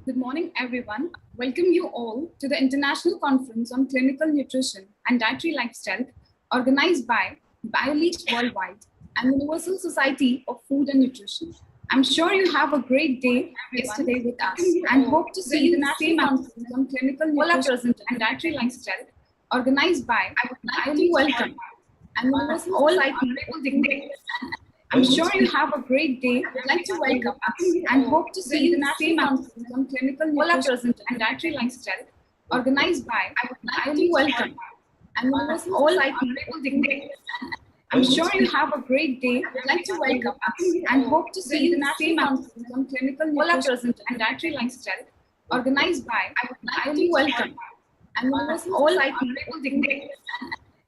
Good morning, everyone. Welcome you all to the International Conference on Clinical Nutrition and Dietary Lifestyle organized by BioLeaks Worldwide and Universal Society of Food and Nutrition. I'm sure you have a great day yesterday with us and hope to see the same conference on clinical nutrition and dietary lifestyle organized by BioLeaks Worldwide and Universal Society of Food. I'm sure you have a great day. I'd like to welcome us and hope to see the same conference on clinical nutrition and dietary lifestyle organized by BioLeaks Worldwide and Universal Society of Food. I'm sure you have a great day. I'd like to welcome us and hope to see the same conference on clinical nutrition and dietary lifestyle organized by BioLeaks Worldwide and Universal Society of Food.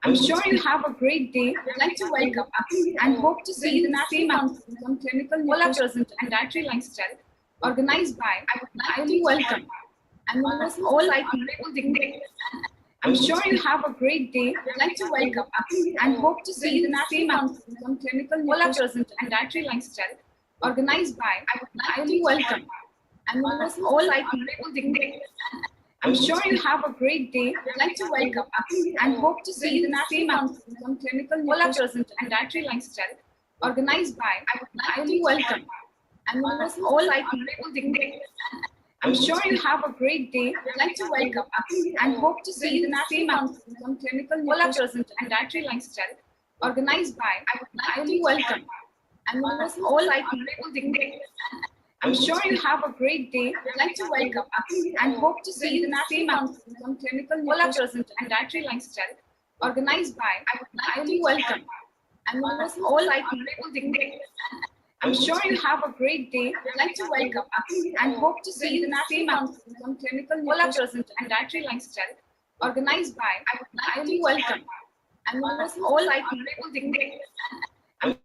I'm sure you have a great day. I'd like to welcome us and hope to see the same conference on clinical nutrition and dietary lifestyle organized by BioLeaks Worldwide and Universal Society of Food. I'm sure you have a great day. I'd like to welcome us and hope to see the same conference on clinical nutrition and dietary lifestyle organized by BioLeaks Worldwide and Universal Society of Food. I'm sure you have a great day. I'd like to welcome us and hope to see the same conference on clinical nutrition and dietary lifestyle organized by BioLeaks Worldwide and Universal Society of Food. I'm sure you have a great day. I'd like to welcome us and hope to see the same conference on clinical nutrition and dietary lifestyle organized by BioLeaks Worldwide and Universal Society of Food. I'm sure you have a great day. I'd like to welcome us and hope to see the same conference on clinical nutrition and dietary lifestyle organized by BioLeaks Worldwide and Universal Society of Food. I'm sure you have a great day. I'd like to welcome us and hope to see the same conference on clinical nutrition and dietary lifestyle organized by BioLeaks Worldwide and Universal Society of Food.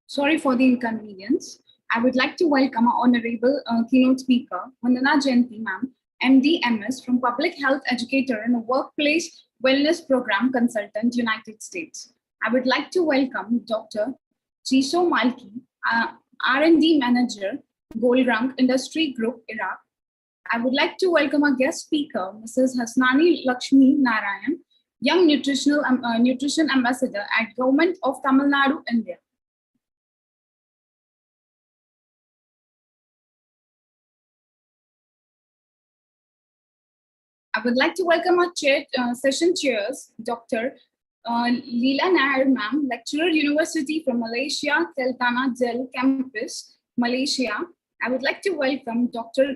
Sorry for the inconvenience. I would like to welcome our honorable keynote speaker, Wanda Gente, ma'am, MD, MS from Public Health Educator and a Workplace Wellness Program Consultant, United States. I would like to welcome Dr. Jisho Malki, R&D Manager, Golrang Industry Group, Iraq. I would like to welcome our guest speaker, Mrs. Hasnani Lakshmi Narayan, Young Nutrition Ambassador at Government of Tamil Nadu, India. I would like to welcome our session chairs, Dr. Leela Nair, ma'am, Lecturer, University from Malaysia, Teltana Jel Campus, Malaysia. I would like to welcome Dr.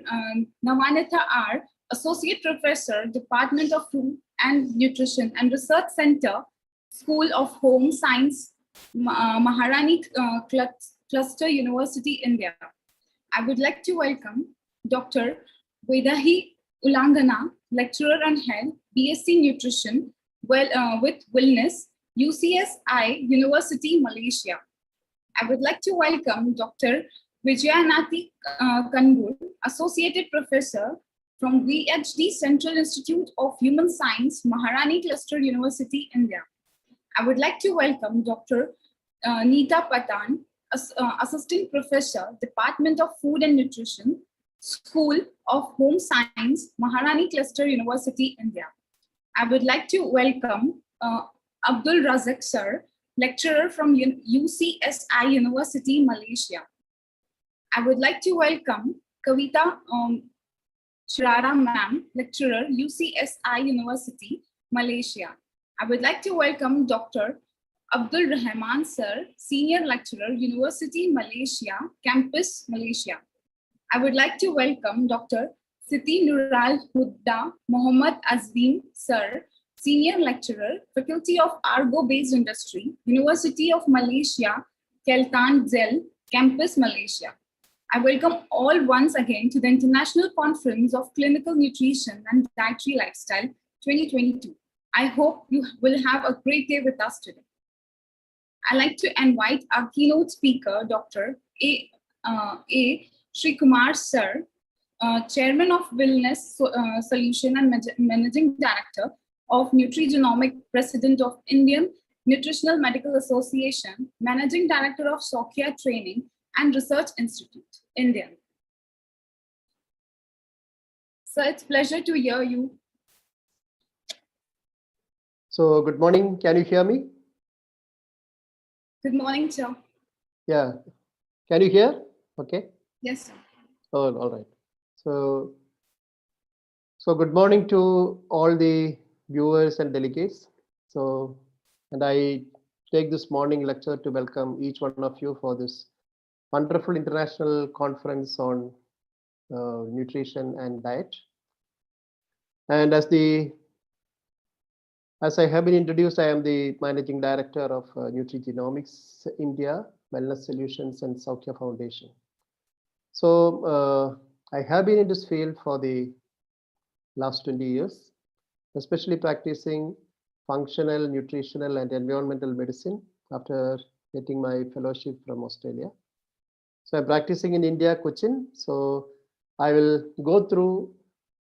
Navanitha R., Associate Professor, Department of Food and Nutrition and Research Center, School of Home Science, Maharani Cluster University, India. I would like to welcome Dr. Vedahi Ulangana, Lecturer and Head, BSc Nutrition with Wellness, UCSI University, Malaysia. I would like to welcome Dr. Vijayanathi Kangur, Associate Professor from VHD Central Institute of Human Science, Maharani Cluster University, India. I would like to welcome Dr. Neeta Patan, Assistant Professor, Department of Food and Nutrition, School of Home Science, Maharani Cluster University, India. I would like to welcome Abdul Razak Sir, Lecturer from UCSI University, Malaysia. I would like to welcome Kavita Shrara Ma'am, Lecturer, UCSI University, Malaysia. I would like to welcome Dr. Abdul Rahman Sir, Senior Lecturer, University Malaysia, Campus Malaysia. I would like to welcome Dr. Siti Nural Hudda Muhammad Azim Sir, Senior Lecturer, Faculty of Argo-Based Industry, University of Malaysia, Keltan Zel, Campus Malaysia. I welcome all once again to the International Conference of Clinical Nutrition and Dietary Lifestyle 2022. I hope you will have a great day with us today. I'd like to invite our keynote speaker, Dr. A. Sri Kumar Sir, Chairman of Wellness Solution and Managing Director of Nutrigenomic, President of Indian Nutritional Medical Association, Managing Director of Sokia Training and Research Institute, India. Sir, it's a pleasure to hear you. So, good morning. Can you hear me? Good morning, sir. Yeah. Can you hear? Okay. Yes, sir. Oh, all right. So good morning to all the viewers and delegates. And I take this morning lecture to welcome each one of you for this wonderful international conference on nutrition and diet. And as I have been introduced, I am the Managing Director of Nutrigenomics India, Wellness Solutions and Sokia Foundation. So I have been in this field for the last 20 years, especially practicing functional, nutritional and environmental medicine after getting my fellowship from Australia. So I'm practicing in India, Cochin. So I will go through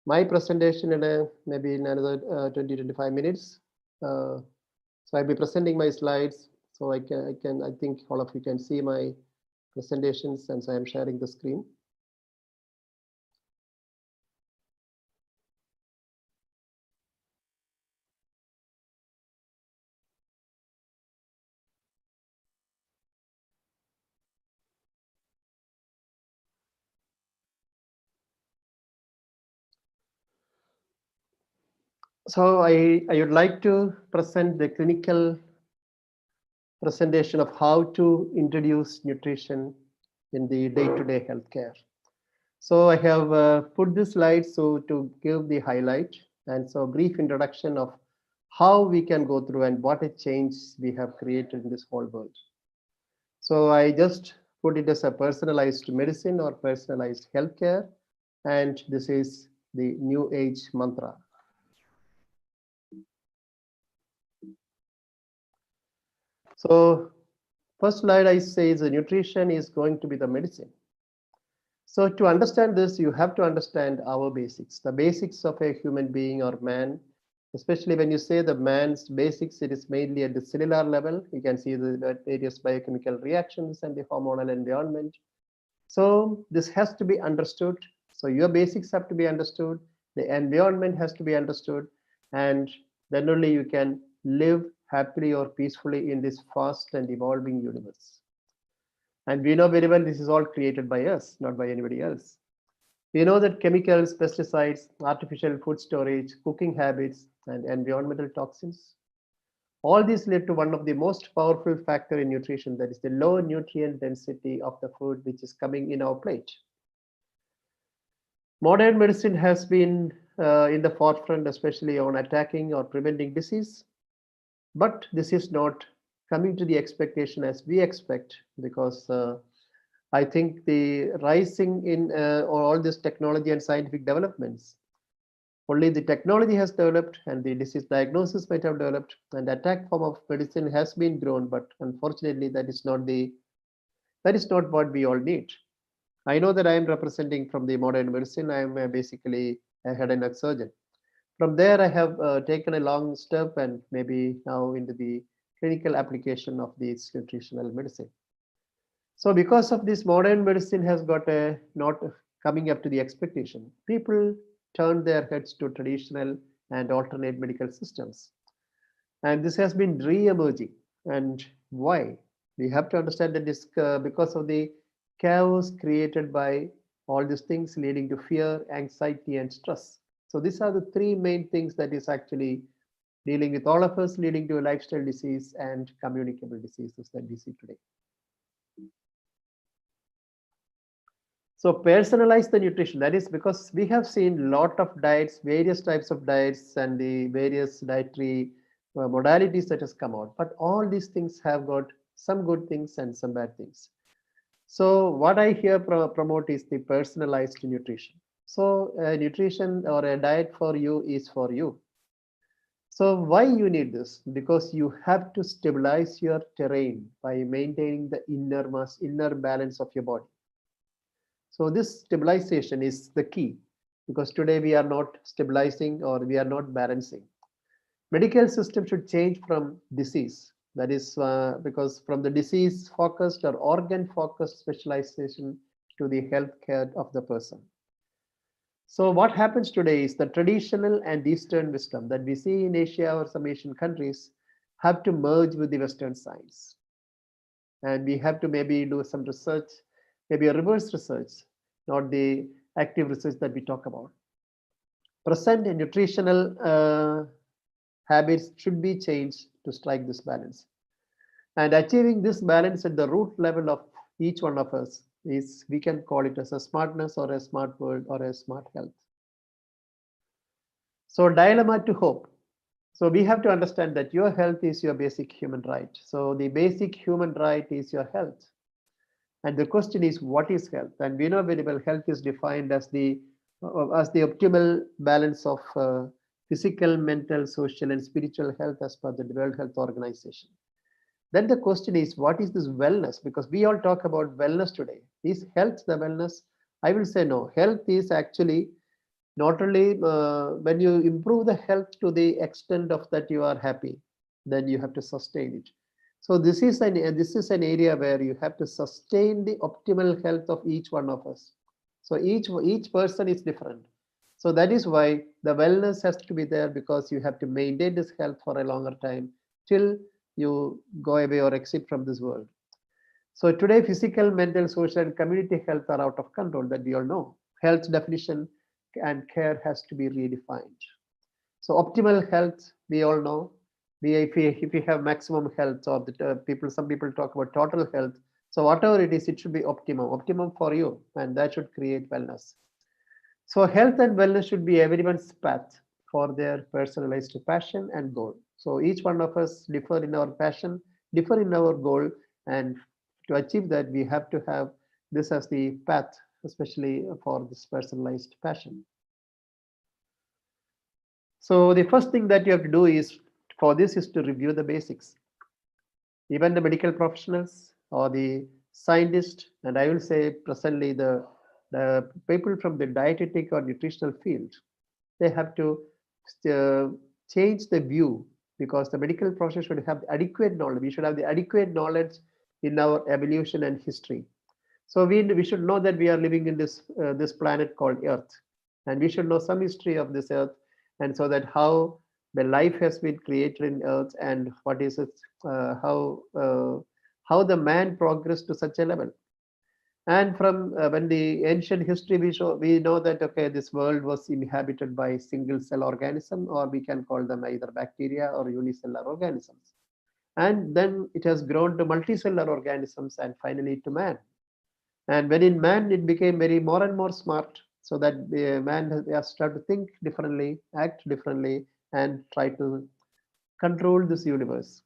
my presentation in maybe in another 20-25 minutes. So I'll be presenting my slides. So I think all of you can see my presentations, and so I'm sharing the screen. So I would like to present the clinical presentation of how to introduce nutrition in the day-to-day healthcare. So I have put this slide so to give the highlight and so brief introduction of how we can go through and what a change we have created in this whole world. So I just put it as a personalized medicine or personalized healthcare, and this is the new age mantra. So first slide I say is the nutrition is going to be the medicine. So to understand this, you have to understand our basics, the basics of a human being or man. Especially when you say the man's basics, it is mainly at the cellular level. You can see the various biochemical reactions and the hormonal environment. So this has to be understood. So your basics have to be understood. The environment has to be understood. And then only you can live happily or peacefully in this fast and evolving universe. And we know very well this is all created by us, not by anybody else. We know that chemicals, pesticides, artificial food storage, cooking habits, and environmental toxins, all these lead to one of the most powerful factor in nutrition, that is the low nutrient density of the food which is coming in our plate. Modern medicine has been in the forefront, especially on attacking or preventing disease. But this is not coming to the expectation as we expect, because I think the rising in all this technology and scientific developments, only the technology has developed and the disease diagnosis might have developed and the attack form of medicine has been grown, but unfortunately that is not what we all need. I know that I am representing from the modern medicine. I am basically a head and neck surgeon. From there, I have taken a long step and maybe now into the clinical application of this nutritional medicine. So because of this, modern medicine has got a not coming up to the expectation. People turn their heads to traditional and alternate medical systems. And this has been re-emerging. And why? We have to understand that this because of the chaos created by all these things leading to fear, anxiety, and stress. So these are the three main things that is actually dealing with all of us, leading to a lifestyle disease and communicable diseases that we see today. So personalize the nutrition. That is because we have seen a lot of diets, various types of diets, and the various dietary modalities that has come out. But all these things have got some good things and some bad things. So what I here promote is the personalized nutrition. So nutrition or a diet for you is for you. So why you need this? Because you have to stabilize your terrain by maintaining the inner balance of your body. So this stabilization is the key, because today we are not stabilizing or we are not balancing. Medical system should change from disease. That is because from the disease focused or organ focused specialization to the healthcare of the person. So what happens today is the traditional and Eastern wisdom that we see in Asia or some Asian countries have to merge with the Western science. And we have to maybe do some research, maybe a reverse research, not the active research that we talk about. Present nutritional habits should be changed to strike this balance. And achieving this balance at the root level of each one of us is, we can call it as a smartness or a smart world or a smart health. So dilemma to hope. So we have to understand that your health is your basic human right. So the basic human right is your health. And the question is, what is health? And we know very well health is defined as the optimal balance of physical, mental, social, and spiritual health as per the World Health Organization. Then the question is, what is this wellness? Because we all talk about wellness today. Is health the wellness? I will say no. Health is actually not only when you improve the health to the extent of that you are happy, then you have to sustain it. So this is an area where you have to sustain the optimal health of each one of us. So each person is different. So that is why the wellness has to be there, because you have to maintain this health for a longer time till you go away or exit from this world. So today, physical, mental, social, and community health are out of control, that we all know. Health definition and care has to be redefined. So optimal health, we all know. If we have maximum health, or some people talk about total health. So whatever it is, it should be optimum for you, and that should create wellness. So health and wellness should be everyone's path for their personalized passion and goal. So each one of us differ in our passion, differ in our goal, and to achieve that, we have to have this as the path, especially for this personalized passion. So the first thing that you have to do is to review the basics. Even the medical professionals or the scientists, and I will say presently the people from the dietetic or nutritional field, they have to change the view, because the medical profession should have adequate knowledge. We should have the adequate knowledge in our evolution and history. So we should know that we are living in this planet called Earth, and we should know some history of this Earth, and so that how the life has been created in Earth, and what is it, how the man progressed to such a level. And from when the ancient history, we know that okay, this world was inhabited by single cell organism, or we can call them either bacteria or unicellular organisms. And then it has grown to multicellular organisms, and finally to man. And when in man, it became more and more smart, so that man has started to think differently, act differently, and try to control this universe.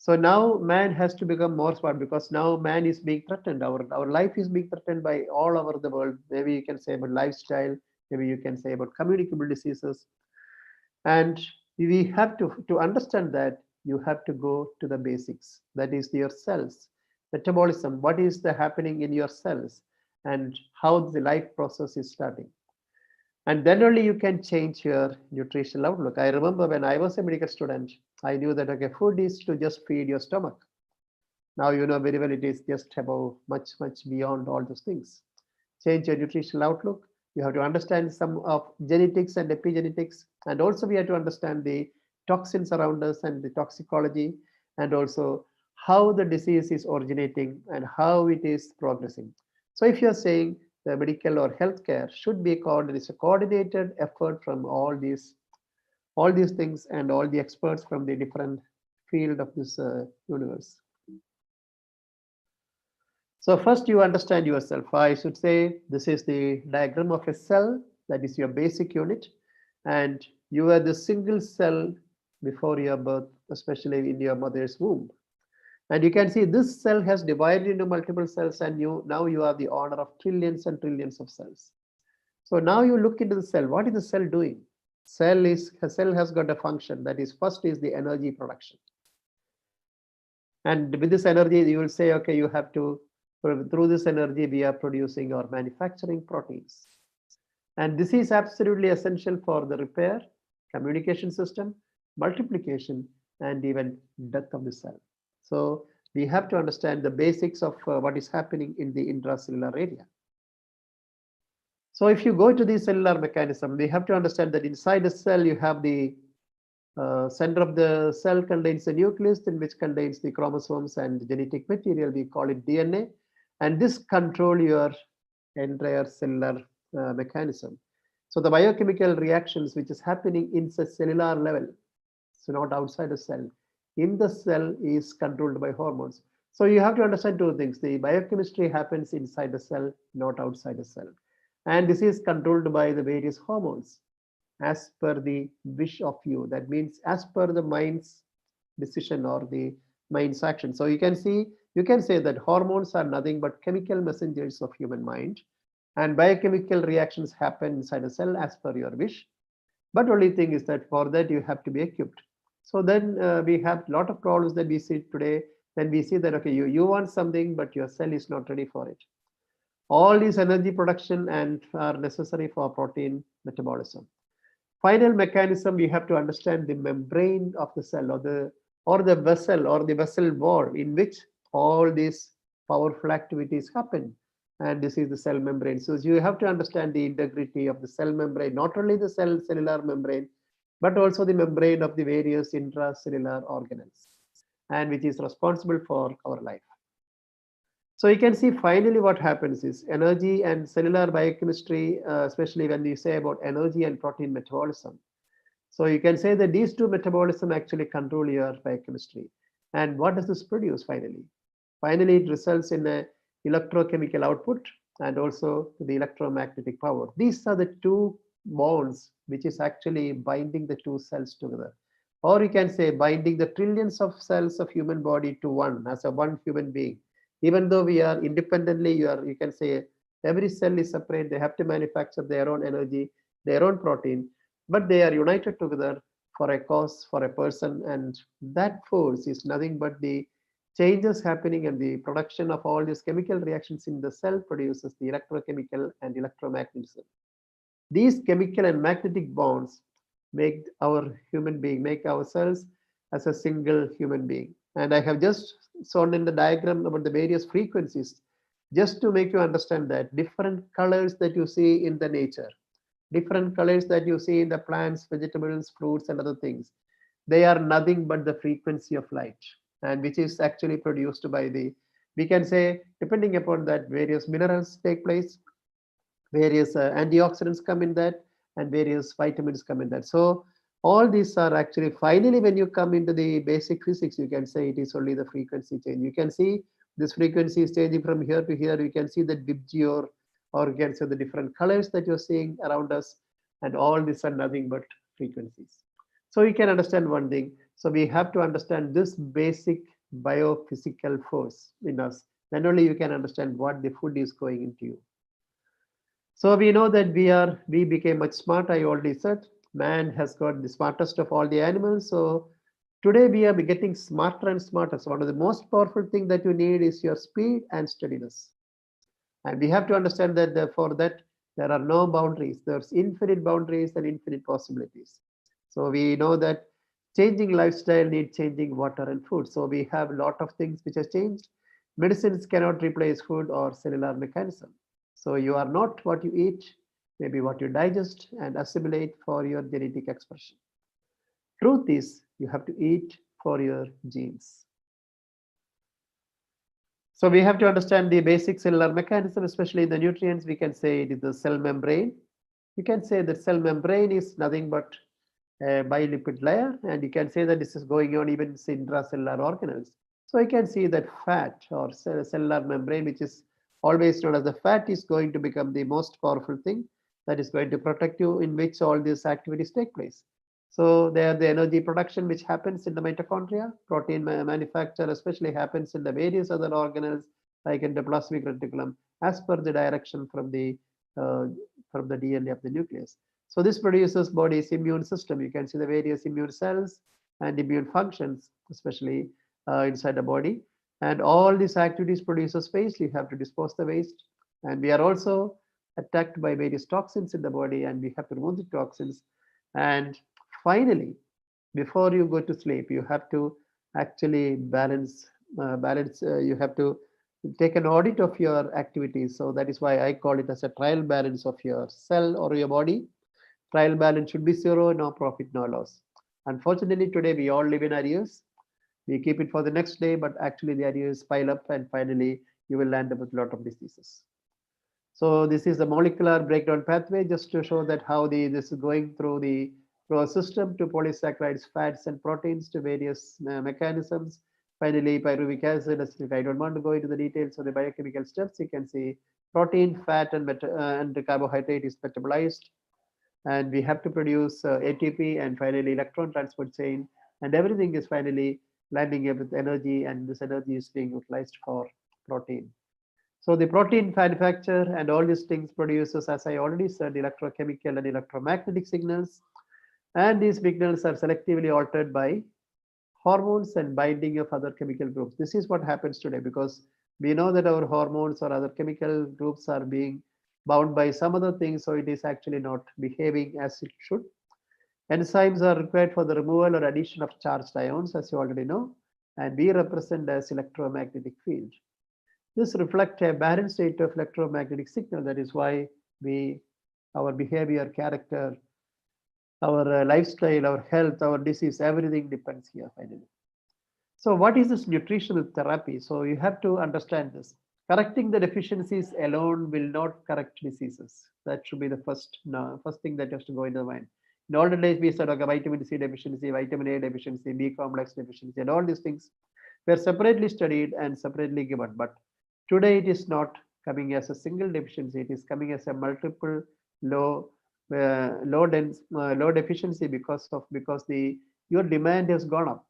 So now man has to become more smart, because now man is being threatened. Our life is being threatened by all over the world. Maybe you can say about lifestyle, maybe you can say about communicable diseases. And we have to understand that you have to go to the basics. That is your cells, metabolism, what is the happening in your cells, and how the life process is starting. And then only you can change your nutritional outlook. I remember when I was a medical student, I knew that okay, food is to just feed your stomach. Now you know very well it is just about much beyond all those things. Change your nutritional outlook. You have to understand some of genetics and epigenetics, and also we have to understand the toxins around us and the toxicology, and also how the disease is originating and how it is progressing. So if you're saying the medical or healthcare should be it's a coordinated effort from all these all these things and all the experts from the different field of this universe. So first you understand yourself. I should say this is the diagram of a cell, that is your basic unit, and you were the single cell before your birth, especially in your mother's womb. And you can see this cell has divided into multiple cells, and now you are the owner of trillions and trillions of cells. So now you look into the cell. What is the cell doing? A cell has got a function, that is, first is the energy production. And with this energy, you will say, okay, you have to, through this energy, we are producing or manufacturing proteins. And this is absolutely essential for the repair, communication system, multiplication, and even death of the cell. So we have to understand the basics of what is happening in the intracellular area. So if you go to the cellular mechanism, we have to understand that inside the cell, you have the center of the cell contains a nucleus, in which contains the chromosomes and genetic material. We call it DNA. And this controls your entire cellular mechanism. So the biochemical reactions which is happening in the cellular level, so not outside the cell, in the cell is controlled by hormones. So you have to understand two things. The biochemistry happens inside the cell, not outside the cell. And this is controlled by the various hormones as per the wish of you. That means as per the mind's decision or the mind's action. So you can say that hormones are nothing but chemical messengers of human mind, and biochemical reactions happen inside a cell as per your wish. But only thing is that for that you have to be equipped. So then we have a lot of problems that we see today. Then we see that, okay, you want something, but your cell is not ready for it. All these energy production and are necessary for protein metabolism. Final mechanism, we have to understand the membrane of the cell, or the vessel wall in which all these powerful activities happen. And this is the cell membrane. So you have to understand the integrity of the cell membrane, not only the cellular membrane, but also the membrane of the various intracellular organelles, and which is responsible for our life. So you can see finally what happens is energy and cellular biochemistry, especially when we say about energy and protein metabolism. So you can say that these two metabolism actually control your biochemistry. And what does this produce finally? Finally, it results in a electrochemical output and also the electromagnetic power. These are the two bonds which is actually binding the two cells together. Or you can say binding the trillions of cells of human body to one as a one human being. Even though we are independently, you can say every cell is separate. They have to manufacture their own energy, their own protein, but they are united together for a cause, for a person. And that force is nothing but the changes happening, and the production of all these chemical reactions in the cell produces the electrochemical and electromagnetism. These chemical and magnetic bonds make our human being, make ourselves as a single human being. And I have just shown in the diagram about the various frequencies, just to make you understand that different colors that you see in the nature, different colors that you see in the plants, vegetables, fruits, and other things, they are nothing but the frequency of light, and which is actually produced by we can say, depending upon that, various minerals take place, various antioxidants come in that, and various vitamins come in that. So all these are actually, finally, when you come into the basic physics, you can say it is only the frequency change. You can see this frequency is changing from here to here. You can see the Vibgyor, or you can see the different colors that you're seeing around us, and all these are nothing but frequencies. So you can understand one thing. So we have to understand this basic biophysical force in us. Then only you can understand what the food is going into you. So we know that we became much smart. I already said man has got the smartest of all the animals. So today we are getting smarter and smarter. So one of the most powerful thing that you need is your speed and steadiness. And we have to understand that for that there are no boundaries. There's infinite boundaries and infinite possibilities. So we know that changing lifestyle needs changing water and food. So we have a lot of things which has changed. Medicines cannot replace food or cellular mechanism. So you are not what you eat, maybe what you digest and assimilate for your genetic expression. Truth is, you have to eat for your genes. So we have to understand the basic cellular mechanism, especially the nutrients. We can say it is the cell membrane. You can say that cell membrane is nothing but a bilipid layer, and you can say that this is going on even in intracellular organelles. So you can see that fat or cellular membrane, which is always known as the fat, is going to become the most powerful thing that is going to protect you, in which all these activities take place. So there, the energy production which happens in the mitochondria, protein manufacture especially happens in the various other organelles like endoplasmic reticulum, as per the direction uh, from the DNA of the nucleus. So this produces body's immune system. You can see the various immune cells and immune functions, especially inside the body. And all these activities produces waste. You have to dispose the waste. And we are also attacked by various toxins in the body, and we have to remove the toxins. And finally, before you go to sleep, you have to actually balance. You have to take an audit of your activities. So that is why I call it as a trial balance of your cell or your body. Trial balance should be zero, no profit, no loss. Unfortunately, today we all live in arrears. We keep it for the next day, but actually the arrears pile up, and finally you will land up with a lot of diseases. So this is the molecular breakdown pathway, just to show that how this is going through a system to polysaccharides, fats, and proteins to various mechanisms. Finally, pyruvic acid. I don't want to go into the details of the biochemical steps. You can see protein, fat, and the carbohydrate is metabolized, and we have to produce ATP, and finally electron transport chain, and everything is finally landing up with energy, and this energy is being utilized for protein. So the protein manufacture and all these things produces, as I already said, electrochemical and electromagnetic signals, and these signals are selectively altered by hormones and binding of other chemical groups. This is what happens today, because we know that our hormones or other chemical groups are being bound by some other things, so it is actually not behaving as it should. Enzymes are required for the removal or addition of charged ions, as you already know, and we represent as electromagnetic field. This reflects a balanced state of electromagnetic signal. That is why our behavior, character, our lifestyle, our health, our disease, everything depends here finally. So what is this nutritional therapy? So you have to understand this. Correcting the deficiencies alone will not correct diseases. That should be the first thing that has to go into the mind. In olden days, we said, okay, vitamin C deficiency, vitamin A deficiency, B complex deficiency, and all these things were separately studied and separately given. But today, it is not coming as a single deficiency. It is coming as a multiple low, low deficiency because your demand has gone up.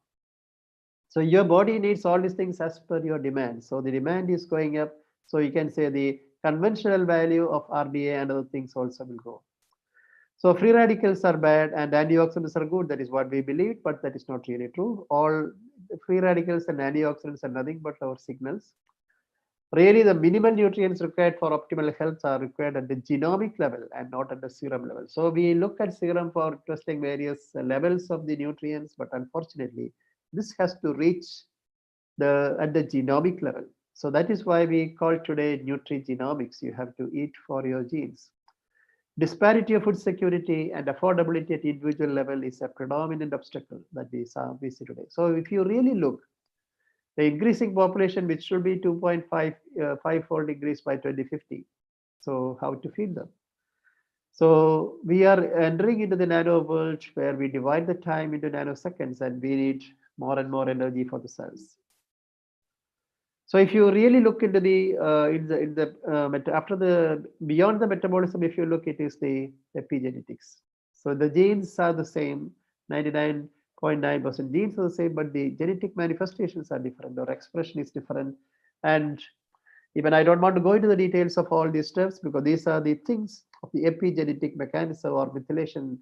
So your body needs all these things as per your demand. So the demand is going up. So you can say the conventional value of RDA and other things also will go. So free radicals are bad and antioxidants are good. That is what we believe, but that is not really true. All free radicals and antioxidants are nothing but our signals. Really, the minimal nutrients required for optimal health are required at the genomic level and not at the serum level. So we look at serum for testing various levels of the nutrients, but unfortunately, this has to reach at the genomic level. So that is why we call today nutrigenomics. You have to eat for your genes. Disparity of food security and affordability at individual level is a predominant obstacle that we see today. So if you really look, the increasing population, which should be 2.5 five-fold increase by 2050. So how to feed them? So we are entering into the nano world where we divide the time into nanoseconds, and we need more and more energy for the cells. So if you really look into beyond the metabolism, if you look, it is the epigenetics. So the genes are the same, 99.9% genes are the same, but the genetic manifestations are different, or expression is different. And even I don't want to go into the details of all these steps, because these are the things of the epigenetic mechanism, or methylation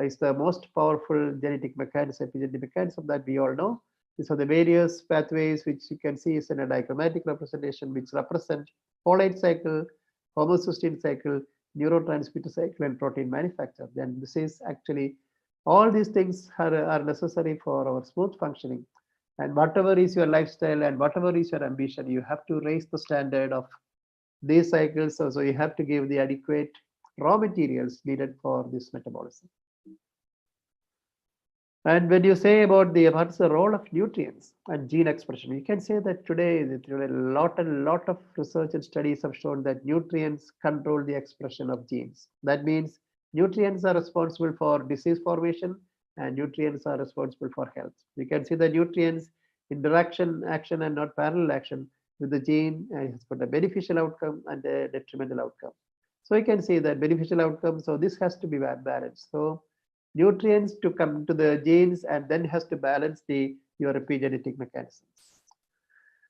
is the most powerful genetic mechanism, epigenetic mechanism that we all know. These are the various pathways which you can see is in a diagrammatic representation, which represent folate cycle, homocysteine cycle, neurotransmitter cycle, and protein manufacture. Then this is actually, all these things are necessary for our smooth functioning. And whatever is your lifestyle and whatever is your ambition, you have to raise the standard of these cycles. So you have to give the adequate raw materials needed for this metabolism. And when you say about what's the role of nutrients and gene expression, you can say that today a lot of research and studies have shown that nutrients control the expression of genes. That means nutrients are responsible for disease formation, and nutrients are responsible for health. We can see the nutrients interaction action and not parallel action with the gene has got a beneficial outcome and a detrimental outcome. So you can see that beneficial outcome. So this has to be balanced. So nutrients to come to the genes and then has to balance the your epigenetic mechanisms.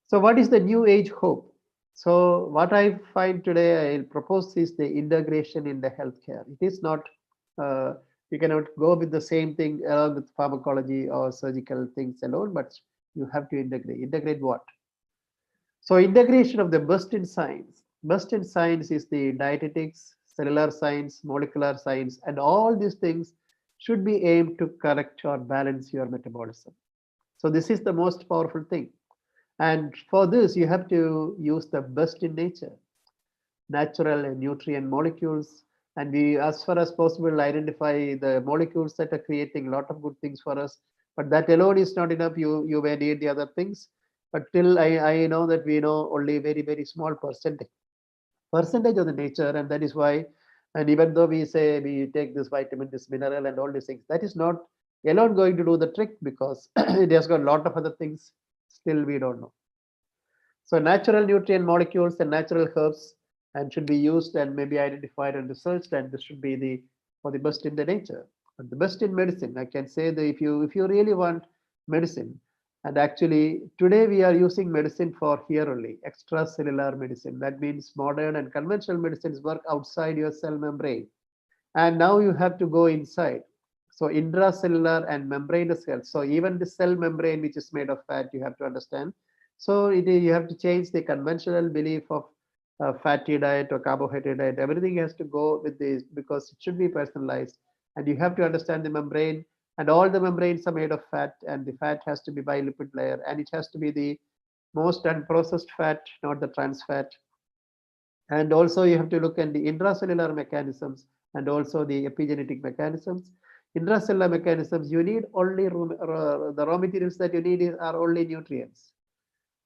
So what is the new age hope? So what I find today, I'll propose is the integration in the healthcare. It is not, you cannot go with the same thing along with pharmacology or surgical things alone, but you have to integrate. Integrate what? So integration of the best in science. Best in science is the dietetics, cellular science, molecular science, and all these things should be aimed to correct or balance your metabolism. So this is the most powerful thing. And for this, you have to use the best in nature, natural and nutrient molecules. And we, as far as possible, identify the molecules that are creating a lot of good things for us. But that alone is not enough. You may need the other things. But till I know that we know only very small percentage of the nature, and that is why. And even though we say we take this vitamin, this mineral, and all these things, that is not alone going to do the trick because it has got a lot of other things. Still, we don't know. So natural nutrient molecules and natural herbs and should be used and maybe identified and researched, and this should be the for the best in the nature. But the best in medicine, I can say that if you really want medicine, and actually today we are using medicine for here only, extracellular medicine. That means modern and conventional medicines work outside your cell membrane. And now you have to go inside. So intracellular and membranous health. So even the cell membrane, which is made of fat, you have to understand. So you have to change the conventional belief of fatty diet or carbohydrate diet. Everything has to go with this because it should be personalized. And you have to understand the membrane. And all the membranes are made of fat, and the fat has to be bilipid layer, and it has to be the most unprocessed fat, not the trans fat. And also you have to look at the intracellular mechanisms and also the epigenetic mechanisms. Intracellular mechanisms, you need only the raw materials that you need are only nutrients.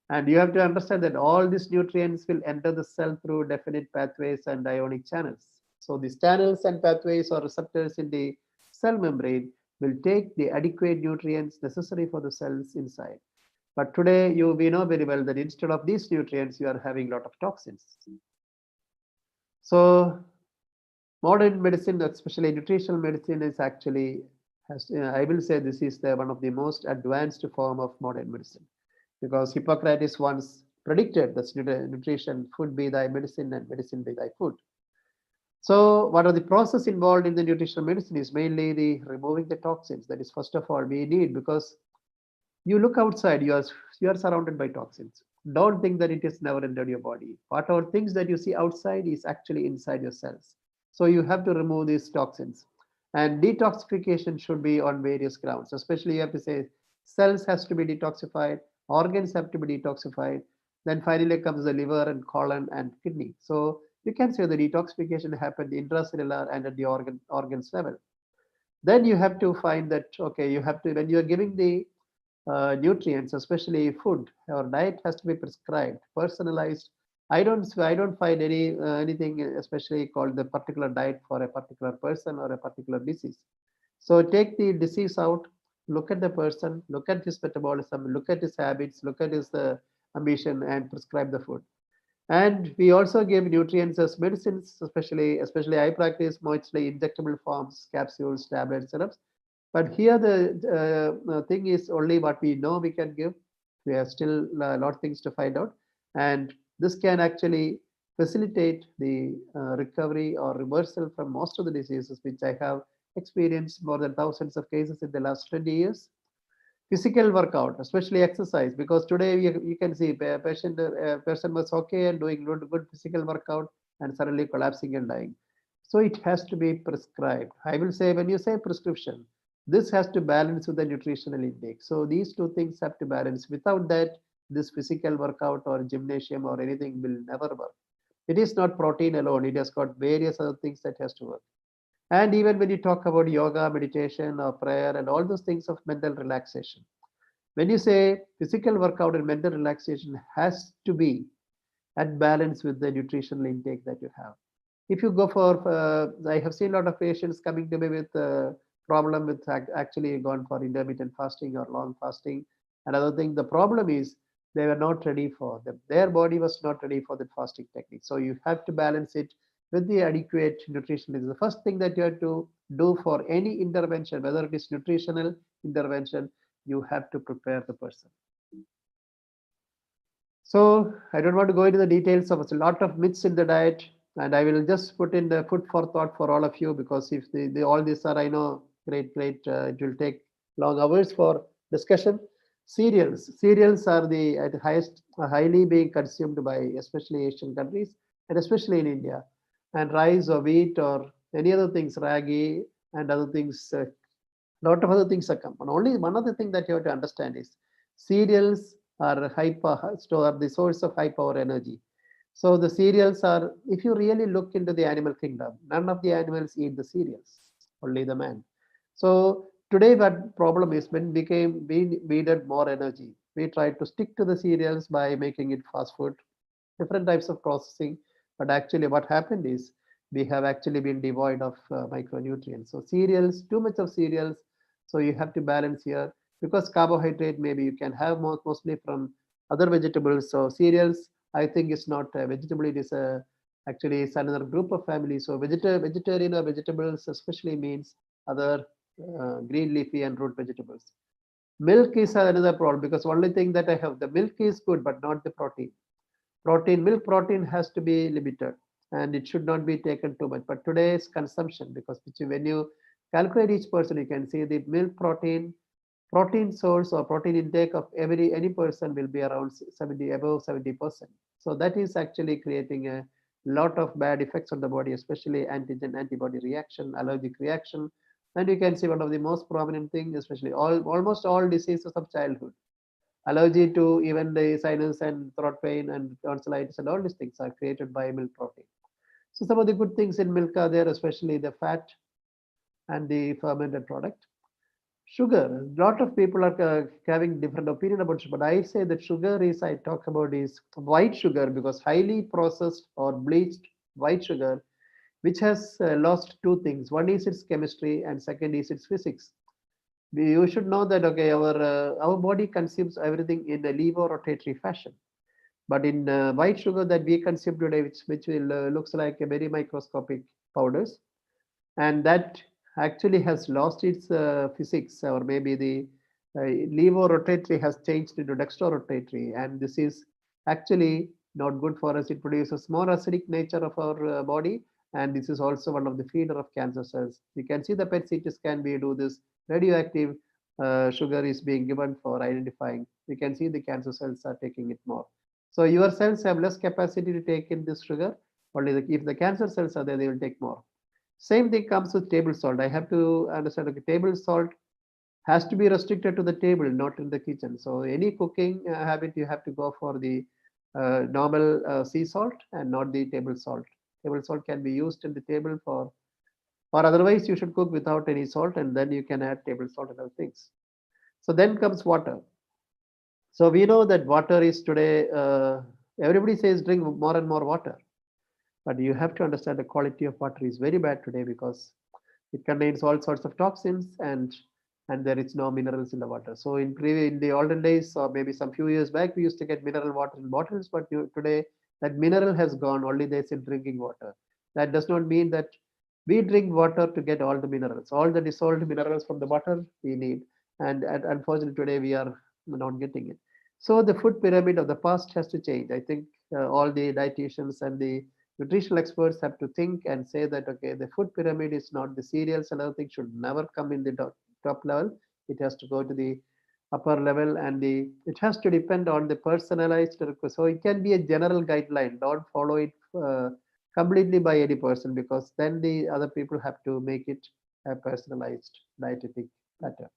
And you have to understand that all these nutrients will enter the cell through definite pathways and ionic channels. So these channels and pathways or receptors in the cell membrane will take the adequate nutrients necessary for the cells inside. But today we know very well that instead of these nutrients, you are having a lot of toxins. So modern medicine, especially nutritional medicine, is actually I will say this is one of the most advanced form of modern medicine, because Hippocrates once predicted that nutrition, food be thy medicine and medicine be thy food. So what are the process involved in the nutritional medicine is mainly the removing the toxins. That is first of all we need, because you look outside, you are surrounded by toxins. Don't think that it is never entered your body. Whatever things that you see outside is actually inside your cells. So you have to remove these toxins. And detoxification should be on various grounds. Especially you have to say cells has to be detoxified, organs have to be detoxified. Then finally comes the liver and colon and kidney. So you can say the detoxification happened intracellular and at the organs level. Then you have to find that, okay, you have to, when you are giving the nutrients, especially food or diet, has to be prescribed, personalized. I don't find anything especially called the particular diet for a particular person or a particular disease. So take the disease out, look at the person, look at his metabolism, look at his habits, look at his ambition, and prescribe the food. And we also give nutrients as medicines, especially I practice mostly injectable forms, capsules, tablets, syrups. But here the thing is only what we know we can give. We have still a lot of things to find out. And this can actually facilitate the recovery or reversal from most of the diseases, which I have experienced more than thousands of cases in the last 20 years. Physical workout, especially exercise, because today you can see a person was okay and doing good physical workout and suddenly collapsing and dying. So it has to be prescribed. I will say, when you say prescription, this has to balance with the nutritional intake. So these two things have to balance. Without that, this physical workout or gymnasium or anything will never work. It is not protein alone. It has got various other things that has to work. And even when you talk about yoga, meditation, or prayer, and all those things of mental relaxation, when you say physical workout and mental relaxation has to be at balance with the nutritional intake that you have. If you go for, I have seen a lot of patients coming to me with problem with actually gone for intermittent fasting or long fasting. Another thing, the problem is they were not ready for them. Their body was not ready for the fasting technique. So you have to balance it with the adequate nutrition. This is the first thing that you have to do for any intervention, whether it is nutritional intervention, you have to prepare the person. So I don't want to go into the details of a lot of myths in the diet, and I will just put in the food for thought for all of you, because if all these are, I know, great, it will take long hours for discussion. Cereals are the at highest, highly being consumed by especially Asian countries and especially in India. And rice or wheat or any other things, ragi and other things, lot of other things are common. Only one other thing that you have to understand is cereals are the source of high power energy. So the cereals are, if you really look into the animal kingdom, none of the animals eat the cereals, only the man. So today what problem is, when we needed more energy, we tried to stick to the cereals by making it fast food, different types of processing. But actually what happened is we have actually been devoid of micronutrients. So cereals, too much of cereals. So you have to balance here, because carbohydrate maybe you can have mostly from other vegetables. So cereals, I think, is not a vegetable. It is actually it's another group of family. So vegetarian or vegetables especially means other green leafy and root vegetables. Milk is another problem, because only thing that I have, the milk is good but not the protein. Milk protein has to be limited and it should not be taken too much. But today's consumption, because when you calculate each person, you can see the milk protein source or protein intake of any person will be around 70, above 70%. So that is actually creating a lot of bad effects on the body, especially antigen antibody reaction, allergic reaction. And you can see one of the most prominent things, especially almost all diseases of childhood, allergy to even the sinus and throat pain and tonsillitis and all these things are created by milk protein. So some of the good things in milk are there, especially the fat and the fermented product. Sugar, a lot of people are having different opinion about sugar, but I say that sugar is, I talk about is white sugar, because highly processed or bleached white sugar, which has lost two things. One is its chemistry and second is its physics. You should know that, okay, our body consumes everything in a levo rotatory fashion, but in white sugar that we consume today, which will looks like a very microscopic powders, and that actually has lost its physics, or maybe the levo rotatory has changed into dextro rotatory, and this is actually not good for us. It produces more acidic nature of our body, and this is also one of the feeder of cancer cells. You can see the PET CT scan, we do this radioactive sugar is being given for identifying. You can see the cancer cells are taking it more. So your cells have less capacity to take in this sugar. Only if the cancer cells are there, they will take more. Same thing comes with table salt. I have to understand, okay, table salt has to be restricted to the table, not in the kitchen. So any cooking habit, you have to go for the normal sea salt and not the table salt. Table salt can be used in the table or otherwise you should cook without any salt, and then you can add table salt and other things. So then comes water. So we know that water is today, everybody says drink more and more water. But you have to understand the quality of water is very bad today, because it contains all sorts of toxins, and there is no minerals in the water. So in the olden days, or maybe some few years back, we used to get mineral water in bottles, but today that mineral has gone. Only there's in drinking water. That does not mean that we drink water to get all the minerals. All the dissolved minerals from the water we need, and unfortunately today we are not getting it. So the food pyramid of the past has to change. I think all the dietitians and the nutritional experts have to think and say that, okay, the food pyramid is not the cereals and other things should never come in the top level. It has to go to the upper level, and it has to depend on the personalized request. So it can be a general guideline. Don't follow it completely by any person, because then the other people have to make it a personalized dietetic pattern.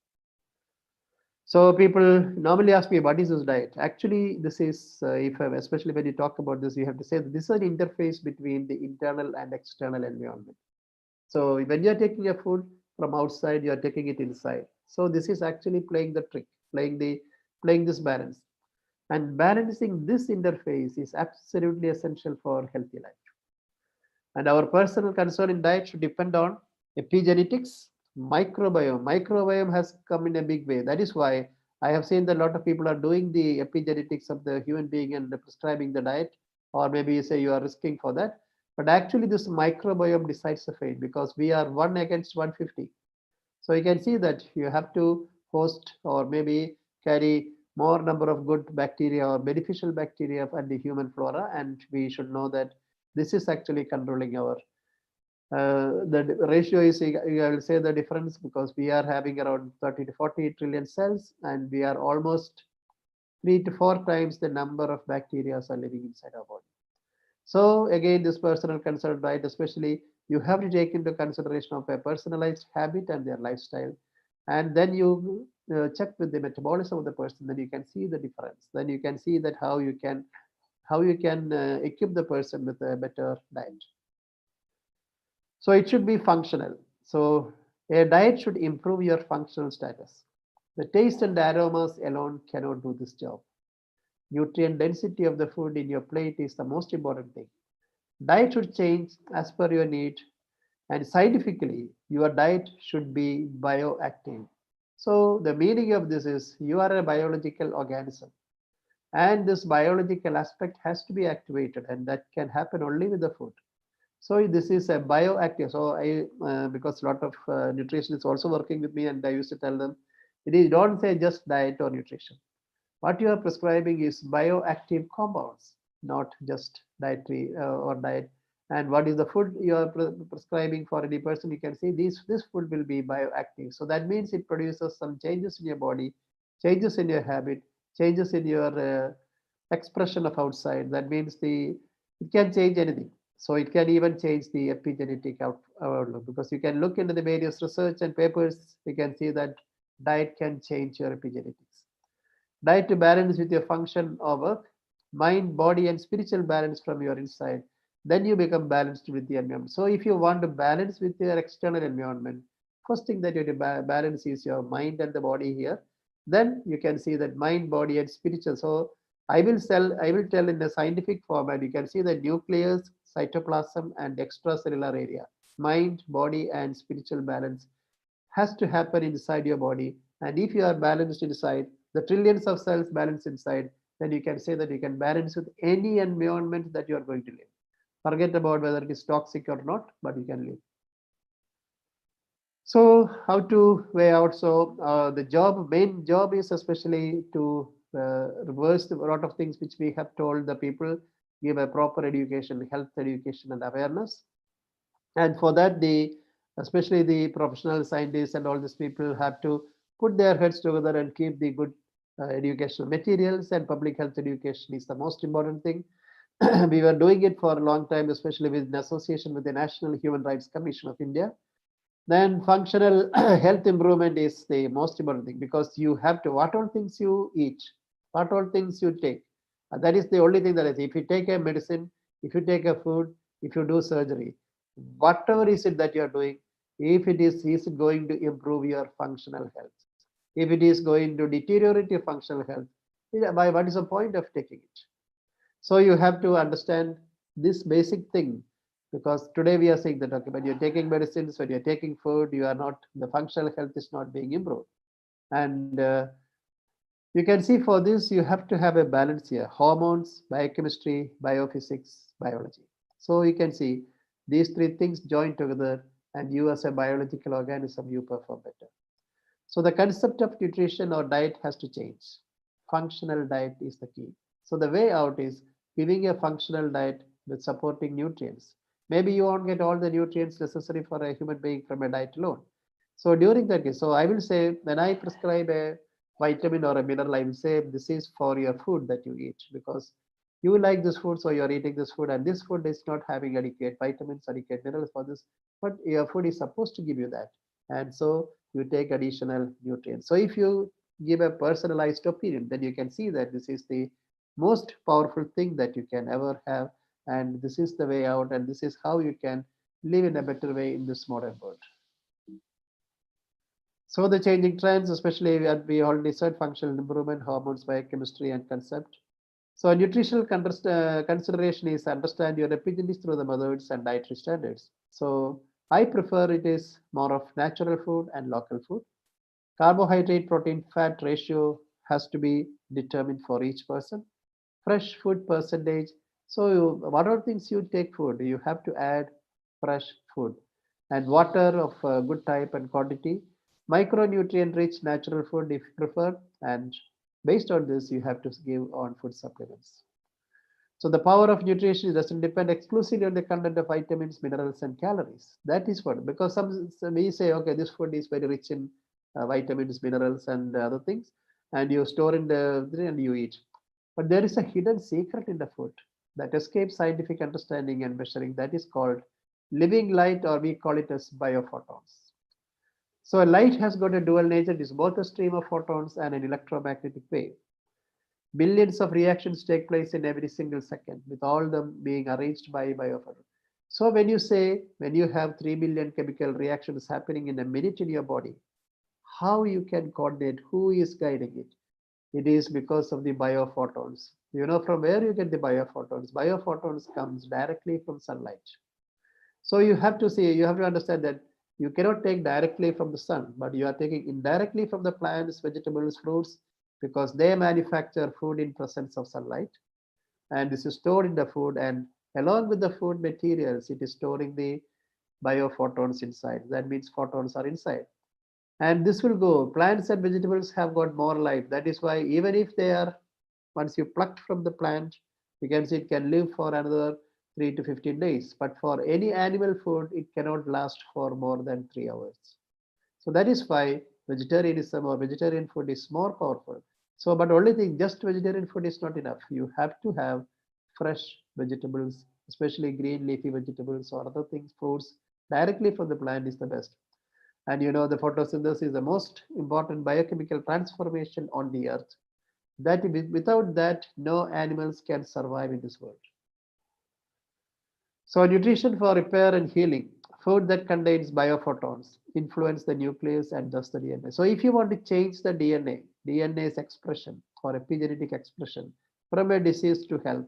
So people normally ask me, what is this diet? Actually, this is, especially when you talk about this, you have to say that this is an interface between the internal and external environment. So when you're taking a food from outside, you're taking it inside. So this is actually playing the trick, playing this balance. And balancing this interface is absolutely essential for healthy life. And our personal concern in diet should depend on epigenetics, Microbiome has come in a big way. That is why I have seen that a lot of people are doing the epigenetics of the human being and prescribing the diet, or maybe you say you are risking for that. But actually, this microbiome decides the fate because we are 1 against 150. So you can see that you have to host or maybe carry more number of good bacteria or beneficial bacteria and the human flora, and we should know that this is actually controlling our the ratio is, I will say the difference because we are having around 30 to 40 trillion cells and we are almost 3 to 4 times the number of bacteria are living inside our body. So again, this personal concern, right, especially you have to take into consideration of a personalized habit and their lifestyle. And then you check with the metabolism of the person, then you can see the difference. Then you can see that how you can equip the person with a better diet. So it should be functional. So a diet should improve your functional status. The taste and aromas alone cannot do this job. Nutrient density of the food in your plate is the most important thing. Diet should change as per your need, and scientifically, your diet should be bioactive. So the meaning of this is you are a biological organism, and this biological aspect has to be activated, and that can happen only with the food. So this is a bioactive. So because a lot of nutritionists also working with me, and I used to tell them, it is don't say just diet or nutrition. What you are prescribing is bioactive compounds, not just dietary or diet. And what is the food you are prescribing for any person? You can see this food will be bioactive. So that means it produces some changes in your body, changes in your habit, changes in your expression of outside. That means it can change anything. So it can even change the epigenetic outlook because you can look into the various research and papers. You can see that diet can change your epigenetics. Diet to balance with your function or work, mind, body, and spiritual balance from your inside. Then you become balanced with the environment. So if you want to balance with your external environment, first thing that you have to balance is your mind and the body here. Then you can see that mind, body, and spiritual. So I will tell in a scientific format. You can see the nucleus, cytoplasm, and extracellular area. Mind, body, and spiritual balance has to happen inside your body. And if you are balanced inside, the trillions of cells balanced inside, then you can say that you can balance with any environment that you are going to live. Forget about whether it is toxic or not, but you can live. So how to weigh out? So main job is especially to reverse a lot of things which we have told the people, give a proper education, health education and awareness. And for that, especially the professional scientists and all these people have to put their heads together and keep the good educational materials, and public health education is the most important thing. We were doing it for a long time, especially with an association with the National Human Rights Commission of India. Then functional health improvement is the most important thing because you have to, what all things you eat, what all things you take. That is the only thing that is, if you take a medicine, if you take a food, if you do surgery, whatever is it that you are doing, if it is it going to improve your functional health? If it is going to deteriorate your functional health, what is the point of taking it? So you have to understand this basic thing because today we are saying that okay, when you're taking medicines, when you're taking food, you are not, the functional health is not being improved. And you can see for this, you have to have a balance here: hormones, biochemistry, biophysics, biology. So you can see these three things join together, and you as a biological organism, you perform better. So the concept of nutrition or diet has to change. Functional diet is the key. So the way out is giving a functional diet with supporting nutrients. Maybe you won't get all the nutrients necessary for a human being from a diet alone. So during that case, so I will say when I prescribe a vitamin or a mineral, I will say this is for your food that you eat because you like this food, so you're eating this food, and this food is not having adequate vitamins, adequate minerals for this, but your food is supposed to give you that. And so you take additional nutrients. So if you give a personalized opinion, then you can see that this is the most powerful thing that you can ever have. And this is the way out, and this is how you can live in a better way in this modern world. So the changing trends, especially we already said functional improvement, hormones, biochemistry, and concept. So nutritional consideration is understand your epigenetics through the methods and dietary standards. So I prefer it is more of natural food and local food. Carbohydrate protein fat ratio has to be determined for each person. Fresh food percentage. So whatever things you take food, you have to add fresh food and water of good type and quantity. Micronutrient rich natural food if preferred, and based on this you have to give on food supplements. So the power of nutrition doesn't depend exclusively on the content of vitamins, minerals, and calories. That is what, because some we say, okay, this food is very rich in vitamins, minerals, and other things, and you store in the and you eat. But there is a hidden secret in the food that escapes scientific understanding and measuring. That is called living light, or we call it as biophotons. So a light has got a dual nature. It is both a stream of photons and an electromagnetic wave. Billions of reactions take place in every single second, with all them being arranged by Biophotons. So when you have 3 billion chemical reactions happening in a minute in your body, how you can coordinate, who is guiding it? It is because of the biophotons. You know from where you get the biophotons? Biophotons comes directly from sunlight. So you have to understand that you cannot take directly from the sun, but you are taking indirectly from the plants, vegetables, fruits, because they manufacture food in presence of sunlight, and this is stored in the food, and along with the food materials, it is storing the biophotons inside. That means photons are inside. And this will go. Plants and vegetables have got more life. That is why even if they are once you plucked from the plant, you can see it can live for another 3 to 15 days. But for any animal food, it cannot last for more than 3 hours. So that is why vegetarianism or vegetarian food is more powerful. So, but only thing, just vegetarian food is not enough. You have to have fresh vegetables, especially green leafy vegetables or other things, fruits directly from the plant is the best. And you know, the photosynthesis is the most important biochemical transformation on the earth. That without that, no animals can survive in this world. So nutrition for repair and healing. Food that contains biophotons influence the nucleus and thus the DNA. So if you want to change the DNA's expression or epigenetic expression from a disease to health,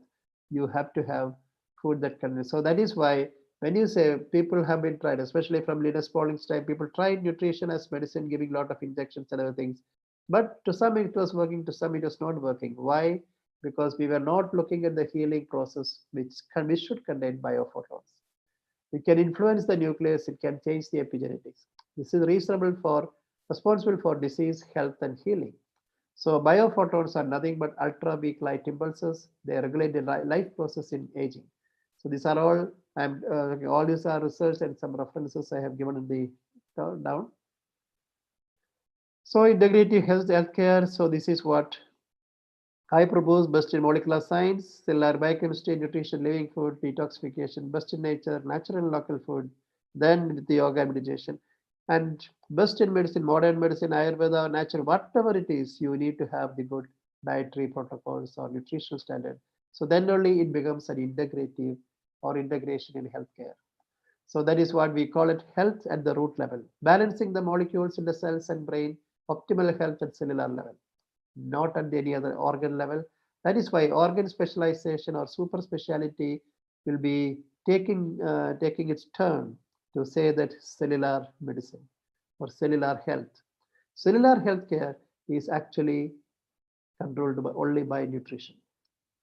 you have to have food that contains. So that is why when you say people have been tried, especially from Linus Pauling's time, people tried nutrition as medicine, giving a lot of injections and other things. But to some it was working, to some it was not working. Why? Because we were not looking at the healing process, which should contain biophotons. It can influence the nucleus, it can change the epigenetics. This is responsible for disease, health, and healing. So biophotons are nothing but ultra weak light impulses. They regulate the life process in aging. So these are all these are research and some references I have given in the down. So integrative healthcare. So this is what I propose: best in molecular science, cellular biochemistry, nutrition, living food, detoxification, best in nature, natural and local food, then with the yoga meditation, and best in medicine, modern medicine, Ayurveda, natural, whatever it is, you need to have the good dietary protocols or nutritional standard. So then only it becomes an integrative or integration in healthcare. So that is what we call it health at the root level, balancing the molecules in the cells and brain, optimal health at cellular level, not at any other organ level. That is why organ specialization or super speciality will be taking its turn to say that cellular medicine or cellular health. Cellular healthcare is actually controlled only by nutrition.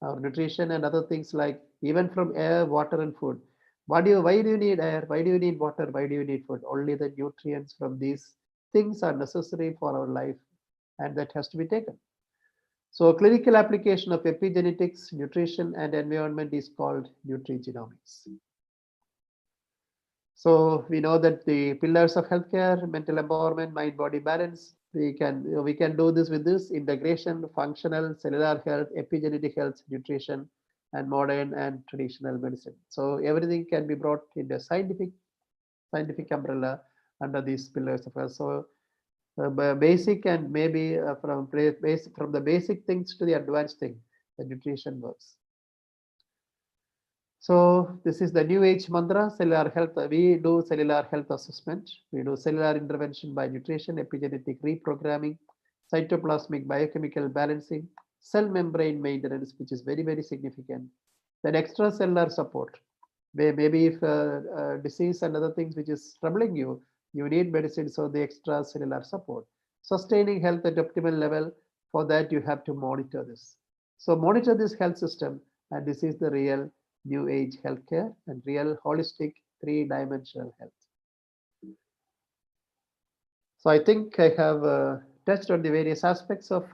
Our nutrition and other things like even from air, water, and food. Why do you need air? Why do you need water? Why do you need food? Only the nutrients from these things are necessary for our life, and that has to be taken. So clinical application of epigenetics, nutrition, and environment is called nutrigenomics. So we know that the pillars of healthcare: mental empowerment, mind-body balance. We can do this with this integration: functional, cellular health, epigenetic health, nutrition, and modern and traditional medicine. So everything can be brought in a scientific umbrella under these pillars of health. So basic and maybe from the basic things to the advanced thing, the nutrition works. So this is the new age mantra, cellular health. We do cellular health assessment. We do cellular intervention by nutrition, epigenetic reprogramming, cytoplasmic biochemical balancing, cell membrane maintenance, which is very, very significant. Then extracellular support. Maybe if disease and other things which is troubling you, you need medicines or the extracellular support. Sustaining health at optimal level, for that you have to monitor this. So monitor this health system, and this is the real new age healthcare and real holistic three-dimensional health. So I think I have touched on the various aspects of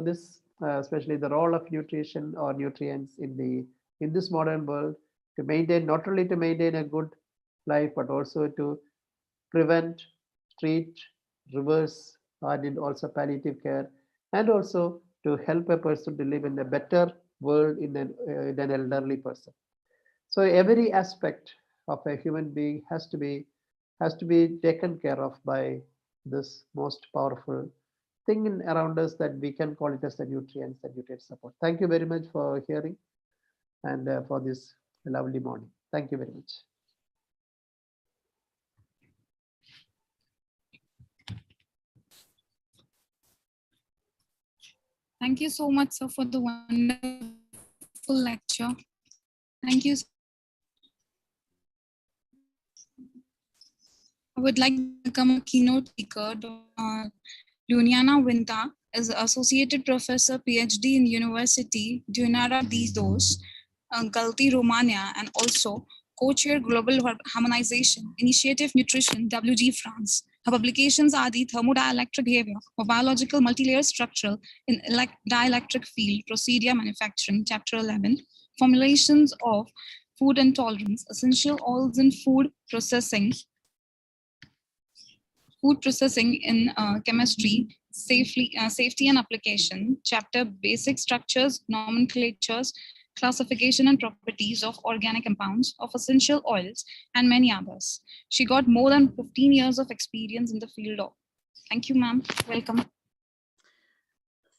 this, especially the role of nutrition or nutrients in this modern world, to maintain, not only to maintain a good life, but also to prevent, treat, reverse, and in also palliative care, and also to help a person to live in a better world in an elderly person. So every aspect of a human being has to be taken care of by this most powerful thing around us, that we can call it as the nutrients and nutrient support. Thank you very much for hearing and for this lovely morning. Thank you very much. Thank you so much, sir, for the wonderful lecture. Thank you. I would like to welcome a keynote speaker, Wanda is Associated Professor, PhD in University Dietary these days, Galti, Romania, and also co-chair Global Harmonization Initiative Nutrition, WG France. Her publications are the Thermodielectric Behavior of Biological Multilayer Structural in Dielectric Field Procedure Manufacturing, Chapter 11, Formulations of Food Intolerance, Essential Oils in Food Processing in chemistry, safety and application, chapter basic structures, nomenclatures, classification and properties of organic compounds, of essential oils, and many others. She got more than 15 years of experience in the field of. Thank you, ma'am. Welcome.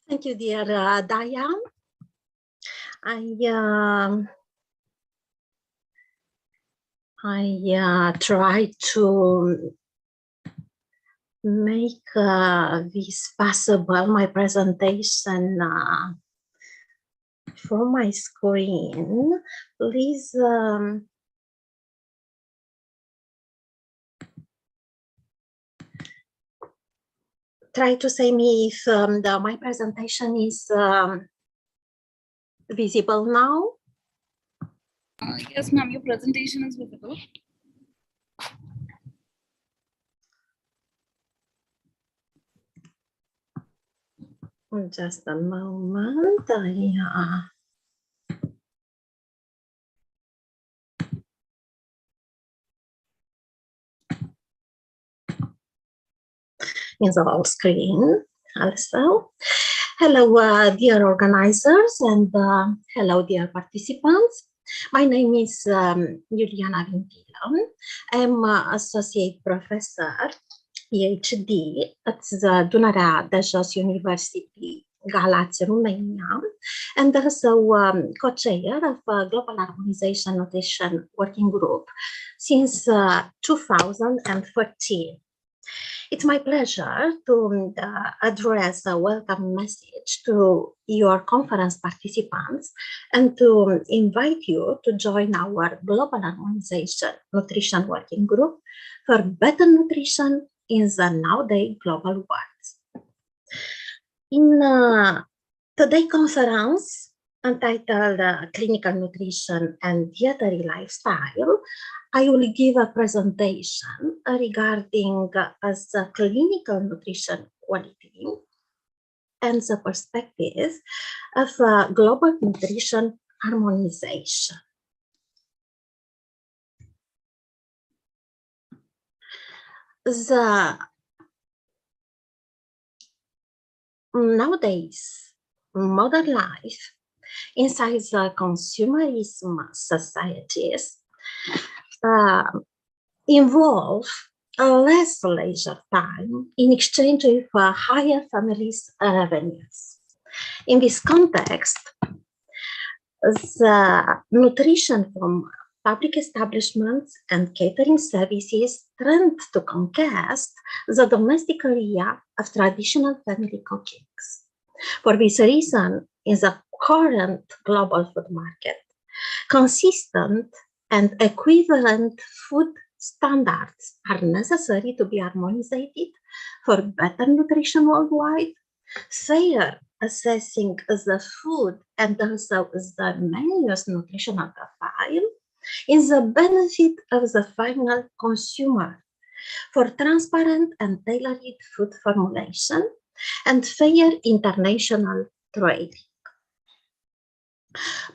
Thank you, dear Diane. I try to make this possible, my presentation from my screen. Please try to say me if my presentation is visible now. Yes, ma'am, your presentation is visible. Just a moment. In the whole screen also. Hello, dear organizers, and hello, dear participants. My name is Juliana Vintilă. I'm Associate Professor, PhD at the Dunărea de Jos University, Galați, Romania, and also co-chair of Global Harmonization Nutrition Working Group since 2014. It's my pleasure to address a welcome message to your conference participants and to invite you to join our Global Harmonization Nutrition Working Group for better nutrition in the nowadays global world. In today's conference entitled Clinical Nutrition and Dietary Lifestyle, I will give a presentation regarding the clinical nutrition quality and the perspective of global nutrition harmonization. The nowadays modern life inside the consumerism societies involve less leisure time in exchange with higher families' revenues. In this context, the nutrition from public establishments and catering services tend to conquest the domestic area of traditional family cooking. For this reason, in the current global food market, consistent and equivalent food standards are necessary to be harmonized for better nutrition worldwide. Fair assessing the food and also the menu's nutritional profile is the benefit of the final consumer for transparent and tailored food formulation and fair international trade.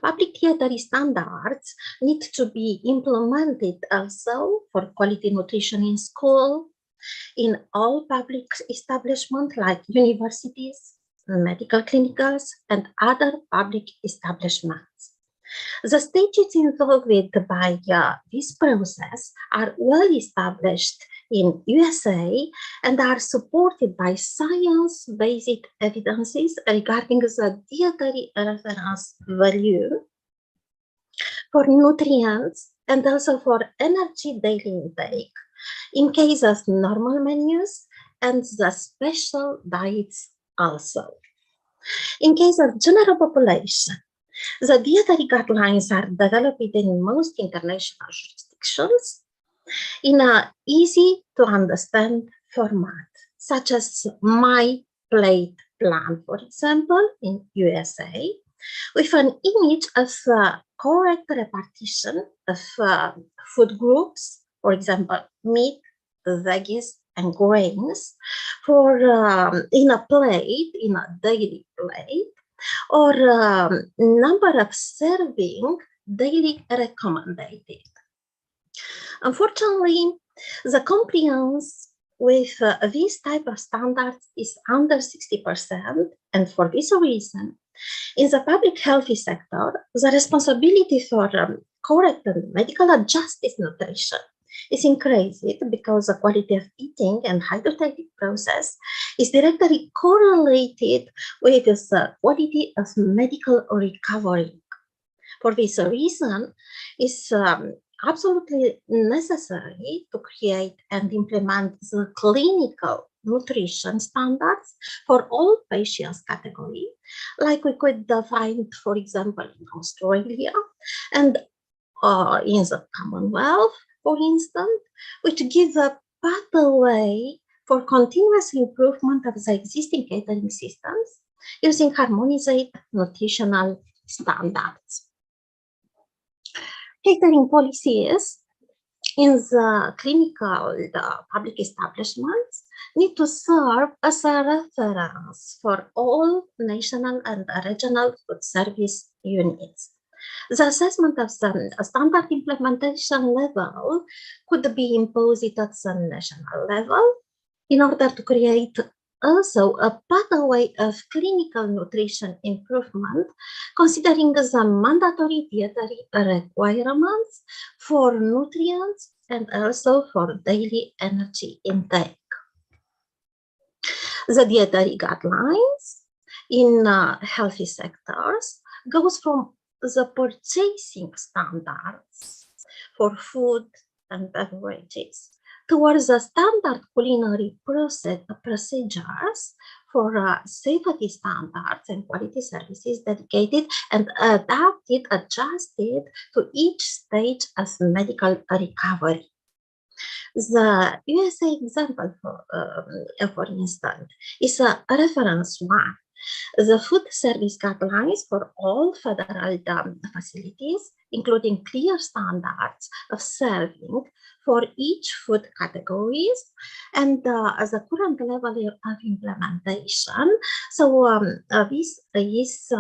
Public dietary standards need to be implemented also for quality nutrition in school, in all public establishments like universities, medical clinicals, and other public establishments. The stages involved by this process are well established in USA and are supported by science-based evidences regarding the dietary reference value for nutrients and also for energy daily intake in case of normal menus and the special diets also. In case of general population, the dietary guidelines are developed in most international jurisdictions in an easy to understand format, such as My Plate Plan, for example, in USA, with an image of correct repartition of food groups, for example, meat, veggies, and grains, for in a plate, in a daily plate, or number of serving daily recommended. Unfortunately, the compliance with this type of standards is under 60%, and for this reason, in the public health sector, the responsibility for correct and medical adjusted nutrition is increased because the quality of eating and hydrated process is directly correlated with the quality of medical recovery. For this reason, it's absolutely necessary to create and implement the clinical nutrition standards for all patients category, like we could find, for example, in Australia and in the Commonwealth, for instance, which give a pathway for continuous improvement of the existing catering systems using harmonized nutritional standards. Catering policies in the clinical public establishments need to serve as a reference for all national and regional food service units. The assessment of the standard implementation level could be imposed at the national level in order to create also a pathway of clinical nutrition improvement, considering the mandatory dietary requirements for nutrients and also for daily energy intake. The dietary guidelines in healthy sectors goes from the purchasing standards for food and beverages towards the standard culinary procedures for safety standards and quality services dedicated and adapted, adjusted to each stage of medical recovery. The USA example, for instance, is a reference one. The food service guidelines for all federal facilities, including clear standards of serving for each food categories, and as a current level of implementation. So this is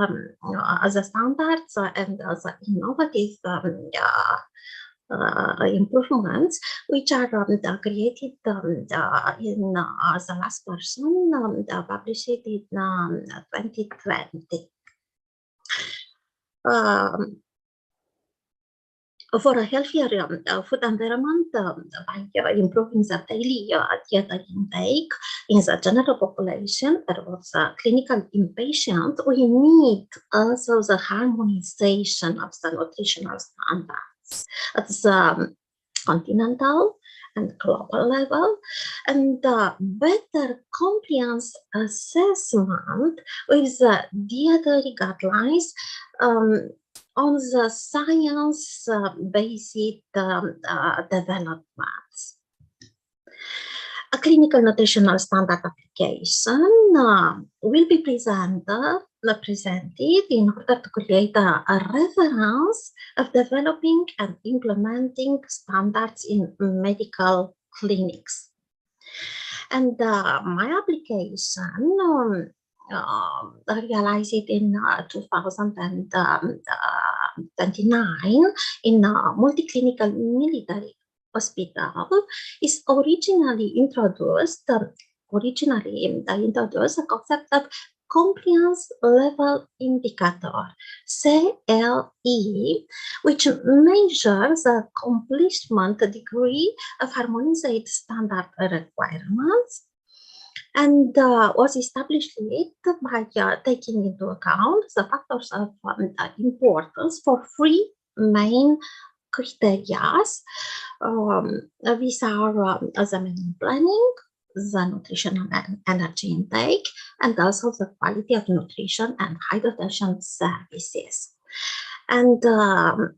as a standards and as innovative improvements which are created in the last version published in 2020. For a healthier food environment by improving the daily dietary intake in the general population that was clinical inpatient, we need also the harmonization of the nutritional standards at the continental and global level, and better compliance assessment with the dietary guidelines on the science-based developments. A clinical nutritional standard application will be presented in order to create a reference of developing and implementing standards in medical clinics. And my application realized in 2029 in a multi-clinical military hospital is originally introduced a concept of compliance level indicator, CLE, which measures the accomplishment degree of harmonized standard requirements, and was established by taking into account the factors of importance for three main criteria. These are the menu planning, the nutritional and energy intake, and also the quality of nutrition and hydration services. And the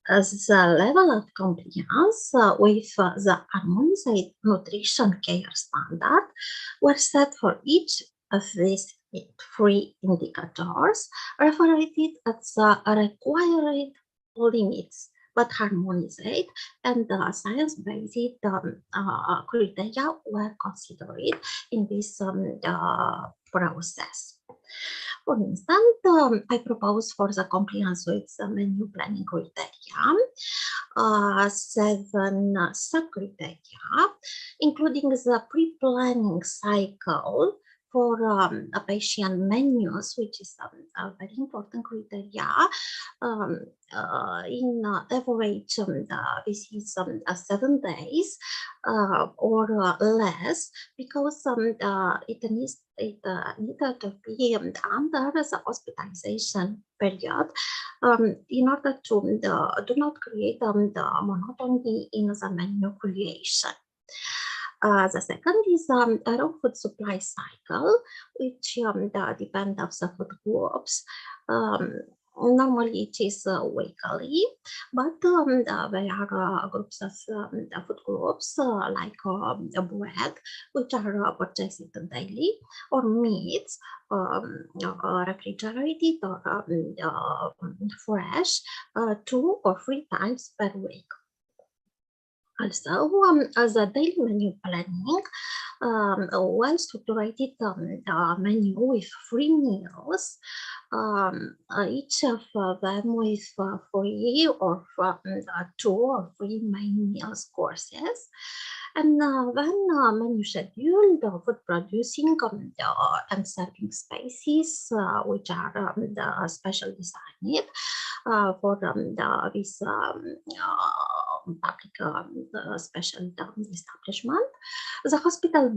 level of compliance with the harmonized nutrition care standard were set for each of these three indicators, referred as the required limits, but harmonized and science-based criteria were considered in this process. For instance, I propose for the compliance with the menu planning criteria 7 sub-criteria, including the pre-planning cycle for a patient menus, which is a very important criteria. In average, this is 7 days or less, because it needs to be under the hospitalization period in order to do not create the monotony in the menu creation. The second is a raw food supply cycle, which depends on the food groups. Normally it is weekly, but there are groups of food groups like bread, which are purchased daily, or meats, refrigerated or fresh, 2 or 3 times per week. Also, as a daily menu planning, well-structured menu with 3 meals, each of them with 3 or 2 or 3 main meals courses. And then menu schedule, the food producing and serving spaces, which are specially designed for this public special establishment. The hospital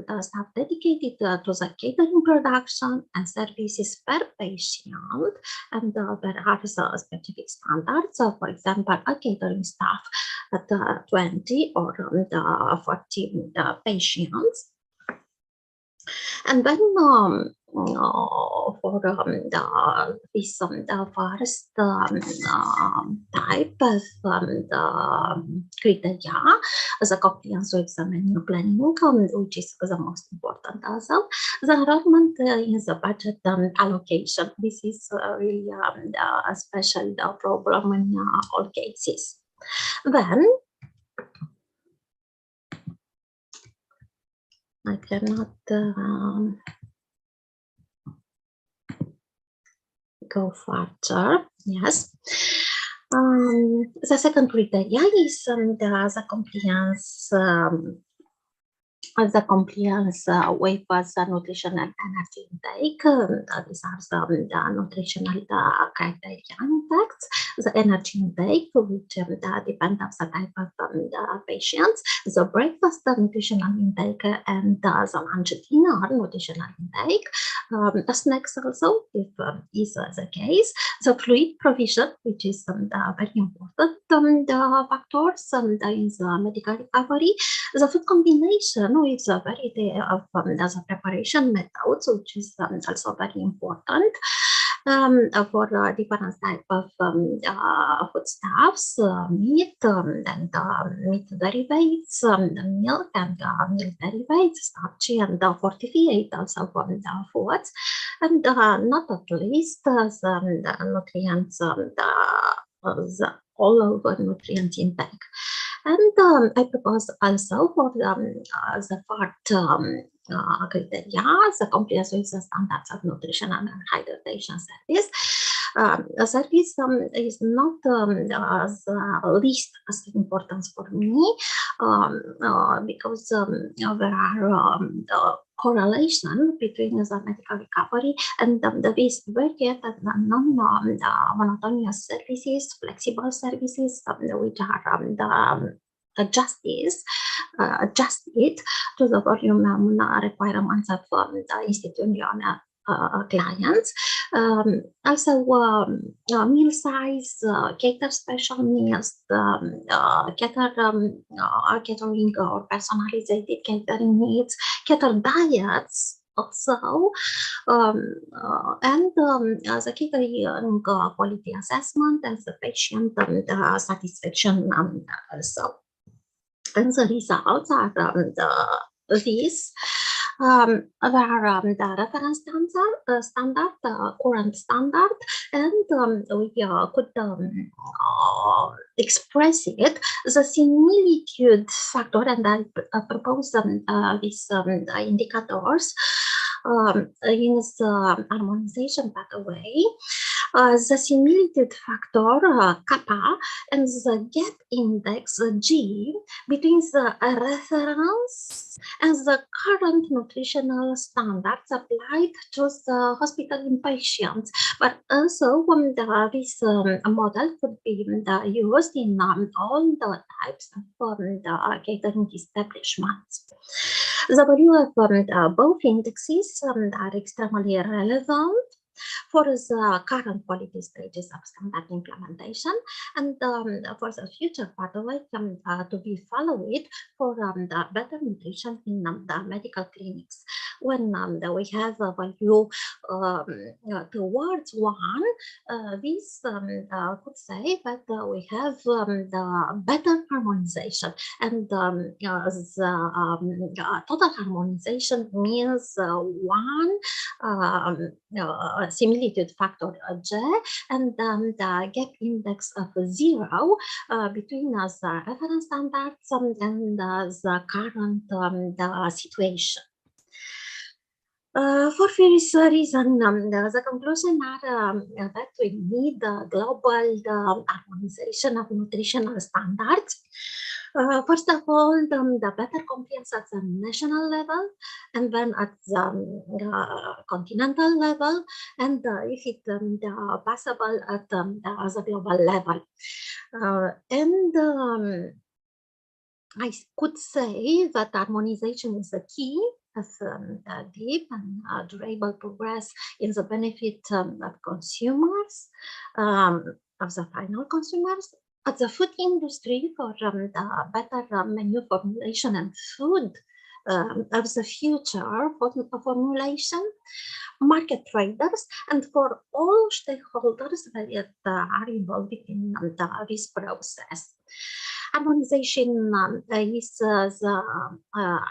does have dedicated to the catering production and services per patient, and there are specific standards. For example, a catering staff at 20 or 40 patients. And then for this first type of criteria, the compliance with the menu planning, which is the most important also, the enrollment in the budget allocation. This is really a special problem in all cases. Then I cannot go further. Yes. The second criteria is the compliance with the nutrition and energy intake. These are the nutritional criteria impacts. The energy intake, which depends on the type of patients. The breakfast nutritional intake and the lunch dinner nutritional intake. The snacks also, if is the case. The fluid provision, which is very important factors in the medical recovery. The food combination with a variety of the preparation methods, which is also very important. for different type of foodstuffs, meat and meat derivatives, milk and milk derivatives, starchy and fortified also foods, and not at least the nutrients, all over nutrient intake. And I propose also for the fourth criteria, the compliance with the standards of nutrition and hydration service. A service is not the least as important for me because there are correlation between the medical recovery and the varied and non-monotonous services, flexible services, which are adjusted to the volume requirements of the institution clients. Also, meal size, cater special meals, catering or personalized catering needs, cater diets also, and the catering quality assessment and the patient satisfaction also. And the results are these. There are the reference standard, current standard, and we could express it the similitude factor, and I propose these indicators in the harmonization pathway. The similitude factor kappa and the gap index G between the reference and the current nutritional standards applied to the hospital inpatients, but also this model could be used in all the types of catering establishments. The value of both indexes are extremely relevant for the current quality stages of standard implementation, and for the future pathway to be followed for the better nutrition in the medical clinics. When we have a value towards one, this could say that we have the better harmonization, and the total harmonization means one similitude factor J and the gap index of 0 between the reference standards and the current situation. For various reasons, the conclusion are that we need global harmonization of nutritional standards. First of all, the better compliance at the national level, and then at the continental level, and if it possible at the global level. And I could say that harmonization is the key of deep and durable progress in the benefit of consumers, of the final consumers, at the food industry for better menu formulation and food of the future formulation, market traders, and for all stakeholders that are involved in this process. Harmonization is the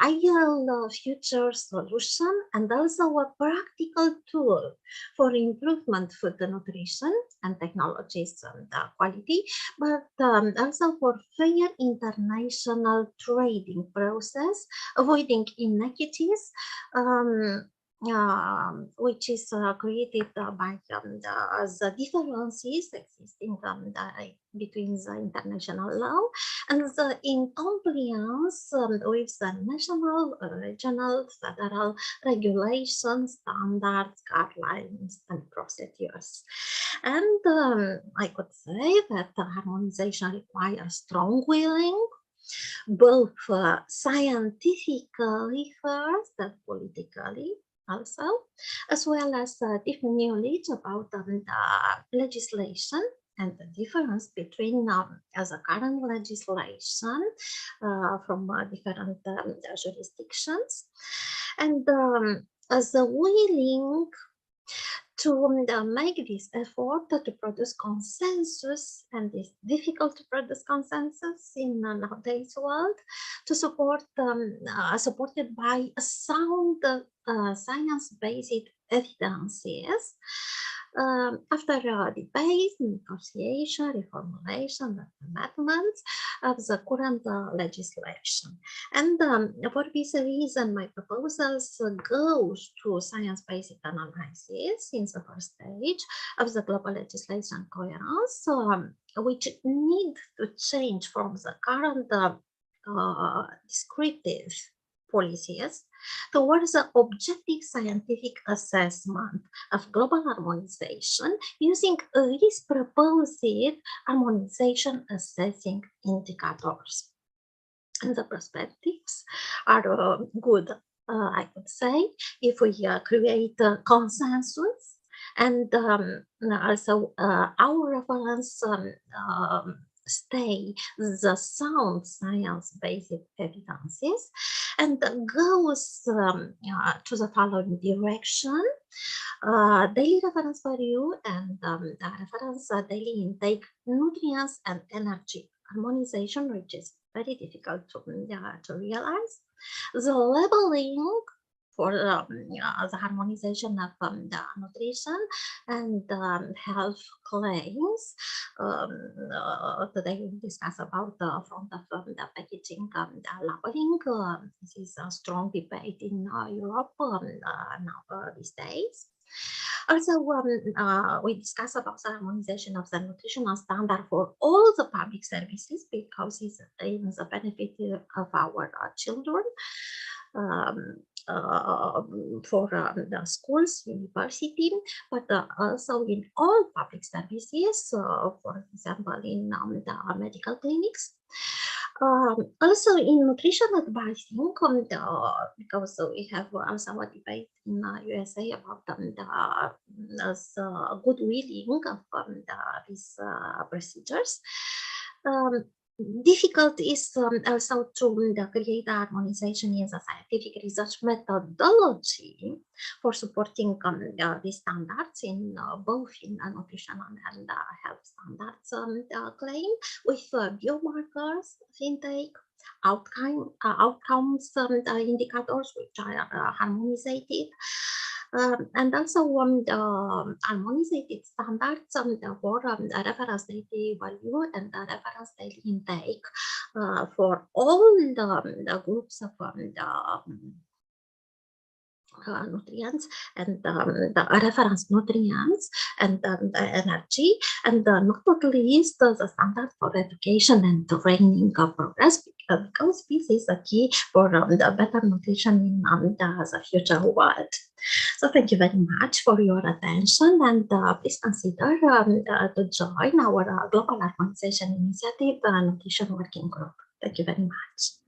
ideal future solution and also a practical tool for improvement food nutrition and technologies and quality, but also for fair international trading process, avoiding inequities, which is created by the differences existing between the international law and the incompliance with the national, regional, federal regulations, standards, guidelines, and procedures. And I could say that harmonization requires strong willing, both scientifically first and politically also, as well as deep knowledge about the legislation and the difference between the current legislation from different jurisdictions, and as willing to make this effort to produce consensus, and it's difficult to produce consensus in nowadays world, to support supported by sound science-based evidences. After debate, negotiation, reformulation, and amendments of the current legislation. And for this reason, my proposals goes to science-based analysis in the first stage of the global legislation coherence, which need to change from the current descriptive policies towards the objective scientific assessment of global harmonization using these proposed harmonization assessing indicators. And the perspectives are good, I would say, if we create a consensus, and also our reference stay the sound science-based evidences, and goes to the following direction: daily reference value and reference daily intake, nutrients and energy harmonization, which is very difficult to realize. The labeling for the harmonization of the nutrition and health claims. Today we discuss about the front of the packaging labeling. This is a strong debate in Europe now these days. Also, we discuss about the harmonization of the nutritional standard for all the public services, because it's in the benefit of our children. For the schools, university, but also in all public services, for example, in the medical clinics. Also in nutrition advising, because we have also a debate in USA about the good willing of these procedures. Difficult is also to create harmonization in the scientific research methodology for supporting these standards in both in nutritional and health standards claim, with biomarkers of intake, outcomes indicators which are harmonized. And also harmonized standards for reference daily value and reference daily intake for all the groups of nutrients and the reference nutrients and the energy, and not least the standard for education and training progress, because this is the key for the better nutrition in the future world. So thank you very much for your attention, and please consider to join our Global Harmonization Initiative Nutrition Working Group. Thank you very much.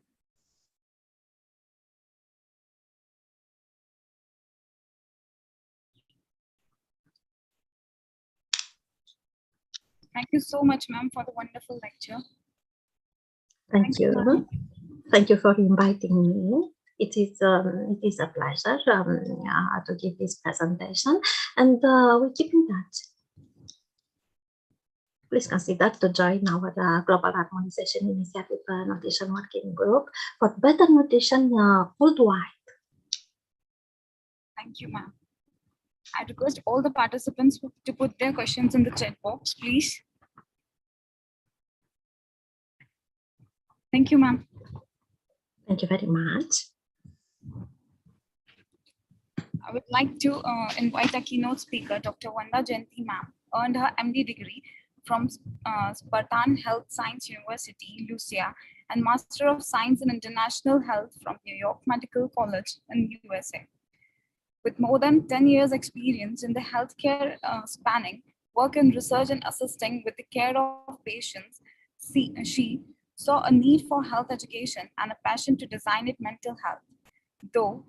Thank you so much, ma'am, for the wonderful lecture. Thank you. Thank you for inviting me. It is a pleasure to give this presentation, and we keep in touch. Please consider to join our Global Harmonization Initiative Nutrition Working Group for better nutrition worldwide. Thank you, ma'am. I request all the participants to put their questions in the chat box, please. Thank you, ma'am. Thank you very much. I would like to invite our keynote speaker, Dr. Wanda Gente, ma'am, earned her MD degree from Spartan Health Science University, Lucia, and Master of Science in International Health from New York Medical College in USA. With more than 10 years experience in the healthcare spanning work in research and assisting with the care of patients, she saw a need for health education and a passion to design mental health. Though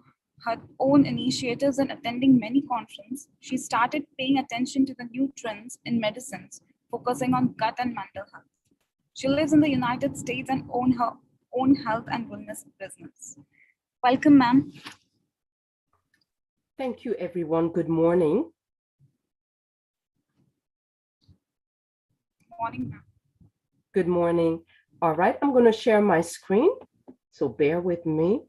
her own initiatives and attending many conferences, she started paying attention to the new trends in medicines, focusing on gut and mental health. She lives in the United States and owns her own health and wellness business. Welcome, ma'am. Thank you, everyone. Good morning. morning, ma'am. Good morning. All right, I'm going to share my screen, so bear with me.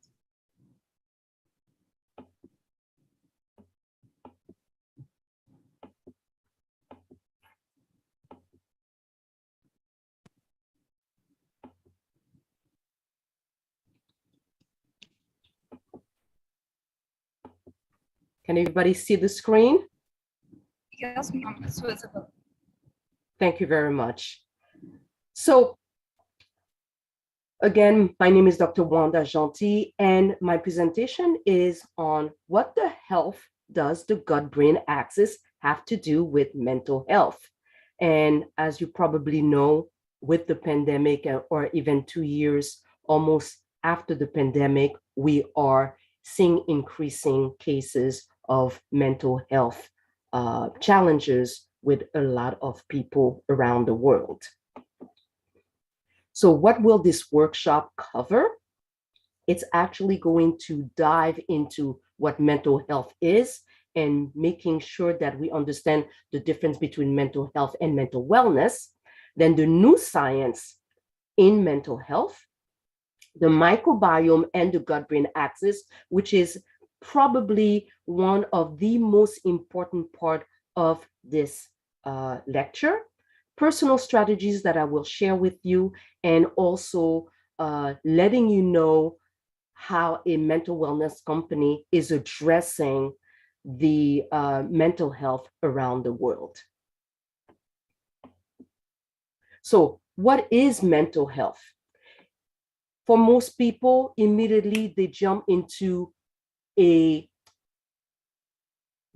Can everybody see the screen? Yes, ma'am, it's visible. Thank you very much. So again, my name is Dr. Wanda Gente, and my presentation is on what the health does the gut-brain axis have to do with mental health. And as you probably know, with the pandemic, or even 2 years almost after the pandemic, we are seeing increasing cases of mental health challenges with a lot of people around the world. So what will this workshop cover? It's actually going to dive into what mental health is and making sure that we understand the difference between mental health and mental wellness, then the new science in mental health, the microbiome and the gut-brain axis, which is probably one of the most important part of this lecture, personal strategies that I will share with you, and also letting you know how a mental wellness company is addressing the mental health around the world. So what is mental health? For most people, immediately they jump into a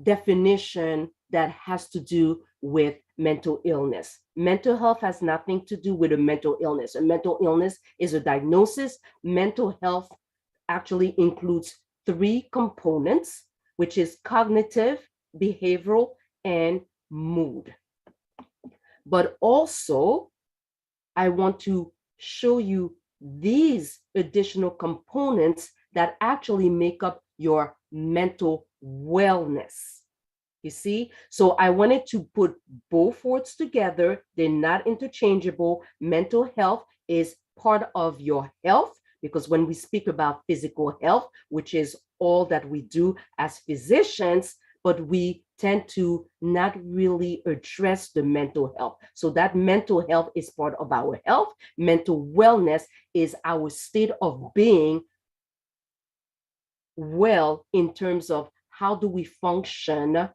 definition that has to do with mental illness. Mental health has nothing to do with a mental illness. A mental illness is a diagnosis. Mental health actually includes 3 components, which is cognitive, behavioral, and mood. But also, I want to show you these additional components that actually make up your mental wellness. You see? So I wanted to put both words together. They're not interchangeable. Mental health is part of your health, because when we speak about physical health, which is all that we do as physicians, but we tend to not really address the mental health. So that mental health is part of our health. Mental wellness is our state of being well in terms of how do we function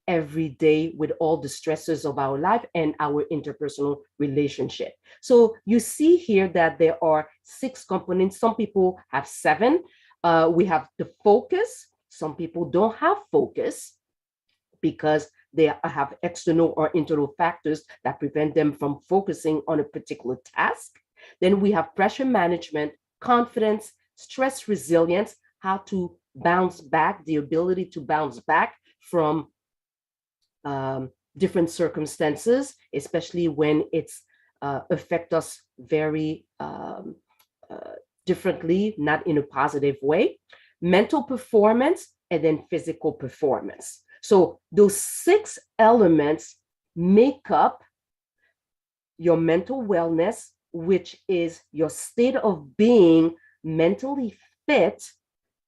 every day with all the stresses of our life and our interpersonal relationship. So you see here that there are 6 components. Some people have 7. We have the focus. Some people don't have focus because they have external or internal factors that prevent them from focusing on a particular task. Then we have pressure management, confidence, stress resilience, how to bounce back, the ability to bounce back from different circumstances, especially when it's affect us very differently, not in a positive way. Mental performance, and then physical performance. So those 6 elements make up your mental wellness, which is your state of being mentally fit,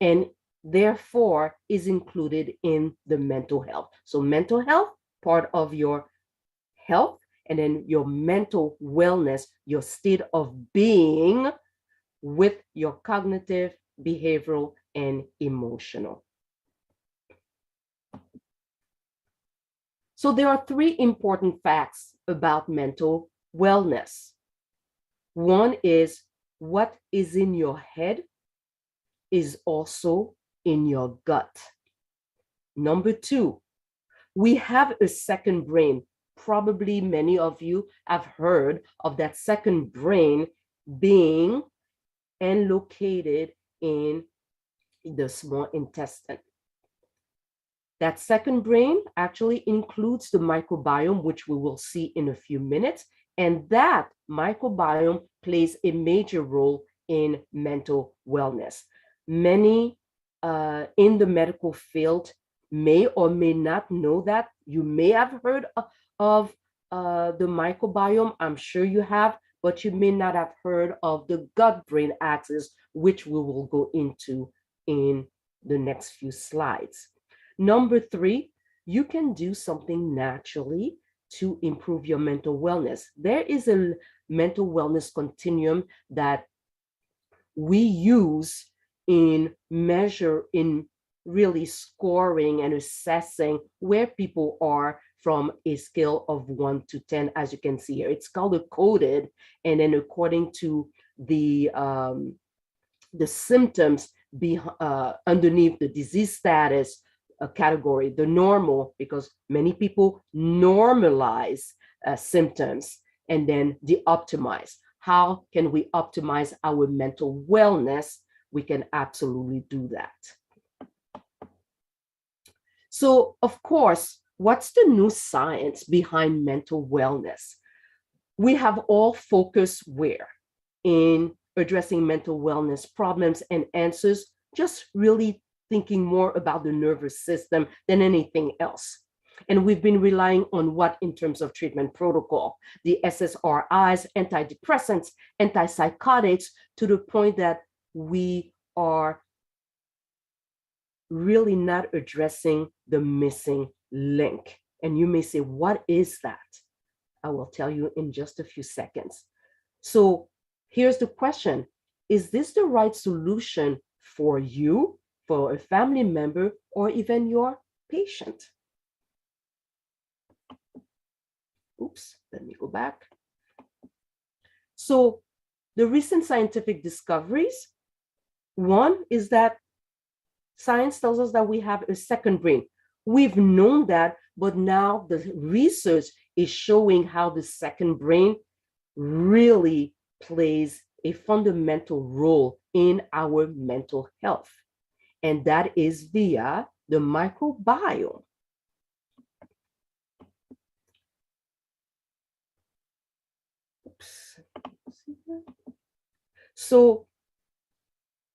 and therefore is included in the mental health. So mental health, part of your health, and then your mental wellness, your state of being with your cognitive, behavioral, and emotional. So there are 3 important facts about mental wellness. One is what is in your head is also in your gut. Number 2, we have a second brain. Probably many of you have heard of that second brain being and located in the small intestine. That second brain actually includes the microbiome, which we will see in a few minutes. And that microbiome plays a major role in mental wellness. Many in the medical field may or may not know that. You may have heard of the microbiome, I'm sure you have, but you may not have heard of the gut-brain axis, which we will go into in the next few slides. Number 3, you can do something naturally to improve your mental wellness. There is a mental wellness continuum that we use in really scoring and assessing where people are from a scale of 1 to 10, as you can see here. It's color-coded, and then according to the symptoms underneath the disease status category, the normal, because many people normalize symptoms, and then the optimize. How can we optimize our mental wellness? We can absolutely do that. So, of course, what's the new science behind mental wellness? We have all focused where? In addressing mental wellness problems and answers, just really thinking more about the nervous system than anything else. And we've been relying on what in terms of treatment protocol? The SSRIs, antidepressants, antipsychotics, to the point that we are really not addressing the missing link. And you may say, what is that? I will tell you in just a few seconds. So here's the question. Is this the right solution for you, for a family member, or even your patient? Oops, let me go back. So the recent scientific discoveries, one is that science tells us that we have a second brain. We've known that, but now the research is showing how the second brain really plays a fundamental role in our mental health. And that is via the microbiome. Oops. So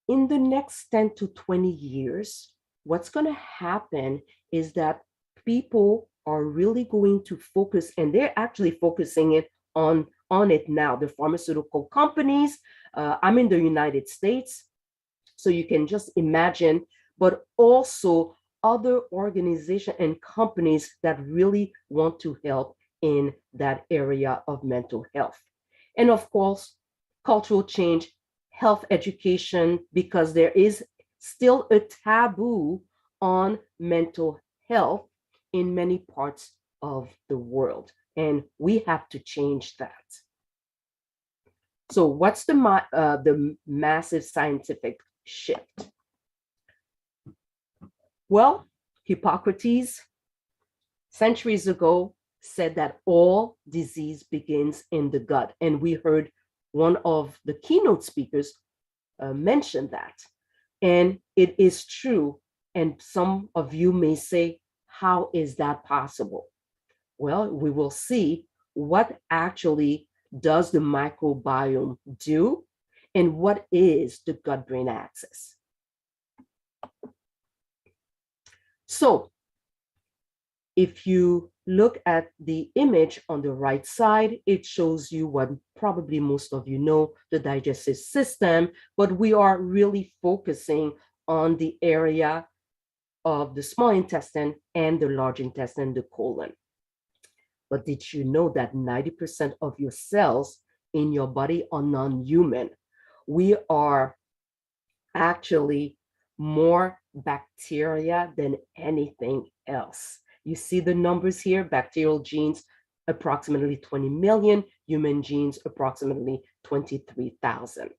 in the next 10 to 20 years, what's going to happen is that people are really going to focus, and they're actually focusing it on it now. The pharmaceutical companies, I'm in the United States, so you can just imagine, but also other organizations and companies that really want to help in that area of mental health. And of course, cultural change, health education, because there is still a taboo on mental health in many parts of the world. And we have to change that. So what's the massive scientific shift? Well, Hippocrates, centuries ago, said that all disease begins in the gut. And we heard one of the keynote speakers mention that. And it is true. And some of you may say, how is that possible? Well, we will see what actually does the microbiome do and what is the gut-brain axis. So if you look at the image on the right side, it shows you what probably most of you know, the digestive system, but we are really focusing on the area of the small intestine and the large intestine, the colon. But did you know that 90% of your cells in your body are non-human? We are actually more bacteria than anything else. You see the numbers here, bacterial genes, approximately 20 million, human genes, approximately 23,000.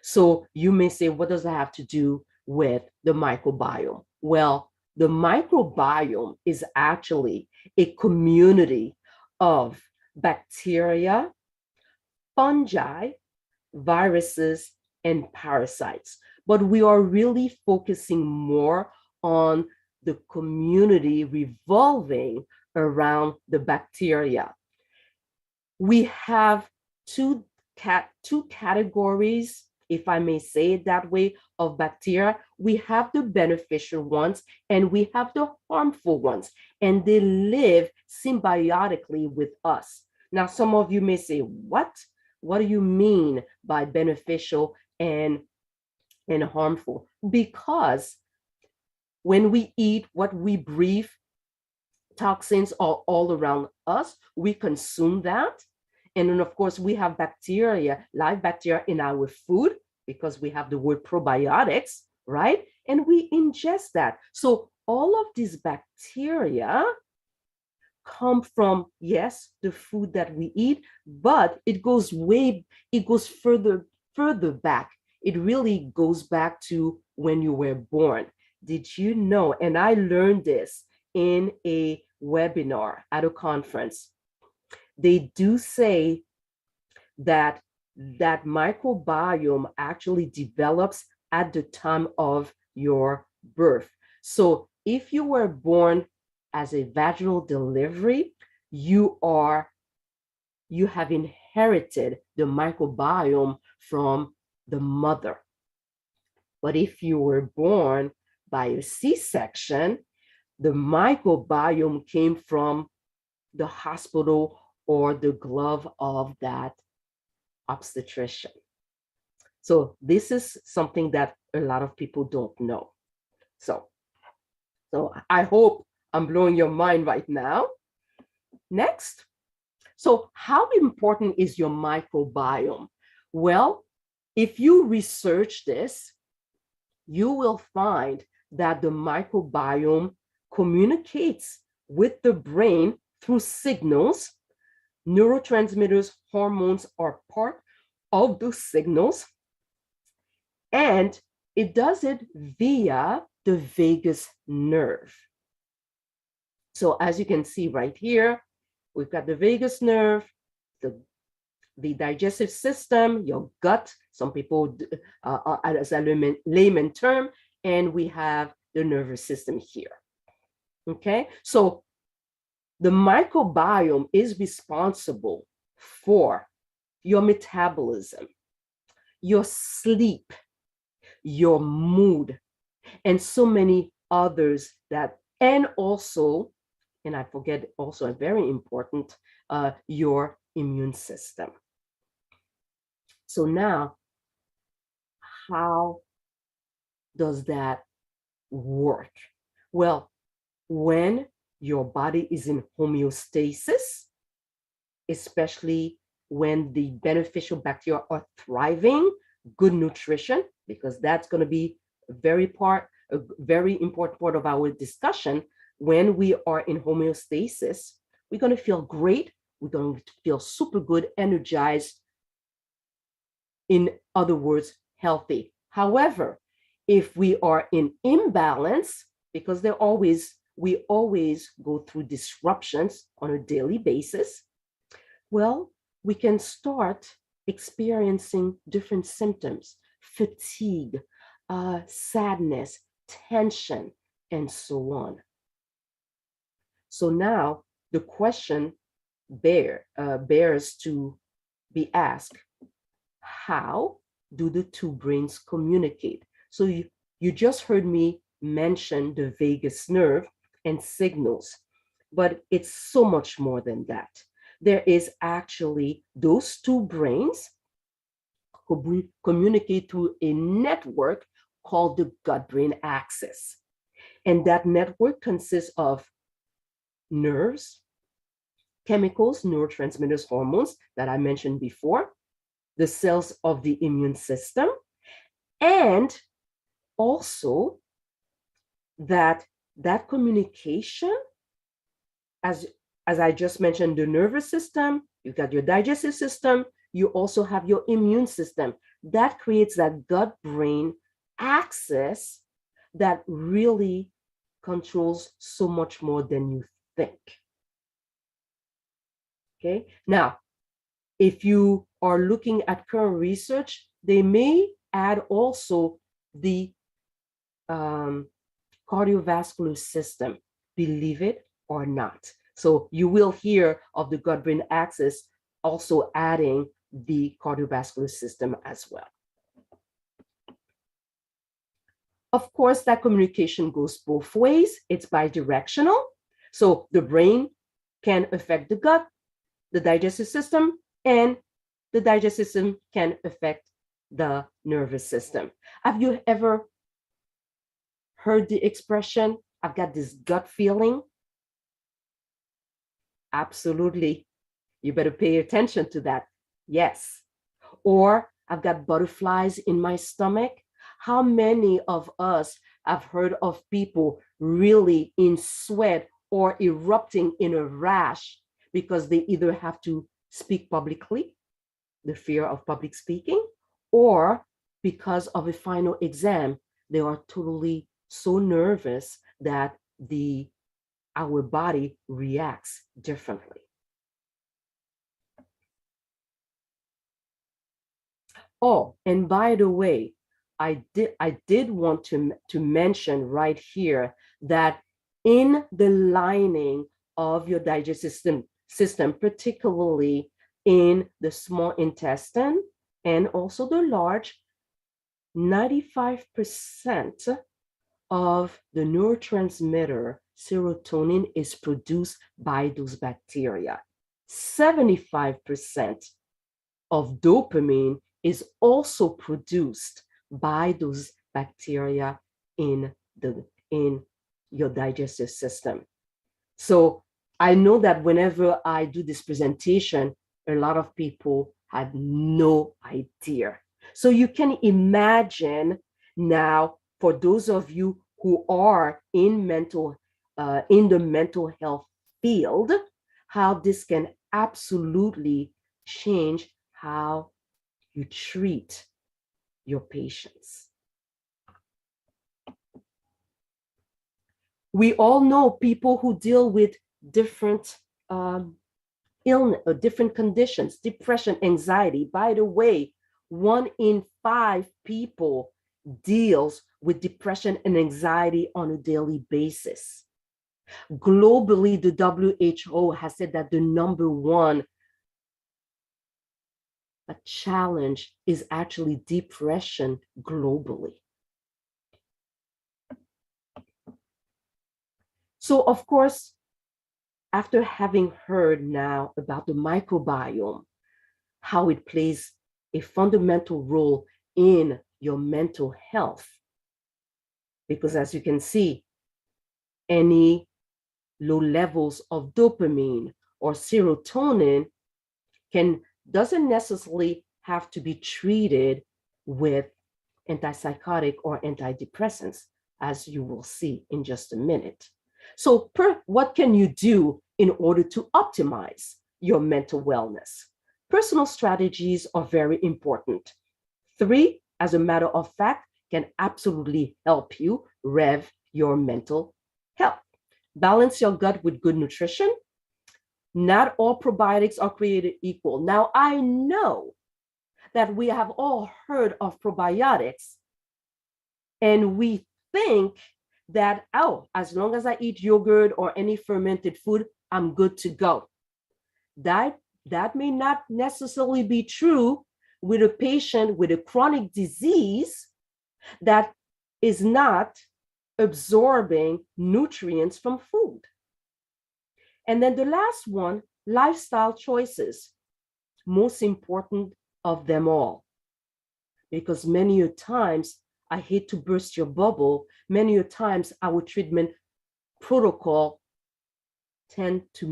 So you may say, what does that have to do with the microbiome? Well, the microbiome is actually a community of bacteria, fungi, viruses, and parasites. But we are really focusing more on the community revolving around the bacteria. We have two categories if I may say it that way, of bacteria. We have the beneficial ones and we have the harmful ones, and they live symbiotically with us. Now, some of you may say, what? What do you mean by beneficial and harmful? Because when we eat, what we breathe, toxins are all around us. We consume that. And then, of course, we have bacteria, live bacteria in our food, because we have the word probiotics, right? And we ingest that. So all of these bacteria come from, yes, the food that we eat, but it goes further back. It really goes back to when you were born. Did you know? And I learned this in a webinar at a conference. They do say that microbiome actually develops at the time of your birth. So if you were born as a vaginal delivery, you have inherited the microbiome from the mother. But if you were born by a C-section, the microbiome came from the hospital or the glove of that obstetrician. So this is something that a lot of people don't know. So I hope I'm blowing your mind right now. Next. So how important is your microbiome? Well, if you research this, you will find that the microbiome communicates with the brain through signals. Neurotransmitters, hormones are part of those signals, and it does it via the vagus nerve. So as you can see right here, we've got the vagus nerve, the digestive system, your gut, some people as a layman term, and we have the nervous system here. Okay, so the microbiome is responsible for your metabolism, your sleep, your mood, and so many others that, and also, and I forget also a very important, your immune system. So now, how does that work? Well, when your body is in homeostasis, especially when the beneficial bacteria are thriving, good nutrition, because that's going to be a very important part of our discussion. When we are in homeostasis, we're going to feel great. We're going to feel super good, energized. In other words, healthy. However, if we are in imbalance, because we always go through disruptions on a daily basis, well, we can start experiencing different symptoms: fatigue, sadness, tension, and so on. So now the question bears to be asked: how do the two brains communicate? So you just heard me mention the vagus nerve and signals, but it's so much more than that. There is actually those two brains communicate through a network called the gut-brain axis. And that network consists of nerves, chemicals, neurotransmitters, hormones that I mentioned before, the cells of the immune system, and also that communication, as I just mentioned, the nervous system, you've got your digestive system, you also have your immune system. That creates that gut-brain axis that really controls so much more than you think. Okay, now, if you are looking at current research, they may add also the cardiovascular system, believe it or not. So you will hear of the gut-brain axis also adding the cardiovascular system as well. Of course, that communication goes both ways. It's bidirectional. So the brain can affect the gut, the digestive system, and the digestive system can affect the nervous system. Have you ever heard the expression, I've got this gut feeling? Absolutely. You better pay attention to that. Yes. Or I've got butterflies in my stomach. How many of us have heard of people really in sweat or erupting in a rash because they either have to speak publicly, the fear of public speaking, or because of a final exam, they are totally so nervous that our body reacts differently. Oh, and by the way, I did want to mention right here that in the lining of your digestive system, particularly in the small intestine and also the large, 95% of the neurotransmitter serotonin is produced by those bacteria. 75% of dopamine is also produced by those bacteria in your digestive system. So I know that whenever I do this presentation, a lot of people had no idea. So you can imagine now, for those of you who are in the mental health field, how this can absolutely change how you treat your patients. We all know people who deal with different illness, different conditions, depression, anxiety. By the way, 1 in 5 people deals with depression and anxiety on a daily basis. Globally, the WHO has said that the number one challenge is actually depression globally. So, of course, after having heard now about the microbiome, how it plays a fundamental role in your mental health, because as you can see, any low levels of dopamine or serotonin doesn't necessarily have to be treated with antipsychotic or antidepressants, as you will see in just a minute. So what can you do in order to optimize your mental wellness? Personal strategies are very important. 3, as a matter of fact, can absolutely help you rev your mental health. Balance your gut with good nutrition. Not all probiotics are created equal. Now, I know that we have all heard of probiotics, and we think that, oh, as long as I eat yogurt or any fermented food, I'm good to go. That may not necessarily be true with a patient with a chronic disease that is not absorbing nutrients from food. And then the last one, lifestyle choices, most important of them all. Because many a times, I hate to burst your bubble, many a times our treatment protocol tend to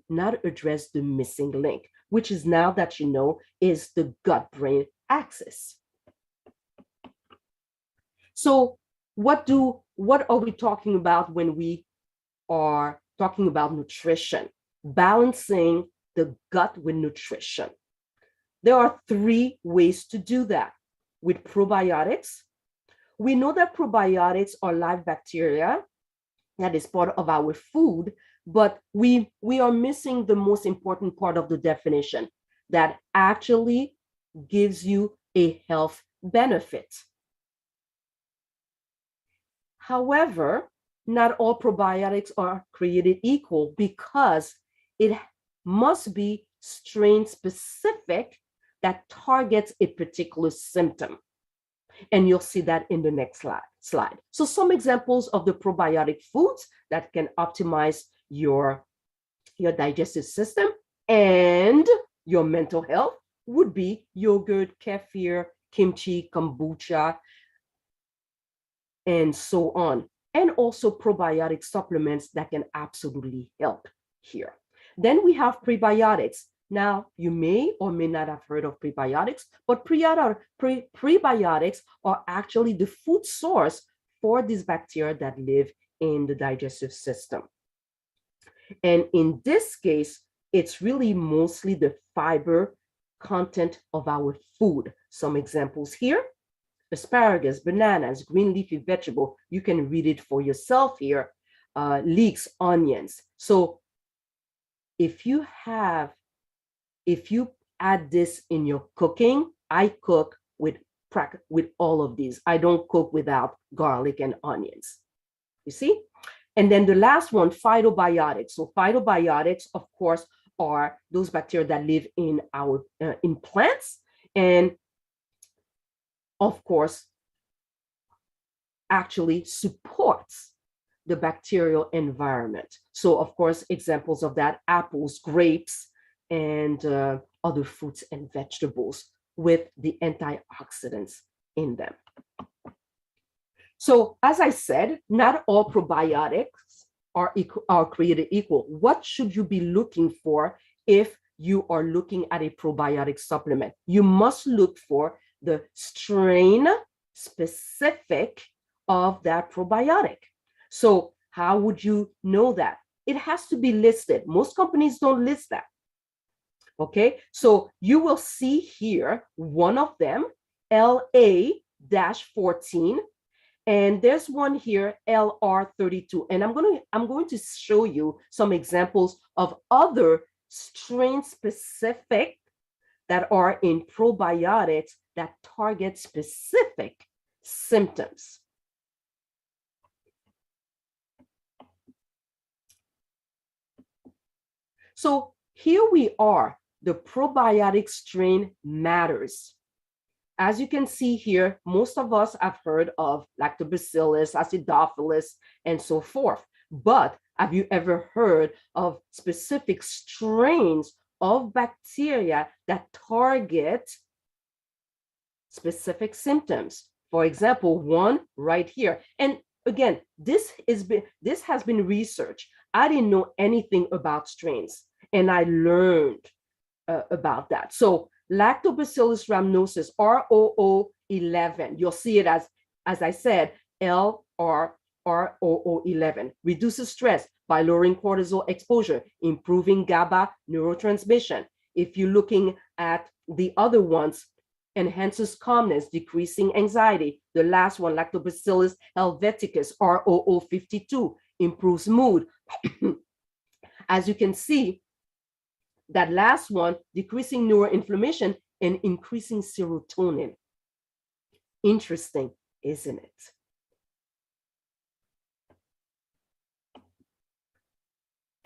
not address the missing link, which is, now that you know, is the gut-brain axis. So what are we talking about when we are talking about nutrition? Balancing the gut with nutrition. There are 3 ways to do that. With probiotics, we know that probiotics are live bacteria that is part of our food, but we are missing the most important part of the definition that actually gives you a health benefit. However, not all probiotics are created equal, because it must be strain specific that targets a particular symptom. And you'll see that in the next slide. So some examples of the probiotic foods that can optimize your digestive system and your mental health would be yogurt, kefir, kimchi, kombucha, and so on. And also probiotic supplements that can absolutely help here. Then we have prebiotics. Now, you may or may not have heard of prebiotics, but prebiotics are actually the food source for these bacteria that live in the digestive system. And in this case, it's really mostly the fiber content of our food. Some examples here: asparagus, bananas, green leafy vegetable. You can read it for yourself here. Leeks, onions. So if you add this in your cooking, I cook with all of these. I don't cook without garlic and onions. You see? And then the last one, phytobiotics. So phytobiotics, of course, are those bacteria that live in our in plants, and of course, actually supports the bacterial environment. So of course, examples of that: apples, grapes, and other fruits and vegetables with the antioxidants in them. So as I said, not all probiotics are created equal. What should you be looking for if you are looking at a probiotic supplement? You must look for the strain specific of that probiotic. So how would you know that? It has to be listed. Most companies don't list that. Okay, so you will see here one of them, LA-14, and there's one here, LR32. And I'm going to show you some examples of other strain specific that are in probiotics that target specific symptoms. So here we are. The probiotic strain matters. As you can see here, most of us have heard of Lactobacillus, Acidophilus, and so forth. But have you ever heard of specific strains of bacteria that target specific symptoms? For example, one right here. And again, this has been researched. I didn't know anything about strains, and I learned about that. So Lactobacillus rhamnosus, ROO11. You'll see it as I said, LRROO11. Reduces stress by lowering cortisol exposure, improving GABA neurotransmission. If you're looking at the other ones, enhances calmness, decreasing anxiety. The last one, Lactobacillus helveticus, ROO52, improves mood. As you can see, that last one, decreasing neuroinflammation and increasing serotonin. Interesting, isn't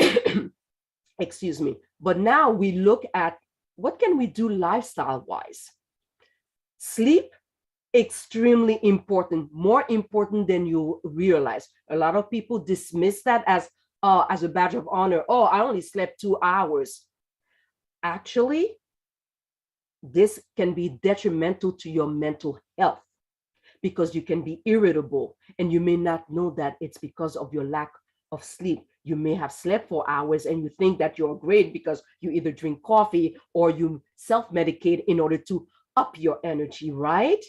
it? Excuse me. But now we look at what can we do lifestyle-wise. Sleep, extremely important, more important than you realize. A lot of people dismiss that as a badge of honor. Oh, I only slept 2 hours. Actually, this can be detrimental to your mental health because you can be irritable, and you may not know that it's because of your lack of sleep. You may have slept 4 hours and you think that you're great because you either drink coffee or you self-medicate in order to up your energy, right?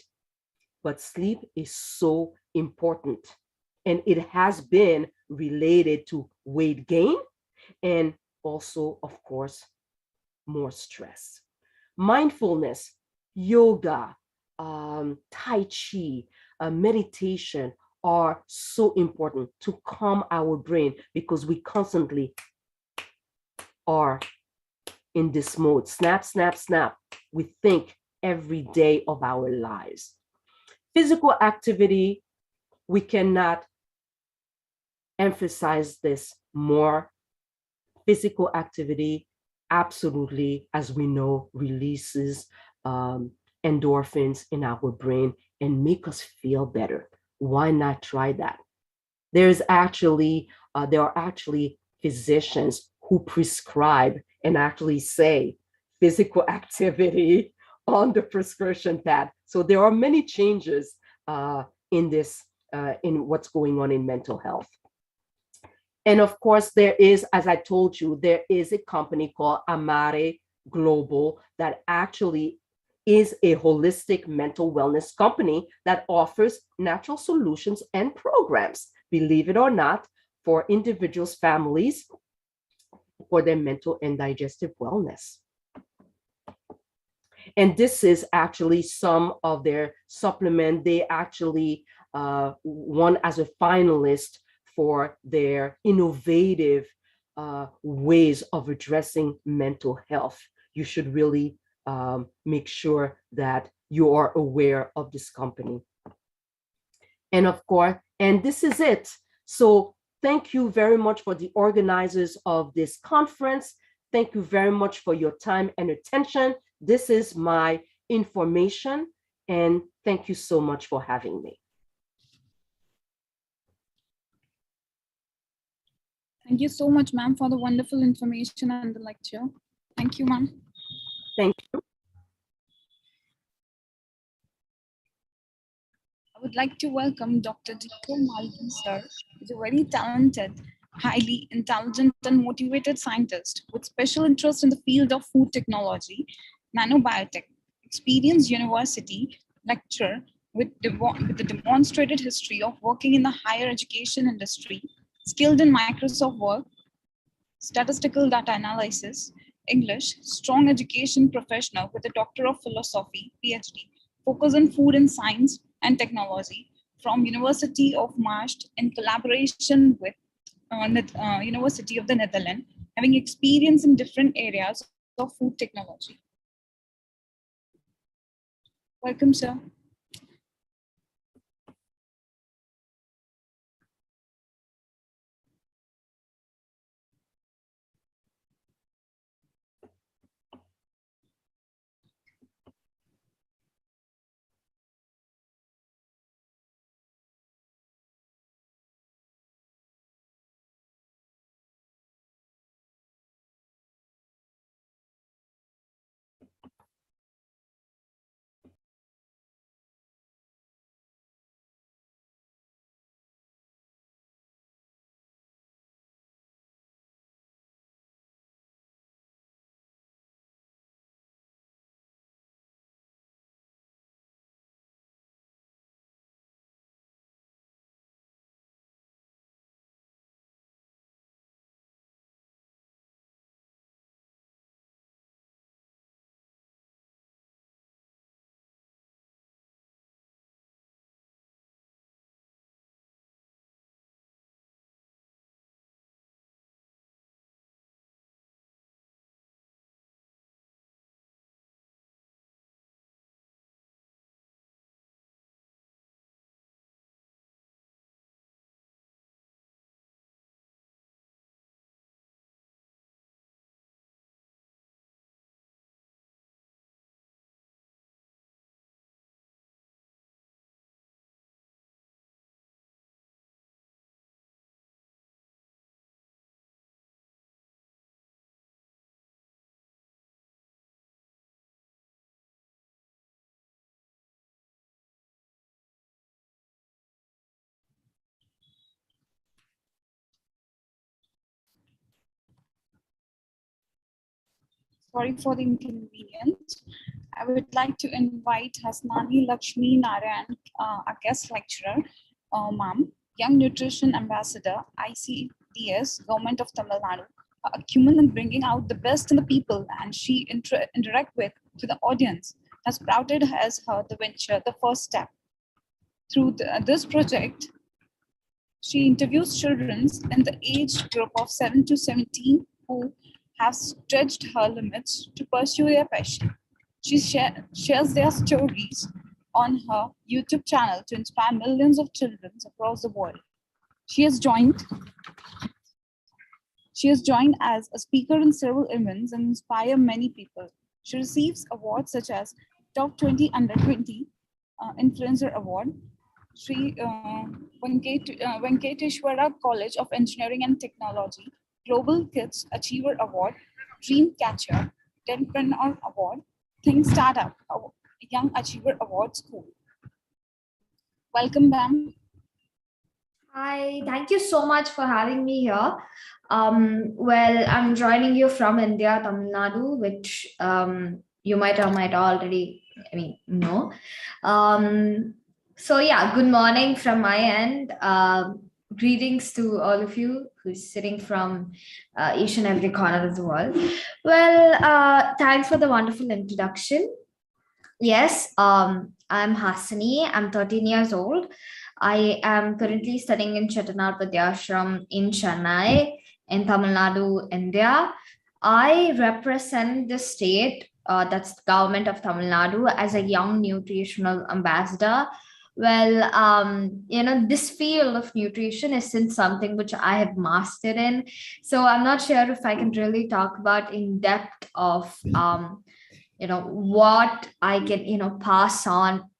But sleep is so important, and it has been related to weight gain and also, of course, more stress. Mindfulness, yoga, Tai Chi, meditation are so important to calm our brain because we constantly are in this mode. Snap, snap, snap. We think every day of our lives. Physical activity, we cannot emphasize this more. Physical activity absolutely, as we know, releases endorphins in our brain and make us feel better. Why not try that? There are actually physicians who prescribe and actually say physical activity on the prescription pad. So there are many changes in what's going on in mental health. And of course, there is, as I told you, there is a company called Amare Global that actually is a holistic mental wellness company that offers natural solutions and programs, believe it or not, for individuals, families, for their mental and digestive wellness. And this is actually some of their supplement. They actually won as a finalist for their innovative ways of addressing mental health. You should really make sure that you are aware of this company. And of course, and this is it. So thank you very much for the organizers of this conference. Thank you very much for your time and attention. This is my information, and thank you so much for having me. Thank you so much, ma'am, for the wonderful information and the lecture. Thank you, ma'am. Thank you. I would like to welcome Dr. Diko Malkin, sir. He's a very talented, highly intelligent and motivated scientist with special interest in the field of food technology, nanobiotech, experienced university lecturer with the demonstrated history of working in the higher education industry, skilled in Microsoft Word, statistical data analysis, English, strong education professional with a Doctor of Philosophy, PhD, focus on food and science and technology from University of Maastricht in collaboration with University of the Netherlands, having experience in different areas of food technology. Welcome, sir. Sorry for the inconvenience. I would like to invite Hasnani Lakshmi Narayan, a guest lecturer, ma'am, Young Nutrition Ambassador, ICDS, Government of Tamil Nadu, acumen in bringing out the best in the people, and she interact with to the audience has sprouted as her the venture, the first step. Through this project, she interviews children in the age group of 7 to 17 who have stretched her limits to pursue their passion. She shares their stories on her YouTube channel to inspire millions of children across the world. She has joined as a speaker in several events and inspire many people. She receives awards such as Top 20 Under 20 Influencer Award, Sri Venkateshwara College of Engineering and Technology, Global Kids Achiever Award, Dreamcatcher, Tenpreneur Award, Think Startup, Young Achiever Award School. Welcome, ma'am. Hi, thank you so much for having me here. Well, I'm joining you from India, Tamil Nadu, which you might or might already, know. So yeah, good morning from my end. Greetings to all of you who's sitting from each and every corner of the world. Well, thanks for the wonderful introduction. Yes, I'm Hasani. I'm 13 years old. I am currently studying in Chettinad Vidyashram in Chennai, in Tamil Nadu, India. I represent the state, that's the government of Tamil Nadu, as a young nutritional ambassador. Well, this field of nutrition isn't something which I have mastered in. So I'm not sure if I can really talk about in depth of, what I can, pass on,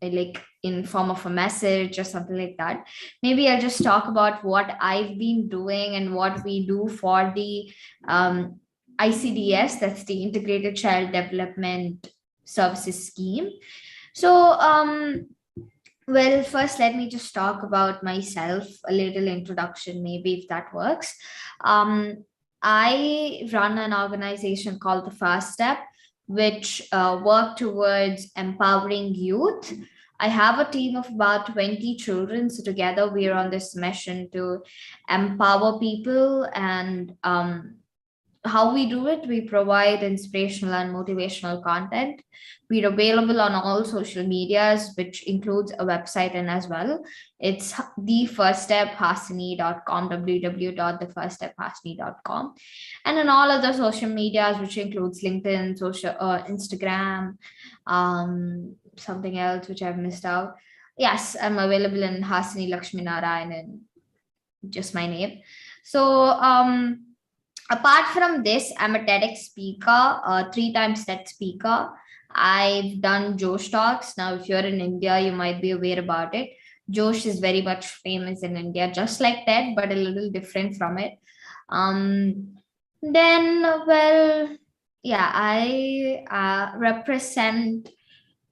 like in form of a message or something like that. Maybe I'll just talk about what I've been doing and what we do for the ICDS, that's the Integrated Child Development Services Scheme. So, well, first, let me just talk about myself, a little introduction, maybe if that works. I run an organization called The First Step, which work towards empowering youth. I have a team of about 20 children. So together we are on this mission to empower people. And how we do it, we provide inspirational and motivational content. We're available on all social medias, which includes a website and as well. It's thefirststephasini.com, www.thefirststephasini.com. And on all other social medias, which includes LinkedIn, Instagram, something else which I've missed out. Yes, I'm available in Hasini Lakshmi Narayan and just my name. So apart from this, I'm a TEDx speaker, a 3-time TED speaker. I've done Josh Talks. Now, if you're in India, you might be aware about it. Josh is very much famous in India, just like TED, but a little different from it. Then, well, yeah, I represent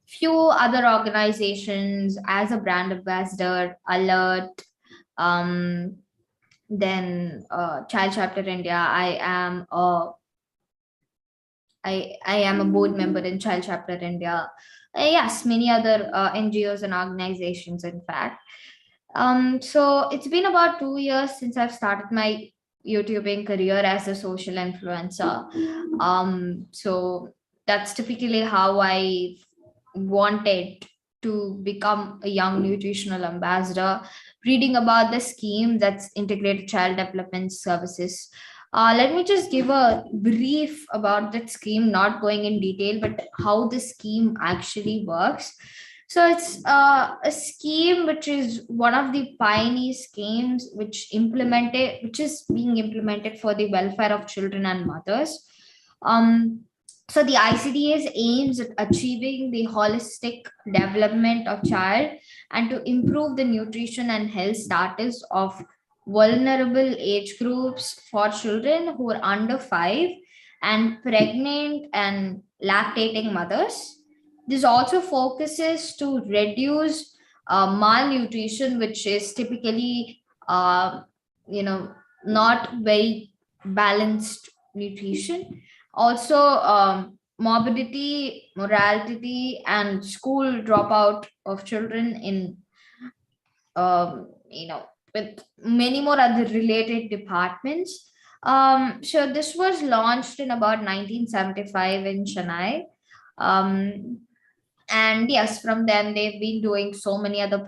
few other organizations as a brand ambassador, Alert, then Child Chapter India. I am a board member in Child Chapter India. Yes, many other NGOs and organizations, in fact. So it's been about 2 years since I've started my YouTubing career as a social influencer. So that's typically how I wanted to become a young nutritional ambassador, reading about the scheme that's Integrated Child Development Services. Let me just give a brief about that scheme, not going in detail, but how the scheme actually works. So it's a scheme which is one of the pioneer schemes which is being implemented for the welfare of children and mothers. So the ICDS aims at achieving the holistic development of child and to improve the nutrition and health status of vulnerable age groups for children who are under 5 and pregnant and lactating mothers. This also focuses to reduce malnutrition, which is typically, not very balanced nutrition. Also, morbidity, mortality, and school dropout of children in, with many more other related departments. So this was launched in about 1975 in Chennai. And yes, from then they've been doing so many other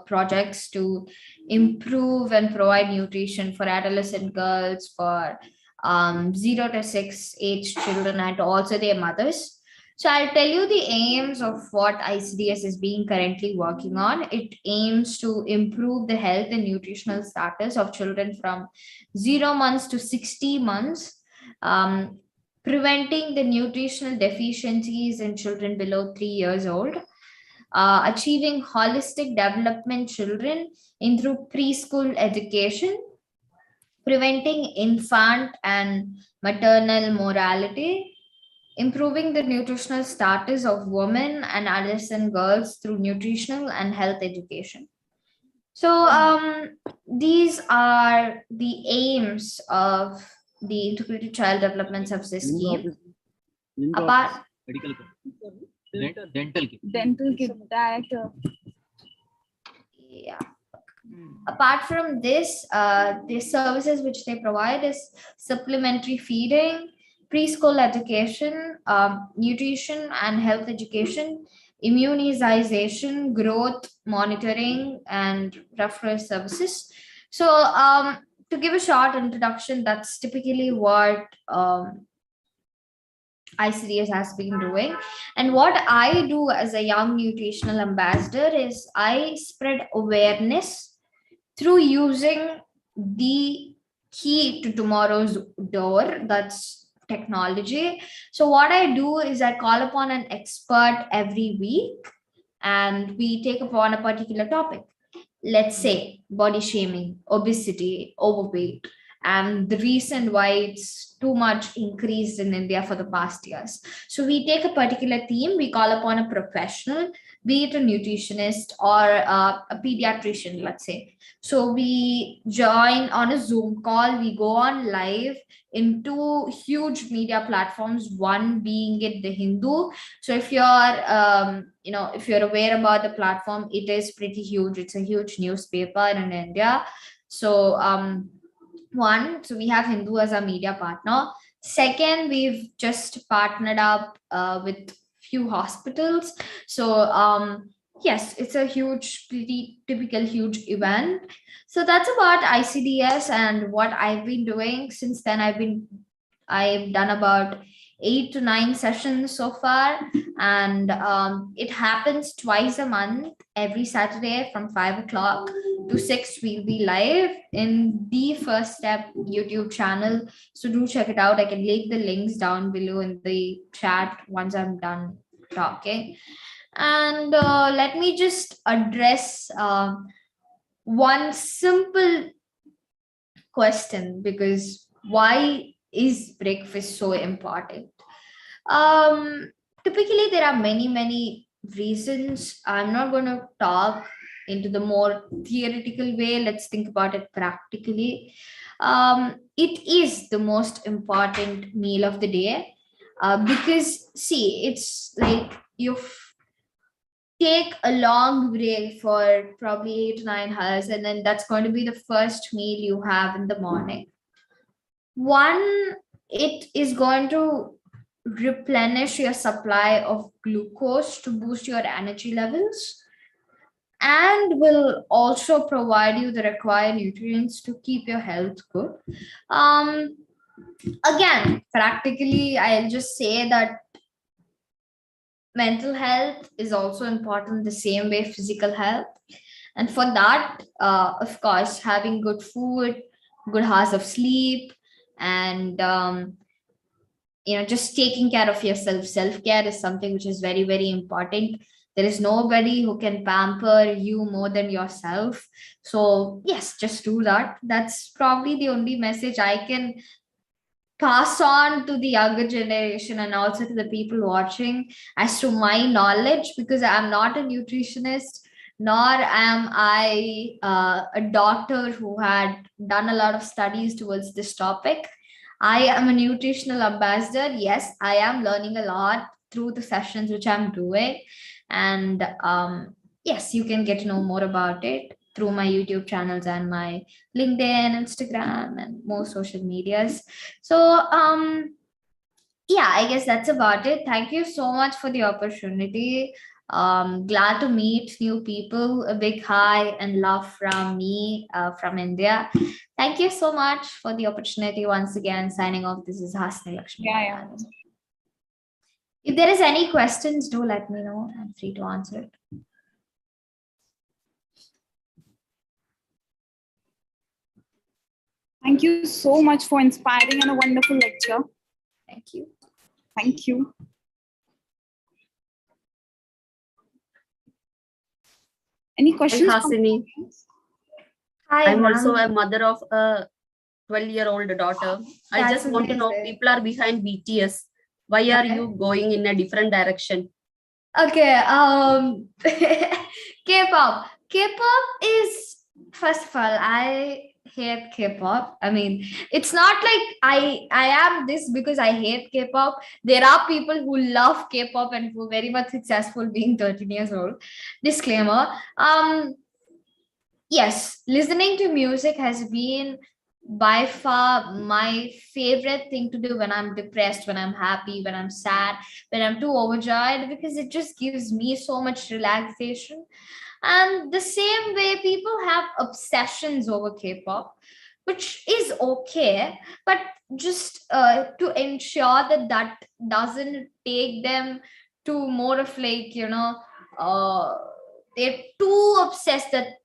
projects to improve and provide nutrition for adolescent girls, for 0 to 6 age children, and also their mothers. So I'll tell you the aims of what ICDS is being currently working on. It aims to improve the health and nutritional status of children from 0 months to 60 months, preventing the nutritional deficiencies in children below 3 years old, achieving holistic development children in through preschool education, preventing infant and maternal mortality, improving the nutritional status of women and adolescent girls through nutritional and health education. So these are the aims of the Integrated Child Development Subsidy Scheme. Apart, dental kit that yeah. Apart from this, the services which they provide is supplementary feeding, preschool education, nutrition and health education, immunization, growth monitoring, and referral services. So to give a short introduction, that's typically what ICDS has been doing. And what I do as a young nutritional ambassador is I spread awareness through using the key to tomorrow's door, that's technology. So what I do is I call upon an expert every week and we take upon a particular topic. Let's say body shaming, obesity, overweight, and the reason why it's too much increased in India for the past years. So we take a particular theme, we call upon a professional, be it a nutritionist or a pediatrician, let's say. So we join on a Zoom call, we go on live in two huge media platforms, one being it the Hindu. So if you're if you're aware about the platform, it is pretty huge. It's a huge newspaper in India. So so we have Hindu as a media partner. Second, we've just partnered up with few hospitals. So yes, it's a huge, pretty typical huge event. So that's about ICDS and what I've been doing since then. I've done about 8 to 9 sessions so far, and it happens twice a month. Every Saturday from 5 o'clock to 6 we'll be live in the First Step YouTube channel, so do check it out. I can leave the links down below in the chat once I'm done talking. And let me just address one simple question, because why is breakfast so important? Typically there are many reasons. I'm not going to talk into the more theoretical way. Let's think about it practically. It is the most important meal of the day, because see, it's like you take a long break for probably 8 to 9 hours, and then that's going to be the first meal you have in the morning. One, it is going to replenish your supply of glucose to boost your energy levels, and will also provide you the required nutrients to keep your health good. Again, practically, I'll just say that mental health is also important the same way physical health. And for that, of course, having good food, good hours of sleep, and just taking care of yourself. Self-care is something which is very important. There is nobody who can pamper you more than yourself. So yes, just do that. That's probably the only message I can pass on to the younger generation and also to the people watching as to my knowledge, because I'm not a nutritionist, nor am I a doctor who had done a lot of studies towards this topic. I am a nutritional ambassador. Yes, I am learning a lot through the sessions which I'm doing. And yes, you can get to know more about it through my YouTube channels and my LinkedIn, Instagram, and more social medias. So yeah, I guess that's about it. Thank you so much for the opportunity. Glad to meet new people. A big hi and love from me from India. Thank you so much for the opportunity once again. Signing off, this is Hasni Lakshmi. Yeah. If there is any questions, do let me know. I'm free to answer it. Thank you so much for inspiring and a wonderful lecture. Thank you. Thank you. Any questions? Hi, Hasini. Hi, I'm ma'am. also a mother of a 12-year-old daughter. I That's just want to know, amazing. people are behind BTS. Why are Okay. you going in a different direction? Okay, K-pop. K-pop is, first of all, I hate K-pop. I mean, it's not like I am this because I hate K-pop. There are people who love K-pop and who are very much successful being 13 years old. Disclaimer. Yes, listening to music has been by far my favorite thing to do when I'm depressed, when I'm happy, when I'm sad, when I'm too overjoyed, because it just gives me so much relaxation. And the same way, people have obsessions over K-pop, which is okay, but just to ensure that that doesn't take them to more of like, they're too obsessed that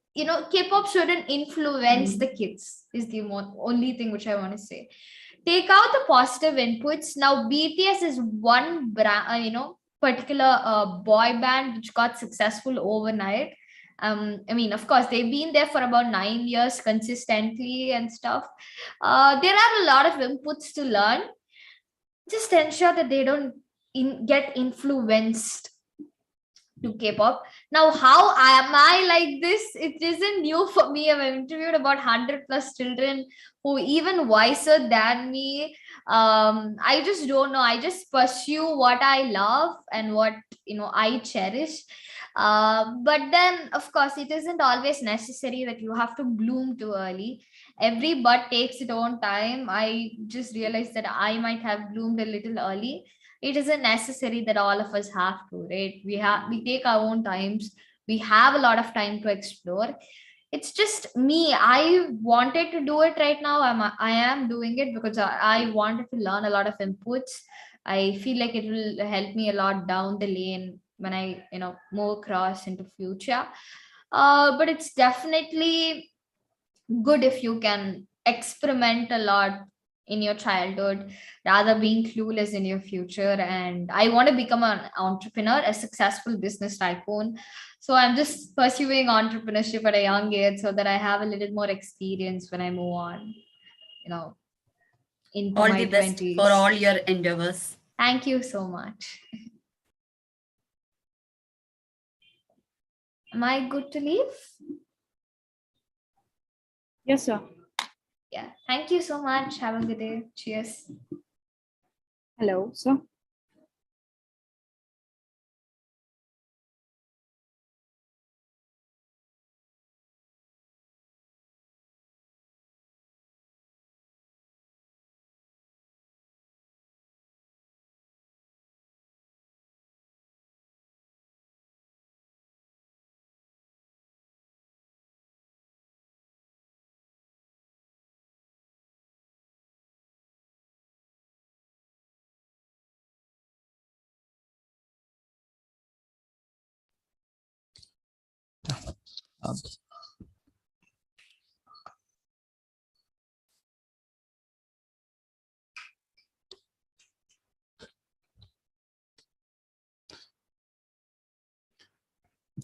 K-pop shouldn't influence the kids is the only thing which I want to say. Take out the positive inputs. Now BTS is one brand, particular boy band which got successful overnight. I mean, of course, they've been there for about 9 years consistently and stuff. There are a lot of inputs to learn. Just ensure that they don't get influenced to K-pop. Now, how am I like this? It isn't new for me. I've interviewed about 100 plus children who even wiser than me. I just don't know. I just pursue what I love and what I cherish. But then, of course, it isn't always necessary that you have to bloom too early. Every bud takes its own time. I just realized that I might have bloomed a little early. It isn't necessary that all of us have to, right? We take our own times. We have a lot of time to explore. It's just me. I wanted to do it right now. I am doing it because I wanted to learn a lot of inputs. I feel like it will help me a lot down the lane when I move across into future. But it's definitely good if you can experiment a lot in your childhood rather being clueless in your future. And I want to become an entrepreneur, a successful business tycoon. So I'm just pursuing entrepreneurship at a young age so that I have a little more experience when I move on, into All my the best 20s. for all your endeavors. Thank you so much. Am I good to leave? Yes, sir. Yeah. Thank you so much. Have a good day. Cheers. Hello, sir.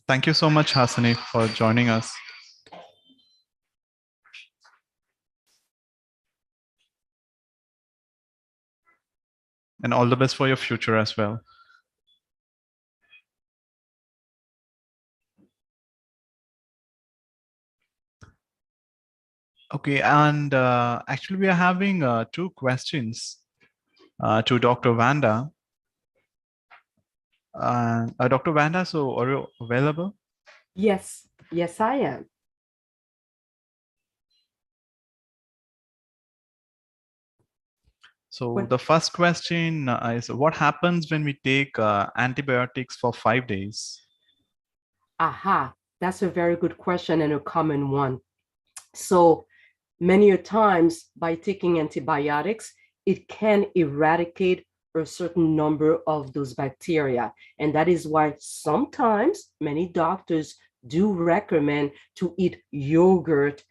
Thank you so much, Hasani, for joining us. And all the best for your future as well. Okay, and actually we are having 2 questions to Dr. Wanda. Dr. Wanda, so are you available? Yes, yes, I am. So the first question is, what happens when we take antibiotics for 5 days? Aha, that's a very good question and a common one. So many a times by taking antibiotics, it can eradicate a certain number of those bacteria. And that is why sometimes many doctors do recommend to eat yogurt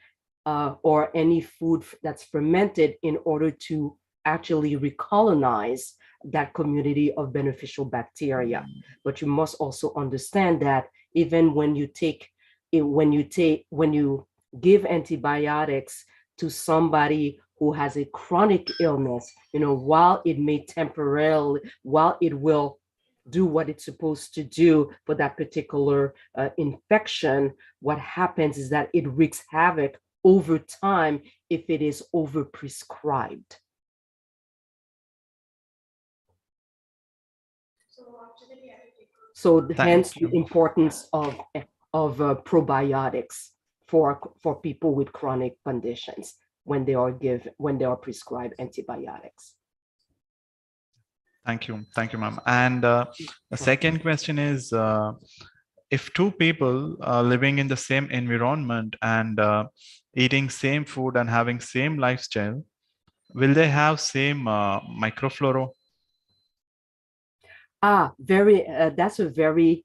or any food that's fermented in order to actually recolonize that community of beneficial bacteria. But you must also understand that even when you take when you give antibiotics to somebody who has a chronic illness, while it may temporarily, while it will do what it's supposed to do for that particular infection, what happens is that it wreaks havoc over time if it is overprescribed. So hence the importance of probiotics for people with chronic conditions when they are prescribed antibiotics. Thank you, ma'am. And the second question is, if two people are living in the same environment and eating same food and having same lifestyle, will they have same microflora? That's a very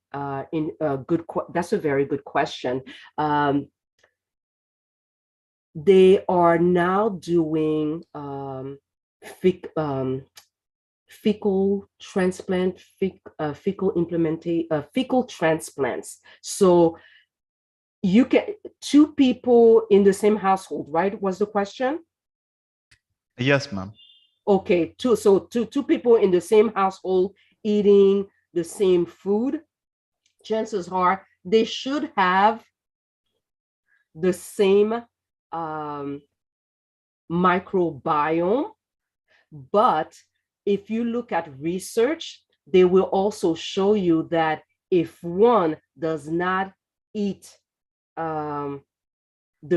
good question. They are now doing fecal transplants. So you can, two people in the same household, right? Was the question? Yes, ma'am. Okay, two people in the same household eating the same food, chances are they should have the same microbiome. But if you look at research, they will also show you that if one does not eat the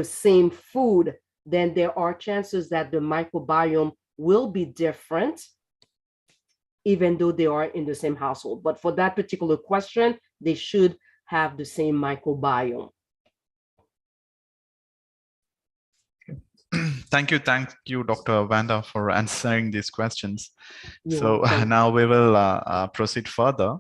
same food, then there are chances that the microbiome will be different, even though they are in the same household. But for that particular question, they should have the same microbiome. Thank you, Dr. Wanda, for answering these questions. You're welcome. Now we will proceed further.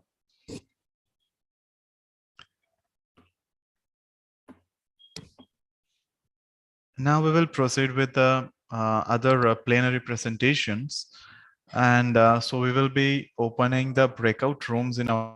Now we will proceed with the other plenary presentations. And so we will be opening the breakout rooms in our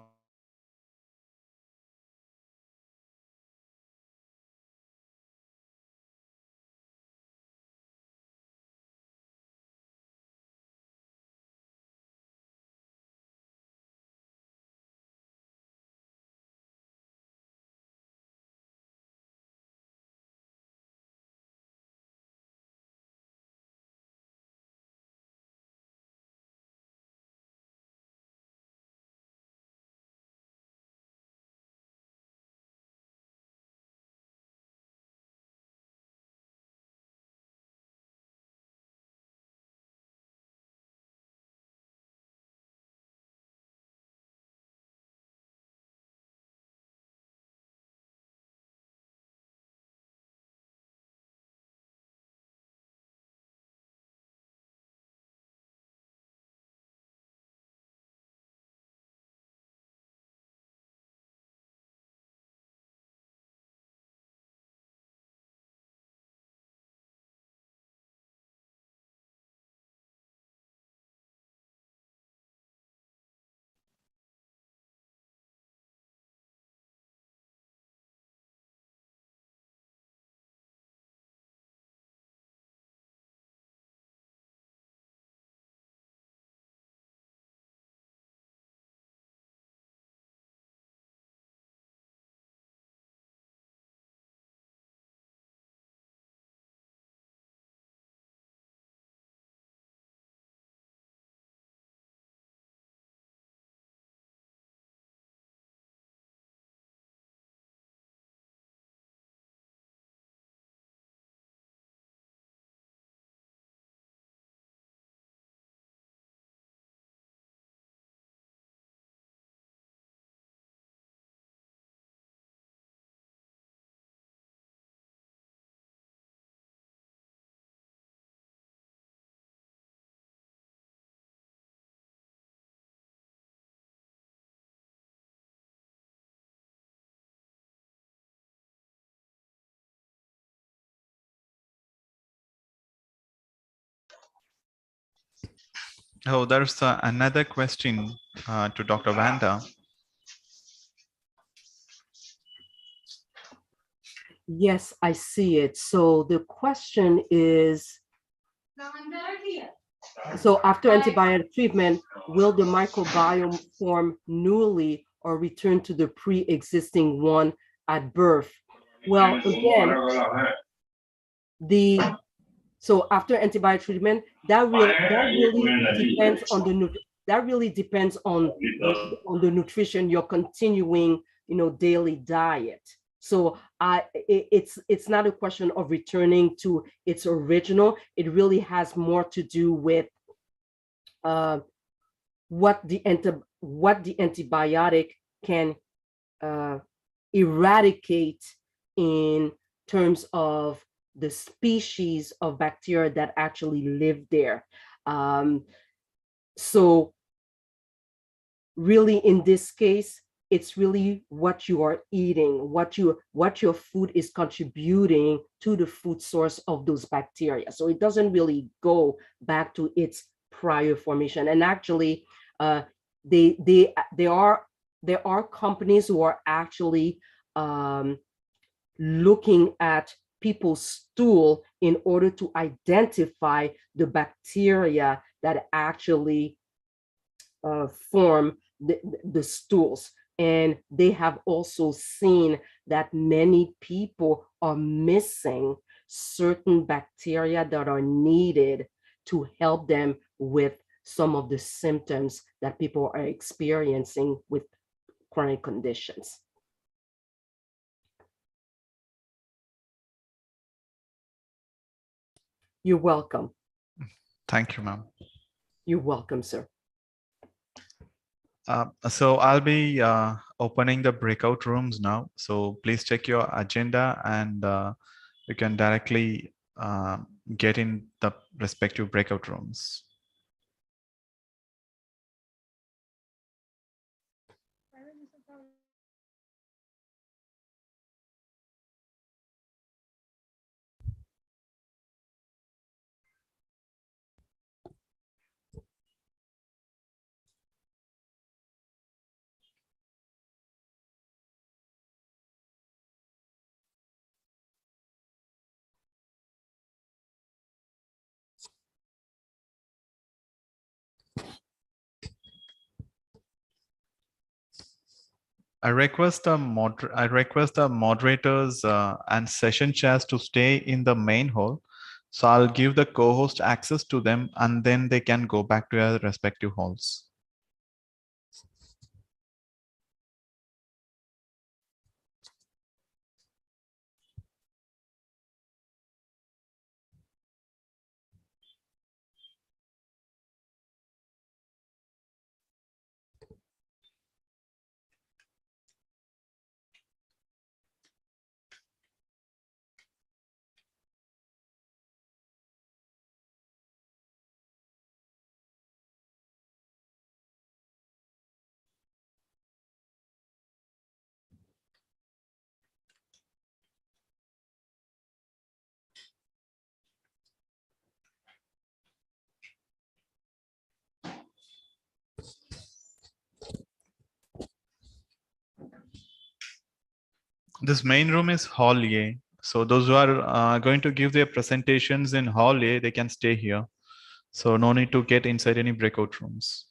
Oh, there's another question to Dr. Wanda. Yes, I see it. So the question is, so after antibiotic treatment, will the microbiome form newly or return to the pre-existing one at birth? Well, again, so after antibiotic treatment, that really depends on the nutrition, your continuing, daily diet. So it's not a question of returning to its original. It really has more to do with what the antibiotic can eradicate in terms of the species of bacteria that actually live there. So really, in this case, it's really what you are eating, what your food is contributing to the food source of those bacteria. So it doesn't really go back to its prior formation. And actually, there are companies who are actually looking at people's stool in order to identify the bacteria that actually form the stools. And they have also seen that many people are missing certain bacteria that are needed to help them with some of the symptoms that people are experiencing with chronic conditions. You're welcome. Thank you, ma'am. You're welcome, sir. So I'll be opening the breakout rooms now. So please check your agenda, and you can directly get in the respective breakout rooms. I request the moderators and session chairs to stay in the main hall. So I'll give the co-host access to them, and then they can go back to their respective halls. This main room is hall A. So those who are going to give their presentations in hall A, they can stay here. So no need to get inside any breakout rooms.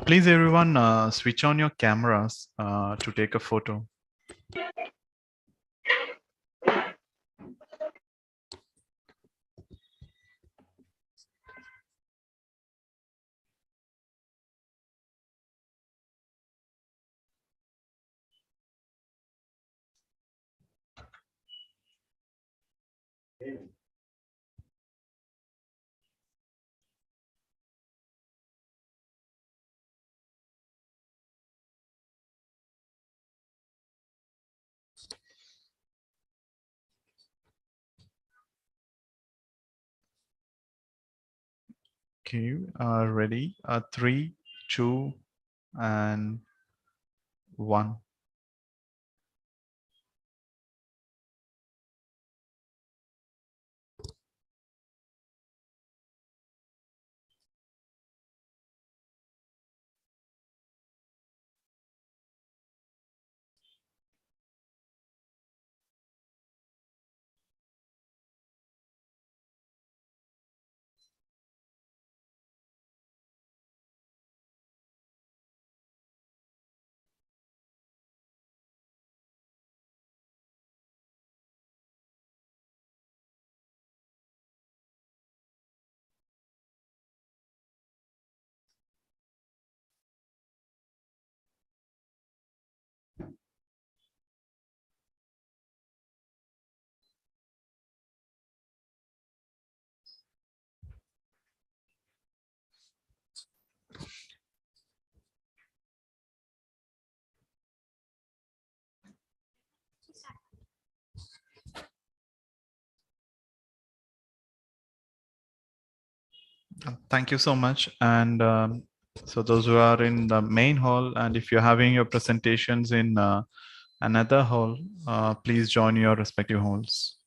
Please, everyone, switch on your cameras to take a photo. Okay, ready? 3, 2, and 1. Thank you so much. And so those who are in the main hall, and if you're having your presentations in another hall, please join your respective halls.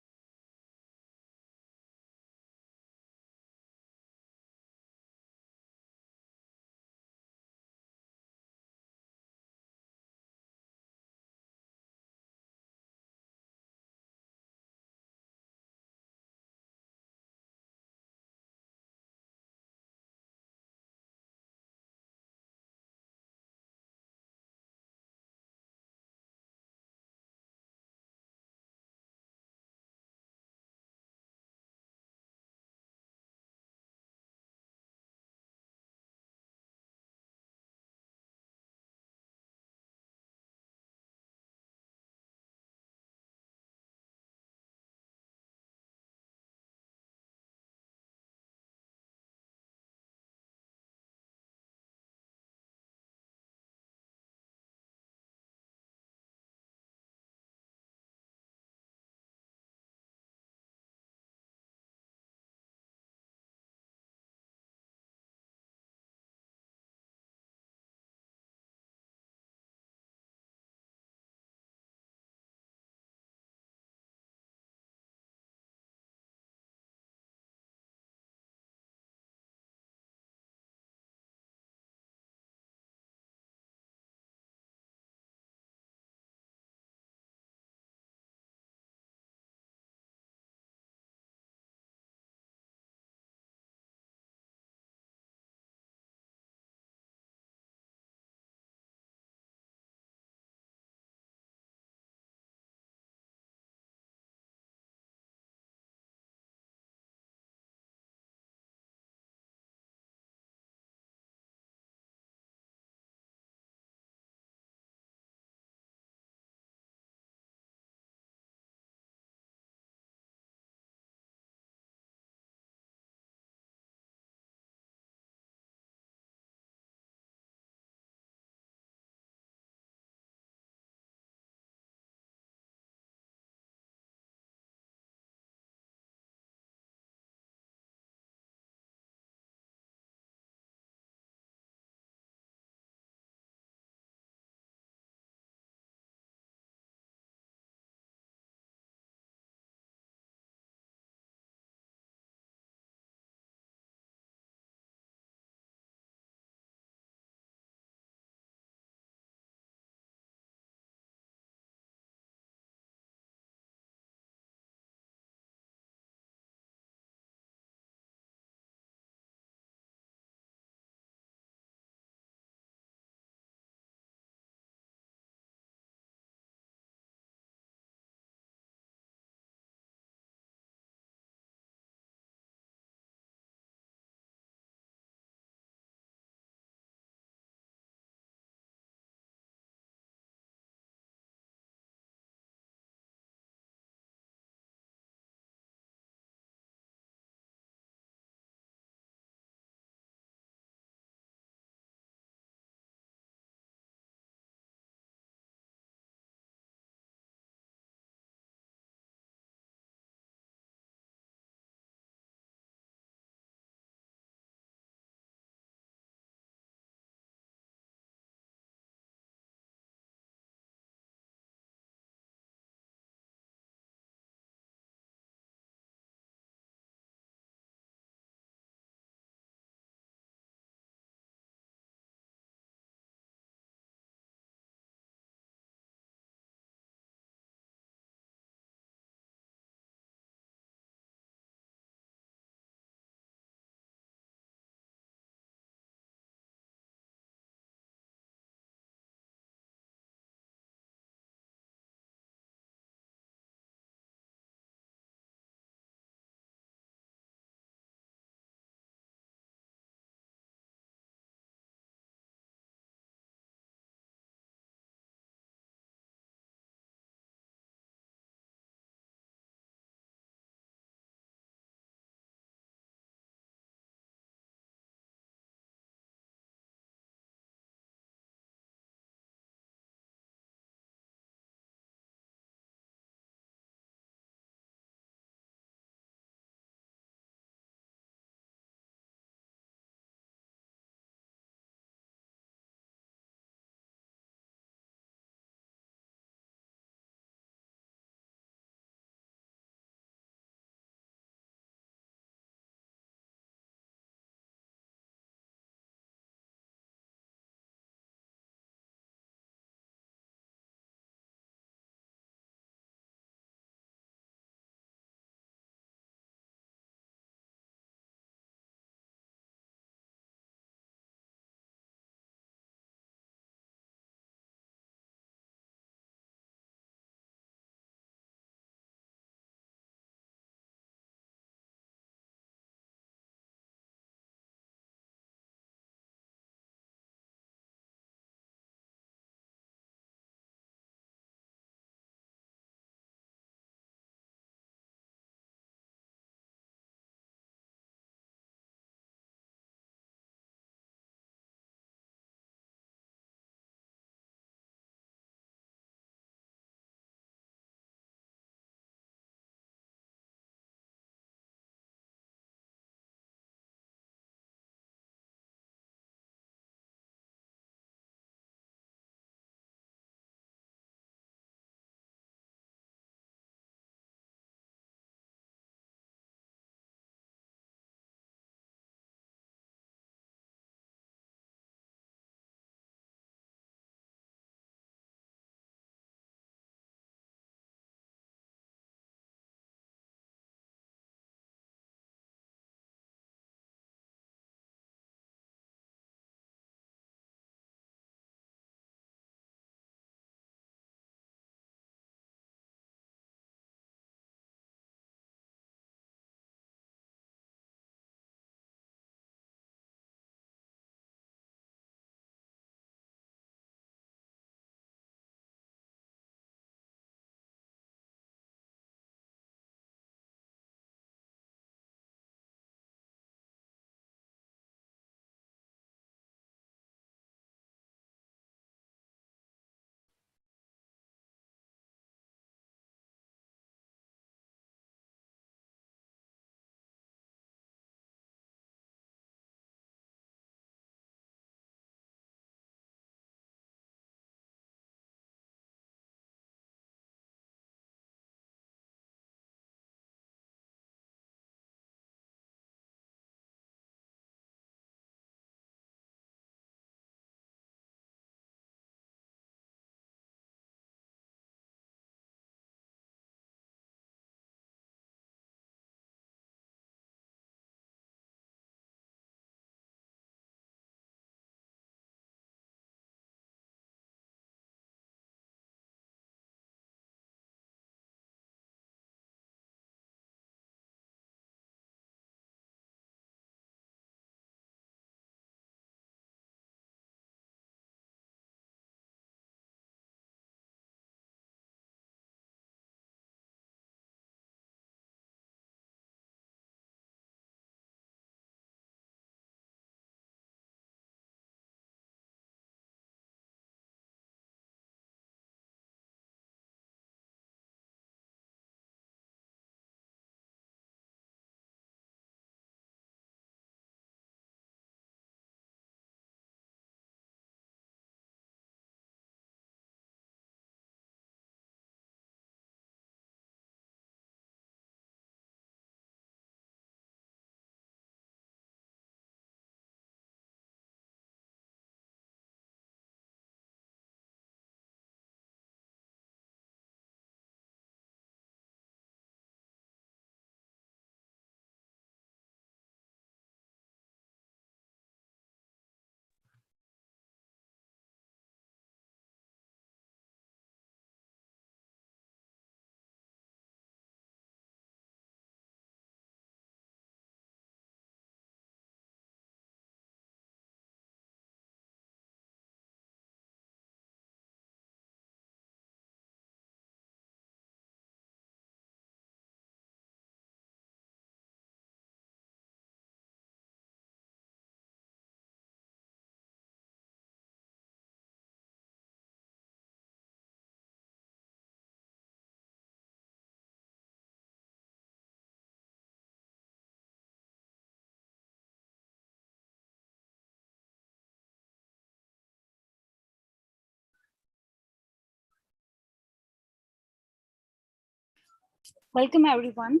Welcome, everyone.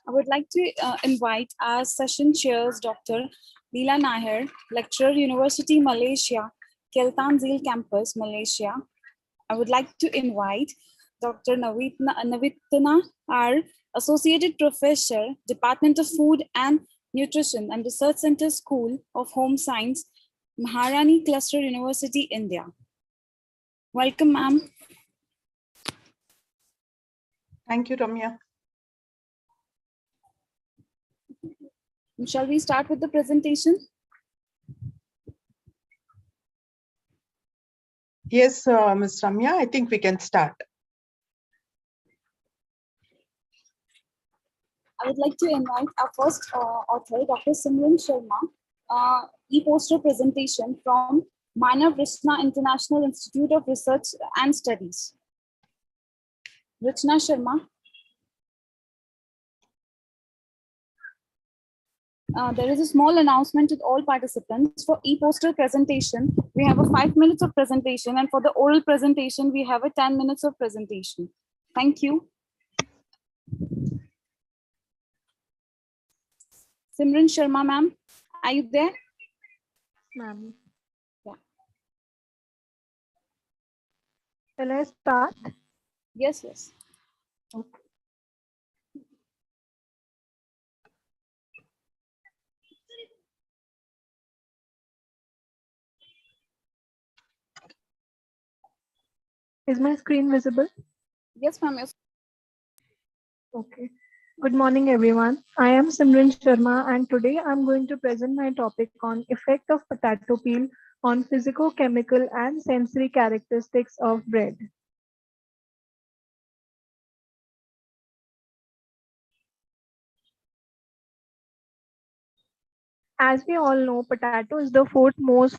I would like to invite our session chairs, Dr. Leela Nahir, lecturer, University Malaysia, Keltanzil campus, Malaysia. I would like to invite Dr. Navitana, our associated professor, Department of Food and Nutrition and Research Center School of Home Science, Maharani Cluster University, India. Welcome, ma'am. Thank you, Ramya. Shall we start with the presentation? Yes, Ms. Ramya, I think we can start. I would like to invite our first author, Dr. Simran Sharma, e-poster presentation from Manav Rishna International Institute of Research and Studies. Rachna Sharma. There is a small announcement with all participants. For e-poster presentation, we have a 5 minutes of presentation, and for the oral presentation, we have a 10 minutes of presentation. Thank you. Simran Sharma, ma'am, are you there? Ma'am. Yeah. Shall I start? Yes, yes. Okay. Is my screen visible? Yes, ma'am. Yes. Okay. Good morning, everyone. I am Simran Sharma, and today I'm going to present my topic on effect of potato peel on physicochemical and sensory characteristics of bread. As we all know, potato is the fourth most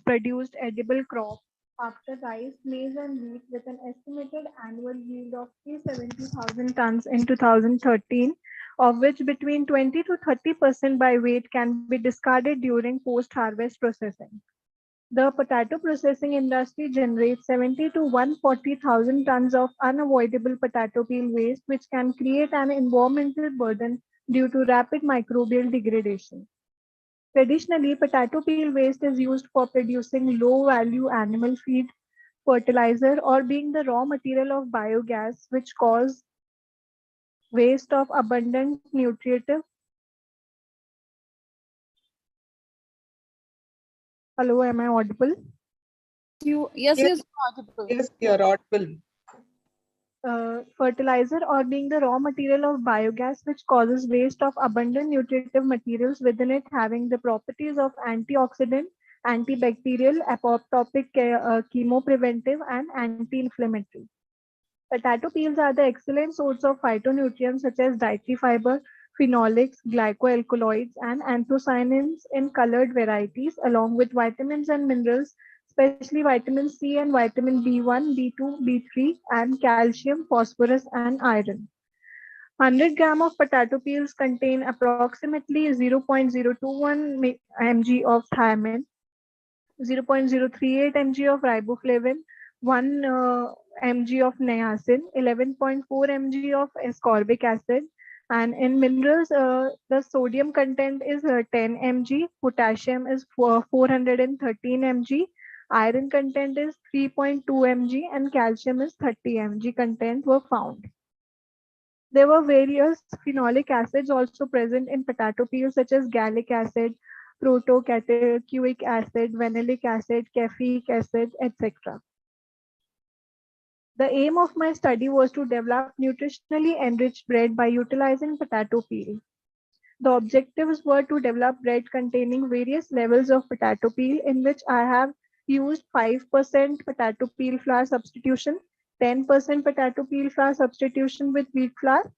produced edible crop after rice, maize, and wheat, with an estimated annual yield of 370,000 tons in 2013, of which between 20 to 30% by weight can be discarded during post-harvest processing. The potato processing industry generates 70 to 140,000 tons of unavoidable potato peel waste, which can create an environmental burden due to rapid microbial degradation. Traditionally, potato peel waste is used for producing low-value animal feed, fertilizer, or being the raw material of biogas, which cause waste of abundant nutritive. Hello, am I audible? Yes, audible. Yes, you're audible. Fertilizer or being the raw material of biogas, which causes waste of abundant nutritive materials within it, having the properties of antioxidant, antibacterial, apoptotic, chemopreventive, and anti-inflammatory. Potato peels are the excellent source of phytonutrients such as dietary fiber, phenolics, glycoalkaloids, and anthocyanins in colored varieties, along with vitamins and minerals, especially vitamin C and vitamin B1, B2, B3, and calcium, phosphorus, and iron. 100 gram of potato peels contain approximately 0.021 mg of thiamine, 0.038 mg of riboflavin, 1 mg of niacin, 11.4 mg of ascorbic acid, and in minerals, the sodium content is 10 mg, potassium is 413 mg, iron content is 3.2 mg, and calcium is 30 mg content were found. There were various phenolic acids also present in potato peels, such as gallic acid, protocatechuic acid, vanillic acid, caffeic acid, etc. The aim of my study was to develop nutritionally enriched bread by utilizing potato peel. The objectives were to develop bread containing various levels of potato peel, in which I have used 5% potato peel flour substitution, 10% potato peel flour substitution with wheat flour,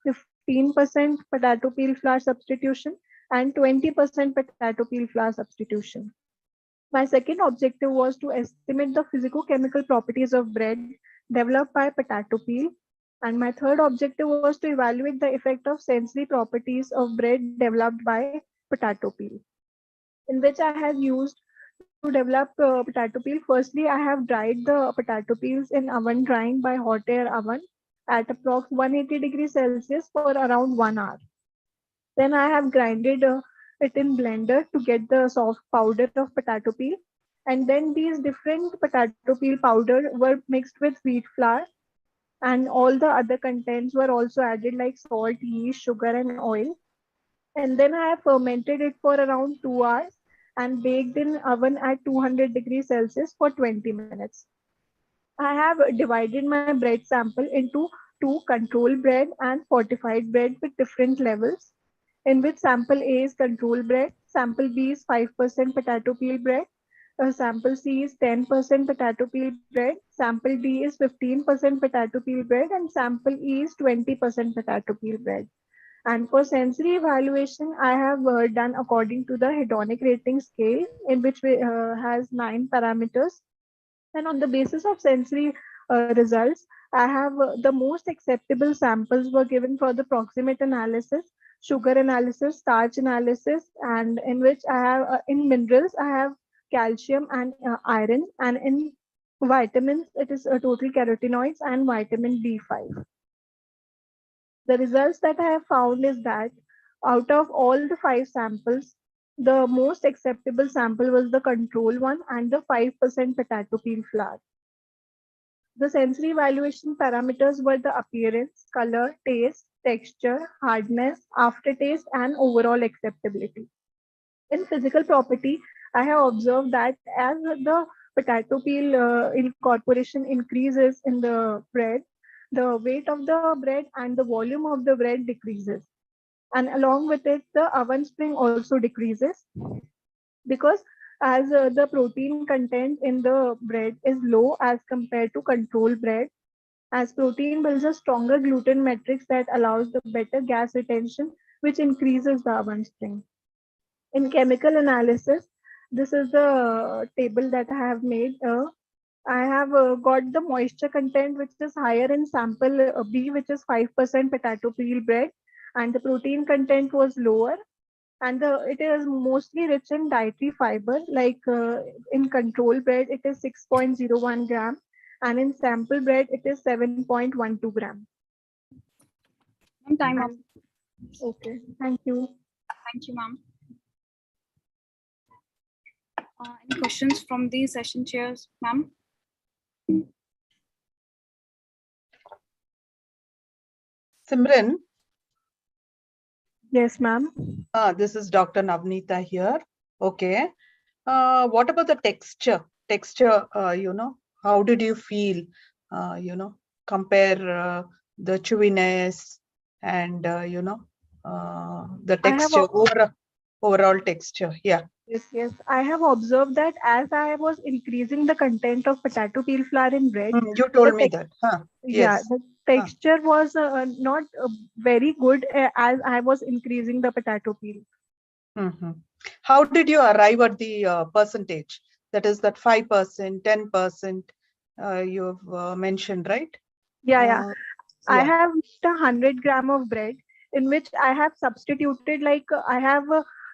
15% potato peel flour substitution, and 20% potato peel flour substitution. My second objective was to estimate the physicochemical properties of bread developed by potato peel. And my third objective was to evaluate the effect of sensory properties of bread developed by potato peel, in which I have used to develop potato peel. Firstly, I have dried the potato peels in oven drying by hot air oven. at approx 180 degrees Celsius for around 1 hour. Then I have grinded it in blender to get the soft powder of potato peel. And then these different potato peel powder were mixed with wheat flour, and all the other contents were also added like salt, yeast, sugar, and oil. And then I have fermented it for around 2 hours and baked in oven at 200 degrees Celsius for 20 minutes. I have divided my bread sample into two control bread and fortified bread with different levels, in which sample A is control bread, sample B is 5% potato peel bread, sample C is 10% potato peel bread, sample D is 15% potato peel bread, and sample E is 20% potato peel bread. And for sensory evaluation, I have done according to the hedonic rating scale, in which has 9 parameters. And on the basis of sensory results, I have the most acceptable samples were given for the proximate analysis, sugar analysis, starch analysis, and in which I have in minerals I have calcium and iron, and in vitamins it is total carotenoids and vitamin B5. The results that I have found is that out of all the 5 samples, the most acceptable sample was the control one and the 5% potato peel flour. The sensory evaluation parameters were the appearance, color, taste, texture, hardness, aftertaste, and overall acceptability. In physical property, I have observed that as the potato peel incorporation increases in the bread, the weight of the bread and the volume of the bread decreases. And along with it, the oven spring also decreases, because as the protein content in the bread is low as compared to control bread, as protein builds a stronger gluten matrix that allows the better gas retention, which increases the oven spring. In chemical analysis, this is the table that I have made. I have got the moisture content which is higher in sample B, which is 5% potato peel bread, and the protein content was lower. And it is mostly rich in dietary fiber, like in control bread, it is 6.01 gram, and in sample bread, it is 7.12 gram. Time up. Okay, thank you. Thank you, ma'am. Any questions from the session chairs, ma'am? Simran? Yes, ma'am. This is Dr. Navneeta here. Okay. What about the texture? Texture, how did you feel? Compare the chewiness and, the texture, overall texture. Yeah. Yes. I have observed that as I was increasing the content of potato peel flour in bread, you told me that. Yeah, Yes. the texture was not very good as I was increasing the potato peel. How did you arrive at the percentage? That is that 5%, 10% you've mentioned, right? Yeah. I have 100 gram of bread in which I have substituted, like I have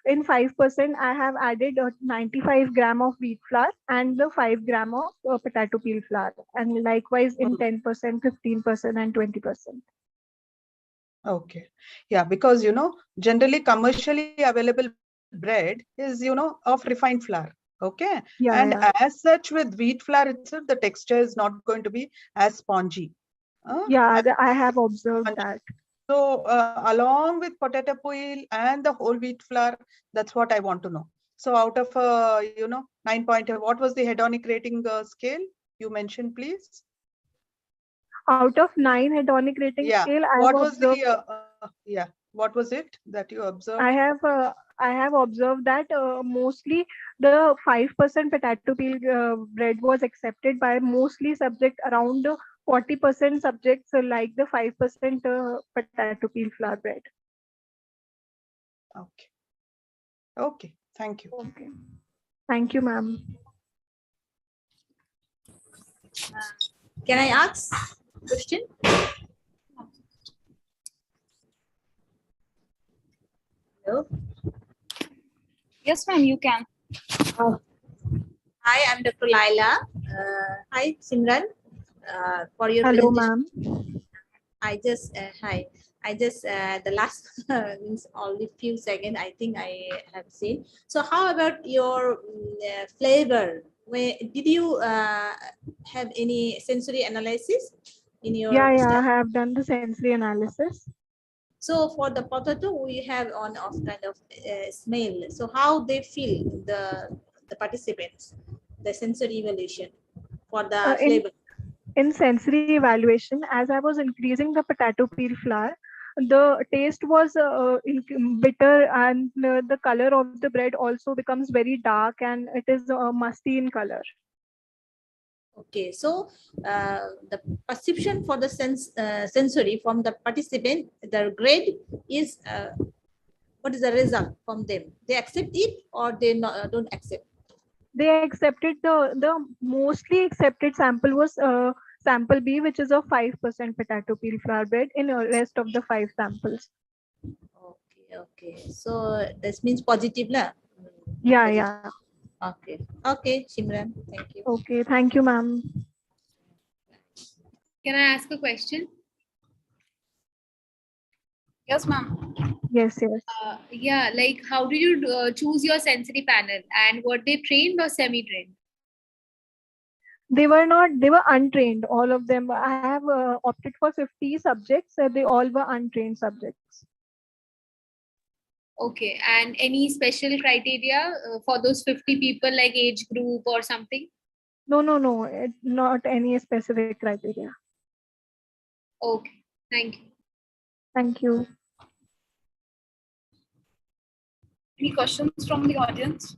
in 5%, I have added 95 gram of wheat flour and the 5 gram of potato peel flour, and likewise in 10%, 15%, and 20%. Okay. Yeah, because, generally commercially available bread is, of refined flour. Okay. And as such with wheat flour itself, the texture is not going to be as spongy. I have observed that. So along with potato peel and the whole wheat flour, that's what I want to know. So out of, 9 point, what was the hedonic rating scale you mentioned, please? Out of 9 hedonic rating scale, what was it that you observed? I have observed that mostly the 5% potato peel bread was accepted by mostly subject, around 40% subjects like the 5% potato peel flour bread. Okay. Thank you. Okay. Thank you, ma'am. Can I ask a question? Hello? Yes, ma'am, you can. Hi, I'm Dr. Laila. Hi, Simran. For your Hello, presentation. ma'am. Hi. I just the last means only few seconds. I think I have seen. So how about your flavor? Where did you have any sensory analysis in your Yeah, I study? have done the sensory analysis. So for the potato, we have on of kind of smell. So how they feel the participants, the sensory evaluation for the In flavor. sensory evaluation, as I was increasing the potato peel flour, the taste was bitter, and the color of the bread also becomes very dark, and it is musty in color. Okay, so the perception for the sensory from the participant, the grade is what is the result from them? They accept it or they don't accept? They accepted the mostly accepted sample was sample B, which is a 5% potato peel flour bread in the rest of the 5 samples. Okay. So this means positive, lah. Yeah, Positive. yeah. Okay, Shimran. Thank you. Okay, thank you, ma'am. Can I ask a question? Yes, ma'am. Yes. Yeah, like how did you choose your sensory panel, and were they trained or semi-trained? They were untrained, all of them. I have opted for 50 subjects. They all were untrained subjects. Okay, and any special criteria for those 50 people, like age group or something? No, not any specific criteria. Okay, thank you. Thank you. Any questions from the audience?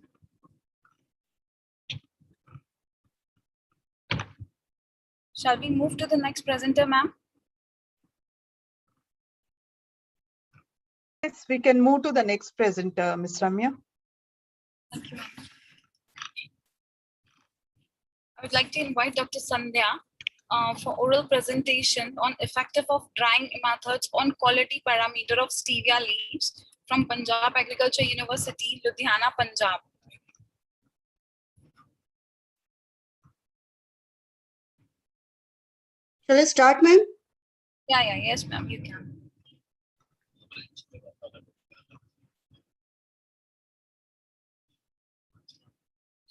Shall we move to the next presenter, ma'am? Yes, we can move to the next presenter, Ms. Ramya. Thank you. I would like to invite Dr. Sandhya for oral presentation on effective of drying methods on quality parameter of stevia leaves from Punjab Agriculture University, Ludhiana, Punjab. Shall I start, ma'am? Yes, ma'am, you can.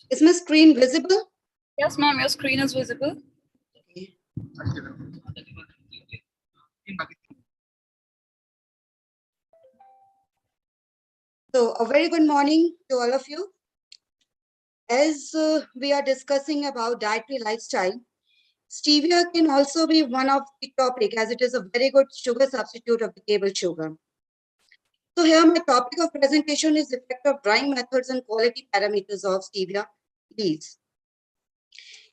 Is my screen visible? Yes, ma'am, your screen is visible. Okay. So a very good morning to all of you. As we are discussing about dietary lifestyle, stevia can also be one of the topic, as it is a very good sugar substitute of the table sugar. So here my topic of presentation is effect of drying methods and quality parameters of stevia leaves.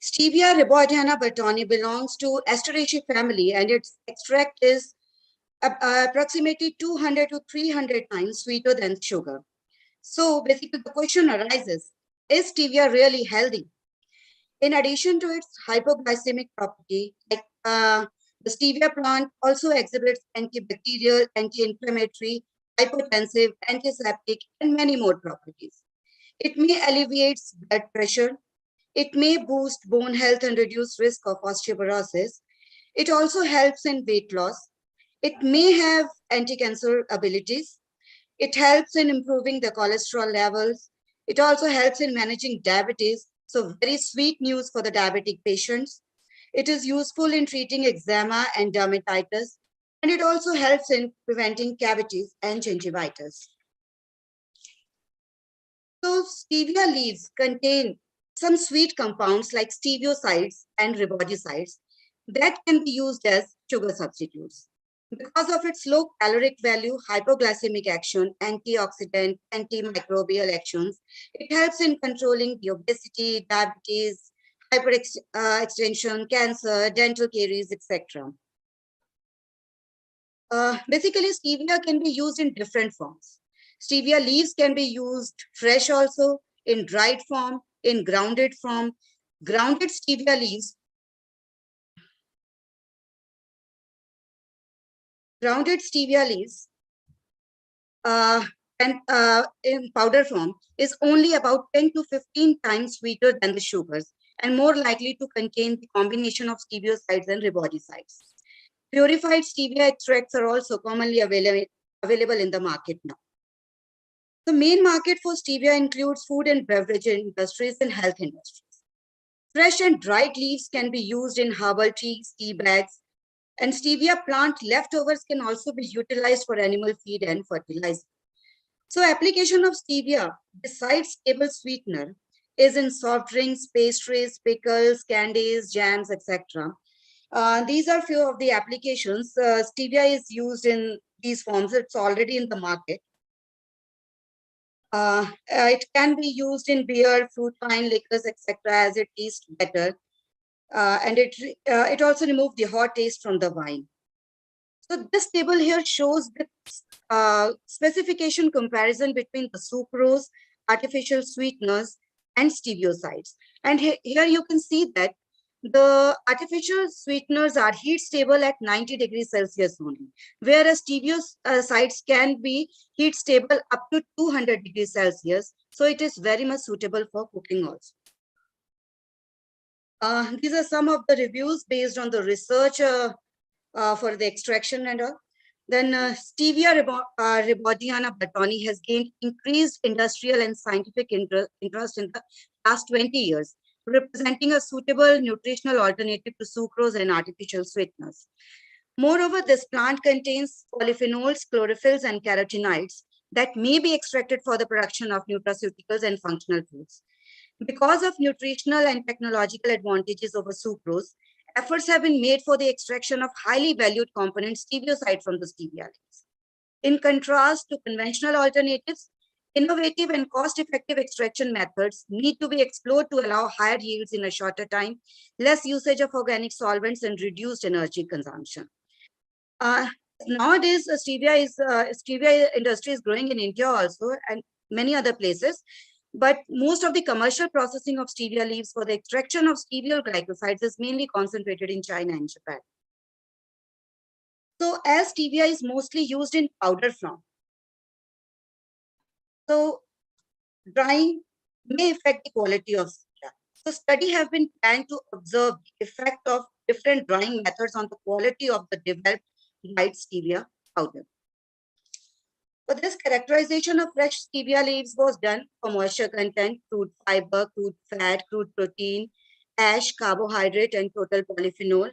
Stevia reboidiana bertoni belongs to Asteraceae family, and its extract is approximately 200 to 300 times sweeter than sugar. So basically the question arises, is stevia really healthy? In addition to its hypoglycemic property, like the stevia plant also exhibits antibacterial, anti-inflammatory, hypotensive, antiseptic, and many more properties. It may alleviate blood pressure. It may boost bone health and reduce risk of osteoporosis. It also helps in weight loss. It may have anti-cancer abilities. It helps in improving the cholesterol levels. It also helps in managing diabetes. So very sweet news for the diabetic patients. It is useful in treating eczema and dermatitis. And it also helps in preventing cavities and gingivitis. So stevia leaves contain some sweet compounds like steviosides and ribosicides that can be used as sugar substitutes. Because of its low caloric value, hypoglycemic action, antioxidant, antimicrobial actions, it helps in controlling the obesity, diabetes, hyperextension, cancer, dental caries, etc. Basically, stevia can be used in different forms. Stevia leaves can be used fresh also, in dried form, in grounded form. Grounded stevia leaves in powder form is only about 10 to 15 times sweeter than the sugars and more likely to contain the combination of steviosides and ribosicides. Purified stevia extracts are also commonly available in the market now. The main market for stevia includes food and beverage industries and health industries. Fresh and dried leaves can be used in herbal teas, tea bags, and stevia plant leftovers can also be utilized for animal feed and fertilizer. So application of stevia besides table sweetener is in soft drinks, pastries, pickles, candies, jams, etc. These are few of the applications. Stevia is used in these forms. It's already in the market. It can be used in beer, fruit wine, liquors, etc. as it tastes better. And it also removes the hot taste from the wine. So this table here shows the specification comparison between the sucrose, artificial sweeteners, and steviosides. And here you can see that the artificial sweeteners are heat stable at 90 degrees Celsius only, whereas steviosides can be heat stable up to 200 degrees Celsius. So it is very much suitable for cooking also. These are some of the reviews based on the research for the extraction and all. Then Stevia rebaudiana batoni has gained increased industrial and scientific interest in the last 20 years, representing a suitable nutritional alternative to sucrose and artificial sweeteners. Moreover, this plant contains polyphenols, chlorophylls, and carotenoids that may be extracted for the production of nutraceuticals and functional foods. Because of nutritional and technological advantages over sucrose, efforts have been made for the extraction of highly valued component stevioside from the stevia leaves. In contrast to conventional alternatives, innovative and cost-effective extraction methods need to be explored to allow higher yields in a shorter time, less usage of organic solvents, and reduced energy consumption. Nowadays, stevia industry is growing in India also and many other places. But most of the commercial processing of stevia leaves for the extraction of steviol glycosides is mainly concentrated in China and Japan. So as stevia is mostly used in powder form, so drying may affect the quality of stevia. So studies have been planned to observe the effect of different drying methods on the quality of the developed dried stevia powder. For this, characterization of fresh stevia leaves was done for moisture content, crude fiber, crude fat, crude protein, ash, carbohydrate, and total polyphenol.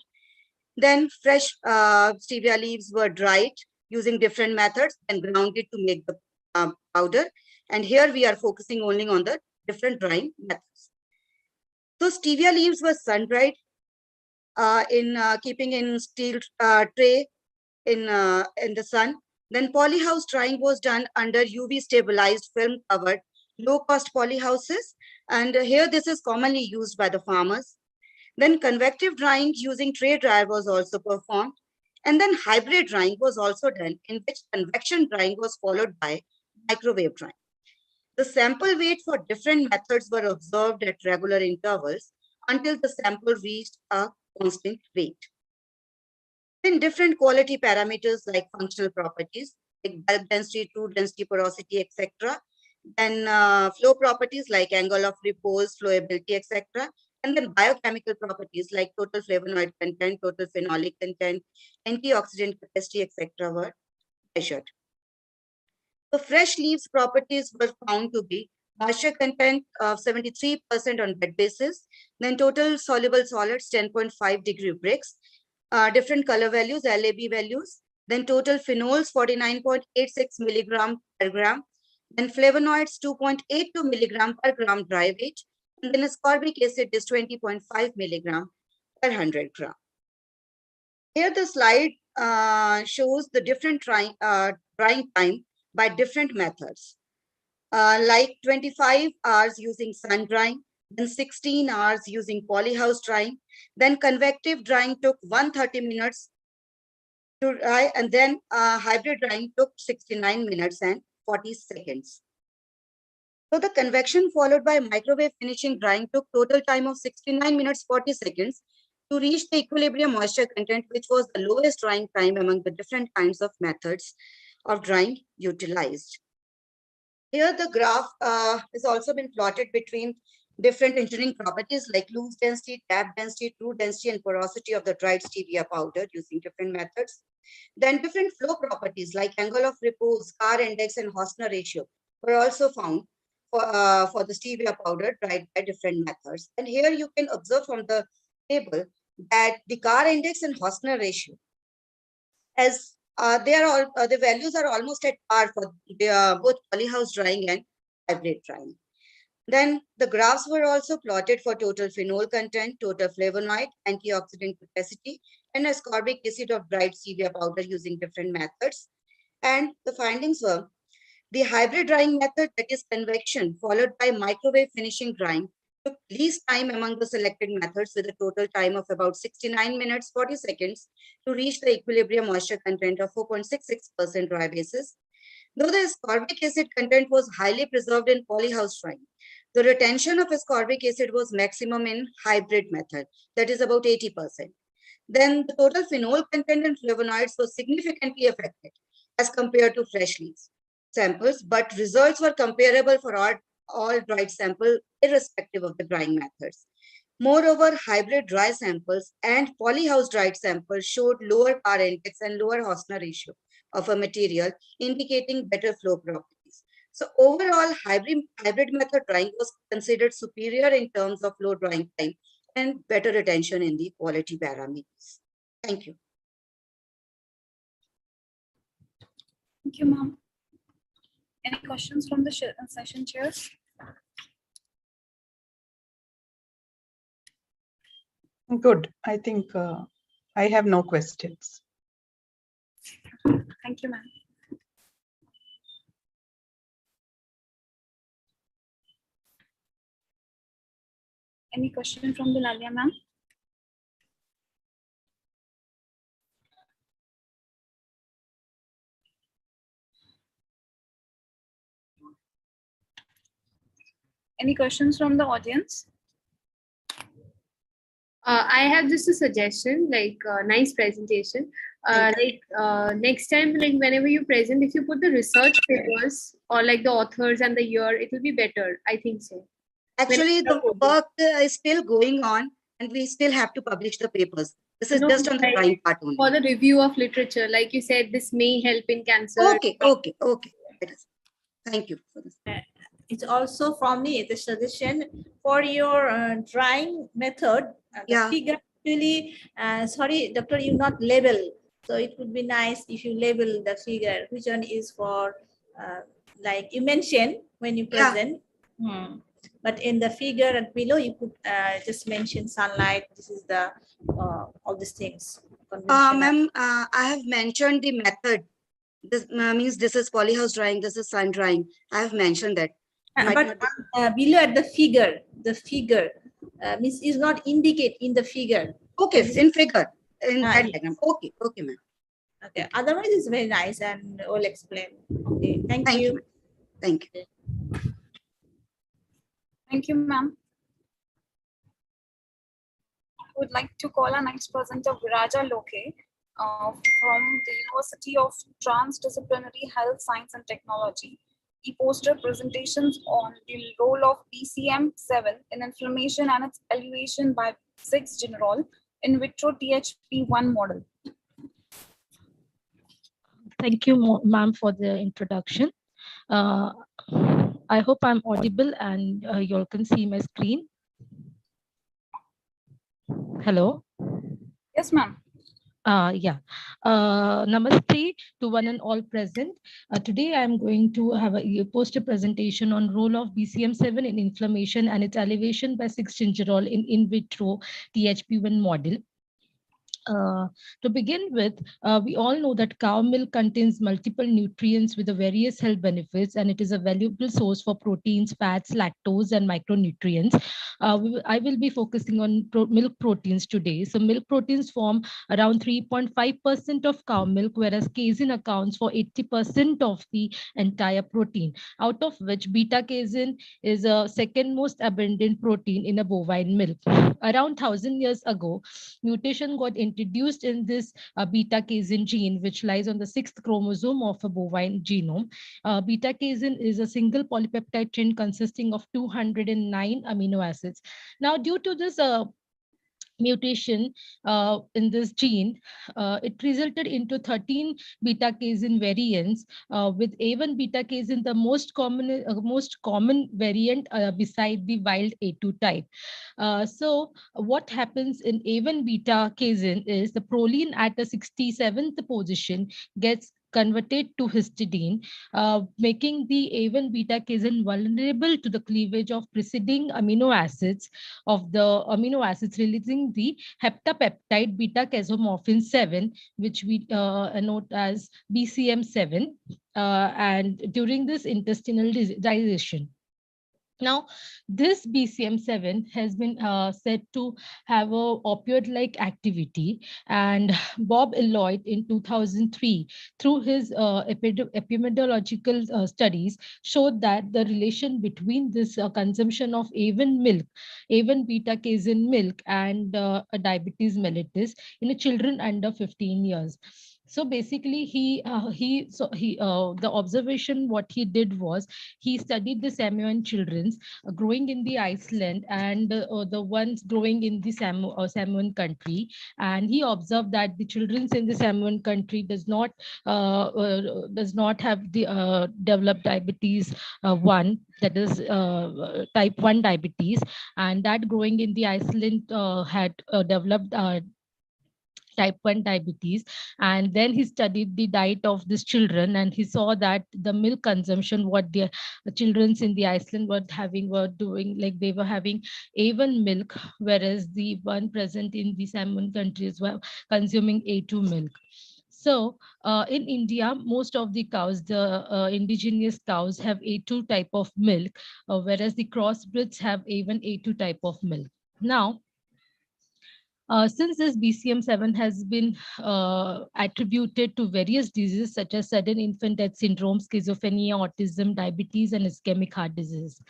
Then fresh stevia leaves were dried using different methods and grounded to make the powder. And here we are focusing only on the different drying methods. So stevia leaves were sun-dried in keeping in steel tray in the sun. Then polyhouse drying was done under UV stabilized film covered low-cost polyhouses. And here this is commonly used by the farmers. Then convective drying using tray dryer was also performed. And then hybrid drying was also done, in which convection drying was followed by microwave drying. The sample weight for different methods were observed at regular intervals until the sample reached a constant weight. In different quality parameters like functional properties, like bulk density, true density, porosity, etc. Then flow properties like angle of repose, flowability, etc. And then biochemical properties like total flavonoid content, total phenolic content, antioxidant capacity, etc. were measured. The fresh leaves properties were found to be moisture content of 73% on bed basis, then total soluble solids 10.5 degree Brix, different color values, LAB values, then total phenols 49.86 milligram per gram, then flavonoids 2.82 milligram per gram dry weight, and then ascorbic acid is 20.5 milligram per 100 gram. Here the slide shows the different drying time by different methods, like 25 hours using sun drying, then 16 hours using polyhouse drying, then convective drying took 130 minutes to dry, and then hybrid drying took 69 minutes and 40 seconds. So the convection followed by microwave finishing drying took total time of 69 minutes 40 seconds to reach the equilibrium moisture content, which was the lowest drying time among the different kinds of methods of drying utilized. Here the graph has also been plotted between different engineering properties like loose density, tap density, true density, and porosity of the dried stevia powder using different methods. Then different flow properties like angle of repose, Carr index, and Hausner ratio were also found for the stevia powder dried by different methods. And here you can observe from the table that the Carr index and Hausner ratio, as they are all the values are almost at par for both polyhouse drying and hybrid drying. Then the graphs were also plotted for total phenol content, total flavonoid, antioxidant capacity, and ascorbic acid of dried stevia powder using different methods. And the findings were the hybrid drying method, that is convection, followed by microwave finishing drying, took least time among the selected methods with a total time of about 69 minutes 40 seconds to reach the equilibrium moisture content of 4.66% dry basis. Though the ascorbic acid content was highly preserved in polyhouse drying, the retention of ascorbic acid was maximum in hybrid method, that is about 80%. Then the total phenol content and flavonoids was significantly affected as compared to fresh leaves samples, but results were comparable for all dried samples irrespective of the drying methods. Moreover, hybrid dry samples and polyhouse dried samples showed lower Carr index and lower Hausner ratio of a material, indicating better flow properties. So overall, hybrid method drying was considered superior in terms of low drying time and better retention in the quality parameters. Thank you. Thank you, ma'am. Any questions from the session chairs? Good. I think I have no questions. Thank you, ma'am. Any question from the Lalia, ma'am? Any questions from the audience? I have just a suggestion, like nice presentation. Next time, like whenever you present, if you put the research papers or like the authors and the year, it will be better. I think so. Actually, the work is still going on and we still have to publish the papers. This is just on the drying part only. For the review of literature, like you said, this may help in cancer. Okay. Thank you for this. It's also from me the suggestion for your drying method. The figure actually, sorry, doctor, you not label. So it would be nice if you label the figure, which one is for, like you mentioned when you present. But in the figure and below, you could just mention sunlight. This is the all these things. Ma'am, I have mentioned the method. This means this is polyhouse drying, this is sun drying. I have mentioned that. But below at the figure means is not indicate in the figure. Okay, in figure. In that diagram. Okay, ma'am. Okay. Otherwise, it's very nice and we'll explain. Okay. Thank you. Thank you. Thank you, ma'am. I would like to call our next presenter, Viraja Loke, from the University of Transdisciplinary Health Science and Technology. He posted presentations on the role of BCM7 in inflammation and its elevation by 6-gingerol in vitro THP1 model. Thank you, ma'am, for the introduction. I hope I'm audible and you all can see my screen. Hello? Yes, ma'am. Namaste to one and all present. Today I'm going to have a poster presentation on role of BCM7 in inflammation and its elevation by 6-gingerol in vitro THP1 model. To begin with, we all know that cow milk contains multiple nutrients with the various health benefits, and it is a valuable source for proteins, fats, lactose, and micronutrients. I will be focusing on milk proteins today. So milk proteins form around 3.5% of cow milk, whereas casein accounts for 80% of the entire protein, out of which beta casein is a second most abundant protein in a bovine milk. Around 1,000 years ago, mutation got introduced introduced in this beta-casein gene, which lies on the 6th chromosome of a bovine genome. Beta-casein is a single polypeptide chain consisting of 209 amino acids. Now, due to this mutation in this gene, it resulted into 13 beta-casein variants, with A1 beta-casein the most common variant beside the wild A2 type. So what happens in A1 beta-casein is the proline at the 67th position gets converted to histidine, making the A1 beta-casein vulnerable to the cleavage of preceding amino acids releasing the heptapeptide beta-casomorphin 7, which we note as BCM7, and during this intestinal digestion. Now, this BCM7 has been said to have a opioid-like activity, and Bob Eloyd in 2003, through his epidemiological studies, showed that the relation between this consumption of A1 milk, A1 beta-casein milk, and diabetes mellitus in children under 15 years. So basically, the observation what he did was he studied the Samoan children growing in the Iceland and the ones growing in the Samoan country, and he observed that the children in the Samoan country does not have the developed diabetes 1, that is type 1 diabetes, and that growing in the Iceland had developed type 1 diabetes. And then he studied the diet of these children, and he saw that the milk consumption what the children in the Iceland were doing, like they were having A1 milk, whereas the one present in the Samoan countries were consuming A2 milk. So in India, most of the cows, the indigenous cows, have A2 type of milk, whereas the crossbreds have A1, A2 type of milk. Now, since this BCM7 has been attributed to various diseases such as sudden infant death syndrome, schizophrenia, autism, diabetes, and ischemic heart disease.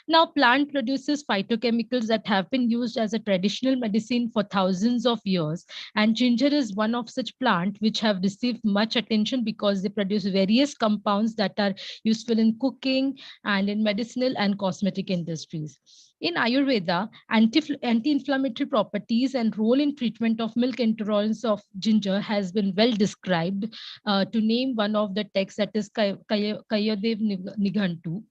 Now, plant produces phytochemicals that have been used as a traditional medicine for thousands of years. And ginger is one of such plants which have received much attention because they produce various compounds that are useful in cooking and in medicinal and cosmetic industries. In Ayurveda, anti-inflammatory properties and role in treatment of milk intolerance of ginger has been well described, to name one of the texts, that is Kayadev Nighantu.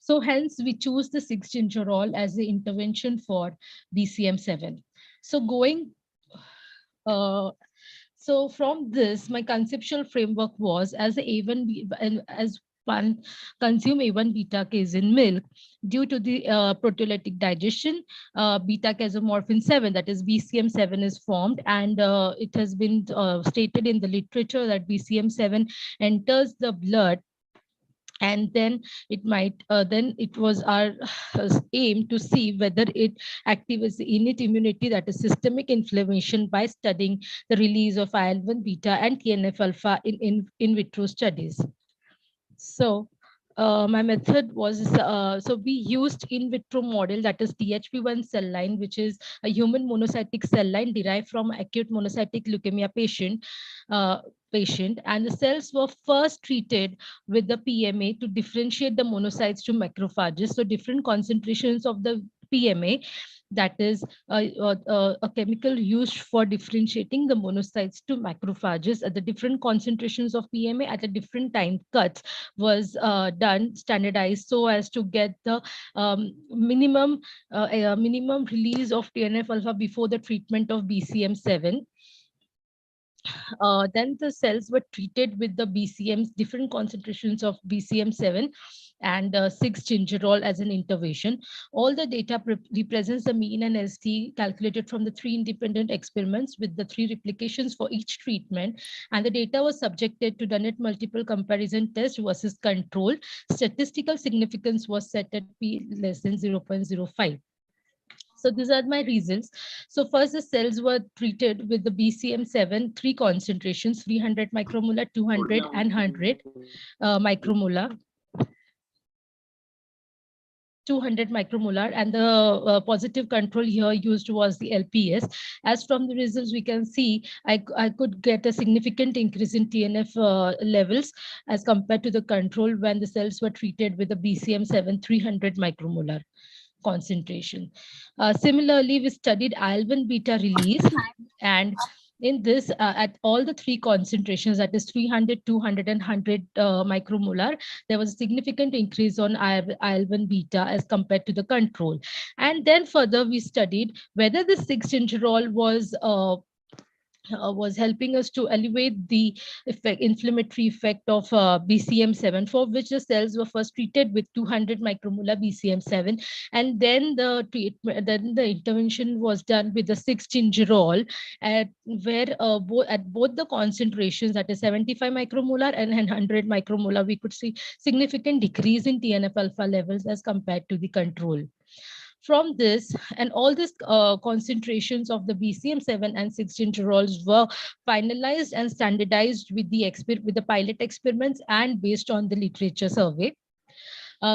So hence we choose the 6-gingerol as the intervention for BCM7. So so from this, my conceptual framework was as one consume A1 beta-casein milk, due to the proteolytic digestion, beta-casomorphin 7, that is BCM7, is formed, and it has been stated in the literature that BCM7 enters the blood, and then it was our aim to see whether it activates the innate immunity, that is systemic inflammation, by studying the release of IL-1 beta and TNF-alpha in vitro studies. So my method was, so we used in vitro model, that is THP1 cell line, which is a human monocytic cell line derived from acute monocytic leukemia patient, and the cells were first treated with the PMA to differentiate the monocytes to macrophages. So different concentrations of the PMA, that is a chemical used for differentiating the monocytes to macrophages, at the different concentrations of PMA at a different time cuts was done, standardized, so as to get the minimum release of TNF-alpha before the treatment of BCM7. Then the cells were treated with the BCMs, different concentrations of BCM7 and 6-gingerol as an intervention. All the data represents the mean and ST calculated from the 3 independent experiments with the 3 replications for each treatment. And the data was subjected to Dunnett multiple comparison test versus control. Statistical significance was set at P less than 0.05. So these are my results. So first, the cells were treated with the BCM7, 3 concentrations, 300 micromolar, 200 and 100 micromolar. 200 micromolar, and the positive control here used was the LPS. As from the results we can see, I could get a significant increase in TNF levels as compared to the control when the cells were treated with the BCM7 300 micromolar concentration. Similarly, we studied IL-1 beta release, and in this, at all the three concentrations, that is 300, 200, and 100 micromolar, there was a significant increase on IL-1 beta as compared to the control. And then further, we studied whether the 6-gingerol was helping us to elevate the inflammatory effect of BCM7, for which the cells were first treated with 200 micromolar BCM7, and then the intervention was done with the 6-gingerol, where at both the concentrations, that is 75 micromolar and 100 micromolar, we could see significant decrease in TNF-alpha levels as compared to the control. From this, and all these concentrations of the BCM7 and 6-gingerols were finalized and standardized with the pilot experiments and based on the literature survey.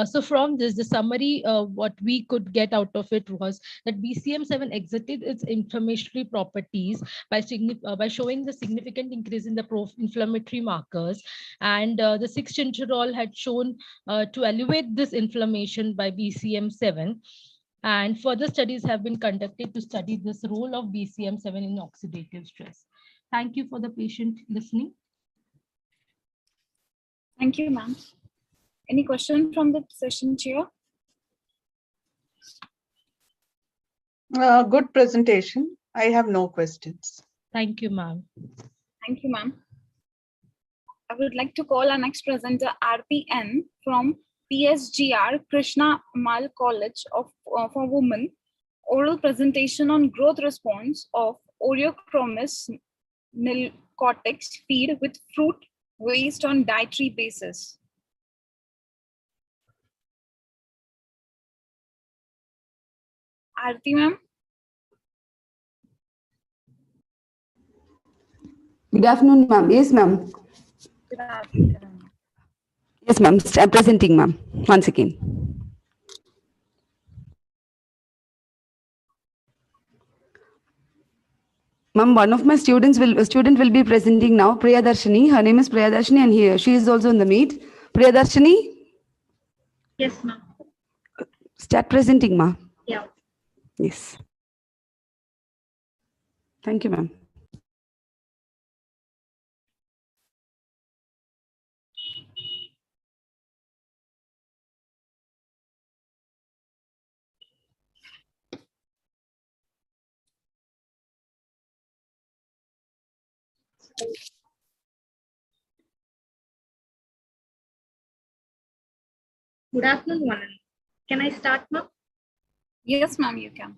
So from this, the summary, what we could get out of it was that BCM7 exerted its inflammatory properties by showing the significant increase in the pro-inflammatory markers, and the 6-gingerol had shown to elevate this inflammation by BCM7. And further studies have been conducted to study this role of BCM7 in oxidative stress. Thank you for the patient listening. Thank you, ma'am. Any question from the session chair? Good presentation. I have no questions. Thank you, ma'am. Thank you, ma'am. I would like to call our next presenter, RPN from PSGR Krishna Mal College for Women, oral presentation on growth response of Oreochromis nilcotics feed with fruit waste on dietary basis. Aarti ma'am. Good afternoon, ma'am. Yes, ma'am. Good afternoon. Yes, ma'am. I'm presenting, ma'am. Once again. Ma'am, one of my student will be presenting now, Priyadarshini. Her name is Priyadarshini, and she is also in the meet. Priyadarshini? Yes, ma'am. Start presenting, ma'am. Yeah. Yes. Thank you, ma'am. Good afternoon, Wanda. Can I start, ma'am? Yes, ma'am, you can.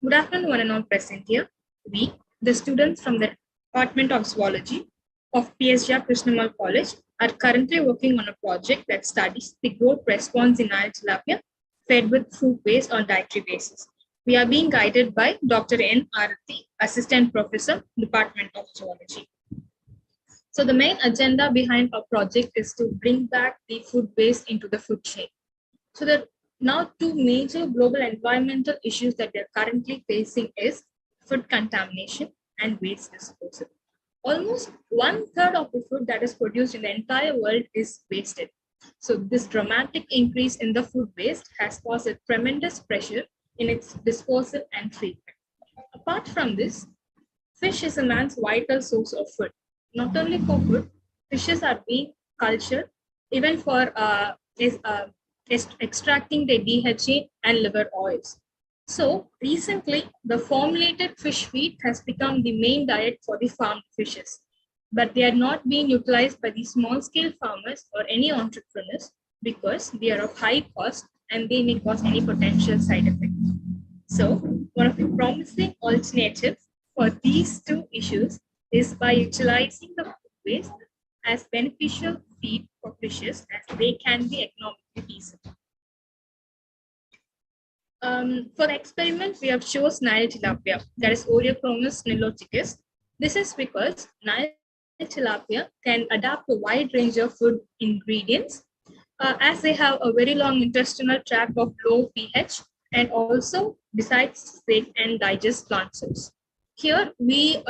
Good afternoon, one and all present here. We, the students from the Department of Zoology of PSGR Krishna College, are currently working on a project that studies the growth response in Nile tilapia fed with food waste on dietary basis. We are being guided by Dr. N. Aarti, Assistant Professor, Department of Zoology. So the main agenda behind our project is to bring back the food waste into the food chain. So there are now two major global environmental issues that we are currently facing is food contamination and waste disposal. Almost 1/3 of the food that is produced in the entire world is wasted. So this dramatic increase in the food waste has caused a tremendous pressure in its disposal and treatment. Apart from this, fish is a man's vital source of food. Not only for food, fishes are being cultured even for extracting the DHA and liver oils. So recently, the formulated fish feed has become the main diet for the farmed fishes, but they are not being utilized by the small-scale farmers or any entrepreneurs because they are of high cost and they may cause any potential side effects. So one of the promising alternatives for these two issues is by utilizing the food waste as beneficial feed for fishes as they can be economically feasible. For the experiment, we have chosen Nile tilapia, that is Oreochromis niloticus. This is because Nile tilapia can adapt to a wide range of food ingredients as they have a very long intestinal tract of low pH and also besides take and digest plant cells. Here we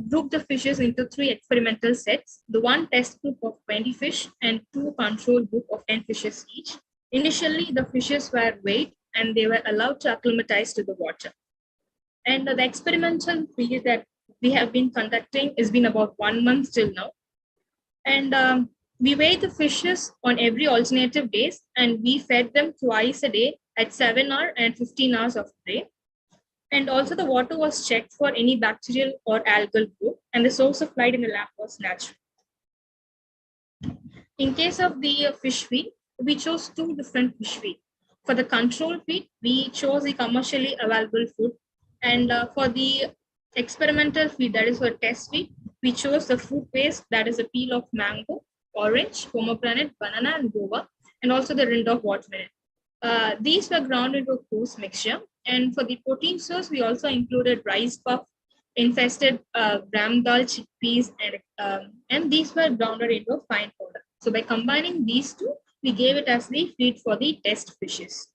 group the fishes into 3 experimental sets, the 1 test group of 20 fish and 2 control group of 10 fishes each. Initially, the fishes were weighed and they were allowed to acclimatize to the water. And the experimental period that we have been conducting has been about 1 month till now. And we weighed the fishes on every alternative days and we fed them twice a day at 7 hours and 15 hours of day. And also the water was checked for any bacterial or algal growth and the source of light in the lab was natural. In case of the fish feed, we chose 2 different fish feed. For the control feed, we chose the commercially available food. And for the experimental feed, that is for test feed, we chose the fruit paste, that is a peel of mango, orange, pomegranate, banana, and guava, and also the rind of watermelon. These were ground into a coarse mixture. And for the protein source, we also included rice puff, infested gram dal chickpeas, and these were grounded into a fine powder. So by combining these 2, we gave it as the feed for the test fishes.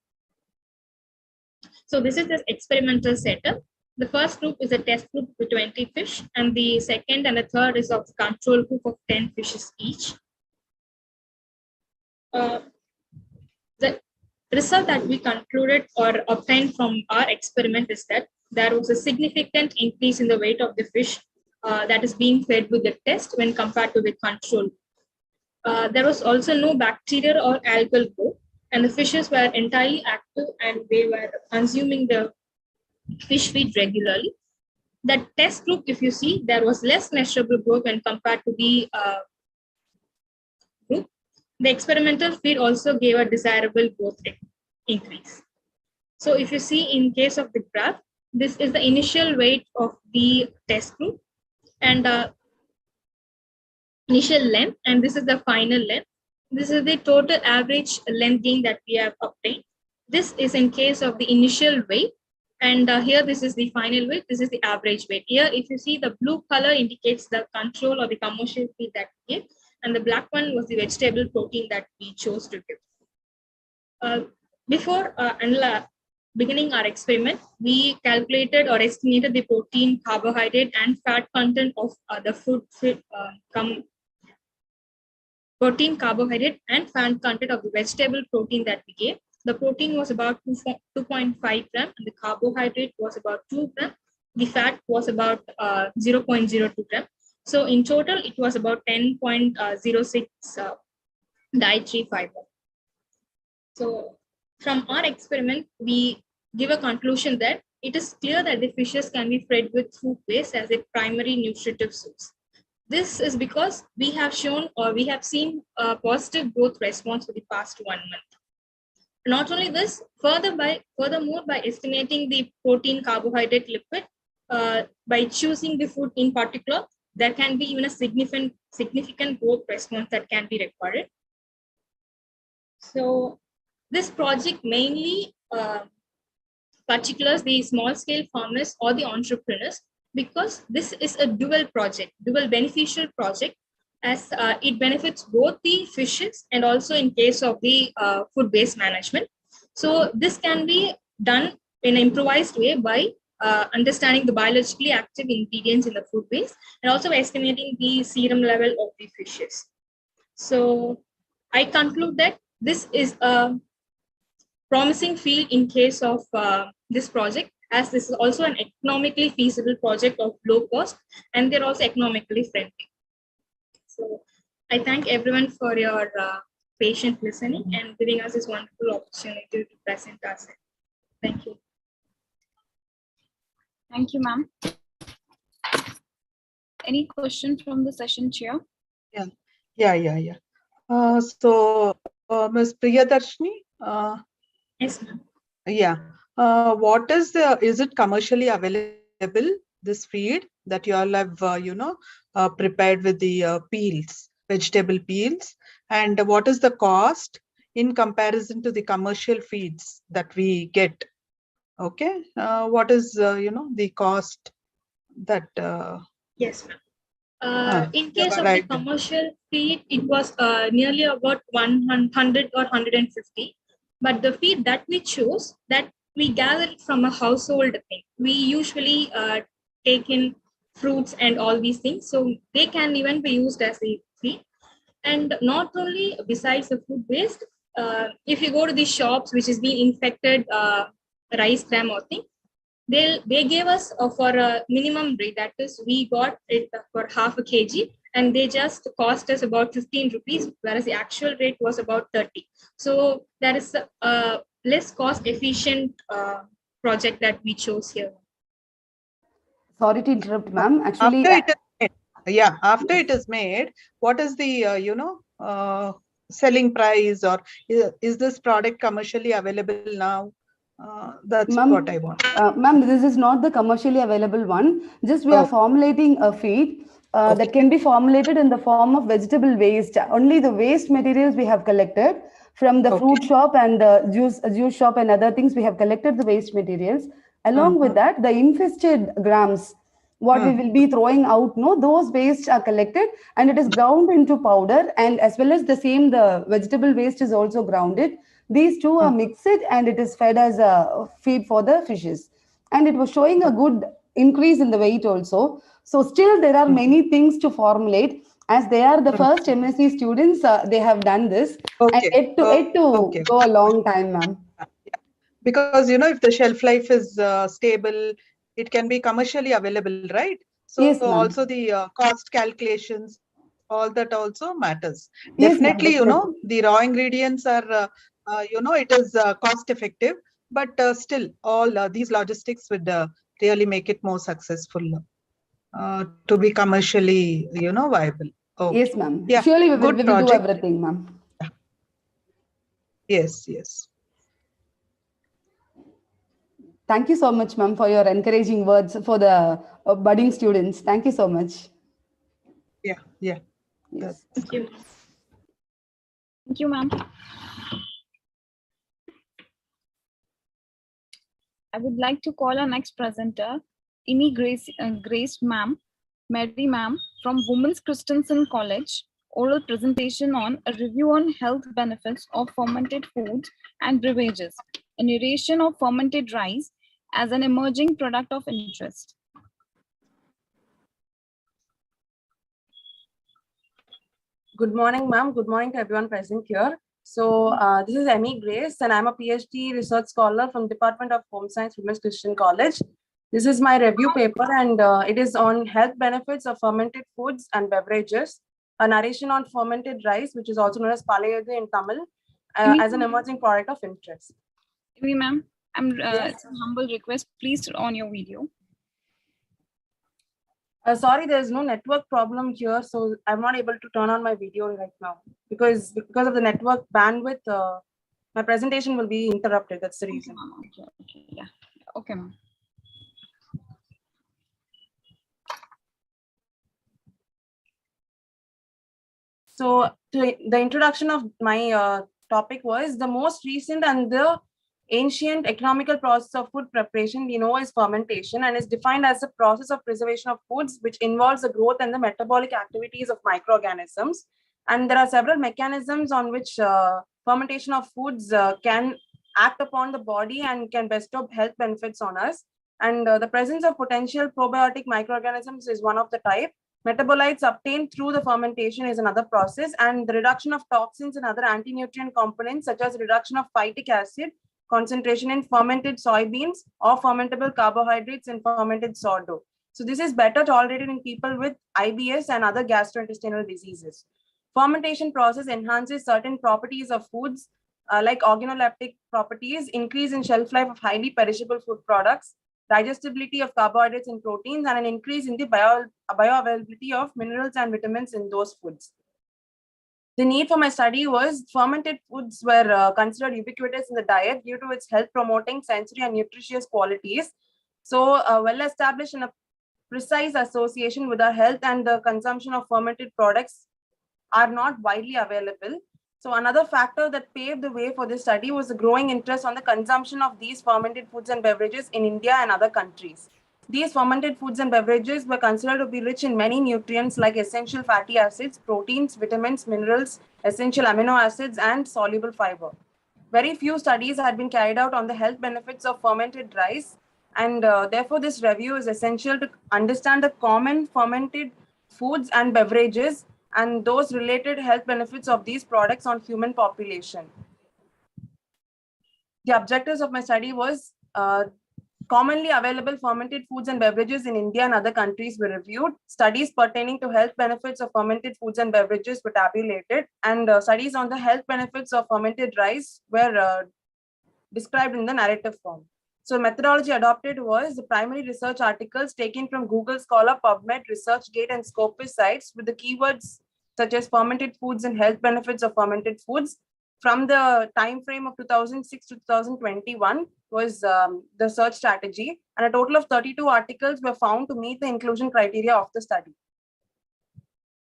So this is the experimental setup. The first group is a test group with 20 fish, and the second and the third is of control group of 10 fishes each. The result that we concluded or obtained from our experiment is that there was a significant increase in the weight of the fish that is being fed with the test when compared to the control. There was also no bacterial or algal growth, and the fishes were entirely active and they were consuming the fish feed regularly. That test group, if you see, there was less measurable growth when compared to the group. The experimental feed also gave a desirable growth increase. So if you see in case of the graph, this is the initial weight of the test group and initial length, and this is the final length. This is the total average length gain that we have obtained. This is in case of the initial weight, and here this is the final weight. This is the average weight. Here, if you see, the blue color indicates the control or the commercial feed that we gave, and the black one was the vegetable protein that we chose to give. Before beginning our experiment, we calculated or estimated the protein, carbohydrate, and fat content of the protein, carbohydrate, and fat content of the vegetable protein that we gave. The protein was about 2.5 gram, and the carbohydrate was about 2 gram. The fat was about 0.02 gram. So in total, it was about 10.06 dietary fiber. So from our experiment, we give a conclusion that it is clear that the fishes can be fed with food waste as a primary nutritive source. This is because we have shown or we have seen a positive growth response for the past 1 month. Not only this, furthermore, by estimating the protein, carbohydrate, lipid, by choosing the food in particular, there can be even a significant growth response that can be recorded. So this project mainly particulars the small scale farmers or the entrepreneurs, because this is a dual beneficial project, as it benefits both the fishes and also in case of the food-based management. So this can be done in an improvised way by understanding the biologically active ingredients in the food base and also estimating the serum level of the fishes. So I conclude that this is a promising field in case of this project, as this is also an economically feasible project of low cost and they're also economically friendly. So I thank everyone for your patient listening and giving us this wonderful opportunity to present ourselves. Thank you. Thank you, ma'am. Any question from the session chair? Yeah. So, Ms. Priyadarshini? Yes, ma'am. Yeah. What is it commercially available, this feed that you all have, prepared with the peels, vegetable peels? And what is the cost in comparison to the commercial feeds that we get? Okay. What is, the cost that... Yes, ma'am. In case of the right. commercial feed, it was nearly about 100 or 150. But the feed that we chose, that we gathered from a household thing. We usually take in fruits and all these things, so they can even be used as a feed. And not only besides the food waste, if you go to these shops which is being infected rice gram or thing, they gave us for a minimum rate, that is we got it for half a kg, and they just cost us about 15 rupees, whereas the actual rate was about 30. So that is a less cost efficient project that we chose here. Sorry to interrupt, ma'am. Actually, After it is made, what is the selling price, or is this product commercially available now? That's what I want. Ma'am, this is not the commercially available one. Just we are formulating a feed that can be formulated in the form of vegetable waste. Only the waste materials we have collected from the fruit shop and the juice shop and other things. We have collected the waste materials. Along with that, the infested grams, what we will be throwing out, those wastes are collected and it is ground into powder, and as well as the vegetable waste is also grounded. These two are mixed and it is fed as a feed for the fishes. And it was showing a good increase in the weight also. So still there are many things to formulate. As they are the first MSc students, they have done this. And it to go a long time, ma'am. Because, if the shelf life is stable, it can be commercially available, right? So yes, also the cost calculations, all that also matters. Yes, Definitely, the raw ingredients are, it is cost effective, but still all these logistics would really make it more successful to be commercially, viable. Yes, ma'am. Yeah, surely we will do project. everything, ma'am. Yes. Thank you so much, ma'am, for your encouraging words for the budding students. Thank you so much. Yeah. Yes. Thank you. Thank you, ma'am. I would like to call our next presenter, Grace ma'am, Mary ma'am from Women's Christensen College, oral presentation on a review on health benefits of fermented foods and beverages, a narration of fermented rice as an emerging product of interest. Good morning, ma'am. Good morning to everyone present here. So this is Emmy Grace, and I'm a PhD research scholar from Department of Home Science, Women's Christian College. This is my review paper, and it is on health benefits of fermented foods and beverages, a narration on fermented rice, which is also known as palayadu in Tamil, as an emerging product of interest. Ma'am, it's a humble request. Please turn on your video. Sorry, there's no network problem here, so I'm not able to turn on my video right now because of the network bandwidth. My presentation will be interrupted. That's the reason. Okay. Yeah. Okay, ma'am. So the introduction of my topic was the most recent and the ancient economical process of food preparation we know is fermentation, and is defined as the process of preservation of foods which involves the growth and the metabolic activities of microorganisms. And there are several mechanisms on which fermentation of foods can act upon the body and can bestow health benefits on us. And the presence of potential probiotic microorganisms is one of the type. Metabolites obtained through the fermentation is another process, and the reduction of toxins and other anti-nutrient components such as reduction of phytic acid concentration in fermented soybeans or fermentable carbohydrates in fermented sourdough. So this is better tolerated in people with IBS and other gastrointestinal diseases. Fermentation process enhances certain properties of foods like organoleptic properties, increase in shelf life of highly perishable food products, digestibility of carbohydrates and proteins, and an increase in the bioavailability of minerals and vitamins in those foods. The need for my study was fermented foods were considered ubiquitous in the diet due to its health promoting sensory and nutritious qualities. So well established in a precise association with our health, and the consumption of fermented products are not widely available. So another factor that paved the way for this study was the growing interest on the consumption of these fermented foods and beverages in India and other countries. These fermented foods and beverages were considered to be rich in many nutrients like essential fatty acids, proteins, vitamins, minerals, essential amino acids, and soluble fiber. Very few studies had been carried out on the health benefits of fermented rice, and therefore this review is essential to understand the common fermented foods and beverages and those related health benefits of these products on human population. The objectives of my study was commonly available fermented foods and beverages in India and other countries were reviewed. Studies pertaining to health benefits of fermented foods and beverages were tabulated, and studies on the health benefits of fermented rice were described in the narrative form. So methodology adopted was the primary research articles taken from Google Scholar, PubMed, ResearchGate, and Scopus sites with the keywords such as fermented foods and health benefits of fermented foods. From the time frame of 2006 to 2021 was the search strategy, and a total of 32 articles were found to meet the inclusion criteria of the study.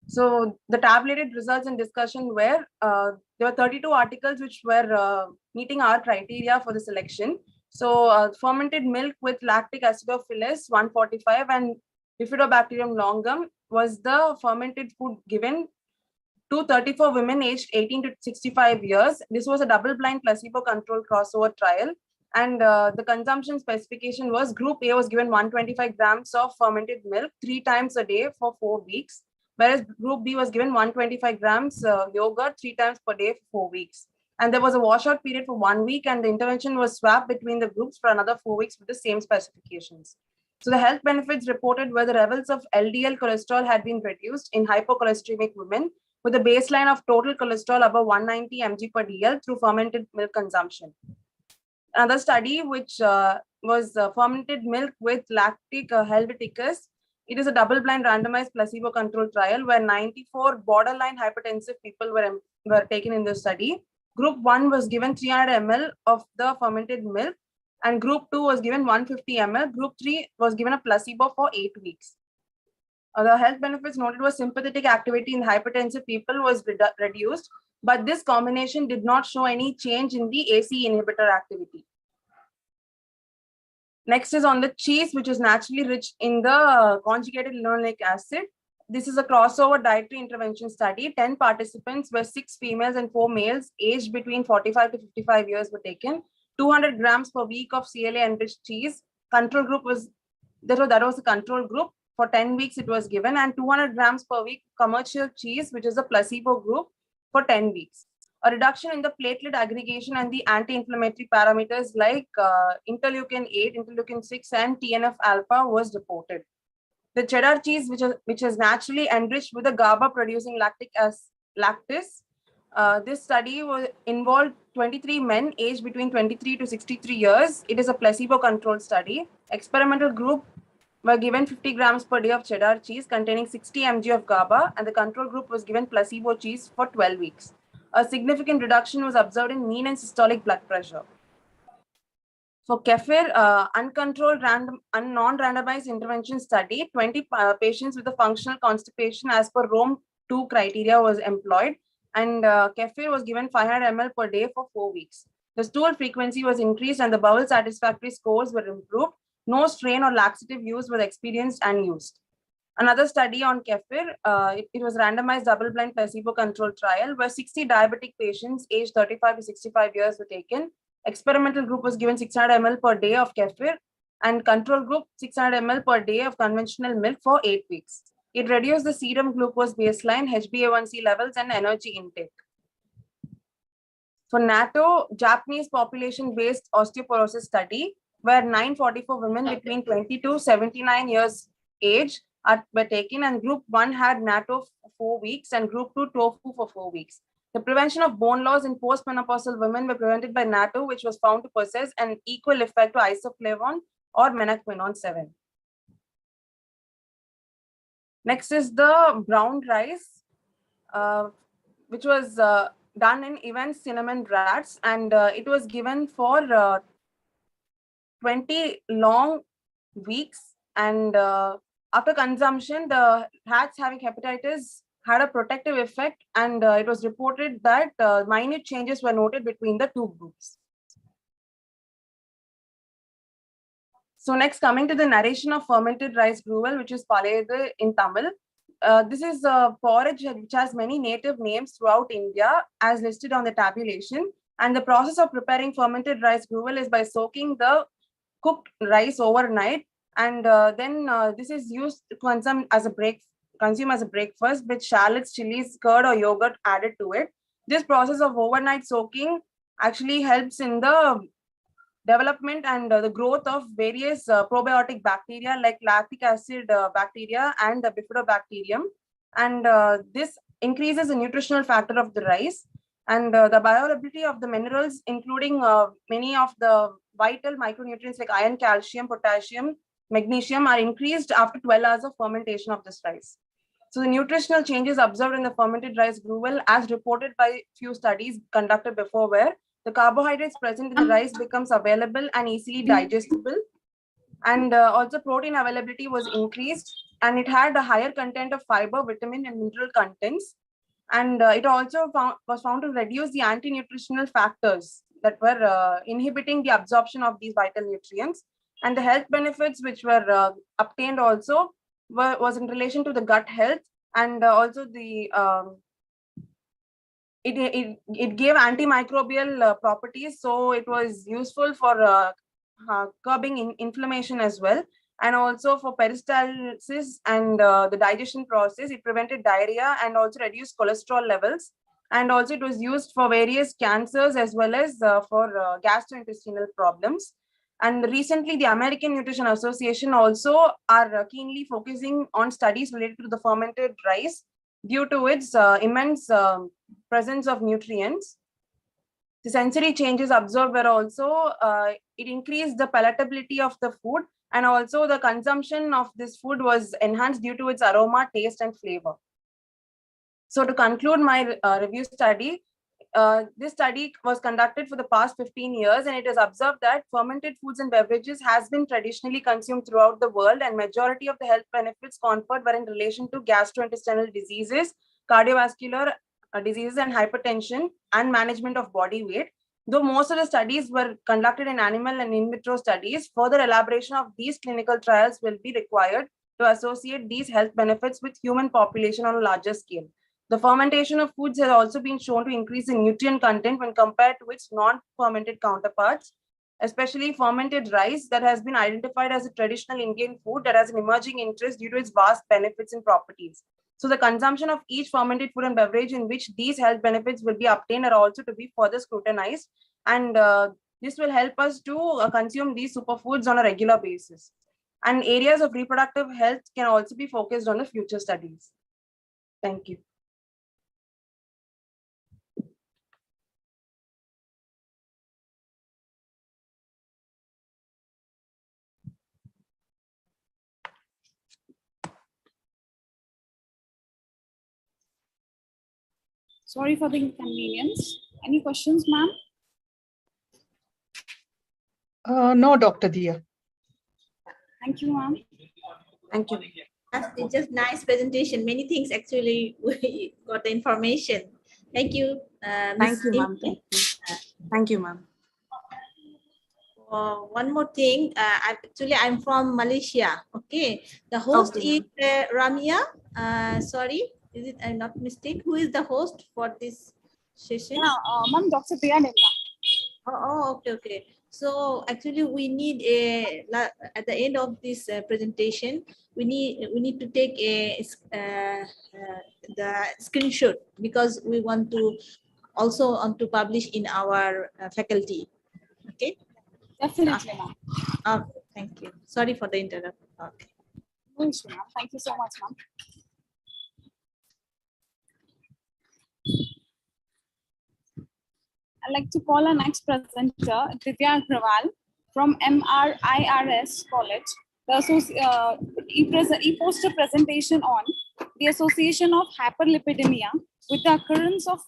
So the tabulated results and discussion were, there were 32 articles which were meeting our criteria for the selection. So fermented milk with lactic acidophilus 145 and Bifidobacterium longum was the fermented food given to 34 women aged 18 to 65 years. This was a double-blind placebo-controlled crossover trial. And the consumption specification was Group A was given 125 grams of fermented milk 3 times a day for 4 weeks, whereas Group B was given 125 grams yogurt 3 times per day for 4 weeks. And there was a washout period for 1 week, and the intervention was swapped between the groups for another 4 weeks with the same specifications. So the health benefits reported were the levels of LDL cholesterol had been reduced in hypocholesteremic women with a baseline of total cholesterol above 190 mg per dl through fermented milk consumption. Another study, which was fermented milk with lactic helveticus. It is a double-blind randomized placebo-controlled trial where 94 borderline hypertensive people were taken in the study. Group 1 was given 300 ml of the fermented milk, and Group 2 was given 150 ml. Group 3 was given a placebo for 8 weeks. The health benefits noted was sympathetic activity in hypertensive people was reduced, but this combination did not show any change in the AC inhibitor activity. Next is on the cheese, which is naturally rich in the conjugated linoleic acid. This is a crossover dietary intervention study. 10 participants were 6 females and 4 males aged between 45 to 55 years were taken. 200 grams per week of CLA enriched cheese. Control group was, that was a control group. For 10 weeks it was given, and 200 grams per week commercial cheese, which is a placebo group, for 10 weeks. A reduction in the platelet aggregation and the anti-inflammatory parameters like interleukin 8, interleukin 6, and TNF alpha was reported. The cheddar cheese, which is naturally enriched with the GABA-producing lactase. This study involved 23 men aged between 23 to 63 years. It is a placebo-controlled study. Experimental group were given 50 grams per day of cheddar cheese containing 60 mg of GABA, and the control group was given placebo cheese for 12 weeks. A significant reduction was observed in mean and systolic blood pressure. For kefir, uncontrolled non-randomized intervention study, 20 patients with a functional constipation as per Rome 2 criteria was employed, and kefir was given 500 ml per day for 4 weeks. The stool frequency was increased and the bowel satisfactory scores were improved. No strain or laxative use was experienced and used. Another study on kefir, it was randomized double-blind placebo-controlled trial where 60 diabetic patients aged 35 to 65 years were taken. Experimental group was given 600 ml per day of kefir, and control group 600 ml per day of conventional milk for 8 weeks. It reduced the serum glucose baseline, HbA1c levels, and energy intake. For NATO, Japanese population-based osteoporosis study, where 944 women between 20 to 79 years age were taken, and group 1 had NATO for 4 weeks and group 2 tofu for 4 weeks. The prevention of bone loss in postmenopausal women were prevented by NATO, which was found to possess an equal effect to isoflavone or menaquinone 7. Next is the brown rice, which was done in event cinnamon rats, and it was given for 20 long weeks, and after consumption, the rats having hepatitis had a protective effect, and it was reported that minute changes were noted between the two groups. So next, coming to the narration of fermented rice gruel, which is palayadu in Tamil. This is a porridge which has many native names throughout India as listed on the tabulation. And the process of preparing fermented rice gruel is by soaking the cooked rice overnight. And then this is used to consume as a breakfast with shallots, chilies, curd or yogurt added to it. This process of overnight soaking actually helps in the development and the growth of various probiotic bacteria like lactic acid bacteria and the bifidobacterium. And this increases the nutritional factor of the rice. And the bioavailability of the minerals, including many of the vital micronutrients like iron, calcium, potassium, magnesium, are increased after 12 hours of fermentation of this rice. So the nutritional changes observed in the fermented rice gruel, as reported by few studies conducted before, where the carbohydrates present in the rice becomes available and easily digestible. And also protein availability was increased, and it had a higher content of fiber, vitamin and mineral contents. And it also was found to reduce the anti-nutritional factors that were inhibiting the absorption of these vital nutrients. And the health benefits which were obtained also was in relation to the gut health, and also the it gave antimicrobial properties, so it was useful for curbing inflammation as well, and also for peristalsis and the digestion process. It prevented diarrhea and also reduced cholesterol levels, and also it was used for various cancers as well as for gastrointestinal problems. And recently, the American Nutrition Association also are keenly focusing on studies related to the fermented rice due to its immense presence of nutrients. The sensory changes observed were also, it increased the palatability of the food, and also the consumption of this food was enhanced due to its aroma, taste, and flavor. So to conclude my review study, this study was conducted for the past 15 years, and it has observed that fermented foods and beverages has been traditionally consumed throughout the world, and majority of the health benefits conferred were in relation to gastrointestinal diseases, cardiovascular diseases and hypertension, and management of body weight. Though most of the studies were conducted in animal and in vitro studies, further elaboration of these clinical trials will be required to associate these health benefits with human population on a larger scale. The fermentation of foods has also been shown to increase the nutrient content when compared to its non-fermented counterparts, especially fermented rice that has been identified as a traditional Indian food that has an emerging interest due to its vast benefits and properties. So the consumption of each fermented food and beverage in which these health benefits will be obtained are also to be further scrutinized, and this will help us to consume these superfoods on a regular basis. And areas of reproductive health can also be focused on the future studies. Thank you. Sorry for the inconvenience. Any questions, ma'am? No, Dr. Dia. Thank you, ma'am. Thank you. It's just nice presentation. Many things actually we got the information. Thank you. Thank you, ma'am. Thank you, ma'am. One more thing. I'm from Malaysia. Okay. The host is Ramia. Sorry, is it? I'm not mistaken. Who is the host for this session? Yeah, ma'am, Dr. Priya Della. Okay. So actually, we need at the end of this presentation, we need to take the screenshot, because we want to also publish in our faculty. Okay. Definitely, ma'am. Okay, thank you. Sorry for the interruption. Okay. No issue, ma'am. Thank you so much, ma'am. I'd like to call our next presenter, Divya Agrawal from MRIRS College. He posted a presentation on the association of hyperlipidemia with the occurrence of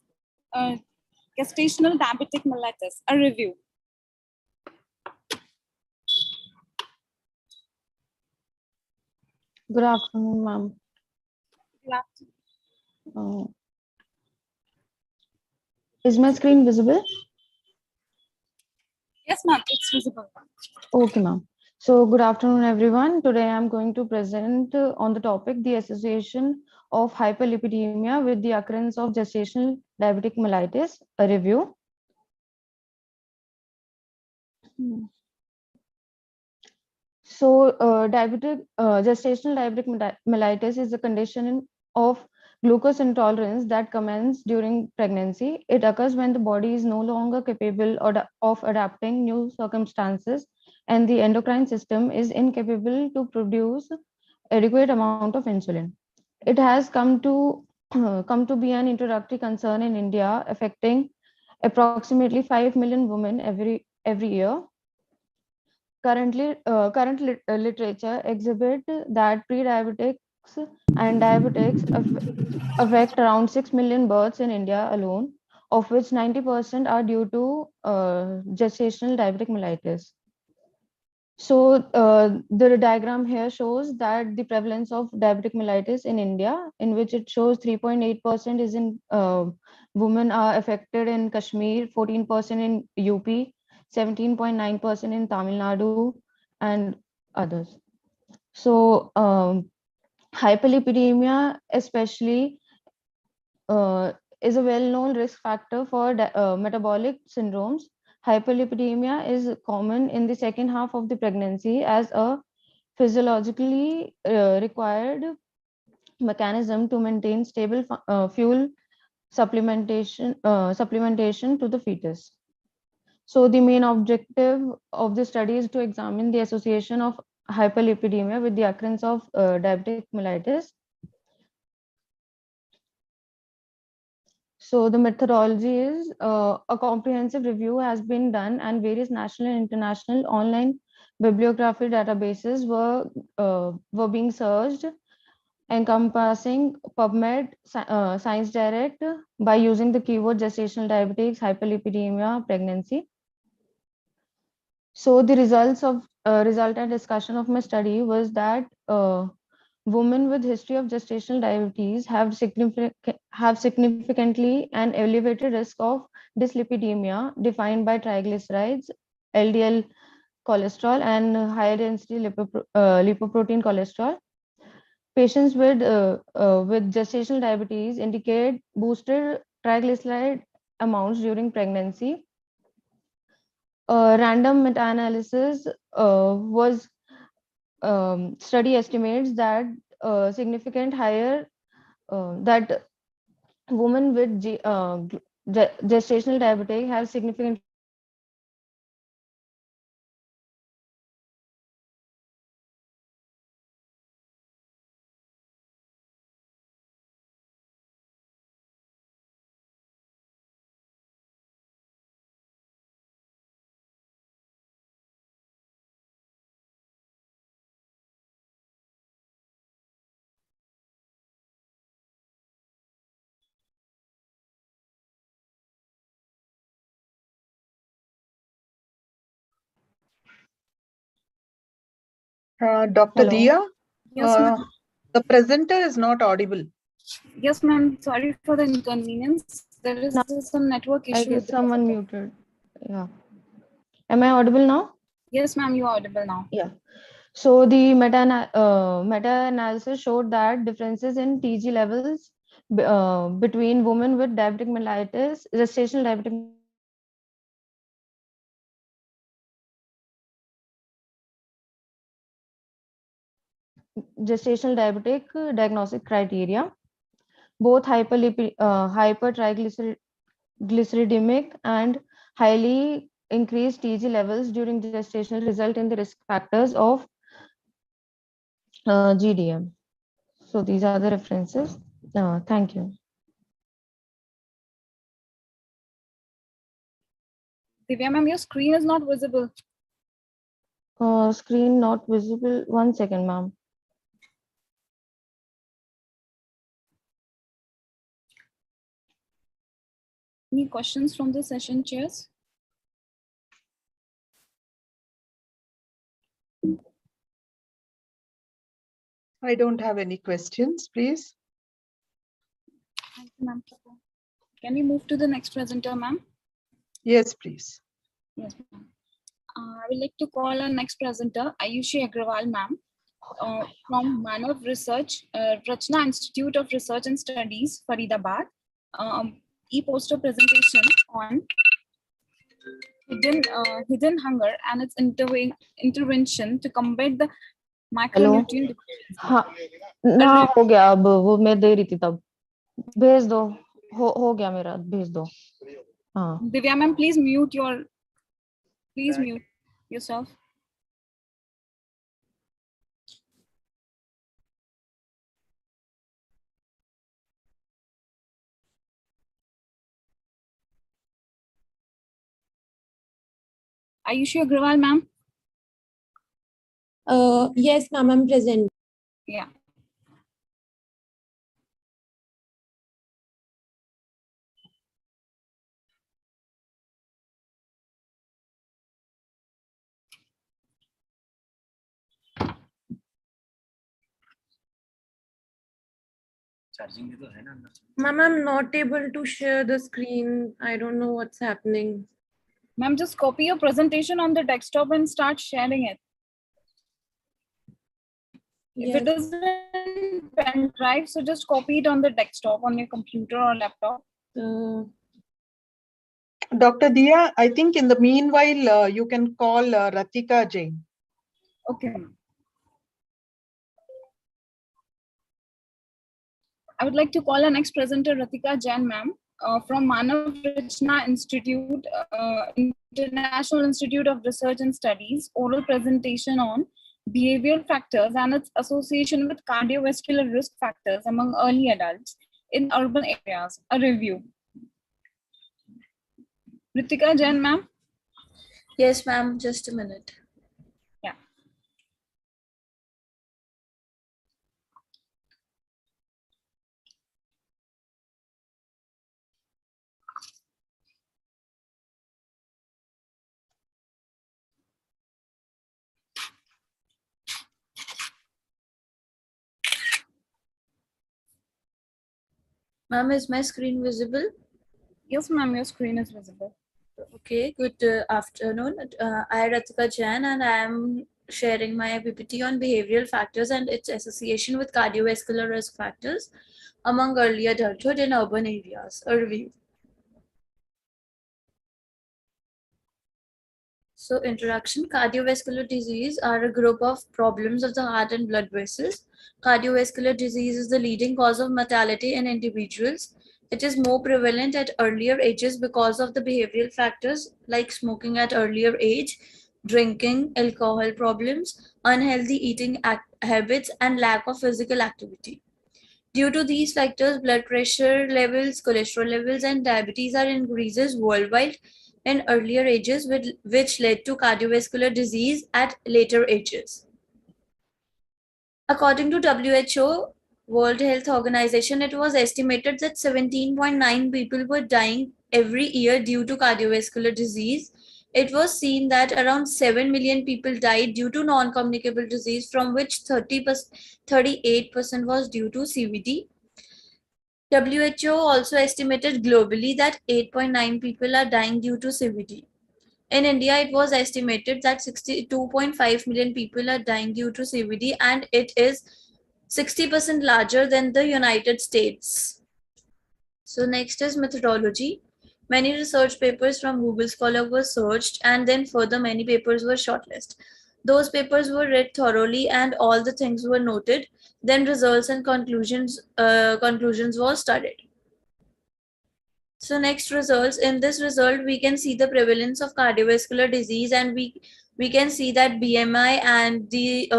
gestational diabetic mellitus. A review. Good afternoon, ma'am. Good afternoon. Is my screen visible? Yes, ma'am, it's visible. Okay, ma'am. So good afternoon, everyone. Today I'm going to present on the topic, the association of hyperlipidemia with the occurrence of gestational diabetic mellitus, a review. So gestational diabetic mellitus is a condition of glucose intolerance that commences during pregnancy. It occurs when the body is no longer capable of adapting new circumstances and the endocrine system is incapable to produce adequate amount of insulin. It has come to be an introductory concern in India, affecting approximately 5 million women every year. Current literature exhibit that pre-diabetics and diabetics affect around 6 million births in India alone, of which 90% are due to gestational diabetic mellitus. So the diagram here shows that the prevalence of diabetic mellitus in India, in which it shows 3.8% is in women are affected in Kashmir, 14% in UP, 17.9% in Tamil Nadu, and others. So hyperlipidemia especially is a well-known risk factor for metabolic syndromes. Hyperlipidemia is common in the second half of the pregnancy as a physiologically required mechanism to maintain stable fuel supplementation to the fetus. So the main objective of the study is to examine the association of hyperlipidemia with the occurrence of diabetic mellitus. So the methodology is a comprehensive review has been done and various national and international online bibliography databases were being searched, encompassing PubMed, Science Direct, by using the keyword gestational diabetics, hyperlipidemia, pregnancy. So the result and discussion of my study was that women with history of gestational diabetes have significantly an elevated risk of dyslipidemia defined by triglycerides, LDL cholesterol, and higher density lipoprotein cholesterol. Patients with gestational diabetes indicate boosted triglyceride amounts during pregnancy. Random meta-analysis was study estimates that significant higher that women with gestational diabetes have significant Dr. Hello. Dia, Yes, ma'am. the presenter is not audible. Yes, ma'am. Sorry for the inconvenience. There is some network issue. I guess with the someone presenter. muted. Yeah. Am I audible now? Yes, ma'am. You are audible now. Yeah. So the meta-analysis showed that differences in TG levels between women with diabetic mellitus, gestational diabetic gestational diabetic diagnostic criteria. Both hypertriglyceridemic and highly increased TG levels during gestation result in the risk factors of GDM. So these are the references. Thank you. Divya, ma'am, your screen is not visible. Screen not visible. 1 second, ma'am. Any questions from the session chairs? I don't have any questions, please. Thank you, ma'am. Can we move to the next presenter, ma'am? Yes, please. Yes, ma'am. I would like to call our next presenter, Ayushi Agrawal ma'am, from Manav Research, Rachna Institute of Research and Studies, Faridabad, e-poster presentation on hidden hunger and its intervention to combat the macronutrient deficiency. हाँ ना हो गया अब वो मैं दे रही थी तब भेज दो हो गया मेरा भेज दो हाँ Divya ma'am, please mute yourself. Ayushi Agrawal ma'am? Yes, ma'am, I'm present. Yeah. Ma'am, I'm not able to share the screen. I don't know what's happening. Ma'am, just copy your presentation on the desktop and start sharing it. If it is in pen drive, so just copy it on the desktop on your computer or laptop. Dr. Dia, I think in the meanwhile, you can call Ratika Jain. Okay. I would like to call our next presenter, Ratika Jain ma'am, from Manav Rachna Institute, International Institute of Research and Studies, oral presentation on behavioral factors and its association with cardiovascular risk factors among early adults in urban areas. A review. Ritika Jain ma'am? Yes, ma'am, just a minute. Yeah. Ma'am, is my screen visible? Yes, ma'am, your screen is visible. Okay, good afternoon. I am Ratika Jain and I am sharing my PPT on behavioral factors and its association with cardiovascular risk factors among early adulthood in urban areas. A review. So, introduction. Cardiovascular disease are a group of problems of the heart and blood vessels. Cardiovascular disease is the leading cause of mortality in individuals. It is more prevalent at earlier ages because of the behavioral factors like smoking at earlier age, drinking, alcohol problems, unhealthy eating habits, and lack of physical activity. Due to these factors, blood pressure levels, cholesterol levels, and diabetes are increases worldwide in earlier ages, which led to cardiovascular disease at later ages. According to WHO, World Health Organization, it was estimated that 17.9 people were dying every year due to cardiovascular disease. It was seen that around 7 million people died due to non-communicable disease, from which 38% was due to CVD. WHO also estimated globally that 8.9 people are dying due to CVD. In India, it was estimated that 62.5 million people are dying due to CVD, and it is 60% larger than the United States. So next is methodology. Many research papers from Google Scholar were searched, and then further many papers were shortlisted. Those papers were read thoroughly and all the things were noted. Then results and conclusions were studied. So next results. In this result, we can see the prevalence of cardiovascular disease, and we can see that BMI and the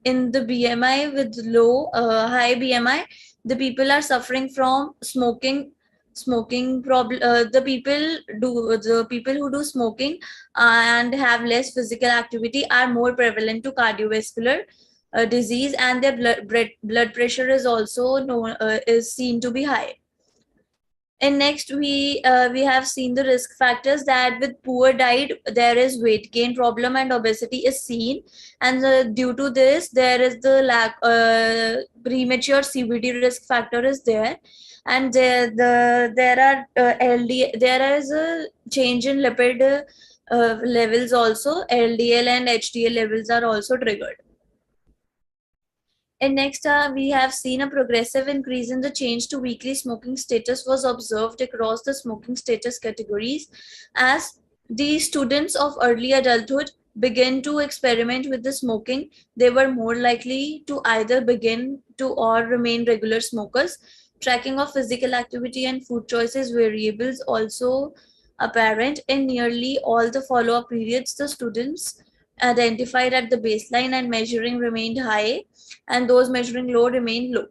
in the BMI with low high BMI, the people are suffering from smoking problem. The people who do smoking and have less physical activity are more prevalent to cardiovascular disease, and their blood pressure is also is seen to be high. And next, we have seen the risk factors that with poor diet, there is weight gain problem and obesity is seen. And due to this, there is the premature CVD risk factor is there. And there is a change in lipid levels also, LDL and HDL levels are also triggered. And next, we have seen a progressive increase in the change to weekly smoking status was observed across the smoking status categories. As the students of early adulthood began to experiment with the smoking, they were more likely to either begin to or remain regular smokers. Tracking of physical activity and food choices variables also apparent in nearly all the follow-up periods. The students identified at the baseline and measuring remained high, and those measuring low remained low.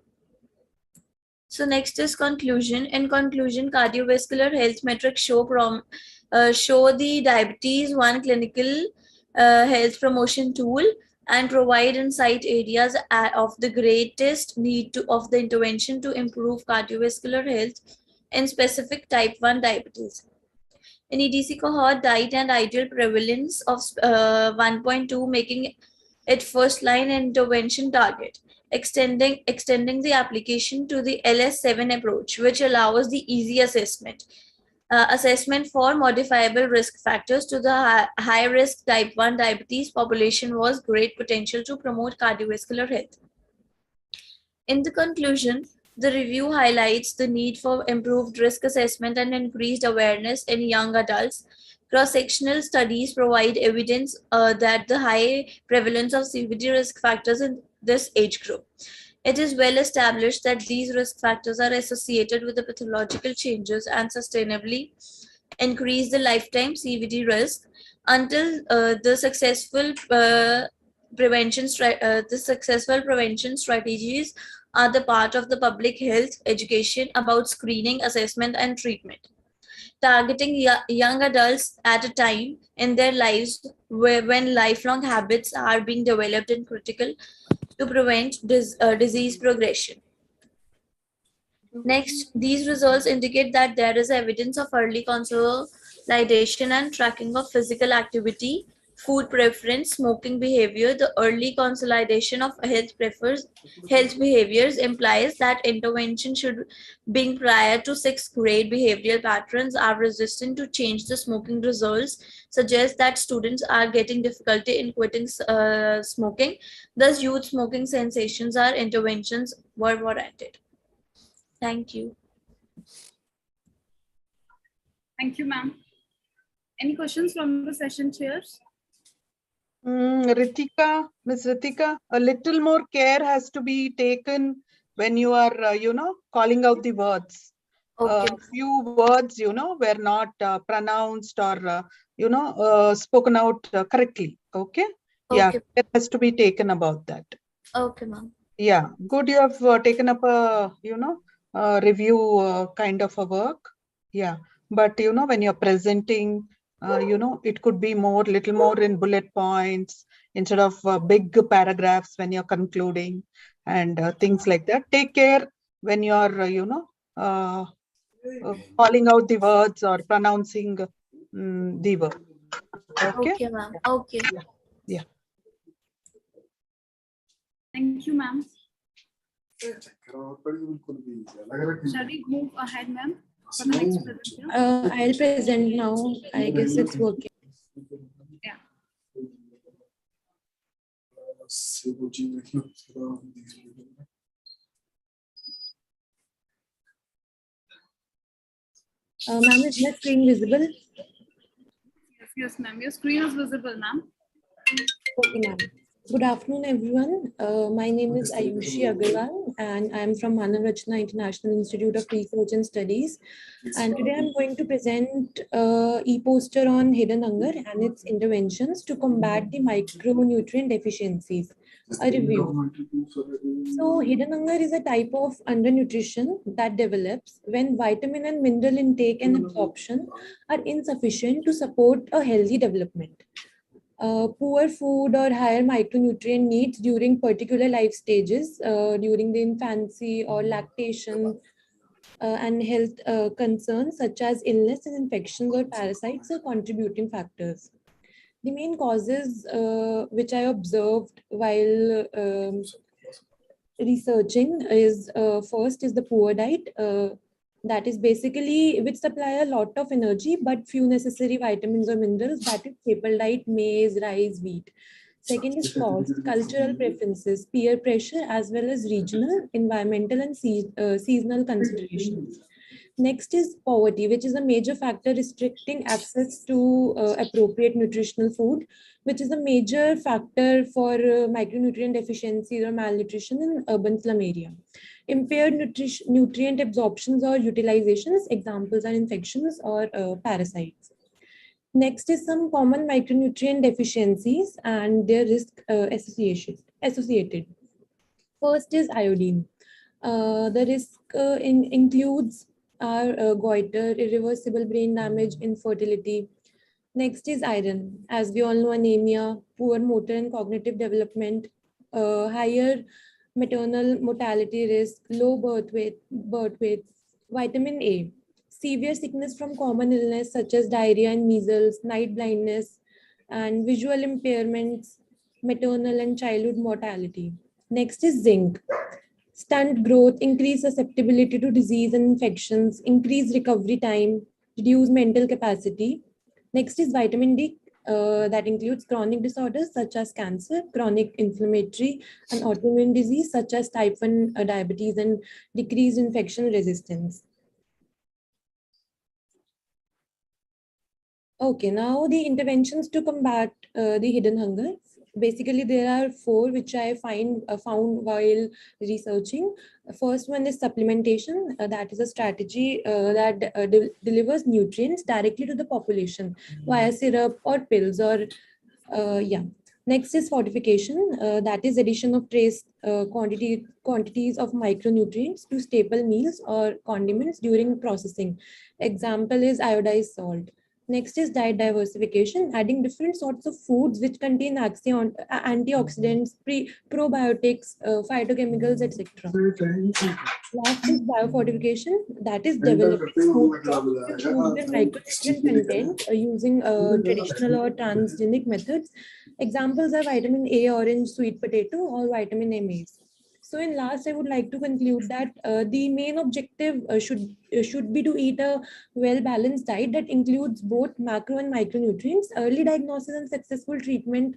So next is conclusion. In conclusion, cardiovascular health metrics show the diabetes one clinical health promotion tool and provide insight areas of the greatest need of the intervention to improve cardiovascular health in specific type 1 diabetes. In EDC cohort, diet and ideal prevalence of 1.2, making it first line intervention target. Extending the application to the LS7 approach, which allows the easy assessment. Assessment for modifiable risk factors to the high risk type 1 diabetes population was great potential to promote cardiovascular health. In the conclusion, the review highlights the need for improved risk assessment and increased awareness in young adults. Cross-sectional studies provide evidence that the high prevalence of CVD risk factors in this age group. It is well established that these risk factors are associated with the pathological changes and sustainably increase the lifetime CVD risk until the successful prevention strategies are the part of the public health education about screening, assessment, and treatment. Targeting young adults at a time in their lives when lifelong habits are being developed and critical to prevent disease progression. Next, these results indicate that there is evidence of early consolidation and tracking of physical activity, food preference, smoking behavior. The early consolidation of health behaviors implies that intervention should be prior to 6th grade. Behavioral patterns are resistant to change. The smoking results suggest that students are getting difficulty in quitting smoking. Thus, youth smoking sensations or interventions were warranted. Thank you. Thank you, ma'am. Any questions from the session chairs? Ritika, Ms. Ritika, a little more care has to be taken when you are, calling out the words. Okay. Few words, were not pronounced or, spoken out correctly. Okay. Yeah, care has to be taken about that. Okay, ma'am. Yeah, good. You have taken up a, review kind of a work. Yeah, but when you're presenting, it could be little more in bullet points instead of big paragraphs when you're concluding and things like that. Take care when you're, calling out the words or pronouncing the word. Okay. Okay, ma'am. Okay. Yeah. Thank you, ma'am. Shall we move ahead, ma'am? For the next presentation? I'll present now. I guess it's working. Yeah. Ma'am, is my screen visible? Yes, ma'am. Your screen is visible, ma'am. Okay, ma'am. Good afternoon, everyone. My name is Ayushi Agarwal, and I'm from Manav Rachna International Institute of Research and Studies. And today I'm going to present an e-poster on hidden hunger and its interventions to combat the micronutrient deficiencies. A review. So, hidden hunger is a type of undernutrition that develops when vitamin and mineral intake and absorption are insufficient to support a healthy development. Poor food or higher micronutrient needs during particular life stages, during the infancy or lactation, and health concerns such as illness and infections or parasites are contributing factors. The main causes which I observed while researching is first is the poor diet, that is basically which supply a lot of energy but few necessary vitamins or minerals, that is staple diet, maize, rice, wheat. Second is cost, cultural preferences, peer pressure, as well as regional, environmental, and seasonal considerations. Next is poverty, which is a major factor restricting access to appropriate nutritional food, which is a major factor for micronutrient deficiencies or malnutrition in urban slum area. Impaired nutrient absorptions or utilizations, examples are infections or parasites. Next is some common micronutrient deficiencies and their risk associated. First is iodine. The risk includes goiter, irreversible brain damage, infertility. Next is iron. As we all know, anemia, poor motor and cognitive development, higher maternal mortality risk, low birth weight. Vitamin A, severe sickness from common illness such as diarrhea and measles, night blindness, and visual impairments, maternal and childhood mortality. Next is zinc. Stunt growth, increased susceptibility to disease and infections, increased recovery time, reduced mental capacity. Next is vitamin D, that includes chronic disorders such as cancer, chronic inflammatory and autoimmune disease such as type 1 diabetes, and decreased infection resistance. Okay, now the interventions to combat the hidden hunger. Basically, there are 4 which I found while researching. First one is supplementation. That is a strategy that delivers nutrients directly to the population via syrup or pills or yeah. Next is fortification. That is addition of trace quantities of micronutrients to staple meals or condiments during processing. Example is iodized salt. Next is diet diversification, adding different sorts of foods which contain antioxidants, probiotics, phytochemicals, etc. Last is biofortification, that is developing foods with micronutrient content using traditional or transgenic methods. Examples are vitamin A orange, sweet potato, or vitamin A maize. So in last, I would like to conclude that the main objective should be to eat a well-balanced diet that includes both macro and micronutrients. Early diagnosis and successful treatment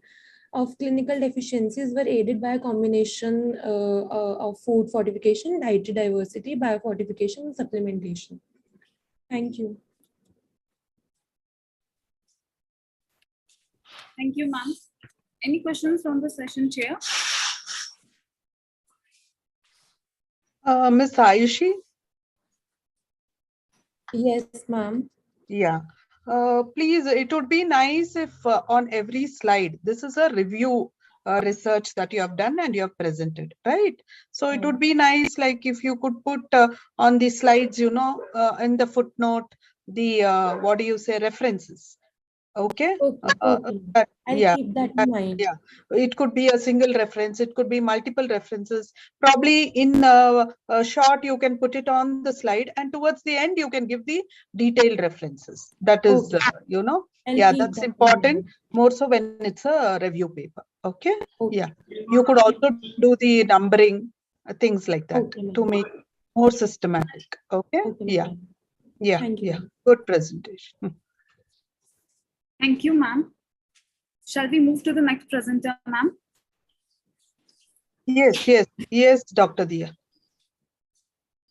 of clinical deficiencies were aided by a combination of food fortification, dietary diversity, biofortification, and supplementation. Thank you. Thank you, ma'am. Any questions from the session chair? Miss Ayushi? Yes, ma'am. Yeah. Please, it would be nice if on every slide, this is a review research that you have done and you have presented, right? So it would be nice, like if you could put on the slides, you know, in the footnote, the, what do you say, references. Okay. I'll yeah. keep that in mind. Yeah. It could be a single reference. It could be multiple references. Probably in a short, you can put it on the slide, and towards the end, you can give the detailed references. That is, you know, yeah, that's important. More so when it's a review paper. Okay. Yeah. You could also do the numbering, things like that to make more systematic. Okay. Yeah. Yeah. Yeah. Good presentation. Thank you, ma'am. Shall we move to the next presenter, ma'am? Yes, Dr. Dia.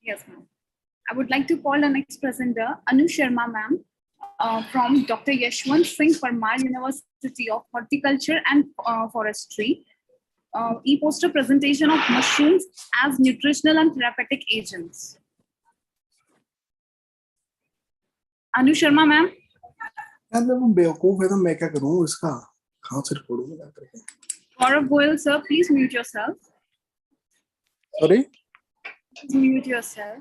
Yes, ma'am. I would like to call the next presenter, Anu Sharma, ma'am, from Dr. Yashwant Singh Parmar, University of Horticulture and Forestry. E-poster presentation of mushrooms as nutritional and therapeutic agents. Anu Sharma, ma'am. बेवकूफ है तो मैं क्या करूं इसका कहां से पढ़ूंगा Gaurav Goyal, sir, please mute yourself. Sorry? Please mute yourself.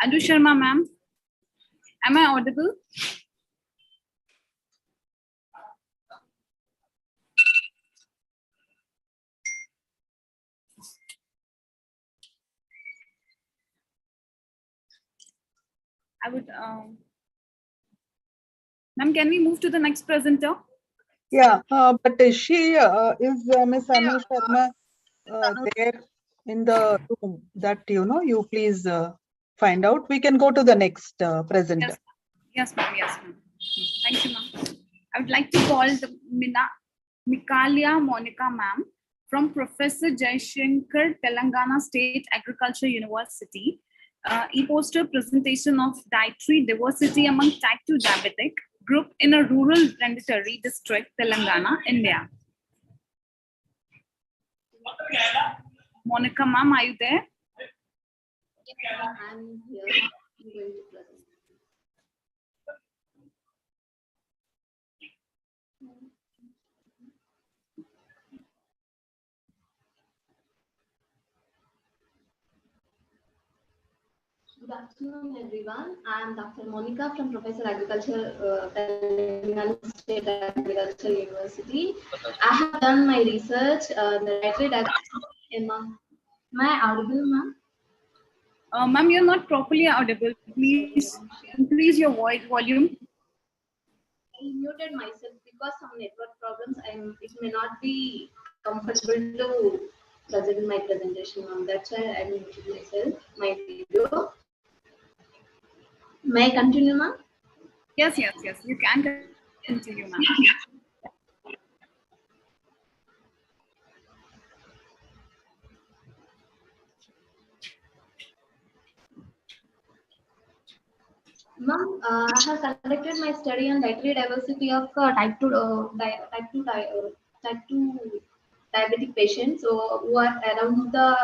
Anu Sharma, ma'am. Am I audible? I would, ma'am, can we move to the next presenter? Yeah, but she is Miss Anu Sharma. there in the room that you please find out. We can go to the next presenter. Yes, ma'am. Yes, ma'am. Thank you, ma'am. I would like to call the Mikalia Monica, ma'am, from Professor Jaishankar, Telangana State Agriculture University. E-poster presentation of dietary diversity among type 2 diabetic group in a rural mandatory district, Telangana, India. Monica, ma'am, are you there? I'm here. I'm going to present. Good afternoon, everyone. I am Dr. Monica from Professor Agriculture, Telangana State Agriculture University. I have done my research. The dietary diversity. Am I audible, ma'am? Ma'am, you're not properly audible. Please increase your voice volume. I muted myself because some network problems. It may not be comfortable to present my presentation, ma'am. That's why I muted myself, my video. May I continue, ma'am? Yes. You can continue, ma'am. Ma'am, I have conducted my study on dietary diversity of type 2 diabetic patients who are around the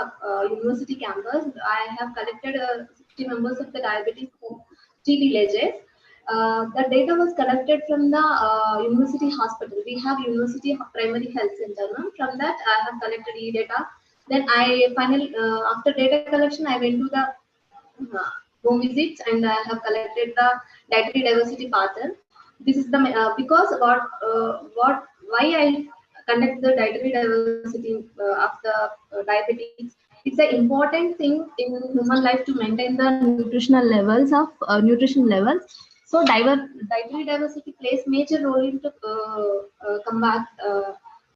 university campus. I have collected 60 members of the diabetes 3 villages. The data was collected from the university hospital. We have university primary health center. No? From that, I have collected e-data. Then I after data collection, I went to the home visits and I have collected the dietary diversity pattern. This is the because why I conduct the dietary diversity of the diabetes. It's an important thing in human life to maintain the nutritional levels of nutrition levels. So dietary diversity plays major role into combat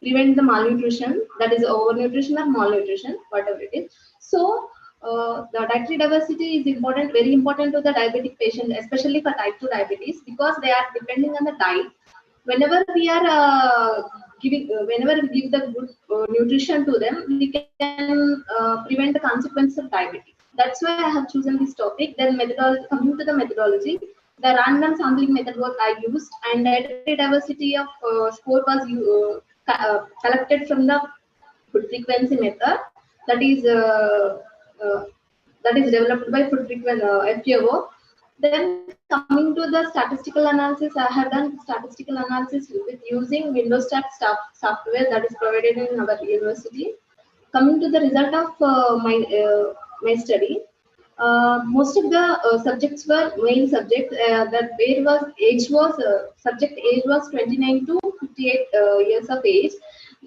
prevent the malnutrition, that is overnutrition or malnutrition, whatever it is. So the dietary diversity is important, very important to the diabetic patient, especially for type 2 diabetes, because they are depending on the diet. Whenever we are whenever we give the good nutrition to them, we can prevent the consequences of diabetes. That's why I have chosen this topic. Then methodology, coming to the methodology, the random sampling method was I used, and dietary diversity of score was collected from the food frequency method, that is developed by food frequency FAO. Then coming to the statistical analysis, I have done statistical analysis with using WindowStat software that is provided in our university. Coming to the result of my study, most of the subjects were male subjects. Subject age was 29 to 58 years of age.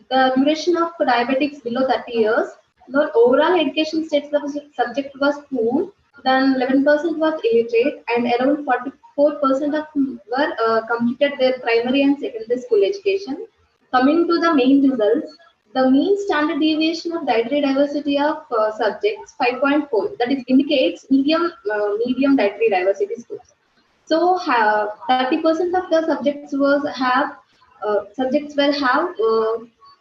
The duration of diabetics below 30 years. The overall education status of the subject was poor. Then 11% was illiterate, and around 44% of them were completed their primary and secondary school education. Coming to the main results, the mean standard deviation of dietary diversity of subjects 5.4. That is indicates medium dietary diversity scores. So 30% of the subjects will have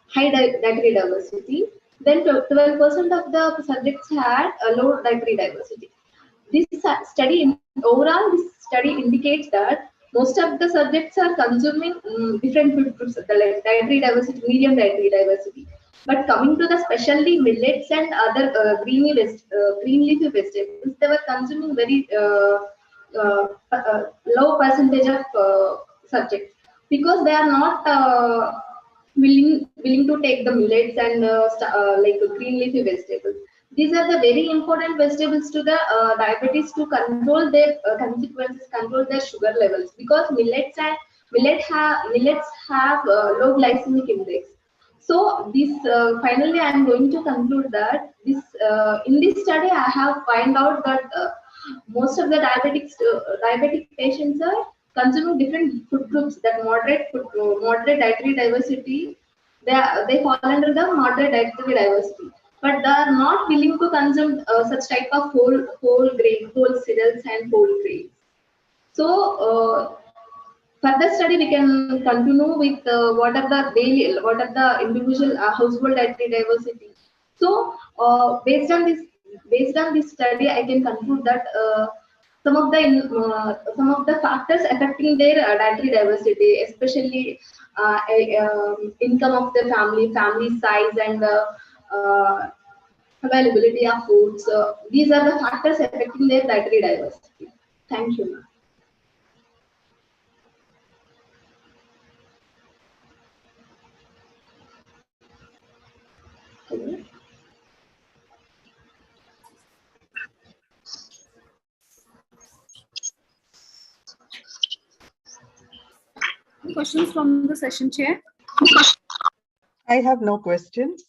high dietary diversity. Then 12% of the subjects had a low dietary diversity. This study indicates that most of the subjects are consuming different food groups, like dietary diversity, medium dietary diversity. But coming to the specially millets and other green leafy vegetables, they were consuming very low percentage of subjects, because they are not willing to take the millets and like green leafy vegetables. These are the very important vegetables to the diabetes to control their consequences, control their sugar levels, because millets have low glycemic index. So this finally I am going to conclude that this in this study I have find out that most of the diabetic patients are consuming different food groups, that moderate dietary diversity they fall under the moderate dietary diversity, but they are not willing to consume such type of whole grain, whole cereals and whole grains. So further study we can continue with what are the individual household dietary diversity. So based on this study, I can conclude that some of the factors affecting their dietary diversity, especially income of the family size, and availability of foods. These are the factors affecting their dietary diversity. Thank you, ma'am. Questions from the session chair? I have no questions.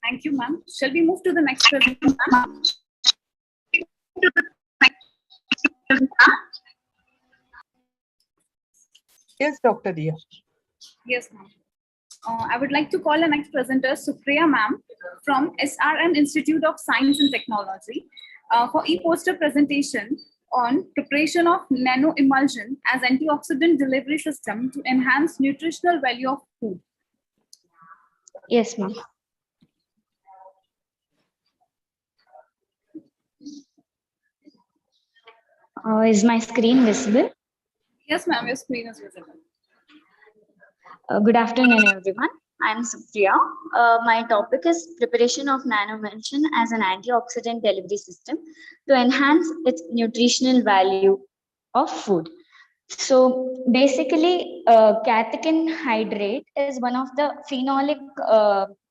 Thank you, ma'am. Shall we move to the next presentation, ma'am? Yes, Dr. Dia. Yes, ma'am. I would like to call the next presenter, Supriya ma'am, from SRM Institute of Science and Technology, for e-poster presentation on preparation of nano emulsion as antioxidant delivery system to enhance nutritional value of food. Yes, ma'am. Is my screen visible? Yes, ma'am, your screen is visible. Good afternoon, everyone. I'm Supriya. My topic is preparation of nano-emulsion as an antioxidant delivery system to enhance its nutritional value of food. So basically, catechin hydrate is one of the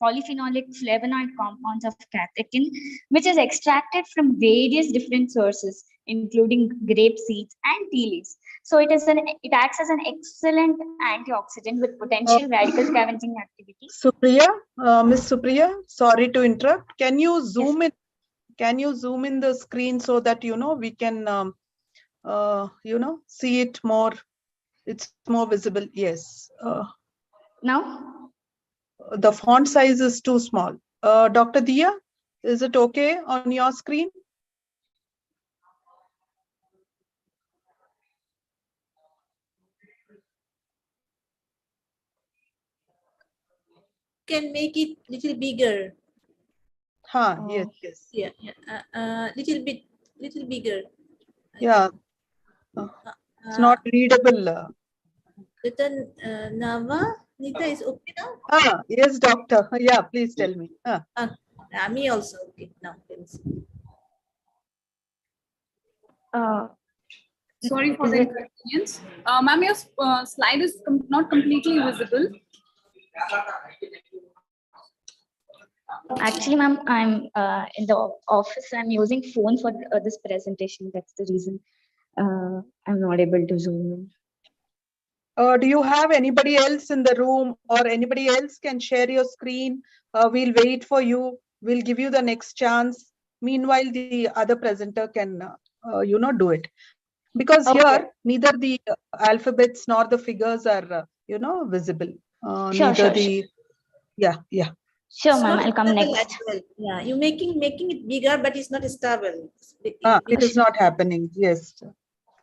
polyphenolic flavonoid compounds of catechin, which is extracted from various different sources, including grape seeds and tea leaves. So it acts as an excellent antioxidant with potential radical scavenging activity. Supriya, Miss Supriya, sorry to interrupt. Can you zoom in? Can you zoom in the screen so that we can see it more? It's more visible. Yes. Now? The font size is too small. Dr. Dia, is it okay on your screen? Can make it little bigger. Yes, yes. Yeah, little bigger. Yeah. It's not readable. Then Nita is okay now? Yes, doctor. Yeah, please tell me. Me also okay now. Sorry for the inconvenience. Ma'am, your slide is not completely visible. Actually, ma'am, I'm in the office. I'm using phone for this presentation. That's the reason I'm not able to zoom in. Do you have anybody else in the room, or anybody else can share your screen? We'll wait for you. We'll give you the next chance. Meanwhile, the other presenter can, do it. Because here, neither the alphabets nor the figures are, visible. Sure. Yeah. Sure, ma'am. I'll come next. Well. Yeah, you're making it bigger, but it's not stable. It is not happening. Yes.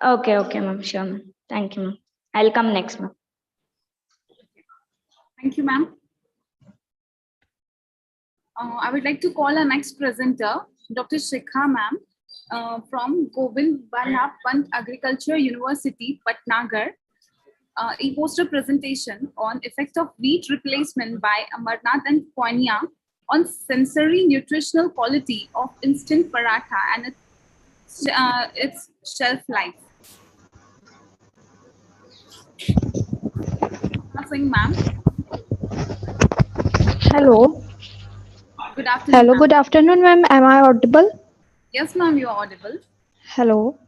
Okay, ma'am. Sure, ma'am. Thank you, ma'am. I'll come next, ma'am. Thank you, ma'am. I would like to call our next presenter, Dr. Shikha ma'am, from Govind Ballabh Pant Agriculture University, Patnagar, e-poster presentation on effect of wheat replacement by Amarnath and Poinia on sensory nutritional quality of instant paratha and its shelf life. Singh ma'am. Hello. Good afternoon. Hello, good afternoon, ma'am. Am I audible? Yes, ma'am, you are audible. Hello.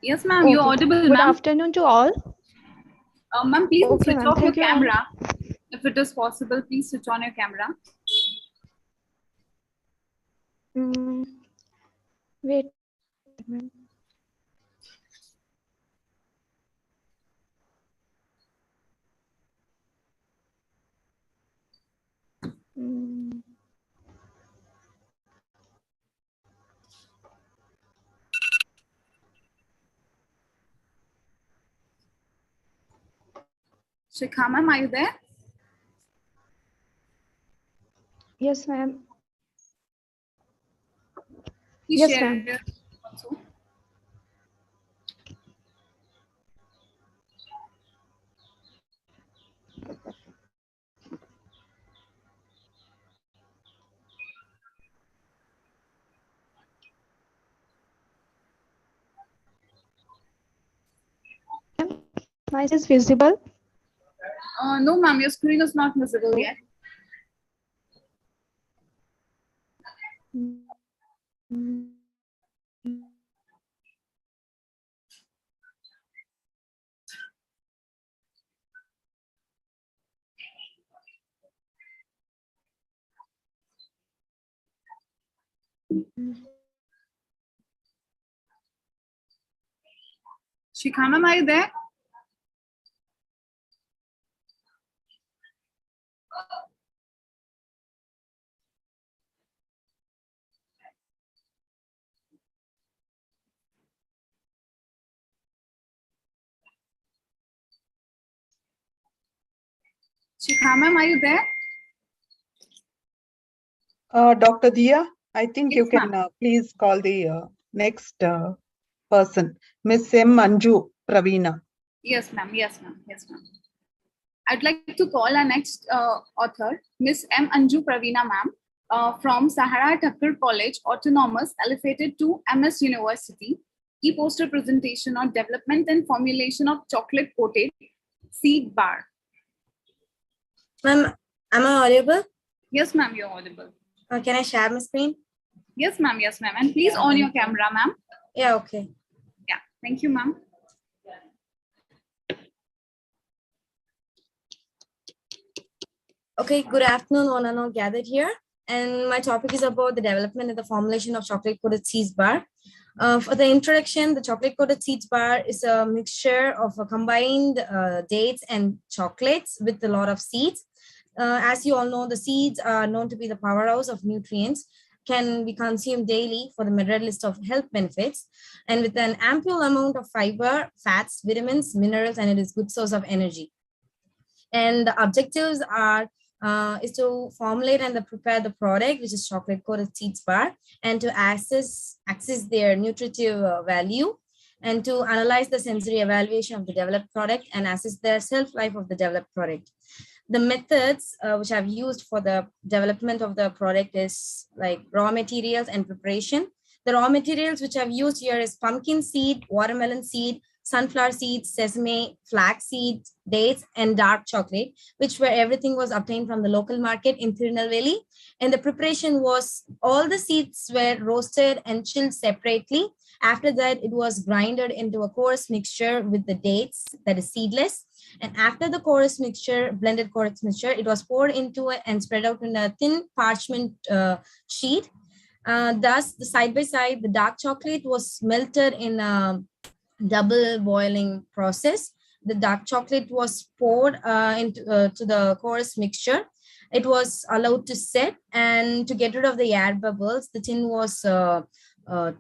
Yes, ma'am, you are audible, ma'am. Good afternoon to all. Ma'am, please switch off your Thank you, camera. If it is possible, please switch on your camera. Wait a minute. Shikha ma'am, are you there? Yes, ma'am. Please Yes, share ma'am. your also. My is visible. No, ma'am, your screen is not visible yet. Shikha ma'am, are you there? Shikha ma'am, are you there? Dr. Dia, I think Yes, you can please call the next person, Miss M. Manju Pravina. Yes, ma'am. Yes, ma'am. Yes, ma'am. I'd like to call our next author, Miss M. Anju Pravina ma'am, from Sahara Thakur College, Autonomous, elevated to MS University, e-poster presentation on development and formulation of chocolate-coated seed bar. Ma'am, am I audible? Yes, ma'am, you're audible. Can I share my screen? Yes, ma'am. Yes, ma'am. And please on your camera, ma'am. Yeah, okay. Yeah, thank you, ma'am. Okay, good afternoon, one and all gathered here. And my topic is about the development and the formulation of chocolate-coated seeds bar. For the introduction, the chocolate-coated seeds bar is a mixture of combined dates and chocolates with a lot of seeds. As you all know, the seeds are known to be the powerhouse of nutrients, can be consumed daily for the myriad list of health benefits, and with an ample amount of fiber, fats, vitamins, minerals, and it is good source of energy. And the objectives are is to formulate and prepare the product, which is chocolate coated seeds bar, and to access their nutritive value, and to analyze the sensory evaluation of the developed product and assess the shelf life of the developed product. The methods which I've used for the development of the product is like raw materials and preparation. The raw materials which I've used here is pumpkin seed, watermelon seed, sunflower seeds, sesame, flax seeds, dates, and dark chocolate, which were everything was obtained from the local market in Tirunelveli. And the preparation was all the seeds were roasted and chilled separately. After that, it was grinded into a coarse mixture with the dates, that is seedless. And after the coarse mixture, blended coarse mixture, it was poured into it and spread out in a thin parchment sheet. Thus, the side by side, the dark chocolate was melted in a double boiling process. The dark chocolate was poured into to the coarse mixture. It was allowed to set, and to get rid of the air bubbles, the tin was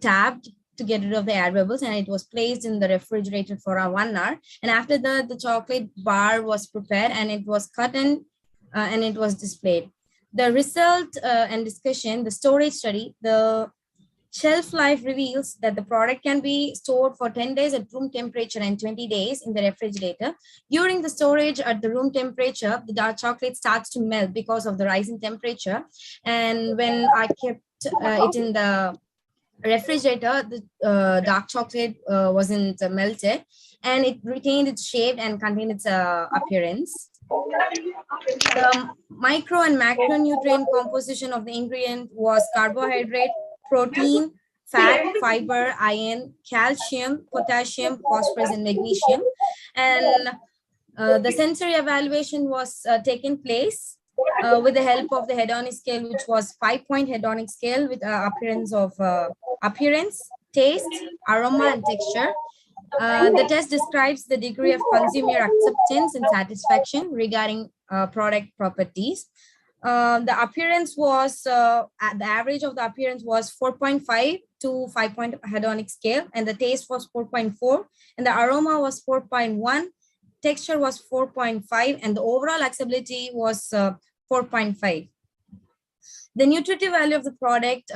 tapped to get rid of the air bubbles, and it was placed in the refrigerator for 1 hour. And after that, the chocolate bar was prepared and it was cut and it was displayed. The result and discussion, the storage study, the shelf life reveals that the product can be stored for 10 days at room temperature and 20 days in the refrigerator. During the storage at the room temperature, the dark chocolate starts to melt because of the rise in temperature. And when I kept it in the refrigerator, the dark chocolate wasn't melted, and it retained its shape and contained its appearance. The micro and macronutrient composition of the ingredient was carbohydrate, protein, fat, fiber, iron, calcium, potassium, phosphorus, and magnesium. And the sensory evaluation was taken place with the help of the hedonic scale, which was 5-point hedonic scale with appearance of appearance, taste, aroma, and texture. The test describes the degree of consumer acceptance and satisfaction regarding product properties. The appearance was, the average of the appearance was 4.5 to 5-point hedonic scale, and the taste was 4.4, and the aroma was 4.1, texture was 4.5, and the overall acceptability was 4.5. The nutritive value of the product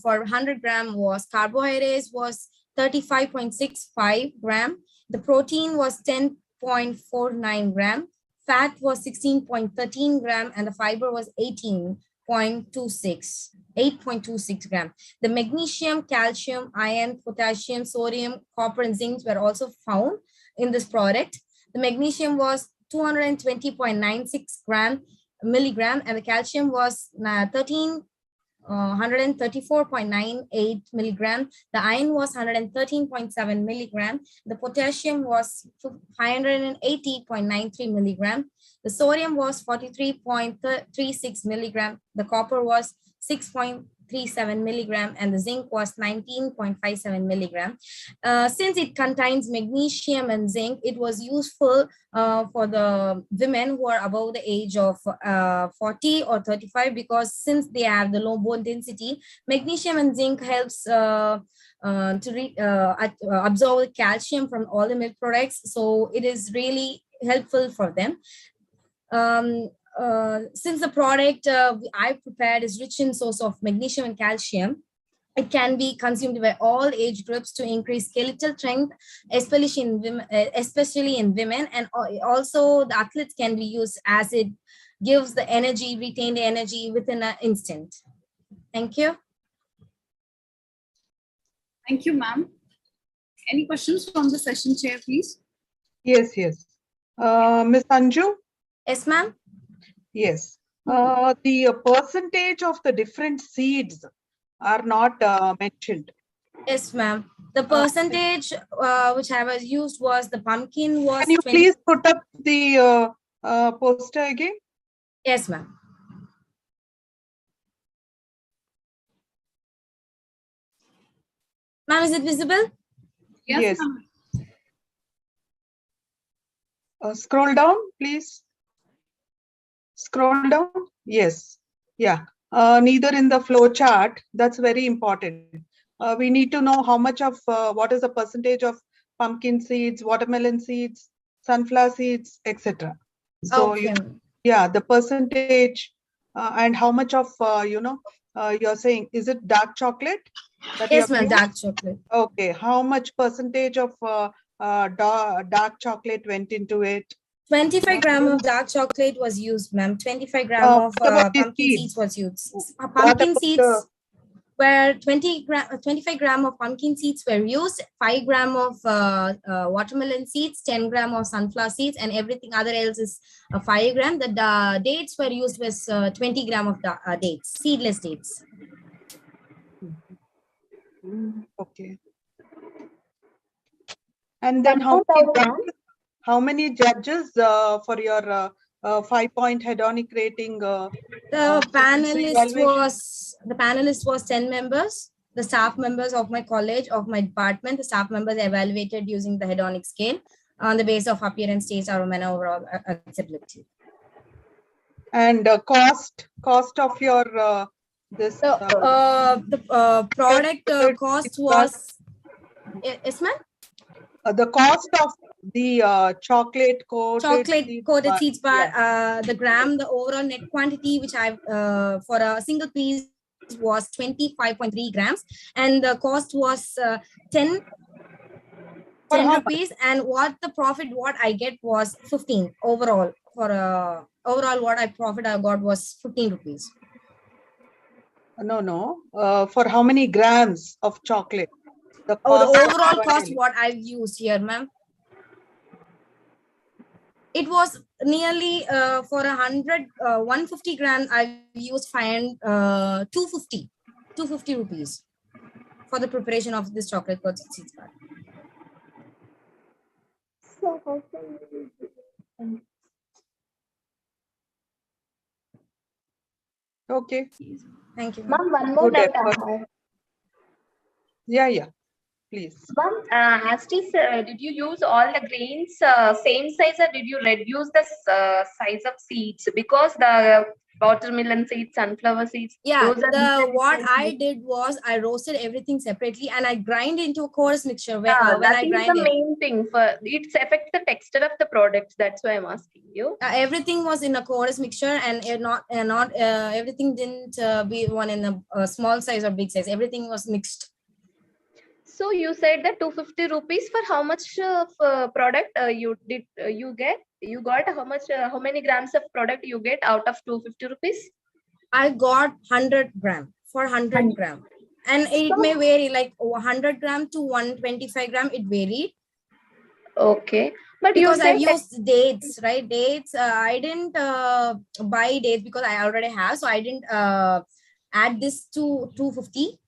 for 100 gram was carbohydrates was 35.65 gram. The protein was 10.49 gram. Fat was 16.13 gram, and the fiber was 8.26 gram. The magnesium, calcium, iron, potassium, sodium, copper, and zinc were also found in this product. The magnesium was 220.96 milligram, and the calcium was 134.98 milligram. The iron was 113.7 milligram. The potassium was 580.93 milligram. The sodium was 43.36 milligram. The copper was 6.37 milligram, and the zinc was 19.57 milligram. Since it contains magnesium and zinc, it was useful for the women who are above the age of 40 or 35, because since they have the low bone density, magnesium and zinc helps to absorb the calcium from all the milk products. So it is really helpful for them. Since the product I prepared is rich in source of magnesium and calcium, it can be consumed by all age groups to increase skeletal strength, especially in women, and also the athletes can be used as it gives the energy, retained energy within an instant. Thank you. Thank you, ma'am. Any questions from the session chair, please? Yes. Ms. Anju? Yes, ma'am. Yes. The percentage of the different seeds are not mentioned. Yes, ma'am. The percentage which I was used was the pumpkin was. Can you please put up the poster again? Yes, ma'am. Ma'am, is it visible? Yes. Scroll down, please. Scroll down. Yes. Yeah. Neither in the flow chart. That's very important. We need to know how much of what is the percentage of pumpkin seeds, watermelon seeds, sunflower seeds, etc. So okay. The percentage and how much of you're saying, is it dark chocolate? Yes, ma'am, dark chocolate. Okay. How much percentage of dark chocolate went into it? 25 gram of dark chocolate was used, ma'am. 25 gram of pumpkin seeds was used. Pumpkin seeds where 25 gram of pumpkin seeds were used, 5 gram of watermelon seeds, 10 gram of sunflower seeds, and everything other else is 5 gram. The dates were used was 20 gram of dates, seedless dates. Okay. And then how many judges for your 5-point hedonic rating? The panelist was 10 members. The staff members of my college, of my department, the staff members evaluated using the hedonic scale on the basis of appearance, taste, aroma, and overall acceptability. And cost of your this the product cost was yes, ma'am. The cost of the chocolate coated seeds bar, the gram, the overall net quantity which I for a single piece was 25.3 grams, and the cost was 10 rupees, and what the profit what I get was 15 overall. For overall what I got was 15 rupees. No. For how many grams of chocolate? The overall cost what I've used here, ma'am. It was nearly for 150 gram I've used 250 rupees for the preparation of this chocolate coated seeds bar. So how can you Okay. Thank you. Ma'am, one more doubt I have. Yeah. Please. Ma'am, did you use all the grains same size, or did you reduce the size of seeds? Because the watermelon seeds, sunflower seeds. Yeah, Those are what I did was I roasted everything separately and I grind into a coarse mixture. When that I is grind the it, main thing. For it affects the texture of the products. That's why I'm asking you. everything was in a coarse mixture, and not everything didn't be one in a small size or big size. Everything was mixed. So you said that 250 rupees for how much of product you got how much how many grams of product you get out of 250 rupees? I got 100 gram for 100 gram, and it may vary like 100 gram to 125 gram. It varied. Okay, but because you said I've used dates, right? Dates. I didn't buy dates because I already have, so I didn't add this to 250.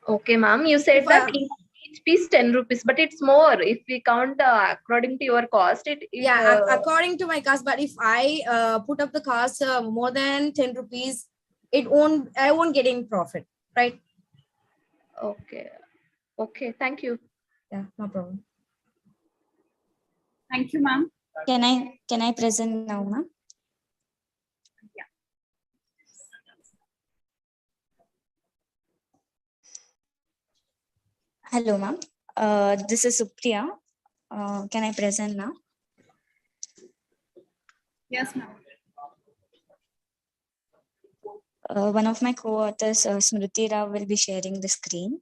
Okay, ma'am. You said that each piece 10 rupees, but it's more if we count according to your cost. According to my cost, but if I put up the cost more than 10 rupees, I won't get any profit, right? Okay. Okay. Thank you. Yeah, no problem. Thank you, ma'am. Can I present now, ma'am? Yeah. Hello, ma'am. This is Supriya. Can I present now? Yes, ma'am. One of my co-authors, Smriti Rao, will be sharing the screen.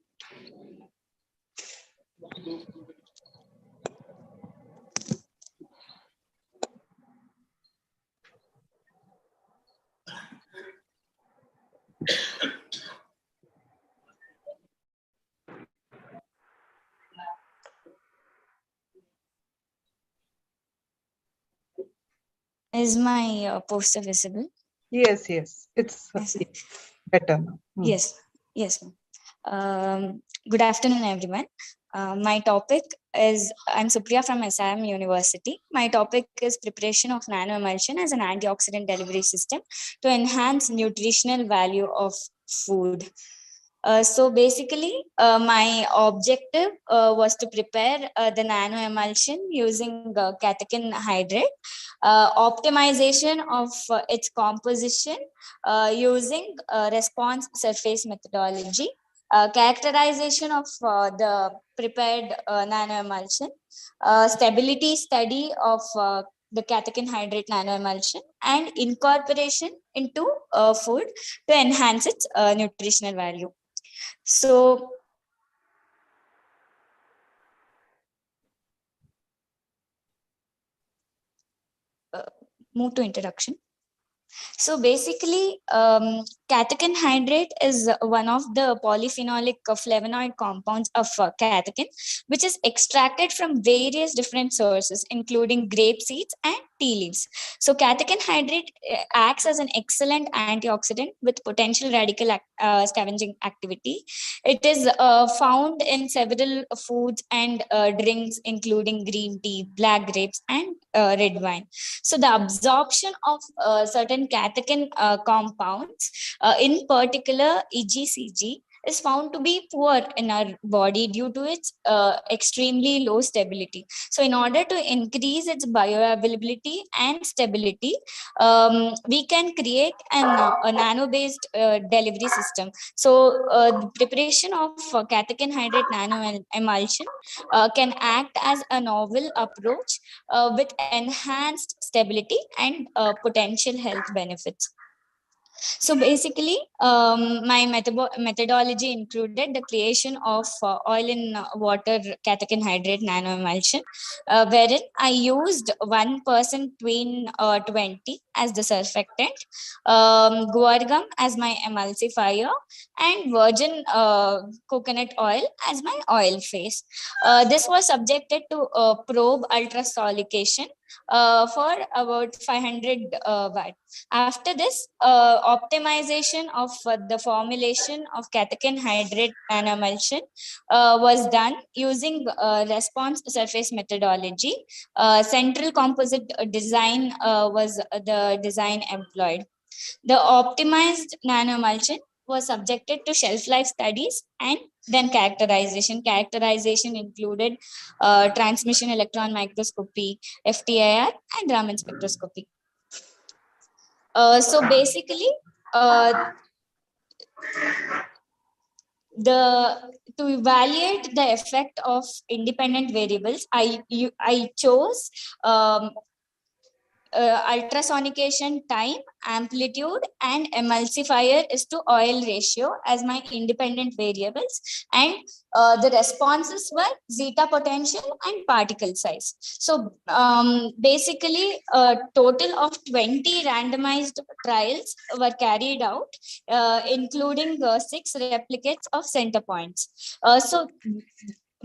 Is my poster visible? Yes, it's better now. Yes, good afternoon, everyone. My topic is, I'm Supriya from SIM University. My topic is preparation of nanoemulsion as an antioxidant delivery system to enhance nutritional value of food. So basically, my objective was to prepare the nanoemulsion using catechin hydrate, optimization of its composition using response surface methodology, characterization of the prepared nanoemulsion, stability study of the catechin hydrate nanoemulsion, and incorporation into food to enhance its nutritional value. So move to introduction. So basically, catechin hydrate is one of the polyphenolic flavonoid compounds of catechin, which is extracted from various different sources, including grape seeds and tea leaves. So catechin hydrate acts as an excellent antioxidant with potential radical scavenging activity. It is found in several foods and drinks, including green tea, black grapes, and red wine. So the absorption of certain catechin compounds, in particular EGCG, is found to be poor in our body due to its extremely low stability. So in order to increase its bioavailability and stability, we can create a nano-based delivery system. So the preparation of catechin hydrate nanoemulsion can act as a novel approach with enhanced stability and potential health benefits. So basically, my methodology included the creation of oil in water catechin hydrate nanoemulsion, wherein I used 1% tween 20 as the surfactant, guar gum as my emulsifier, and virgin coconut oil as my oil phase. This was subjected to probe ultrasonication for about 500 watt. After this, optimization of the formulation of catechin hydrate nanoemulsion was done using response surface methodology. Central composite design was the design employed. The optimized nanoemulsion was subjected to shelf life studies and then characterization. Characterization included transmission electron microscopy, FTIR, and Raman spectroscopy. So basically, to evaluate the effect of independent variables, I chose ultrasonication time, amplitude, and emulsifier is to oil ratio as my independent variables, and the responses were zeta potential and particle size. So basically a total of 20 randomized trials were carried out, including 6 replicates of center points. So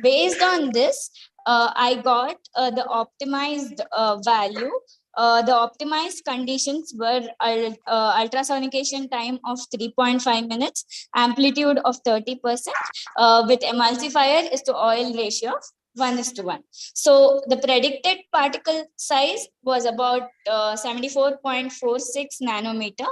based on this, I got the optimized value. The optimized conditions were ultrasonication time of 3.5 minutes, amplitude of 30%, with emulsifier is to oil ratio of 1:1. So the predicted particle size was about 74.46 nanometer,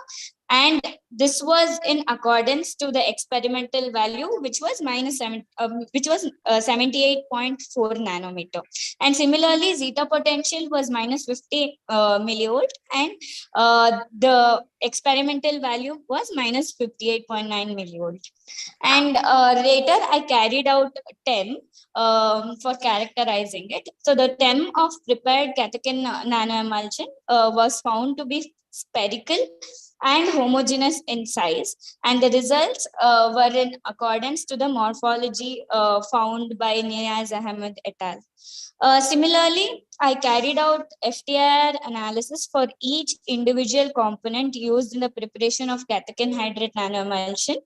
and this was in accordance to the experimental value, which was 78.4 nanometer. And similarly, zeta potential was minus 50 millivolt, and the experimental value was minus 58.9 millivolt. And later I carried out TEM for characterizing it. So the TEM of prepared catechin nanoemulsion was found to be spherical and homogeneous in size, and the results were in accordance to the morphology found by Niaz Ahmed et al. Similarly, I carried out FTIR analysis for each individual component used in the preparation of catechin hydrate nanoemulsion.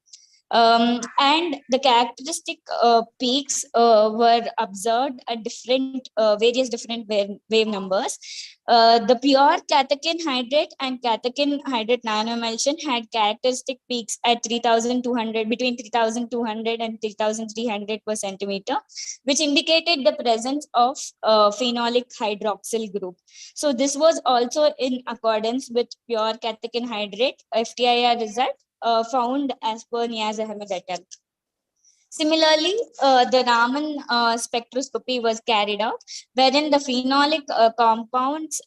And the characteristic peaks were observed at various different wave numbers. The pure catechin hydrate and catechin hydrate nanoemulsion had characteristic peaks at 3,200, between 3,200 and 3,300 per centimeter, which indicated the presence of phenolic hydroxyl group. So this was also in accordance with pure catechin hydrate FTIR result found as per Niaz Ahmed et al. Similarly, the Raman spectroscopy was carried out, wherein the phenolic compounds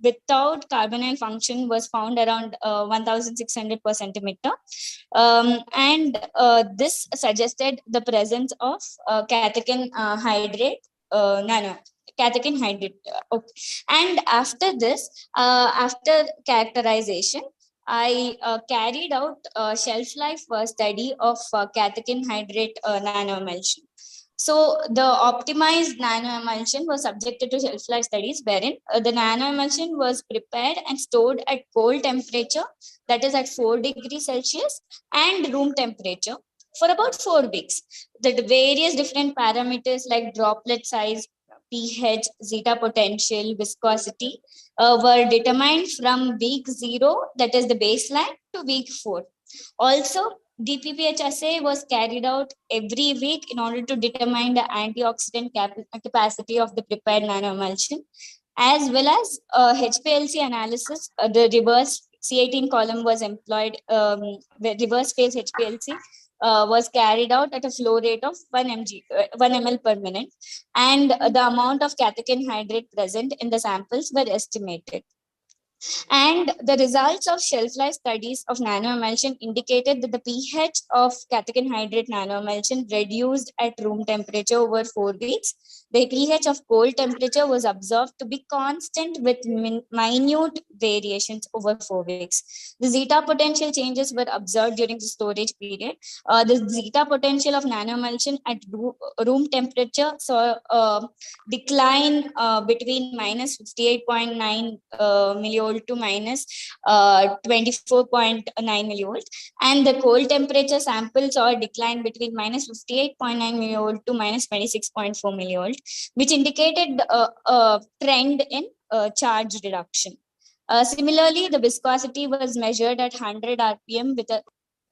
without carbonyl function was found around 1,600 per centimeter. And this suggested the presence of catechin hydrate catechin hydrate. Okay. And after this, after characterization, I carried out a shelf life study of catechin hydrate nanoemulsion. So the optimized nanoemulsion was subjected to shelf life studies, wherein the nanoemulsion was prepared and stored at cold temperature, that is at 4 degrees Celsius, and room temperature for about 4 weeks. The various different parameters like droplet size, pH, zeta potential, viscosity were determined from week 0, that is the baseline, to week 4. Also, DPPH assay was carried out every week in order to determine the antioxidant capacity of the prepared nanoemulsion, as well as HPLC analysis. The reverse C18 column was employed, the reverse phase HPLC was carried out at a flow rate of 1 ml per minute, and the amount of catechin hydrate present in the samples were estimated. And the results of shelf life studies of nanoemulsion indicated that the pH of catechin hydrate nanoemulsion reduced at room temperature over 4 weeks. The pH of cold temperature was observed to be constant with minute variations over 4 weeks. The zeta potential changes were observed during the storage period. The zeta potential of nanoemulsion at room temperature saw a decline between minus 58.9 millivolt to minus 24.9 millivolt, and the cold temperature sample saw a decline between minus 58.9 millivolt to minus 26.4 millivolt, which indicated a trend in charge reduction. Similarly, the viscosity was measured at 100 RPM with a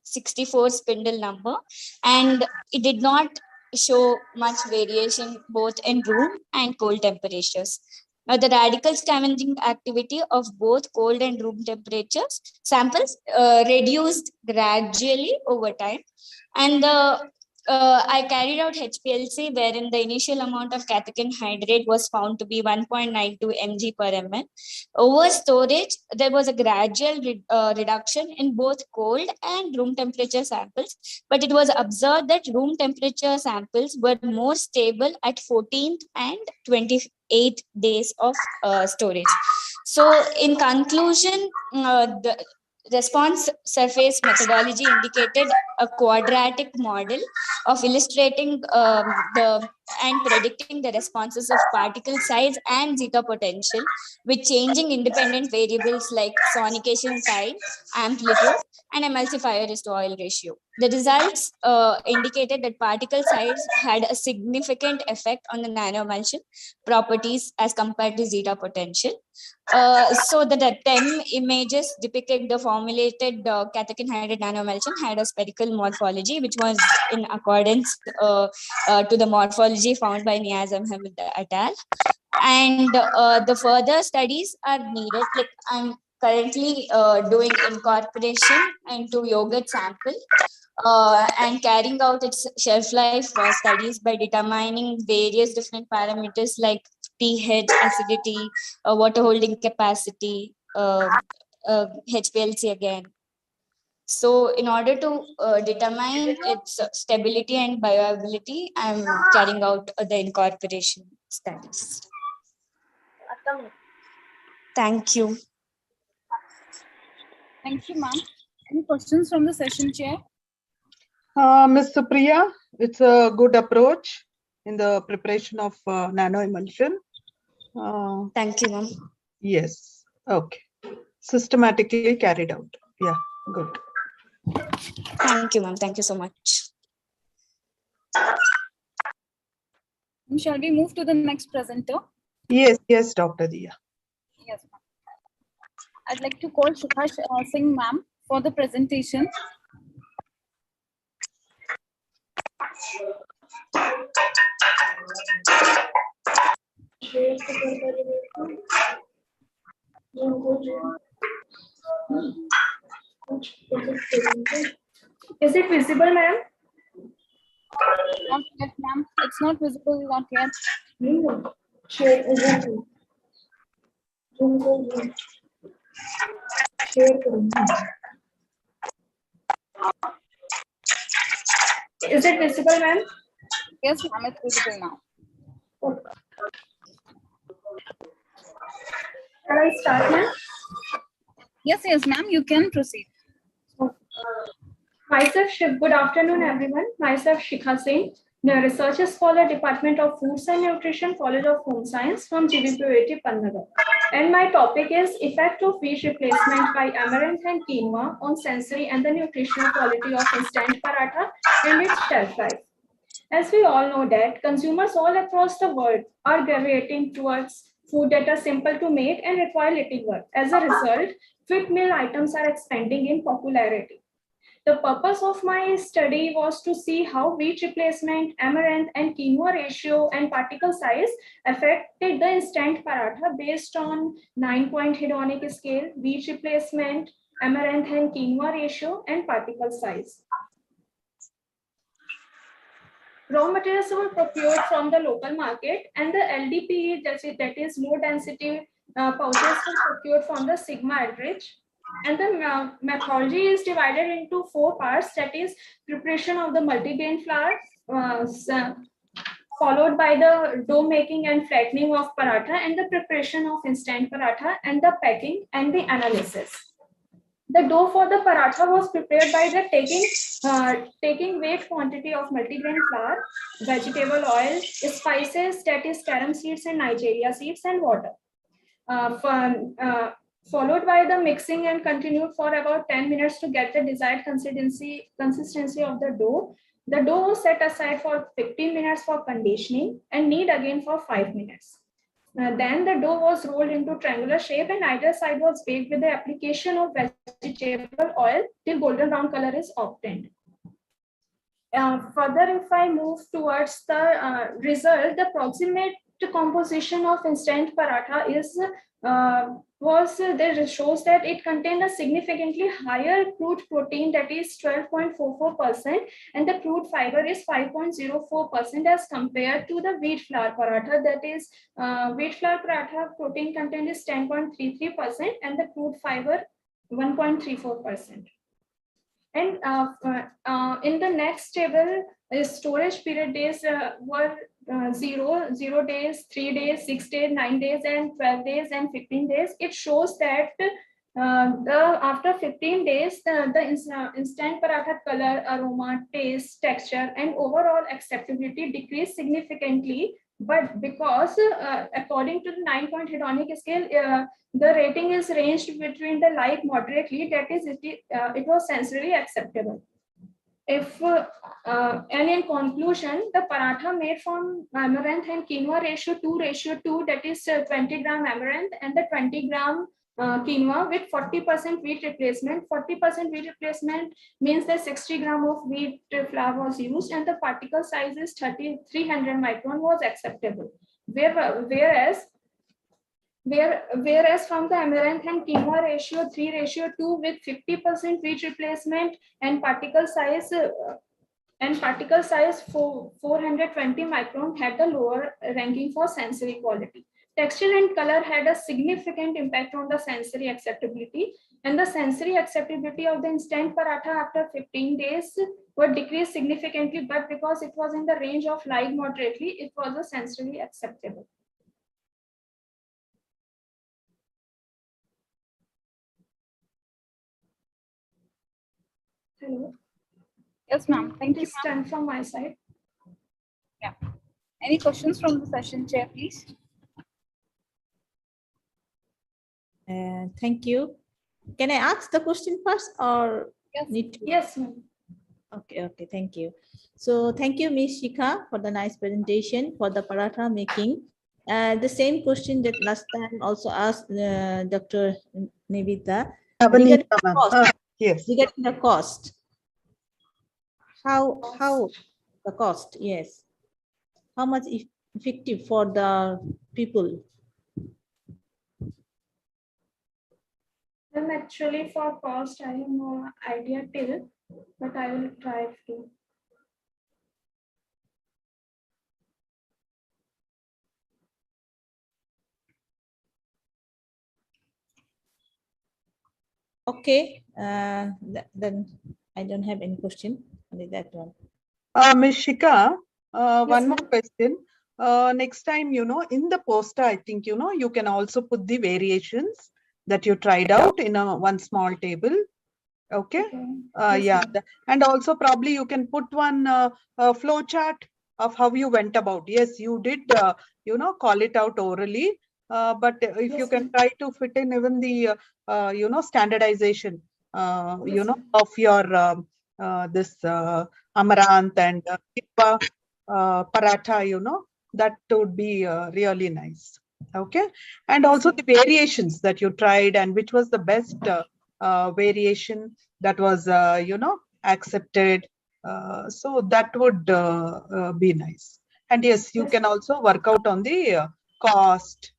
64 spindle number, and it did not show much variation both in room and cold temperatures. Now, the radical scavenging activity of both cold and room temperatures samples reduced gradually over time, and the I carried out HPLC, wherein the initial amount of catechin hydrate was found to be 1.92 mg per ml. Over storage, there was a gradual reduction in both cold and room temperature samples, but it was observed that room temperature samples were more stable at 14th and 28 days of storage. So, in conclusion, the response surface methodology indicated a quadratic model of illustrating and predicting the responses of particle size and zeta potential with changing independent variables like sonication time, amplitude, and emulsifier is to oil ratio. The results indicated that particle size had a significant effect on the nanoemulsion properties as compared to zeta potential. So the TEM images depicted the formulated catechin hydrate nanoemulsion had a spherical morphology, which was in accordance to the morphology found by Niaz Ahmed et al. And the further studies are needed. Like I'm currently doing incorporation into yogurt sample and carrying out its shelf life studies by determining various different parameters like pH, acidity, water holding capacity, HPLC again. So in order to determine its stability and bioavailability, I'm carrying out the incorporation studies. Thank you. Thank you, ma'am. Any questions from the session chair? Ms. Supriya, it's a good approach in the preparation of nanoemulsion. Thank you, ma'am. Yes. Okay. Systematically carried out. Yeah, good. Thank you, ma'am. Thank you so much. Shall we move to the next presenter? Yes, Dr. Dia. Yes, ma'am. I'd like to call Shikha Singh, ma'am, for the presentation. Is it visible, ma'am? Not yet, ma'am. It's not visible, not yet. Is it visible, ma'am? Yes, ma'am, it's visible now. Shall I start, ma'am? Yes, ma'am, you can proceed. Good afternoon, everyone. Myself, Shikha Singh, the research scholar, Department of Foods and Nutrition, College of Home Science from GVPUAT, Panagar. And my topic is effect of wheat replacement by amaranth and quinoa on sensory and the nutritional quality of instant paratha and its shelf life. As we all know that consumers all across the world are gravitating towards food that are simple to make and require little work. As a result, quick meal items are expanding in popularity. The purpose of my study was to see how wheat replacement, amaranth, and quinoa ratio and particle size affected the instant paratha based on 9-point hedonic scale, wheat replacement, amaranth, and quinoa ratio, and particle size. Raw materials were procured from the local market, and the LDPE, that is low density pouches, were procured from the Sigma Aldrich. And the methodology is divided into 4 parts, that is preparation of the multigrain flour, followed by the dough making and flattening of paratha, and the preparation of instant paratha, and the packing and the analysis. The dough for the paratha was prepared by the taking weight quantity of multigrain flour, vegetable oil, spices, that is carom seeds and Nigeria seeds, and water. Followed by the mixing and continued for about 10 minutes to get the desired consistency of the dough. The dough was set aside for 15 minutes for conditioning and knead again for 5 minutes. Then the dough was rolled into triangular shape and either side was baked with the application of vegetable oil till golden brown color is obtained. Further, if I move towards the result, the approximate composition of instant paratha is there shows that it contained a significantly higher crude protein, that is 12.44%, and the crude fiber is 5.04% as compared to the wheat flour paratha, that is wheat flour paratha protein content is 10.33% and the crude fiber 1.34%. And in the next table, storage period days were 0 days, 3 days, 6 days, 9 days, and 12 days, and 15 days. It shows that after 15 days, the instant paratha color, aroma, taste, texture, and overall acceptability decreased significantly. But because according to the 9-point hedonic scale, the rating is ranged between the light moderately, that is, it was sensorily acceptable. And in conclusion, the paratha made from amaranth and quinoa ratio 2:2, that is 20 gram amaranth and the 20 gram quinoa with 40% wheat replacement. 40% wheat replacement means that 60 gram of wheat flour was used and the particle size is 300 micron was acceptable. Whereas from the amaranth and quinoa ratio 3:2 with 50% wheat replacement and particle size 420 micron had the lower ranking for sensory quality. Texture and color had a significant impact on the sensory acceptability, and the sensory acceptability of the instant paratha after 15 days were decreased significantly, but because it was in the range of light moderately, it was a sensory acceptable. Hello. Yes, ma'am. Thank you. It's done from my side. Yeah. Any questions from the session chair, please? Thank you. Can I ask the question first or yes. Need to? Yes, ma'am. Okay, thank you. So thank you, Ms. Shikha, for the nice presentation for the paratha making. The same question that last time also asked Dr. Nivita. Regarding the cost. Yes. Regarding the cost. How the cost? Yes. How much effective for the people? Actually, for cost, I have no idea till, but I will try to. Okay, then I don't have any question. Only that one. Ms. Shikha, Yes, one more question. Next time, in the poster, I think, you can also put the variations that you tried out in one small table. Okay. Yes, and also probably you can put one flow chart of how you went about. Yes, you did, call it out orally. But if you can try to fit in even the, standardization, of your this amaranth and paratha, that would be really nice. Okay. And also the variations that you tried and which was the best variation that was, accepted. So that would be nice. And yes, you can also work out on the cost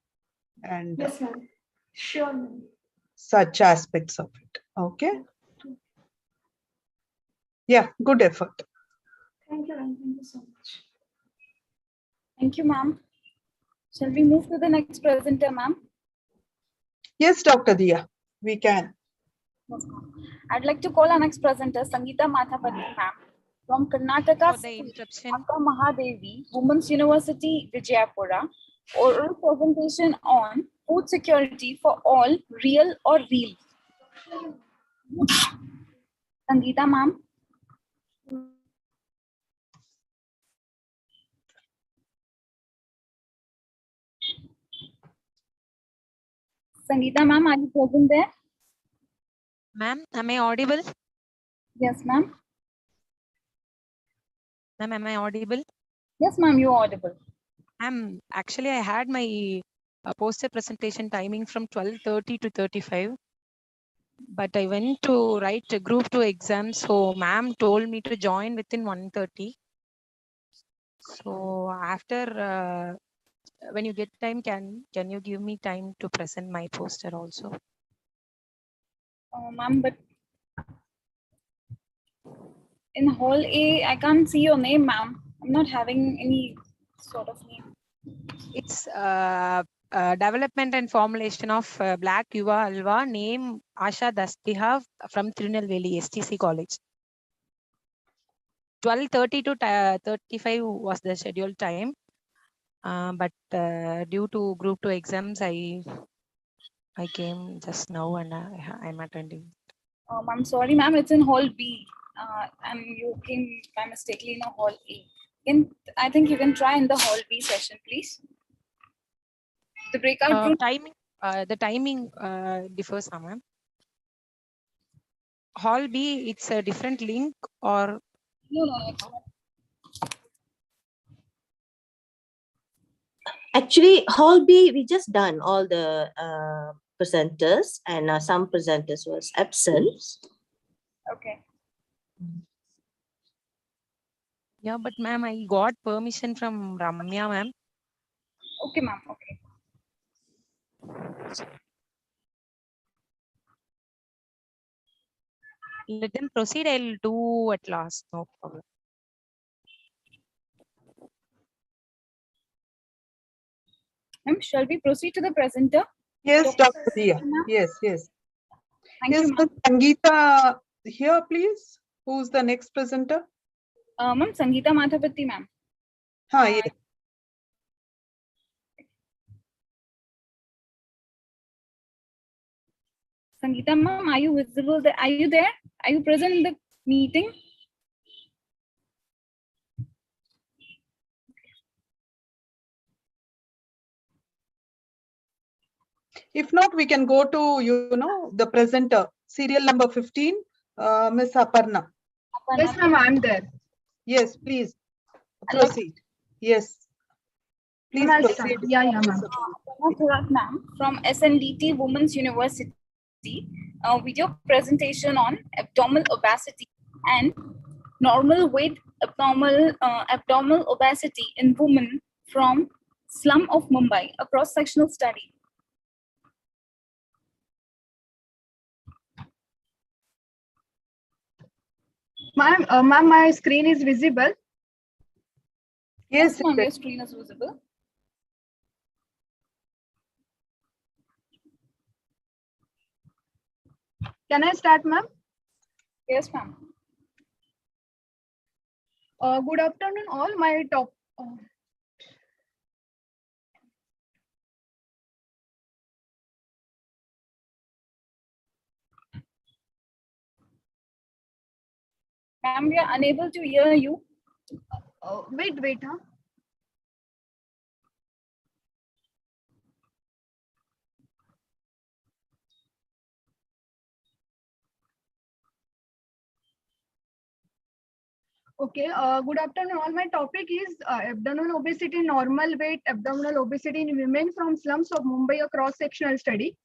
and yes, ma'am. Sure, ma'am. Such aspects of it. Okay. Yeah, good effort. Thank you, ma'am. Thank you so much. Thank you, ma'am. Shall we move to the next presenter, ma'am? Yes, Dr. Diya, we can. Yes, ma'am. I'd like to call our next presenter, Sangeeta Mathapati, ma'am, from Karnataka, Mahadevi, Women's University, Vijayapura, oral presentation on food security for all, real or real. Sangeeta, ma'am. Sangeeta, ma'am, are you present there? Ma'am, am I audible? Yes, ma'am. Ma'am, am I audible? Yes, ma'am, you're audible. Actually, I had my poster presentation timing from 12:30 to 35. But I went to write a group 2 exam. So ma'am told me to join within 1:30. So after when you get time, can you give me time to present my poster also? Ma'am, but in Hall A, I can't see your name, ma'am. I'm not having any sort of name. It's development and formulation of black yuva alva, name Asha Dastiha from Tirunelveli STC College. 12:30 to 35 was the scheduled time, but due to group 2 exams, I came just now and I'm attending. I'm sorry, ma'am. It's in Hall B, and you came by mistakenly in a Hall A. I think you can try in the Hall B session, please. The breakout room timing. The timing differs, ma'am. Hall B, it's a different link or no. Actually, Hall B, we just done all the presenters, and some presenters was absent. Okay. Yeah, but ma'am, I got permission from Ramya, ma'am. Okay, ma'am. Okay. Let them proceed. I'll do at last. No problem. Ma'am, shall we proceed to the presenter? Yes, Dr. Dia. Yes. Thank you, ma'am. Sangeeta here, please. Who's the next presenter? Ma'am, Sangeeta Madhavati, ma'am. Yes. Sangeeta, ma'am, are you visible? Are you there? Are you present in the meeting? If not, we can go to, the presenter, serial number 15, Miss Aparna. Yes, ma'am, I'm there. Yes, please proceed. Yes. Please proceed. Yeah, ma'am. Ma'am, from SNDT Women's University, video presentation on abdominal obesity and normal weight abdominal obesity in women from slum of Mumbai, a cross-sectional study. Ma'am, my screen is visible. Yes, ma'am, your screen is visible. Can I start, ma'am? Yes, ma'am. Good afternoon, all. My top. Ma'am, we are unable to hear you. Wait, huh? Okay, good afternoon. All my topic is abdominal obesity, normal weight, abdominal obesity in women from slums of Mumbai, a cross-sectional study.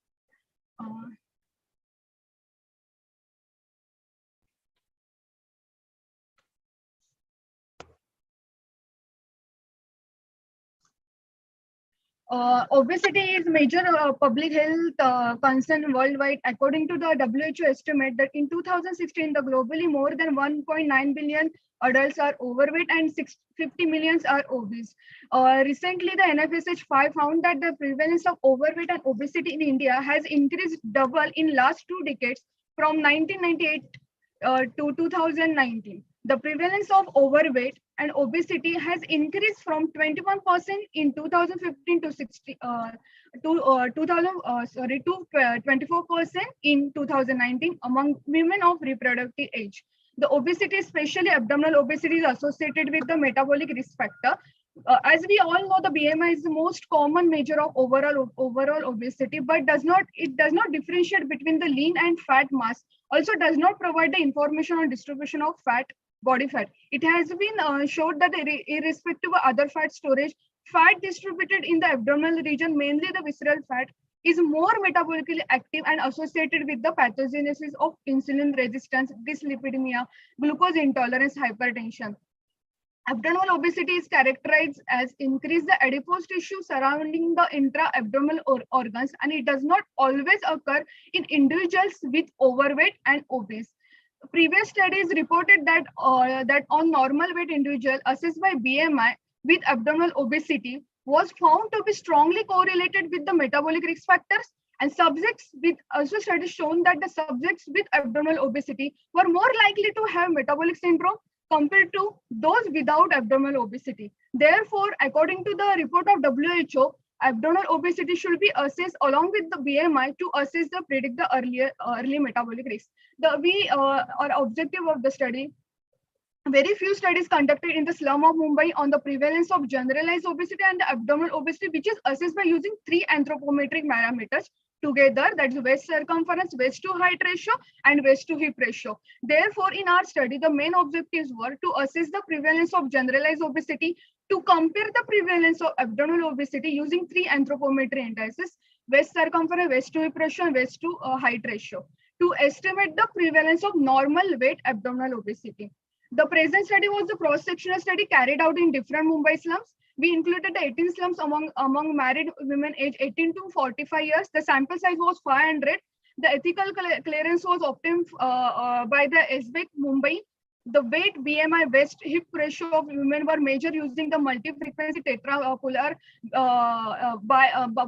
Obesity is major public health concern worldwide. According to the WHO estimate that in 2016, the globally more than 1.9 billion adults are overweight and 50 million are obese. Recently, the NFSH5 found that the prevalence of overweight and obesity in India has increased double in last 2 decades from 1998 to 2019. The prevalence of overweight and obesity has increased from 21% in 2015 to 24% in 2019 among women of reproductive age. The obesity, especially abdominal obesity, is associated with the metabolic risk factor. As we all know, the BMI is the most common measure of overall obesity, but it does not differentiate between the lean and fat mass. Also, does not provide the information on distribution of body fat. It has been showed that irrespective of other fat storage, fat distributed in the abdominal region, mainly the visceral fat, is more metabolically active and associated with the pathogenesis of insulin resistance, dyslipidemia, glucose intolerance, hypertension. Abdominal obesity is characterized as increase the adipose tissue surrounding the intra-abdominal organs, and it does not always occur in individuals with overweight and obese. Previous studies reported that that on normal weight individual assessed by BMI with abdominal obesity was found to be strongly correlated with the metabolic risk factors, and subjects with also studies shown that the subjects with abdominal obesity were more likely to have metabolic syndrome compared to those without abdominal obesity. Therefore, according to the report of WHO, abdominal obesity should be assessed along with the BMI to assess the predict the early metabolic risk. Our objective of the study, very few studies conducted in the slum of Mumbai on the prevalence of generalized obesity and abdominal obesity, which is assessed by using 3 anthropometric parameters together, that is waist circumference, waist to height ratio, and waist to hip ratio. Therefore, in our study, the main objectives were to assess the prevalence of generalized obesity, to compare the prevalence of abdominal obesity using 3 anthropometry indices, waist circumference, waist to hip ratio, and waist to height ratio, to estimate the prevalence of normal weight abdominal obesity. The present study was the cross-sectional study carried out in different Mumbai slums. We included the 18 slums among married women aged 18 to 45 years. The sample size was 500. The ethical clearance was obtained by the SBEC Mumbai. The weight, BMI, waist hip ratio of women were measured using the multi-frequency tetrapolar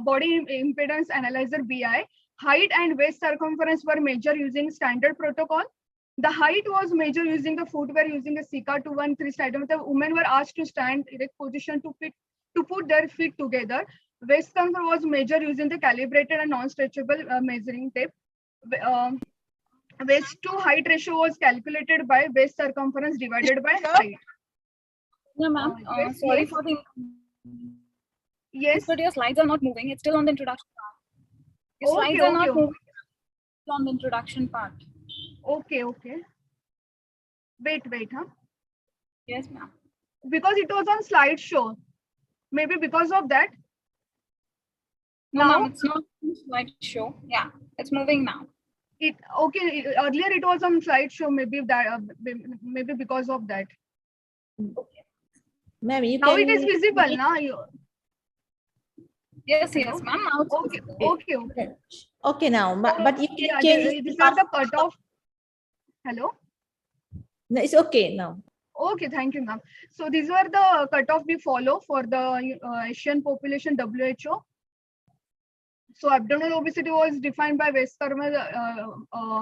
body impedance analyzer BI. Height and waist circumference were measured using standard protocol. The height was measured using the footwear using a Sika 213 stylometer. Women were asked to stand erect position to put their feet together. Waist circumference was measured using the calibrated and non-stretchable measuring tape. Waist to height ratio was calculated by waist circumference divided by height. No, ma'am. Sorry for the. Yes. But your slides are not moving. It's still on the introduction part. Your slides are not moving. It's on the introduction part. Okay. Wait, huh? Yes, ma'am. Because it was on slideshow. Maybe because of that. No, ma'am, it's not on slideshow. Yeah, it's moving now. Earlier it was on slideshow. Maybe that. Maybe because of that. Okay. Ma'am, now it is visible now. Yes, ma'am. Now it's visible. Okay, now, but you can change. These are the cutoff. Hello? No, it's okay now. Okay, thank you, ma'am. So these were the cutoff we follow for the Asian population WHO. So abdominal obesity was defined by waist circumference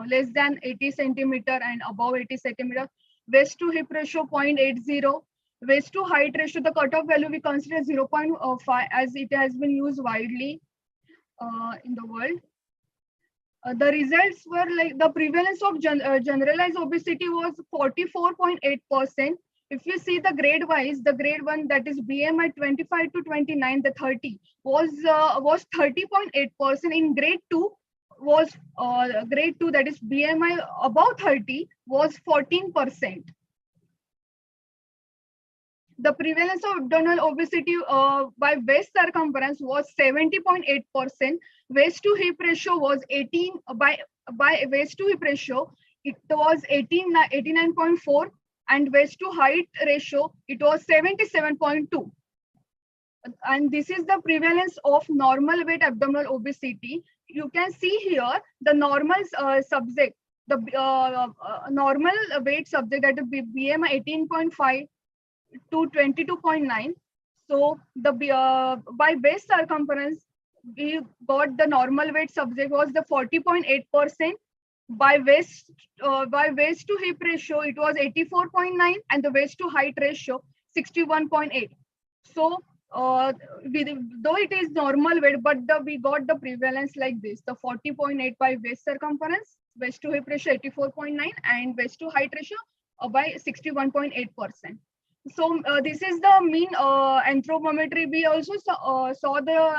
less than 80 centimeter and above 80 centimeter. Waist to hip ratio 0.80. Waist to height ratio, the cutoff value we consider 0.5 as it has been used widely in the world. The results were like the prevalence of generalized obesity was 44.8%. If you see the grade wise, the grade 1, that is BMI 25 to 29, the 30 was 30.8%. In grade 2 was grade 2, that is BMI above 30 was 14%. The prevalence of abdominal obesity by waist circumference was 70.8%. Waist to hip ratio was 18 by waist to hip ratio it was 89.4, and waist to height ratio it was 77.2. And this is the prevalence of normal weight abdominal obesity. You can see here the normal subject, the normal weight subject, that is BMI 18.5 to 22.9. So the by waist circumference we got the normal weight subject was the 40.8%. By waist to hip ratio it was 84.9, and the waist to height ratio 61.8. So though it is normal weight, but we got the prevalence like this: the 40.8 by waist circumference, waist to hip ratio 84.9, and waist to height ratio by 61.8%. So this is the mean anthropometry. We also saw the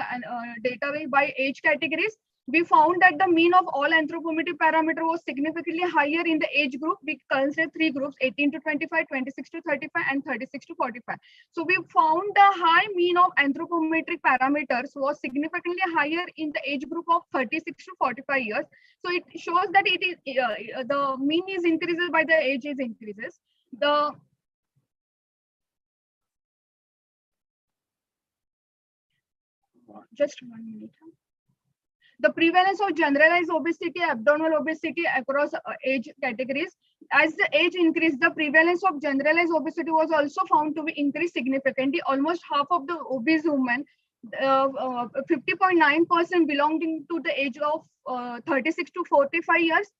data by age categories. We found that the mean of all anthropometric parameter was significantly higher in the age group. We considered 3 groups: 18 to 25, 26 to 35, and 36 to 45. So we found the high mean of anthropometric parameters was significantly higher in the age group of 36 to 45 years. So it shows that it is the mean is increases by the age is increases. just 1 minute. The prevalence of generalized obesity, abdominal obesity across age categories. As the age increased, the prevalence of generalized obesity was also found to be increased significantly. Almost half of the obese women, 50.9% belonging to the age of 36 to 45 years.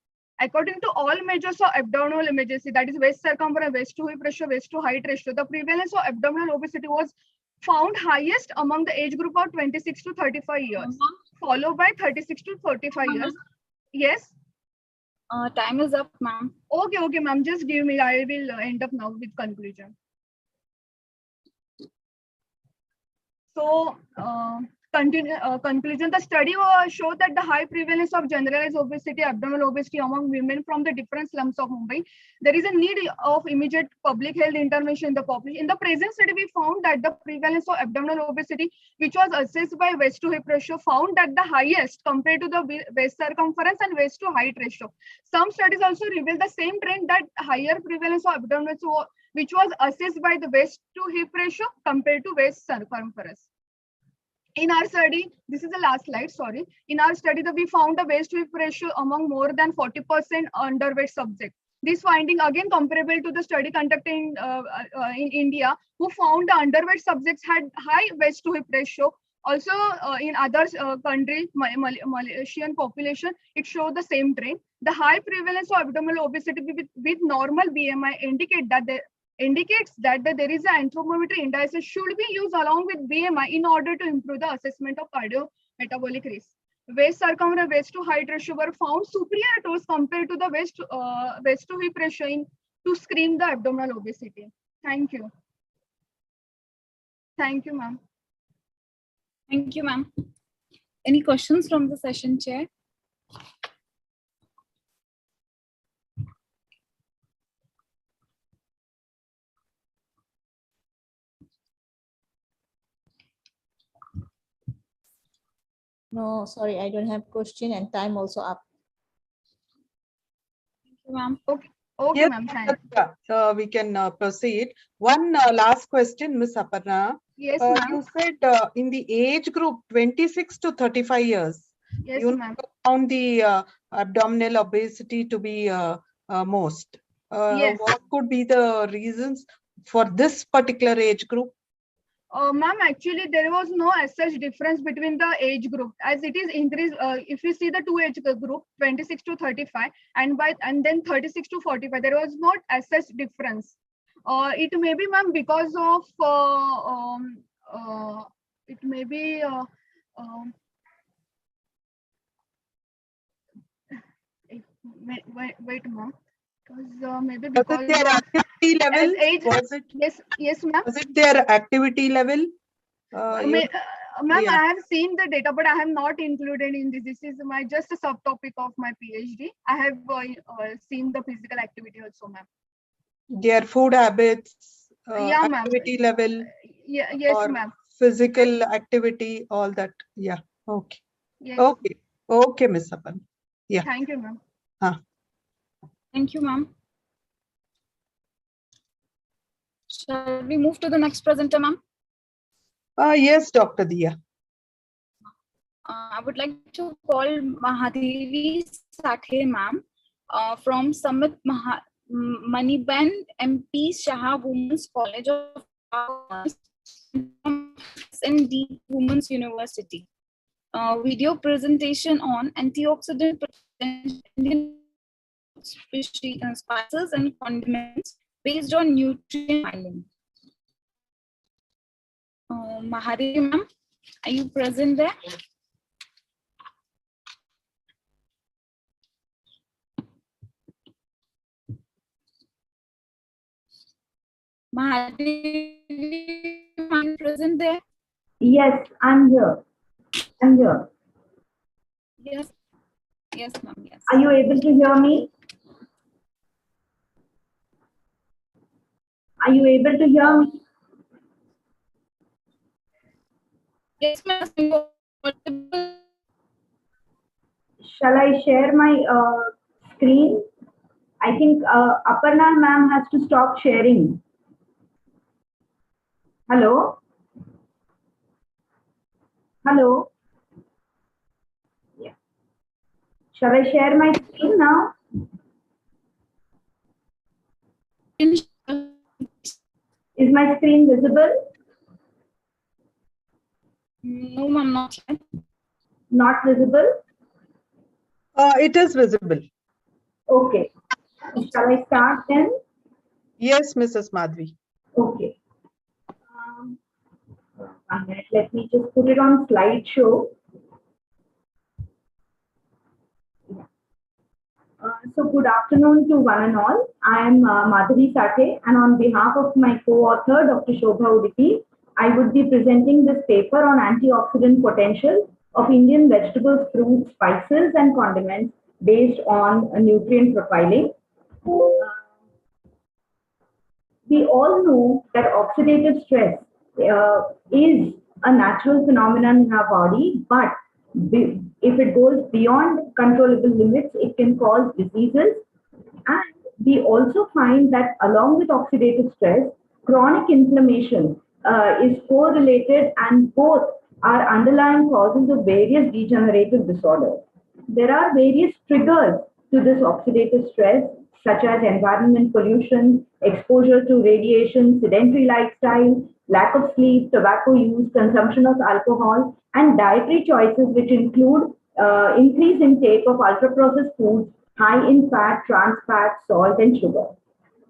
According to all measures of abdominal images, that is waist circumference, waist to hip ratio, waist to height ratio, the prevalence of abdominal obesity was found highest among the age group of 26 to 35 years, followed by 36 to 45 years. Yes? Time is up, ma'am. Okay, ma'am. Just give me. I will end up now with conclusion. So, conclusion, the study showed that the high prevalence of generalized obesity, abdominal obesity among women from the different slums of Mumbai. There is a need of immediate public health intervention in the population. In the present study, we found that the prevalence of abdominal obesity, which was assessed by waist to hip ratio, found that the highest compared to the waist circumference and waist to height ratio. Some studies also reveal the same trend, that higher prevalence of abdominal, which was assessed by the waist to hip ratio compared to waist circumference. In our study, this is the last slide, sorry. In our study, we found a waist to hip ratio among more than 40% underweight subjects. This finding again comparable to the study conducted in India, who found the underweight subjects had high waist to hip ratio. Also, in other countries, Malaysian population, it showed the same trend. The high prevalence of abdominal obesity with normal BMI indicates that there is an anthropometry indices should be used along with BMI in order to improve the assessment of cardiometabolic risk. Waist circumference, waist to height ratio were found superior to compared to the waist to hip ratio to screen the abdominal obesity. Thank you. Thank you, ma'am. Thank you, ma'am. Any questions from the session chair? No, sorry, I don't have question, and time also up. Thank you, ma'am. Okay, yes, ma'am. we can proceed. One last question, Ms. Aparna. Yes, you said in the age group 26 to 35 years, yes, you ma'am, found the abdominal obesity to be most. Yes. What could be the reasons for this particular age group? Ma'am, actually, there was no as such difference between the age group, as it is increased. If you see the two age group, 26 to 35, and then 36 to 45, there was not as such difference. It may be, ma'am, because of it may be wait, ma'am, because maybe because their activity level, age, was it? Yes, ma'am. Was it their activity level? Ma'am, yeah. I have seen the data, but I have not included in this. This is my just a subtopic of my PhD. I have seen the physical activity also, ma'am. Their food habits, Yeah, ma'am. activity level, yes, or ma'am. physical activity, all that. Yeah. Okay. Yes. Okay. Okay, Ms. Apan. Yeah. Thank you, ma'am. Thank you, ma'am. Shall we move to the next presenter, ma'am? Yes, Dr. Dia. I would like to call Mahadevi Sakhe, ma'am, from Samit Maniban MP Shah Women's College of Arts and Deep Women's University. Video presentation on antioxidant potential spices and condiments based on nutrient island. Mahadevi, ma'am, are you present there? Mahadevi, are you present there? Yes, I'm here. I'm here. Yes. Yes, ma'am. Yes. Are you able to hear me? Are you able to hear me? Yes, ma'am. Shall I share my screen? I think Aparna ma'am has to stop sharing. Hello? Hello. Yeah. Shall I share my screen now? Is my screen visible? No, ma'am, not yet. Not visible? It is visible. Okay. Shall I start then? Yes, Mrs. Madhvi. Okay. 1 minute. Let me just put it on slideshow. So good afternoon to one and all. I am Madhavi Sathe, and on behalf of my co-author, Dr. Shobha Udupi, I would be presenting this paper on antioxidant potential of Indian vegetables, fruits, spices, and condiments based on nutrient profiling. We all know that oxidative stress is a natural phenomenon in our body, but if it goes beyond controllable limits, it can cause diseases. And we also find that along with oxidative stress, chronic inflammation is correlated, and both are underlying causes of various degenerative disorders. There are various triggers to this oxidative stress, such as environment pollution, exposure to radiation, sedentary lifestyle, lack of sleep, tobacco use, consumption of alcohol, and dietary choices, which include increased intake of ultra-processed foods, high in fat, trans fat, salt, and sugar.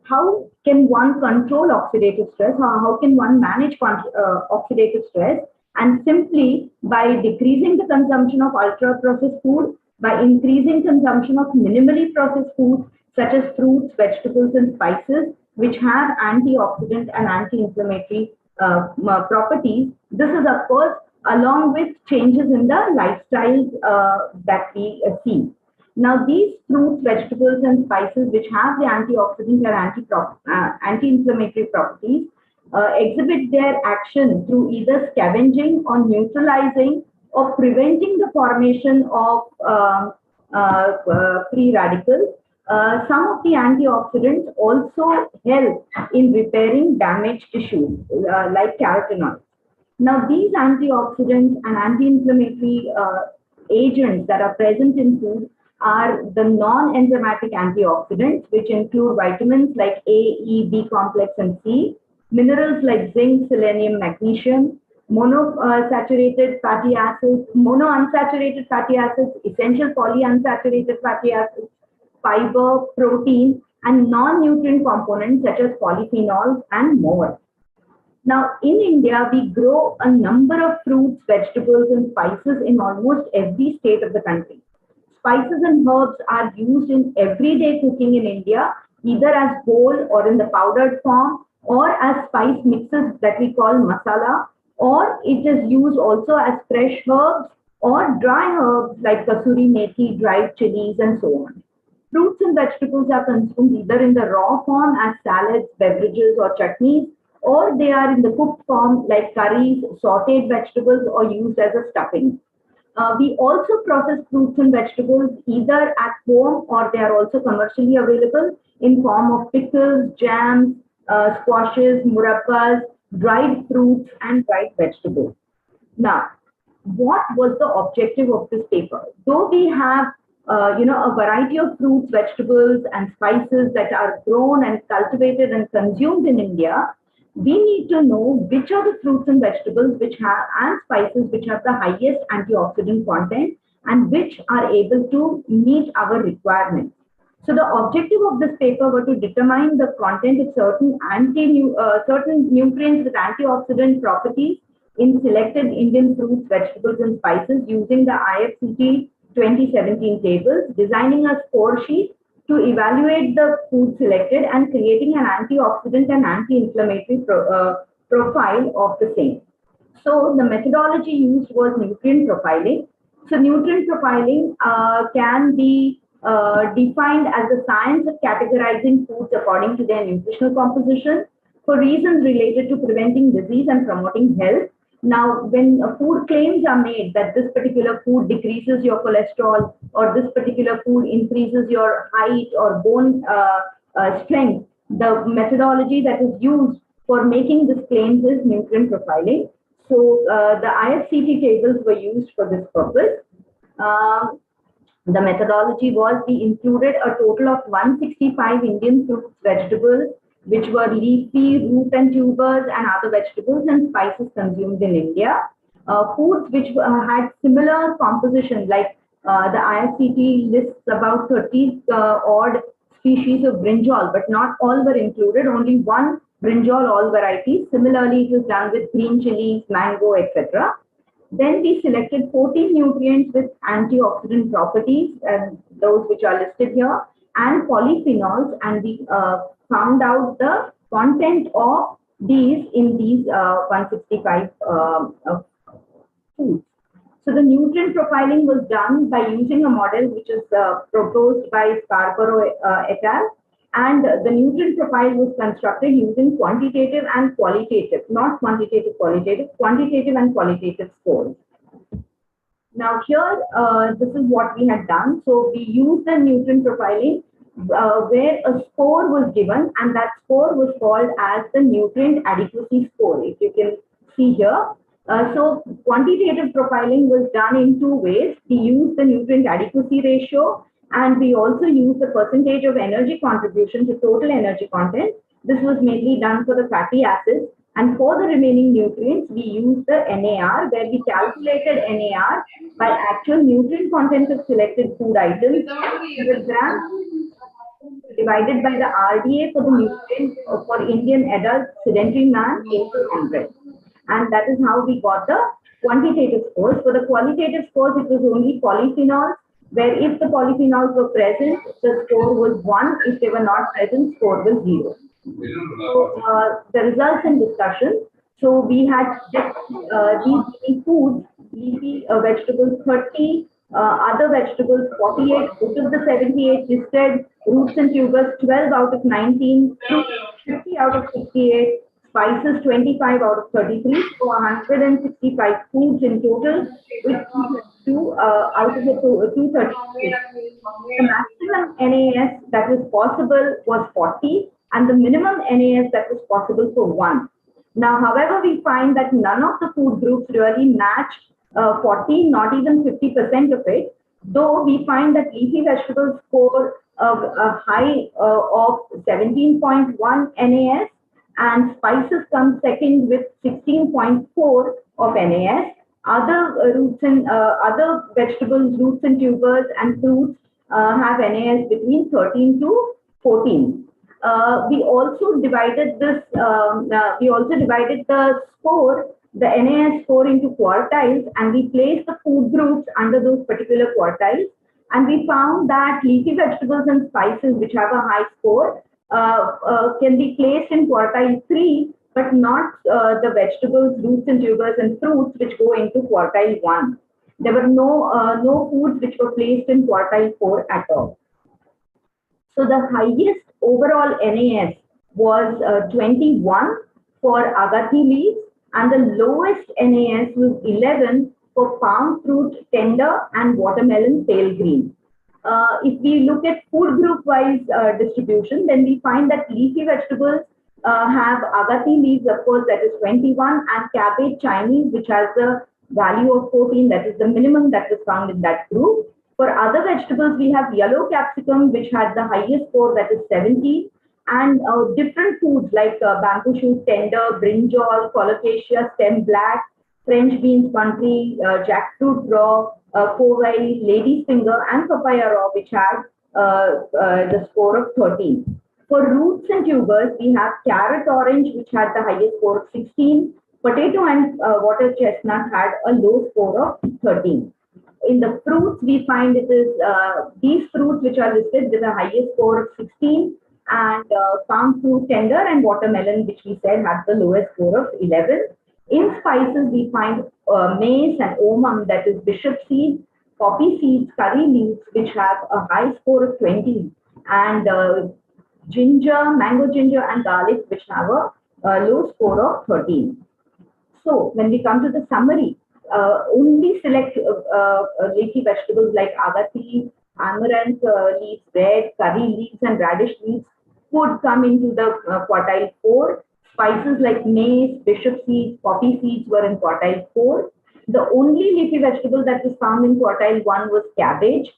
How can one control oxidative stress? How can one manage oxidative stress? And simply by decreasing the consumption of ultra-processed food, by increasing consumption of minimally processed foods, such as fruits, vegetables, and spices, which have antioxidant and anti-inflammatory properties. This is, of course, along with changes in the lifestyles that we see. Now, these fruits, vegetables, and spices, which have the antioxidant and anti-inflammatory properties, exhibit their action through either scavenging or neutralizing or preventing the formation of free radicals. Some of the antioxidants also help in repairing damaged tissues, like carotenoids. Now, these antioxidants and anti-inflammatory agents that are present in food are the non-enzymatic antioxidants, which include vitamins like A, E, B complex, and C, minerals like zinc, selenium, magnesium, monounsaturated fatty acids, essential polyunsaturated fatty acids, fiber, protein, and non-nutrient components such as polyphenols and more. Now, in India, we grow a number of fruits, vegetables, and spices in almost every state of the country. Spices and herbs are used in everyday cooking in India, either as whole or in the powdered form, or as spice mixes that we call masala, or it is used also as fresh herbs or dry herbs like kasuri methi, dried chilies, and so on. Fruits and vegetables are consumed either in the raw form as salads, beverages, or chutneys, or they are in the cooked form like curries, sauteed vegetables, or used as a stuffing. We also process fruits and vegetables either at home, or they are also commercially available in form of pickles, jams, squashes, murabbas, dried fruits, and dried vegetables. Now, what was the objective of this paper? Though we have a variety of fruits, vegetables, and spices that are grown and cultivated and consumed in India, we need to know which are the fruits and vegetables and spices which have the highest antioxidant content and which are able to meet our requirements. So the objective of this paper was to determine the content of certain nutrients with antioxidant properties in selected Indian fruits, vegetables, and spices using the IFCT 2017 tables, designing a score sheet to evaluate the food selected and creating an antioxidant and anti-inflammatory profile of the same. So the methodology used was nutrient profiling. So nutrient profiling can be defined as the science of categorizing foods according to their nutritional composition for reasons related to preventing disease and promoting health. Now, when food claims are made that this particular food decreases your cholesterol or this particular food increases your height or bone strength, the methodology that is used for making these claims is nutrient profiling. So the IFCT tables were used for this purpose. The methodology was we included a total of 165 Indian fruits, vegetables, which were leafy, root and tubers, and other vegetables and spices consumed in India. Foods which had similar composition, like the IFCT lists about 30 odd species of brinjal, but not all were included, only one brinjal, all varieties. Similarly, it was done with green chilies, mango, etc. Then we selected 14 nutrients with antioxidant properties, those which are listed here, and polyphenols, and we found out the content of these in these 165 foods. So the nutrient profiling was done by using a model which is proposed by Scarborough et al. And the nutrient profile was constructed using quantitative and qualitative, not quantitative, qualitative, quantitative and qualitative scores. Now here, this is what we had done. So we used the nutrient profiling where a score was given, and that score was called as the nutrient adequacy score, if you can see here. So quantitative profiling was done in two ways. We used the nutrient adequacy ratio, and we also used the percentage of energy contribution to total energy content. This was mainly done for the fatty acids. And for the remaining nutrients, we used the NAR, where we calculated NAR by actual nutrient content of selected food items, 100 grams, divided by the RDA for the nutrient for Indian adult sedentary man into 100. And that is how we got the quantitative scores. For the qualitative scores, it was only polyphenols, where if the polyphenols were present, the score was 1. If they were not present, score was 0. So the results and discussion. So we had these foods, leafy vegetables 30, other vegetables 48, out of the 78 listed, roots and tubers 12 out of 19, fruits 50 out of 68, spices 25 out of 33, so 165 foods in total, with out of the 230. The maximum NAS that was possible was 40, and the minimum NAS that was possible for 1. Now, however, we find that none of the food groups really matched 40, not even 50% of it, though we find that leafy vegetables score a high of 17.1 NAS, and spices come second with 16.4 of NAS. Other roots and other vegetables, roots and tubers, and fruits have NAS between 13 to 14. We also divided this. We also divided the score, the NAS score, into quartiles, and we placed the food groups under those particular quartiles. And we found that leafy vegetables and spices, which have a high score, can be placed in quartile 3, but not the vegetables, roots and tubers and fruits, which go into quartile 1. There were no foods which were placed in quartile 4 at all. So the highest overall NAS was 21 for agathi leaves, and the lowest NAS was 11 for palm fruit tender and watermelon pale green. If we look at food group wise distribution, then we find that leafy vegetables have agathi leaves, of course, that is 21, and cabbage Chinese, which has the value of 14, that is the minimum that was found in that group. For other vegetables, we have yellow capsicum, which had the highest score, that is 70, and different foods like bamboo shoot tender, brinjal, colocasia stem black, French beans country, jackfruit raw, kovai, lady's finger, and papaya raw, which had the score of 13. For roots and tubers, we have carrot orange, which had the highest score of 16. Potato and water chestnut had a low score of 13. In the fruits, we find it is these fruits which are listed with the highest score of 16, and palm fruit tender and watermelon, which we said had the lowest score of 11. In spices, we find mace and omam, that is bishop seeds, poppy seeds, curry leaves, which have a high score of 20, and ginger, mango ginger, and garlic, which have a low score of 13. So when we come to the summary, only select leafy vegetables like agathi, amaranth leaves, red, curry leaves, and radish leaves would come into the quartile 4. Spices like maize, bishop seeds, poppy seeds were in quartile 4. The only leafy vegetable that was found in quartile 1 was cabbage.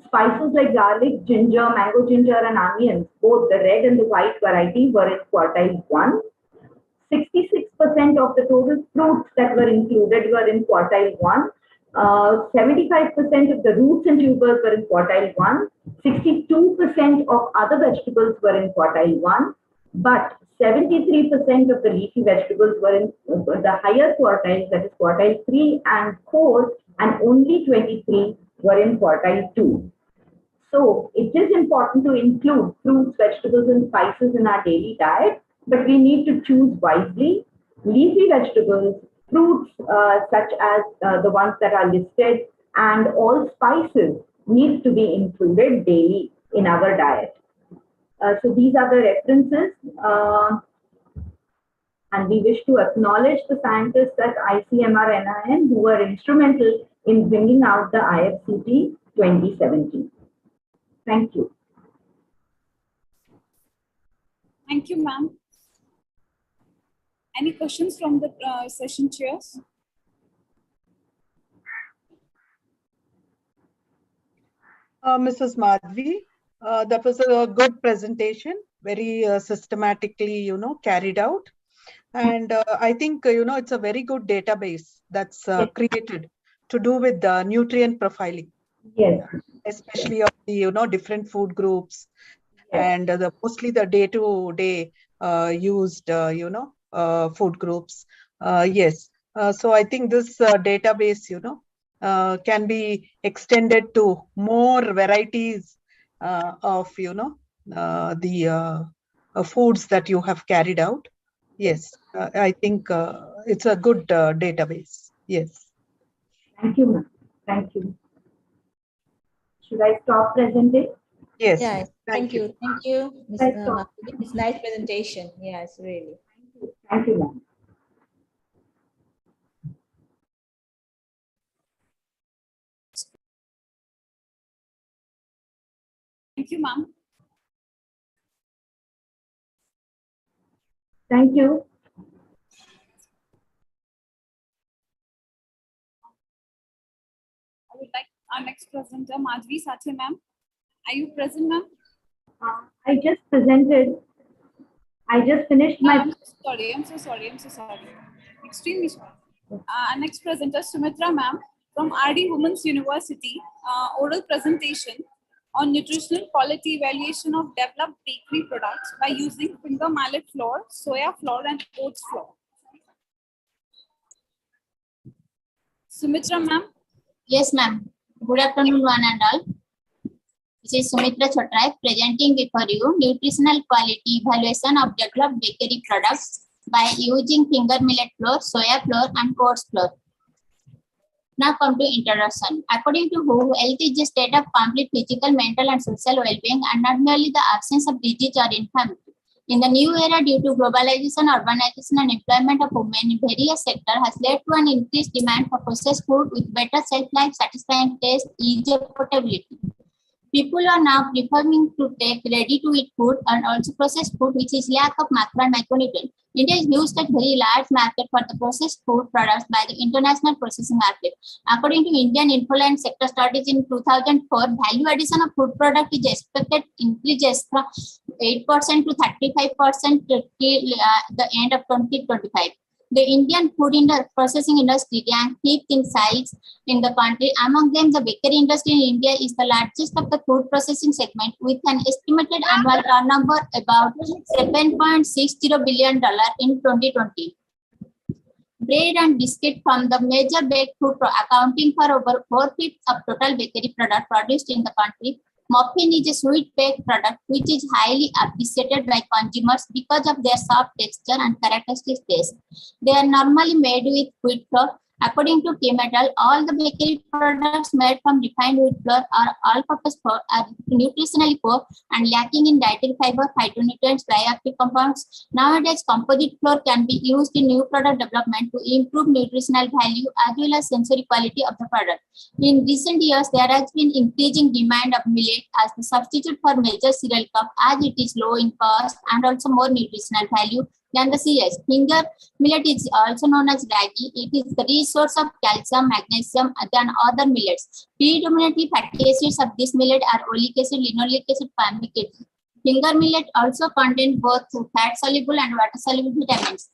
Spices like garlic, ginger, mango ginger, and onions, both the red and the white variety, were in quartile 1. 66% of the total fruits that were included were in quartile 1. 75% of the roots and tubers were in quartile 1. 62% of other vegetables were in quartile 1. But 73% of the leafy vegetables were in the higher quartiles, that is quartile 3 and 4, and only 23 were in quartile 2. So it is important to include fruits, vegetables, and spices in our daily diet, but we need to choose wisely. Leafy vegetables, fruits such as the ones that are listed, and all spices need to be included daily in our diet. So these are the references, and we wish to acknowledge the scientists at ICMR-NIN who were instrumental in bringing out the IFCT 2017. Thank you. Thank you, ma'am. Any questions from the session chairs? Mrs. Madhvi, that was a good presentation, very systematically, carried out. And I think, it's a very good database that's created to do with the nutrient profiling. Yes. Especially of the, different food groups, and mostly the day-to-day used, food groups. Yes. So I think this database, can be extended to more varieties of, the foods that you have carried out. Yes, I think it's a good database. Yes. Thank you, ma'am. Thank you. Should I stop presenting? Yes. Yes. Thank you. Thank you, Ms. Mahmoodi. It's nice presentation. Yes, really. Thank you, ma'am. Thank you, ma'am. Thank you. I would like our next presenter, Madhvi Sathe, ma'am. Are you present, ma'am? I just presented. I just finished my. I'm so sorry. I'm so sorry. I'm so sorry. Extremely sorry. Our next presenter, Sumitra, ma'am, from RD Women's University, oral presentation on nutritional quality evaluation of developed bakery products by using finger millet flour, soya flour, and oats flour. Sumitra, ma'am. Yes, ma'am. Good afternoon, one and all. This is Sumitra Chotrai presenting before you nutritional quality evaluation of developed bakery products by using finger millet flour, soya flour, and oats flour. Now come to introduction. According to WHO, health is a state of complete physical, mental, and social well-being, and not merely the absence of disease or infirmity. In the new era, due to globalization, urbanization, and employment of women in various sectors has led to an increased demand for processed food with better shelf life, satisfying taste, ease of portability. People are now preferring to take ready-to-eat food and also processed food, which is lack of macro and micronutrients. India is used as very large market for the processed food products by the international processing market. According to Indian Influence Sector Studies in 2004, value addition of food product is expected increases from 8% to 35% till the end of 2025. The Indian food processing industry ranked 5th in size in the country. Among them, the bakery industry in India is the largest of the food processing segment with an estimated annual turnover about $7.60 billion in 2020. Bread and biscuit from the major baked food accounting for over 4/5 of total bakery product produced in the country. Muffin is a sweet baked product which is highly appreciated by consumers because of their soft texture and characteristic taste. They are normally made with wheat flour. According to Keynote, all the bakery products made from refined wheat flour are all-purpose flour, are nutritionally poor and lacking in dietary fiber, phytonutrients, bioactive compounds. Nowadays, composite flour can be used in new product development to improve nutritional value as well as sensory quality of the product. In recent years, there has been increasing demand of millet as the substitute for major cereal crop as it is low in cost and also more nutritional value Then the CS, finger millet is also known as ragi. It is the rich source of calcium, magnesium than other millets. Predominantly fatty acids of this millet are oleic acid, linoleic acid, palmic acid. Finger millet also contain both fat-soluble and water-soluble vitamins.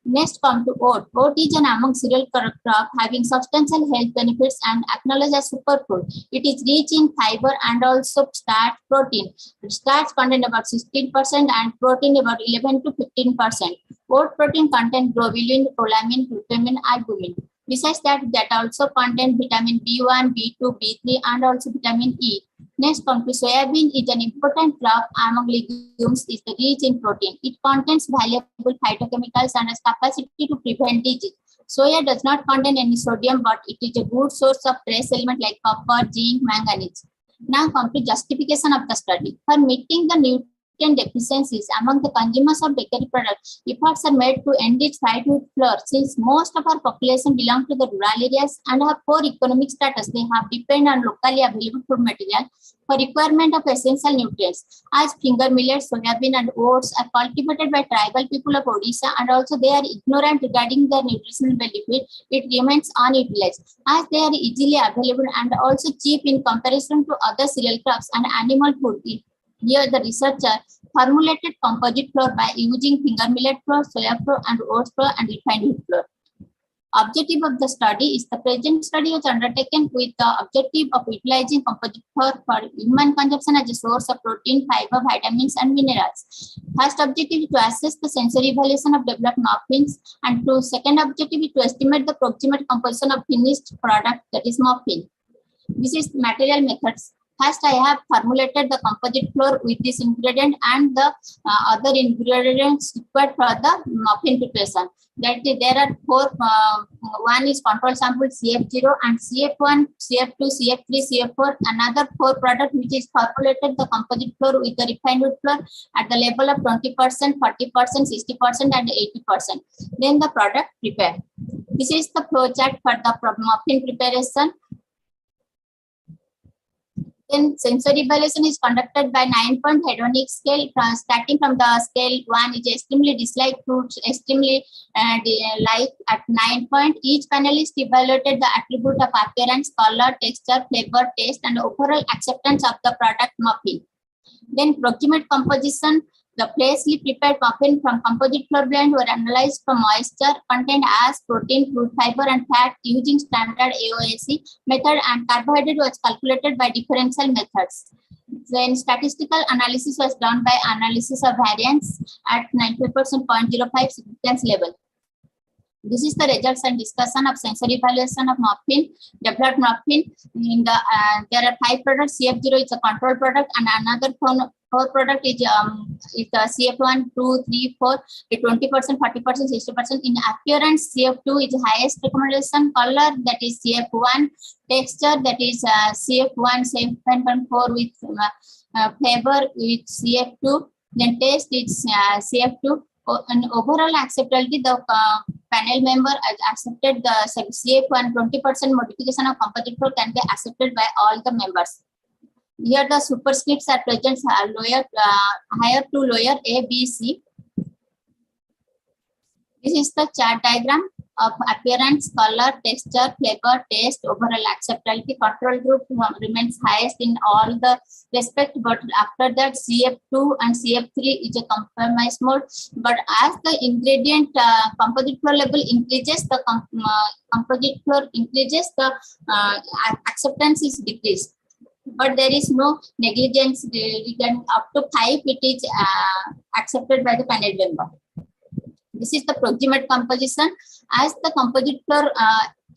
Next, come to oat. Oat is an among cereal crop having substantial health benefits and acknowledged as superfood. It is rich in fiber and also starch protein. Starch contain about 16% and protein about 11 to 15%. Oat protein contain globulin, prolamine, glutamine, albumin. Besides that also contain vitamin B1, B2, B3 and also vitamin E. Next, come to soybean is an important crop among legumes, is rich in protein. It contains valuable phytochemicals and has capacity to prevent disease. Soya does not contain any sodium, but it is a good source of trace elements like copper, zinc, manganese. Now come to justification of the study. For meeting the nutrient deficiencies among the consumers of bakery products, efforts are made to enrich fried wheat flour. Since most of our population belong to the rural areas and have poor economic status, they have depend on locally available food material for requirement of essential nutrients. As finger millet, soybean and oats are cultivated by tribal people of Odisha and also they are ignorant regarding their nutritional benefit, it remains unutilized. As they are easily available and also cheap in comparison to other cereal crops and animal food. Here, the researcher formulated composite flour by using finger millet flour, soya flour, and oat flour and refined wheat flour. Objective of the study is the present study was undertaken with the objective of utilizing composite flour for human consumption as a source of protein, fiber, vitamins, and minerals. First objective is to assess the sensory evaluation of developed muffins, and second objective is to estimate the approximate composition of finished product, that is muffin. This is material methods. First, I have formulated the composite flour with this ingredient and the other ingredients required for the muffin preparation. That there are four. One is control sample CF0 and CF1, CF2, CF3, CF4. Another four product which is formulated the composite flour with the refined wheat flour at the level of 20%, 40%, 60%, and 80%. Then the product prepared. This is the flow chart for the muffin preparation. Then sensory evaluation is conducted by 9-point hedonic scale. Starting from the scale 1 is extremely dislike fruits, extremely like at 9 point. Each panelist evaluated the attribute of appearance, color, texture, flavor, taste, and overall acceptance of the product muffin. Then proximate composition. The freshly prepared muffin from composite flour blend were analyzed for moisture, content as protein, fruit fiber, and fat using standard AOAC method, and carbohydrate was calculated by differential methods. Then statistical analysis was done by analysis of variance at 90% 0.05 significance level. This is the results and discussion of sensory evaluation of muffin, developed muffin. In the there are 5 products. CF0 is a control product, and another 4 product is the CF1, 2, 3, 4, 20%, 40%, 60%. In appearance, CF2 is highest recommendation. Color, that is CF1. Texture, that is CF1, 7.4 with flavor with CF2. Then taste, it's CF2. And overall acceptability, the panel member has accepted the CF1 20% modification of composite flour can be accepted by all the members. Here the superscripts are present higher to lower A, B, C. This is the chart diagram of appearance, color, texture, flavor, taste, overall acceptability. Control group remains highest in all the respect, but after that CF2 and CF3 is a compromise mode. But as the ingredient composite flour level increases, the composite flour increases, the acceptance is decreased. But there is no negligence regarding up to 5 it is accepted by the panel member. This is the proximate composition. As the composite flour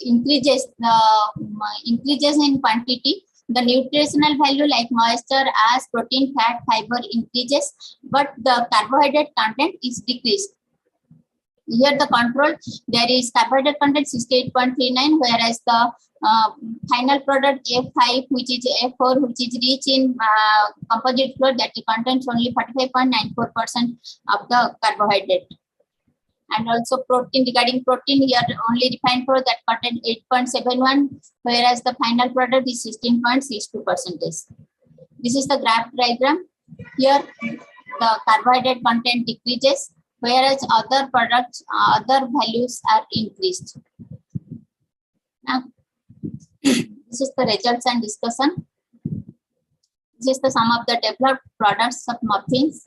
increases in quantity, the nutritional value like moisture, as protein, fat, fiber increases, but the carbohydrate content is decreased. Here the control, there is carbohydrate content 68.39, whereas the final product F5, which is F4, which is rich in composite flour, that contains only 45.94% of the carbohydrate. And also protein, regarding protein, here only refined flour that contain 8.71, whereas the final product is 16.62%. This is the graph diagram. Here the carbohydrate content decreases whereas other products, other values are increased. Now, this is the results and discussion. This is the sum of the developed products of muffins.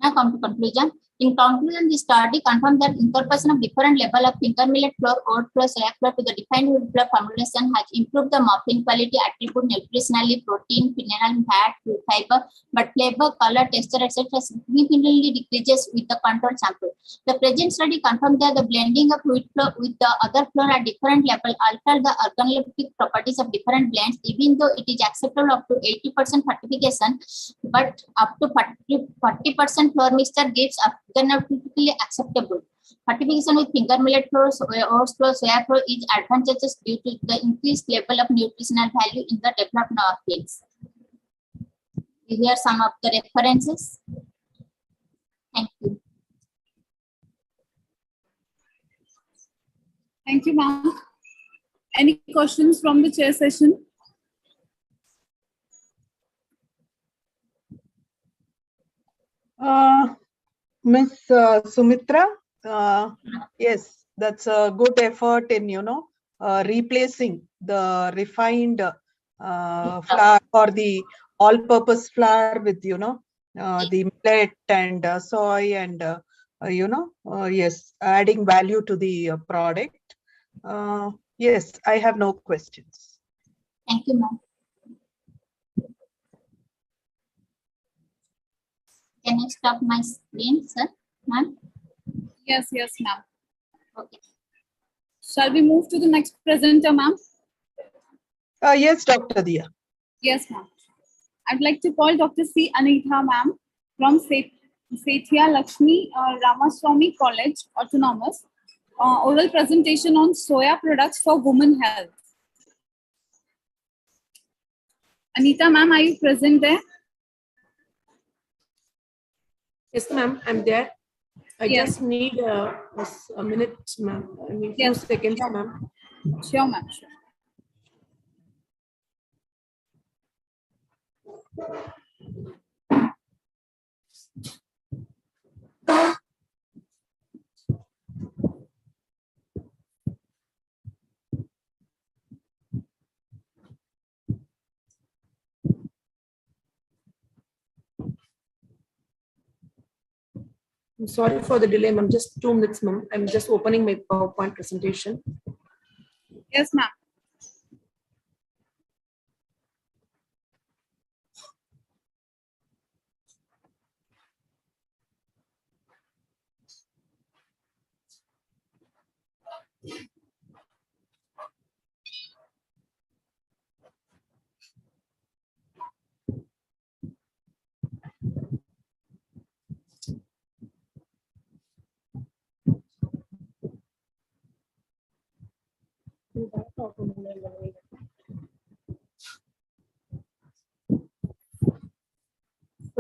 Now come to conclusion. In conclusion, the study confirmed that incorporation of different level of finger millet flour, oat flour, soya flour to the defined wheat flour formulation has improved the muffin quality, attribute, nutritionally, protein, mineral, fat, fiber, but flavor, color, texture, etc. significantly decreases with the control sample. The present study confirmed that the blending of wheat flour with the other flour at different level alter the organoleptic properties of different blends, even though it is acceptable up to 80% fortification, but up to 40% flour mixture gives organoleptically acceptable. Fortification with finger millet flour, oats flour, soya flour is advantageous due to the increased level of nutritional value in the developed muffins. Here are some of the references. Thank you. Thank you, ma'am. Any questions from the chair session? Miss Sumitra, yes, that's a good effort in, replacing the refined flour or the all-purpose flour with, the millet and soy and, yes, adding value to the product. Yes, I have no questions. Thank you, ma'am. Can I stop my screen, sir, ma'am? Yes, ma'am. Okay. Shall we move to the next presenter, ma'am? Yes, Dr. Dia. Yes, ma'am. I'd like to call Dr. C. Anitha, ma'am, from Sethia Lakshmi Ramaswamy College, Autonomous, oral presentation on soya products for women health. Anita, ma'am, are you present there? Yes, ma'am, I'm there. I Yes. just need a minute, ma'am. I mean, few Yes. seconds, ma'am. Sure, ma'am. Sure. I'm sorry for the delay, ma'am. Just 2 minutes, ma'am. I'm just opening my PowerPoint presentation. Yes, ma'am.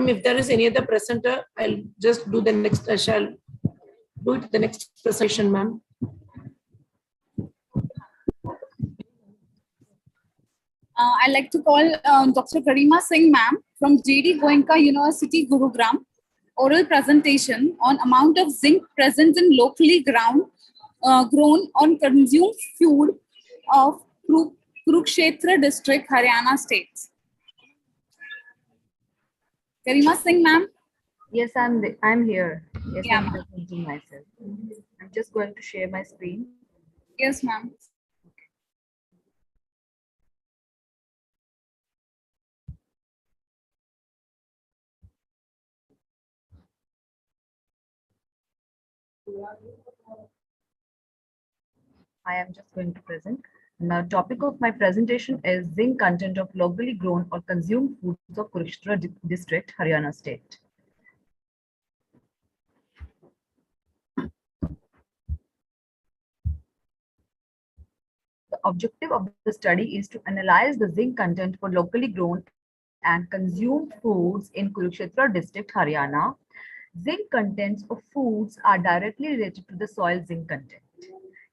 If there is any other presenter, I'll just do the next. I shall do it the next presentation, ma'am. I'd like to call Dr. Garima Singh, ma'am, from JD Goenka University, Gurugram, oral presentation on amount of zinc present in locally grown on consumed food of Kurukshetra district, Haryana state. Garima Singh, ma'am. Yes, I'm here. Yes, Yeah, I'm ma'am. presenting myself. I'm just going to share my screen. Yes, ma'am. I am just going to present. Now, topic of my presentation is zinc content of locally grown or consumed foods of Kurukshetra district, Haryana state. The objective of the study is to analyze the zinc content for locally grown and consumed foods in Kurukshetra district, Haryana. Zinc contents of foods are directly related to the soil zinc content.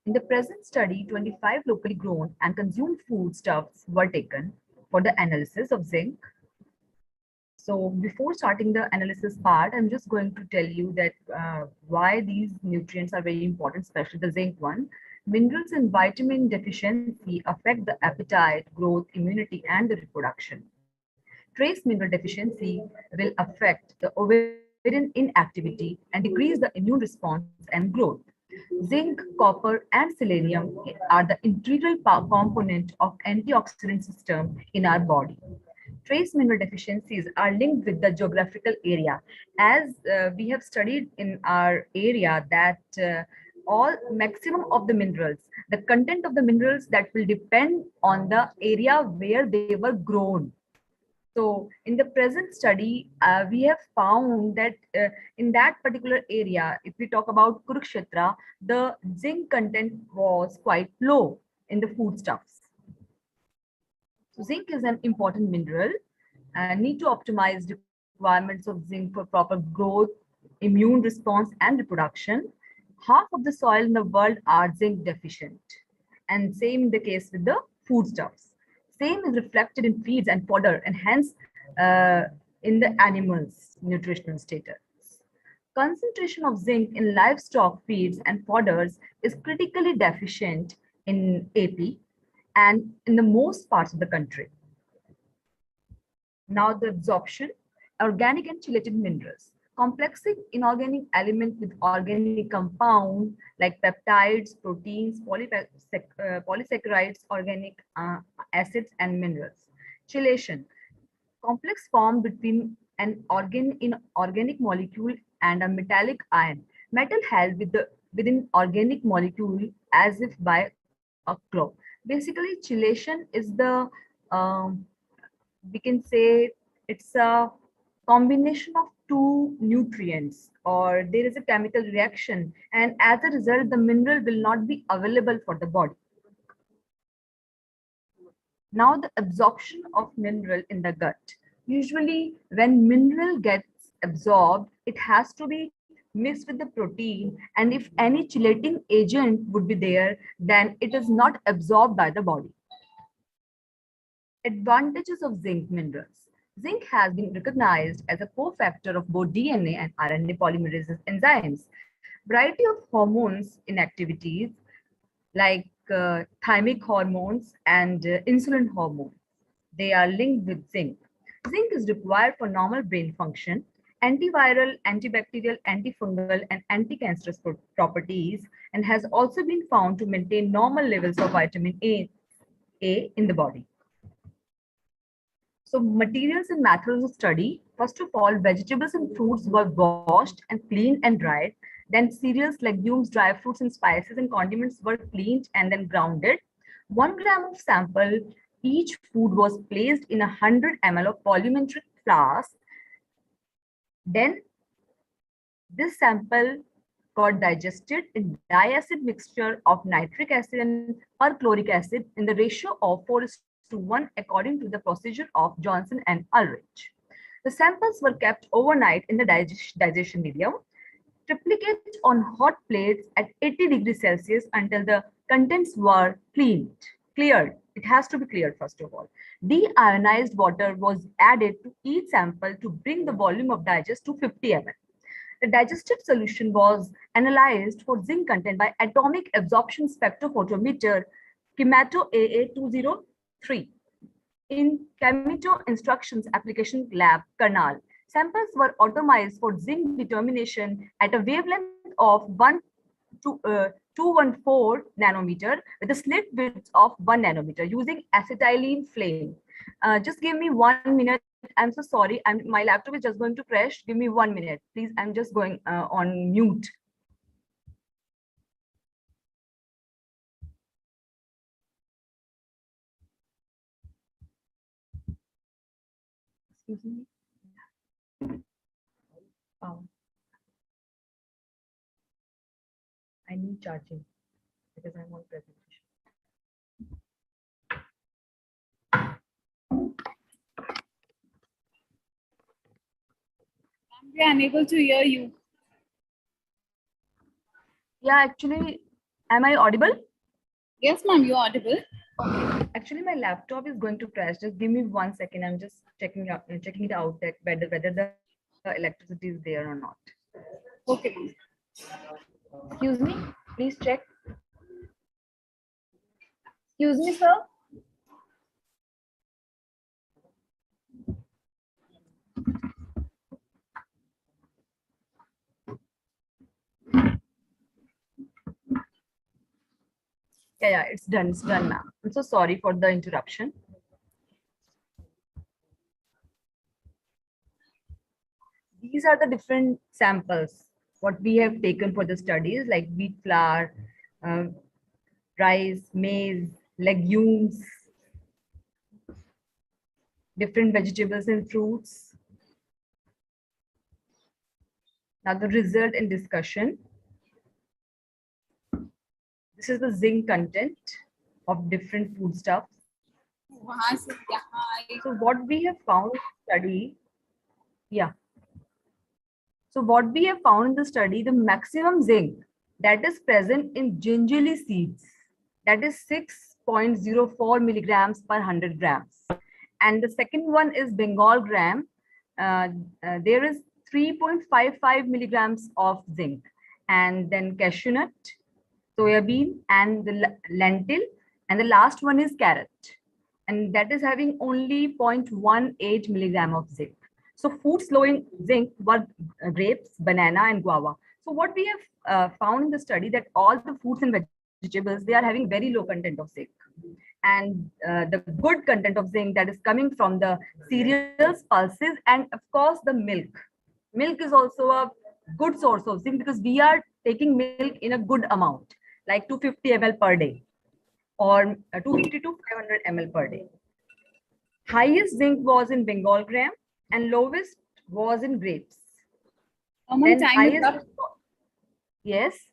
In the present study, 25 locally grown and consumed foodstuffs were taken for the analysis of zinc. So before starting the analysis part, I'm just going to tell you that why these nutrients are very important, especially the zinc one. Minerals and vitamin deficiency affect the appetite, growth, immunity, and the reproduction. Trace mineral deficiency will affect the ovarian inactivity and decrease the immune response and growth. Zinc, copper, and selenium are the integral component of antioxidant system in our body. Trace mineral deficiencies are linked with the geographical area. As we have studied in our area that all maximum of the minerals, the content of the minerals that will depend on the area where they were grown. So in the present study, we have found that in that particular area, if we talk about Kurukshetra, the zinc content was quite low in the foodstuffs. So zinc is an important mineral and need to optimize requirements of zinc for proper growth, immune response, and reproduction. Half of the soil in the world are zinc deficient. And same in the case with the foodstuffs. Same is reflected in feeds and fodder and hence in the animals' nutritional status. Concentration of zinc in livestock feeds and fodders is critically deficient in AP and in the most parts of the country. Now the absorption, organic and chelated minerals. Complexing inorganic elements with organic compound like peptides, proteins, polysaccharides, organic acids, and minerals. Chelation, complex formed between an inorganic molecule and a metallic ion. Metal held within organic molecule as if by a claw. Basically, chelation is the we can say it's a combination of two nutrients, or there is a chemical reaction, and as a result the mineral will not be available for the body. Now the absorption of mineral in the gut. Usually when mineral gets absorbed, it has to be mixed with the protein, and if any chelating agent would be there, then it is not absorbed by the body. Advantages of zinc minerals. Zinc has been recognized as a cofactor of both DNA and RNA polymerase enzymes. Variety of hormones in activities like thymic hormones and insulin hormones. They are linked with zinc. Zinc is required for normal brain function, antiviral, antibacterial, antifungal, and anti-cancerous properties, and has also been found to maintain normal levels of vitamin A in the body. So materials and methods of study. First of all, vegetables and fruits were washed and cleaned and dried. Then cereals, legumes, dry fruits, and spices and condiments were cleaned and then grounded. 1 gram of sample, each food was placed in 100 ml of volumetric flask. Then this sample got digested in diacid mixture of nitric acid and perchloric acid in the ratio of 4:1 according to the procedure of Johnson and Ulrich. The samples were kept overnight in the digestion medium. Triplicate on hot plates at 80 degrees Celsius until the contents were cleared. It has to be cleared first of all. Deionized water was added to each sample to bring the volume of digest to 50 ml. The digested solution was analyzed for zinc content by atomic absorption spectrophotometer Keynote AA203 in Keynote Instructions Application Lab, Karnal. Samples were automized for zinc determination at a wavelength of 214 nanometer with a slit width of 1 nanometer using acetylene flame. Just give me 1 minute. I'm so sorry. My laptop is just going to crash. Give me 1 minute, please. I'm just going on mute. Excuse me. I need charging because I'm on presentation. We are unable to hear you. Yeah, actually, am I audible? Yes, ma'am, you're audible. Okay. Actually, my laptop is going to crash. Just give me 1 second. I'm just checking it out that whether the electricity is there or not. Okay. Excuse me. Please check. Excuse me, sir. Yeah, it's done. It's done, ma'am. I'm so sorry for the interruption. These are the different samples what we have taken for the studies, like wheat flour, rice, maize, legumes, different vegetables and fruits. Now the result and discussion. This is the zinc content of different foodstuffs. So what we have found in the study, yeah. So what we have found in the study, the maximum zinc that is present in gingerly seeds, that is 6.04 milligrams per 100 grams. And the second one is Bengal gram. There is 3.55 milligrams of zinc. And then cashew nut, soybean, and the lentil. And the last one is carrot. And that is having only 0.18 milligram of zinc. So foods low in zinc were grapes, banana, and guava. So what we have found in the study that all the fruits and vegetables, they are having very low content of zinc. And the good content of zinc that is coming from the cereals, pulses, and of course the milk. Milk is also a good source of zinc because we are taking milk in a good amount, like 250 ml per day or 250 to 500 ml per day. Highest zinc was in Bengal gram and lowest was in grapes. Then time is up. Yes.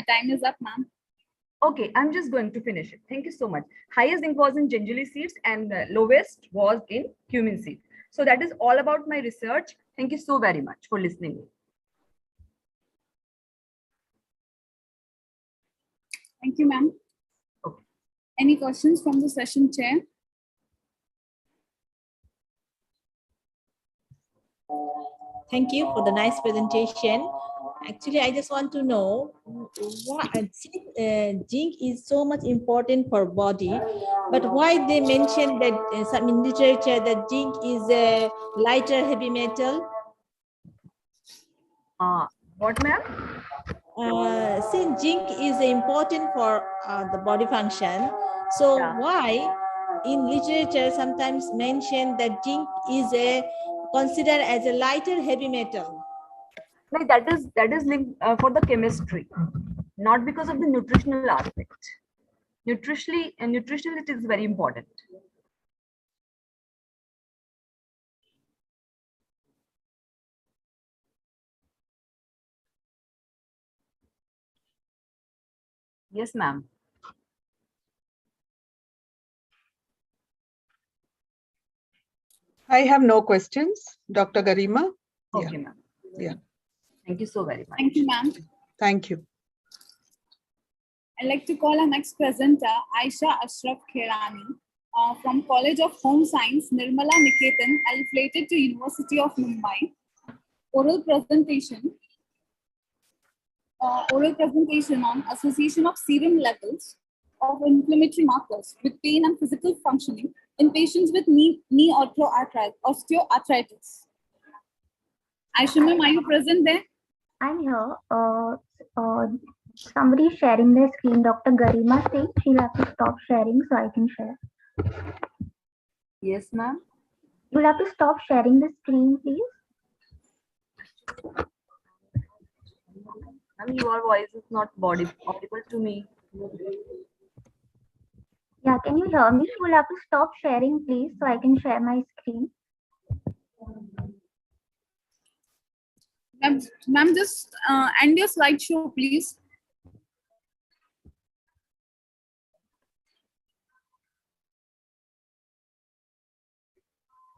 Time is up, ma'am. Okay, I'm just going to finish it. Thank you so much. Highest zinc was in gingerly seeds and lowest was in cumin seeds. So that is all about my research. Thank you so very much for listening. Thank you, ma'am. Okay. Any questions from the session chair? Thank you for the nice presentation. Actually, I just want to know what zinc is so much important for body, but why they mention that some in literature that zinc is a lighter heavy metal? What, ma'am? Since zinc is important for the body function, so why in literature sometimes mention that zinc is considered as a lighter heavy metal? Like that is linked for the chemistry, not because of the nutritional aspect. Nutritionally it is very important. Yes, ma'am. I have no questions, Dr. Garima. Okay, ma'am. Yeah. Thank you so very much. Thank you, ma'am. Thank you. I'd like to call our next presenter, Aisha Ashraf Kherani, from College of Home Science, Nirmala Niketan, affiliated to University of Mumbai. Oral presentation on association of serum levels of inflammatory markers with pain and physical functioning in patients with knee osteoarthritis. Aisha ma'am, are you present there? I'm here. Somebody is sharing their screen. Dr. Garima saying she'll have to stop sharing so I can share. Yes, ma'am. You'll have to stop sharing the screen, please. Ma'am, your voice is not audible to me. Yeah, can you hear me? You'll have to stop sharing, please, so I can share my screen. Ma'am, just end your slideshow, please.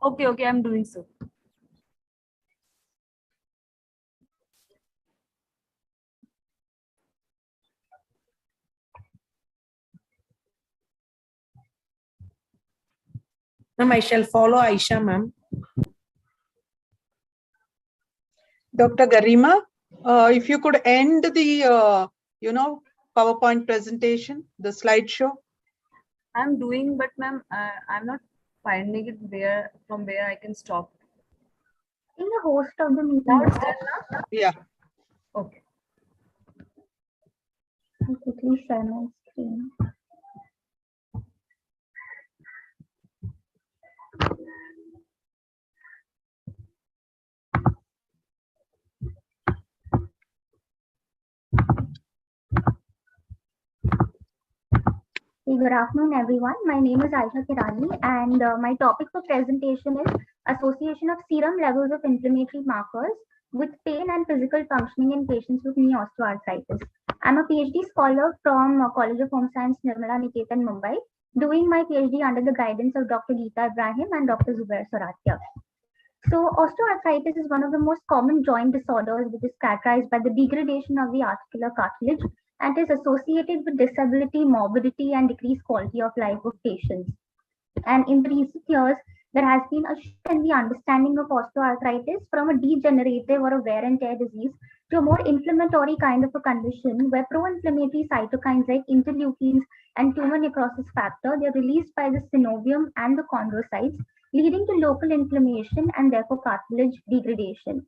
Okay, I'm doing so. Ma'am, I shall follow Aisha, ma'am. Dr. Garima, if you could end the, PowerPoint presentation, the slideshow. I'm doing, but ma'am, I'm not finding it from where I can stop. In the host of the meeting. Now it's done now? Yeah. Okay. I'll quickly share my screen. Good afternoon, everyone. My name is Aisha Kirani, and my topic for presentation is association of serum levels of inflammatory markers with pain and physical functioning in patients with knee osteoarthritis. I'm a PhD scholar from College of Home Science, Nirmala Niketan, Mumbai, doing my PhD under the guidance of Dr. Geeta Ibrahim and Dr. Zubair Soratia. So, osteoarthritis is one of the most common joint disorders, which is characterized by the degradation of the articular cartilage and is associated with disability, morbidity, and decreased quality of life of patients. And in the recent years, there has been a shift in the understanding of osteoarthritis from a degenerative or a wear and tear disease to a more inflammatory kind of a condition where pro-inflammatory cytokines like interleukins and tumor necrosis factor, they're released by the synovium and the chondrocytes, leading to local inflammation and therefore cartilage degradation.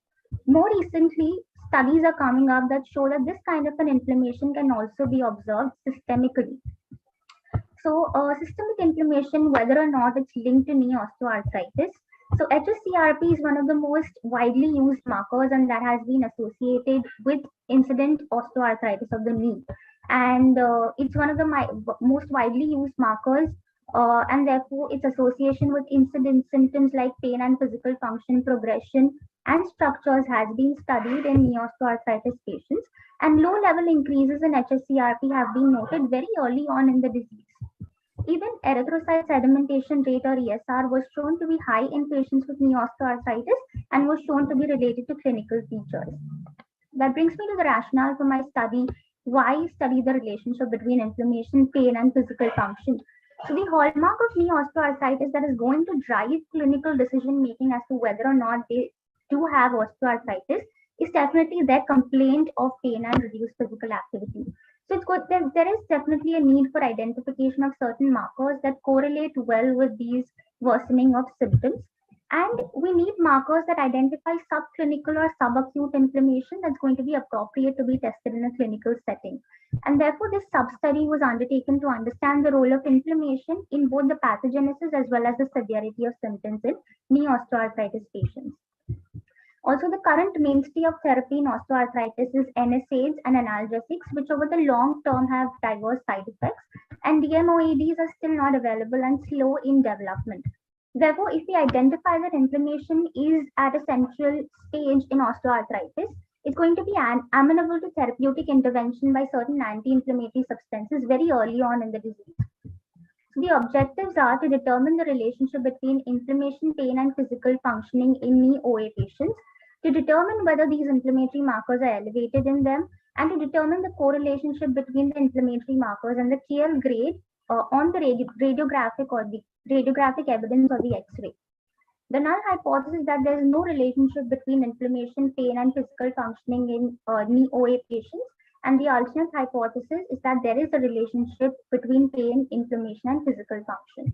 More recently, studies are coming up that show that this kind of an inflammation can also be observed systemically. So, systemic inflammation, whether or not it's linked to knee osteoarthritis. So, hsCRP is one of the most widely used markers, and that has been associated with incident osteoarthritis of the knee. And it's one of the most widely used markers, and therefore its association with incident symptoms like pain and physical function progression and structures has been studied in knee osteoarthritis patients. And low level increases in hsCRP have been noted very early on in the disease. Even erythrocyte sedimentation rate or ESR was shown to be high in patients with knee osteoarthritis and was shown to be related to clinical features. That brings me to the rationale for my study. Why study the relationship between inflammation, pain, and physical function? So the hallmark of knee osteoarthritis that is going to drive clinical decision making as to whether or not they do have osteoarthritis is definitely their complaint of pain and reduced physical activity. So it's good, there is definitely a need for identification of certain markers that correlate well with these worsening of symptoms. And we need markers that identify subclinical or subacute inflammation that's going to be appropriate to be tested in a clinical setting. And therefore, this sub-study was undertaken to understand the role of inflammation in both the pathogenesis as well as the severity of symptoms in knee osteoarthritis patients. Also, the current mainstay of therapy in osteoarthritis is NSAIDs and analgesics, which over the long term have diverse side effects, and DMOADs are still not available and slow in development. Therefore, if we identify that inflammation is at a central stage in osteoarthritis, it's going to be amenable to therapeutic intervention by certain anti-inflammatory substances very early on in the disease. The objectives are to determine the relationship between inflammation, pain, and physical functioning in knee OA patients, to determine whether these inflammatory markers are elevated in them, and to determine the correlationship between the inflammatory markers and the KL grade on the radiographic or the radiographic evidence or the X-ray. The null hypothesis is that there is no relationship between inflammation, pain, and physical functioning in knee OA patients. And the alternate hypothesis is that there is a relationship between pain, inflammation, and physical function.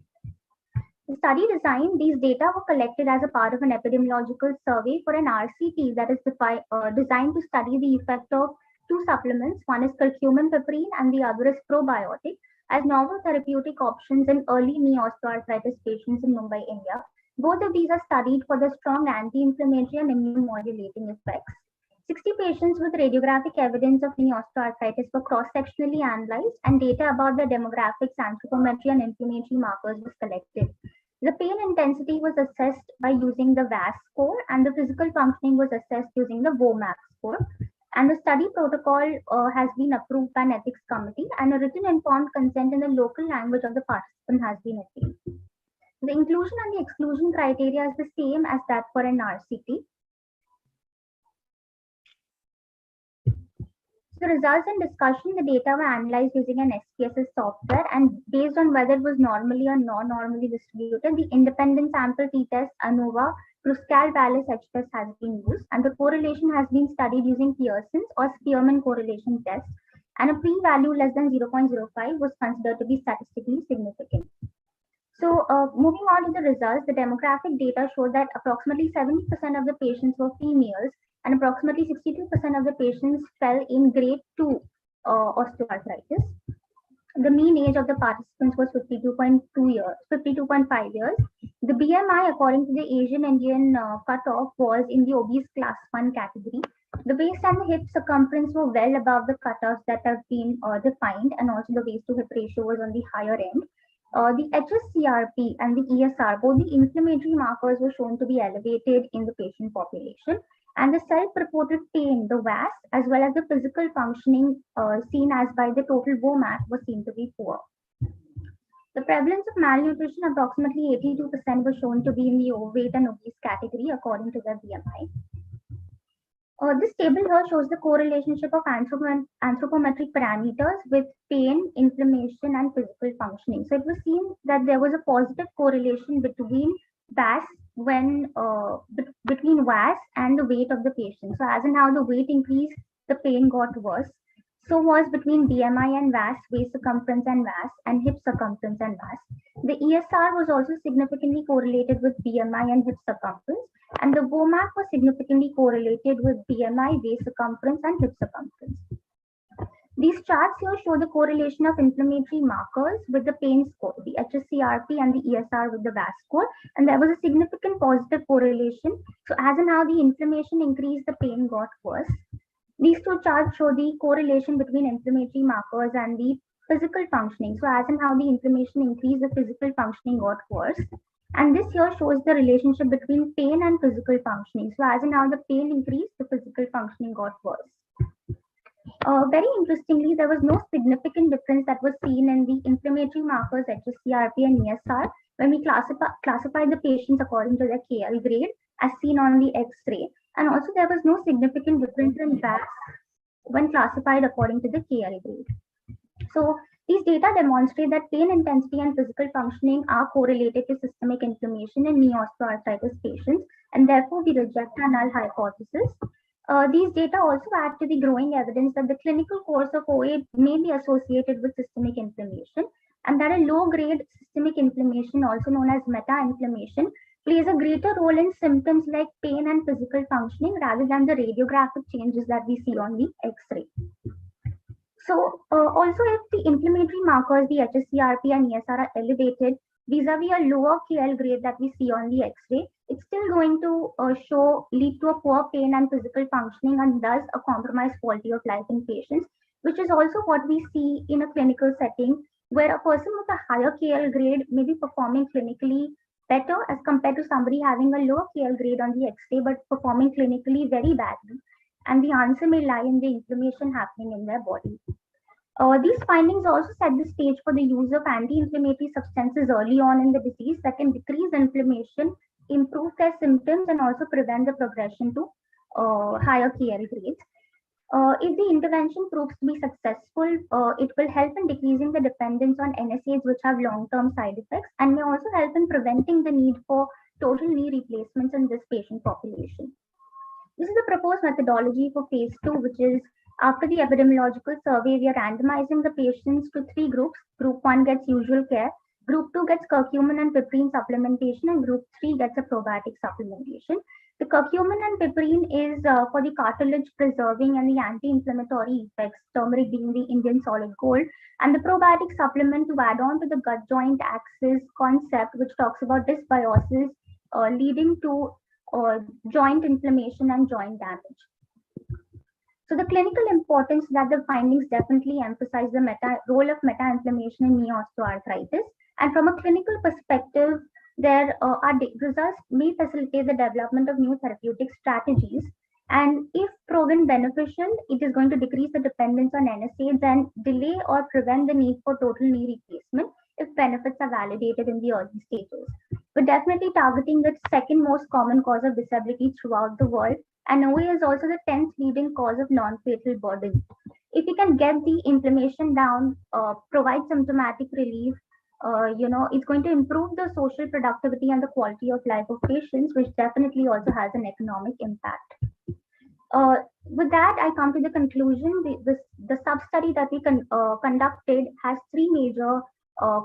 The study design, these data were collected as a part of an epidemiological survey for an RCT that is designed to study the effect of two supplements. One is curcumin piperine and the other is probiotic as novel therapeutic options in early knee osteoarthritis patients in Mumbai, India. Both of these are studied for their strong anti-inflammatory and immune modulating effects. 60 patients with radiographic evidence of knee osteoarthritis were cross-sectionally analyzed and data about their demographics, anthropometry, and inflammatory markers was collected. The pain intensity was assessed by using the VAS score and the physical functioning was assessed using the WOMAC score. And the study protocol has been approved by an ethics committee and a written informed consent in the local language of the participant has been obtained. The inclusion and the exclusion criteria is the same as that for an RCT. So results in discussion, the data were analyzed using an SPSS software, and based on whether it was normally or non-normally distributed, the independent sample t-test ANOVA Kruskal Wallis H-test has been used, and the correlation has been studied using Pearson's or Spearman correlation test, and a p-value less than 0.05 was considered to be statistically significant. So moving on to the results, the demographic data showed that approximately 70% of the patients were females, and approximately 62% of the patients fell in grade 2 osteoarthritis. The mean age of the participants was 52.5 years. The BMI, according to the Asian Indian cutoff, was in the obese class 1 category. The waist and the hip circumference were well above the cutoffs that have been defined, and also the waist to hip ratio was on the higher end. The HSCRP and the ESR, both the inflammatory markers were shown to be elevated in the patient population, and the self-reported pain, the VAS, as well as the physical functioning seen as by the total WOMAC was seen to be poor. The prevalence of malnutrition, approximately 82%, was shown to be in the overweight and obese category according to their BMI. This table here shows the correlation of anthropometric parameters with pain, inflammation, and physical functioning. So it was seen that there was a positive correlation between VAS between VAS and the weight of the patient. So as in how the weight increased, the pain got worse. So was between BMI and VAS, waist circumference and VAS, and hip circumference and VAS. The ESR was also significantly correlated with BMI and hip circumference, and the WOMAC was significantly correlated with BMI, waist circumference, and hip circumference. These charts here show the correlation of inflammatory markers with the pain score, the HSCRP and the ESR with the VAS score, and there was a significant positive correlation. So as in how the inflammation increased, the pain got worse. These two charts show the correlation between inflammatory markers and the physical functioning. So as in how the inflammation increased, the physical functioning got worse. And this here shows the relationship between pain and physical functioning. So as in how the pain increased, the physical functioning got worse. Very interestingly, there was no significant difference that was seen in the inflammatory markers HSCRP and ESR when we classified the patients according to their KL grade as seen on the X-ray. And also there was no significant difference in VAS when classified according to the KL grade. So these data demonstrate that pain intensity and physical functioning are correlated to systemic inflammation in knee osteoarthritis patients, and therefore we reject our null hypothesis. These data also add to the growing evidence that the clinical course of OA may be associated with systemic inflammation, and that a low-grade systemic inflammation, also known as meta-inflammation, plays a greater role in symptoms like pain and physical functioning rather than the radiographic changes that we see on the X-ray. So also if the inflammatory markers, the HSCRP and ESR are elevated vis-a-vis a lower KL grade that we see on the X-ray, it's still going to lead to a poor pain and physical functioning, and thus a compromised quality of life in patients, which is also what we see in a clinical setting where a person with a higher KL grade may be performing clinically better as compared to somebody having a lower KL grade on the X-ray but performing clinically very badly. And the answer may lie in the inflammation happening in their body. These findings also set the stage for the use of anti-inflammatory substances early on in the disease that can decrease inflammation, improve their symptoms, and also prevent the progression to higher KL grades. If the intervention proves to be successful, it will help in decreasing the dependence on NSAIDs which have long-term side effects, and may also help in preventing the need for total knee replacements in this patient population. This is the proposed methodology for phase 2, which is after the epidemiological survey, we are randomizing the patients to 3 groups. Group 1 gets usual care, Group 2 gets curcumin and piperine supplementation, and Group 3 gets a probiotic supplementation. The curcumin and piperine is for the cartilage preserving and the anti-inflammatory effects, turmeric being the Indian solid gold, and the probiotic supplement to add on to the gut joint axis concept, which talks about dysbiosis leading to joint inflammation and joint damage. So the clinical importance that the findings definitely emphasize the role of meta-inflammation in knee osteoarthritis. And from a clinical perspective, there are results may facilitate the development of new therapeutic strategies. And if proven beneficial, it is going to decrease the dependence on NSAIDs and delay or prevent the need for total knee replacement if benefits are validated in the early stages. We're definitely targeting the second most common cause of disability throughout the world, and OA is also the 10th leading cause of non-fatal burden. if we can get the inflammation down, provide symptomatic relief, it's going to improve the social productivity and the quality of life of patients, which definitely also has an economic impact. With that, I come to the conclusion. The sub-study that we conducted has three major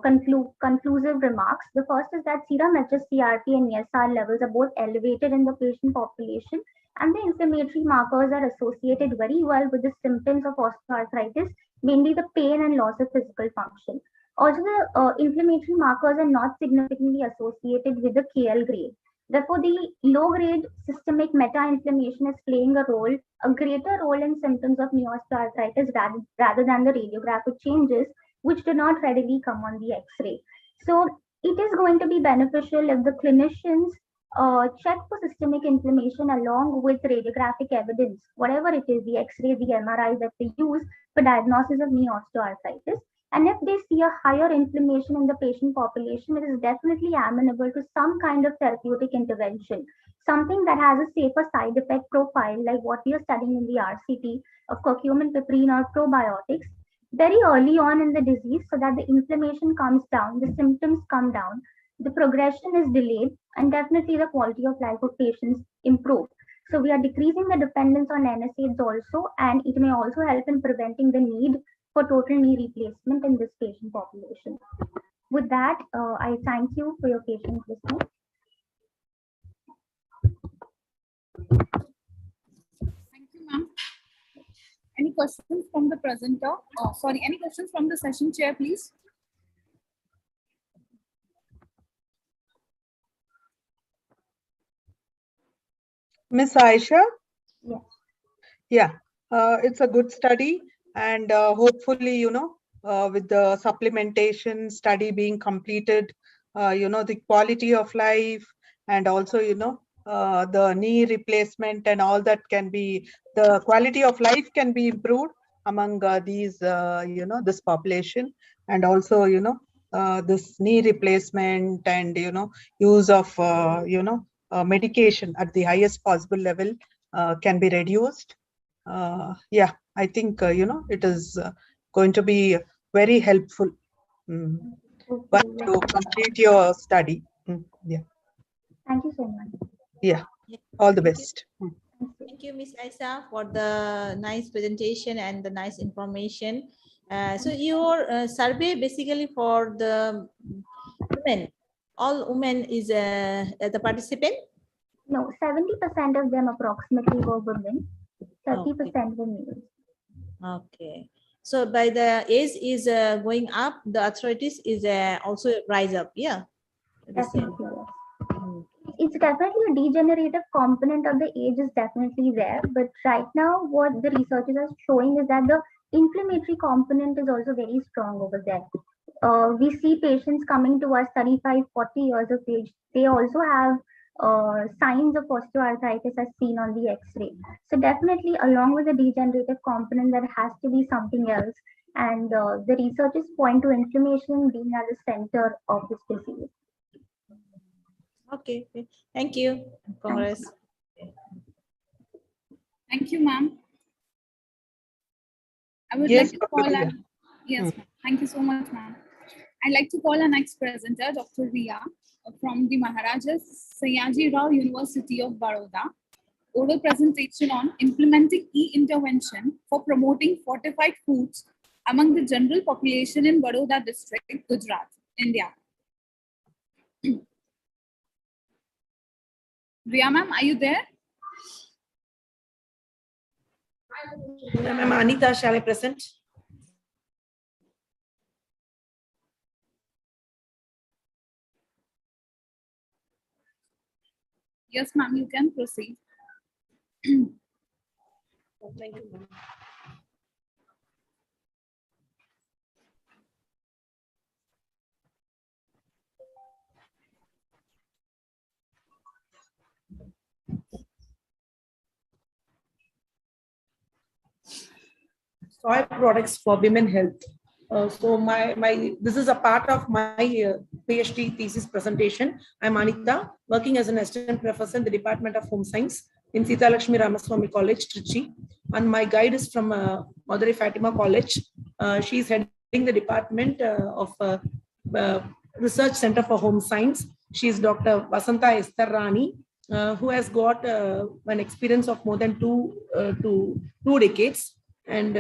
conclusive remarks. The first is that serum hsCRP and ESR levels are both elevated in the patient population, and the inflammatory markers are associated very well with the symptoms of osteoarthritis, mainly the pain and loss of physical function. Also, the inflammatory markers are not significantly associated with the KL grade. Therefore, the low-grade systemic meta-inflammation is playing a greater role in symptoms of osteoarthritis rather than the radiographic changes, which do not readily come on the X-ray. So, it is going to be beneficial if the clinicians check for systemic inflammation along with radiographic evidence, whatever it is, the X-ray, the MRI that they use for diagnosis of knee osteoarthritis. And if they see a higher inflammation in the patient population, it is definitely amenable to some kind of therapeutic intervention, something that has a safer side effect profile, like what we are studying in the RCT of curcumin, piperine, or probiotics, very early on in the disease, so that the inflammation comes down, the symptoms come down, the progression is delayed, and definitely the quality of life of patients improve. So we are decreasing the dependence on NSAIDs also, and it may also help in preventing the need for total knee replacement in this patient population. With that, I thank you for your patient listening. Thank you, ma'am. Any questions from the presenter? Any questions from the session chair, please? Miss Aisha? Yes. Yeah, it's a good study, and hopefully, with the supplementation study being completed, the quality of life, and also, the knee replacement and all that the quality of life can be improved among these, this population, and also, this knee replacement and, use of, medication at the highest possible level can be reduced. Yeah, I think, it is going to be very helpful but to complete your study. Yeah. Thank you so much. Yeah, all the best. Thank you, Miss Aisha, for the nice presentation and the nice information. So your survey basically for the women, all women is the participant? No, 70% of them approximately were women, 30% were males. Okay. So by the age is going up, the arthritis is also rise up. Yeah. Definitely. It's definitely a degenerative component of the age is definitely there. But right now, what the researchers are showing is that the inflammatory component is also very strong over there. We see patients coming to us 35, 40 years of age. They also have signs of osteoarthritis as seen on the X-ray. So definitely, along with the degenerative component, there has to be something else. And the researchers point to inflammation being at the center of this disease. Okay, thank you. Congrats. Thank you, ma'am. I would Yes, like to call on, yes, thank you so much, ma'am. I'd like to call our next presenter, Dr. Riya, from the Maharaja Sayaji Rao University of Baroda. Oral presentation on implementing e-intervention for promoting fortified foods among the general population in Baroda district, Gujarat, India. Riya ma'am, are you there? Ma'am Anita, shall I present? Yes, ma'am, you can proceed. Thank you, ma'am. Soy products for women health. So this is a part of my PhD thesis presentation. I'm Anita, working as an assistant professor in the Department of Home Science in Sita Lakshmi Ramaswamy College, Trichy. and my guide is from Madurai Fatima College. She's heading the department of Research Center for Home Science. She's Dr. Vasanta Esther Rani, who has got an experience of more than two decades. And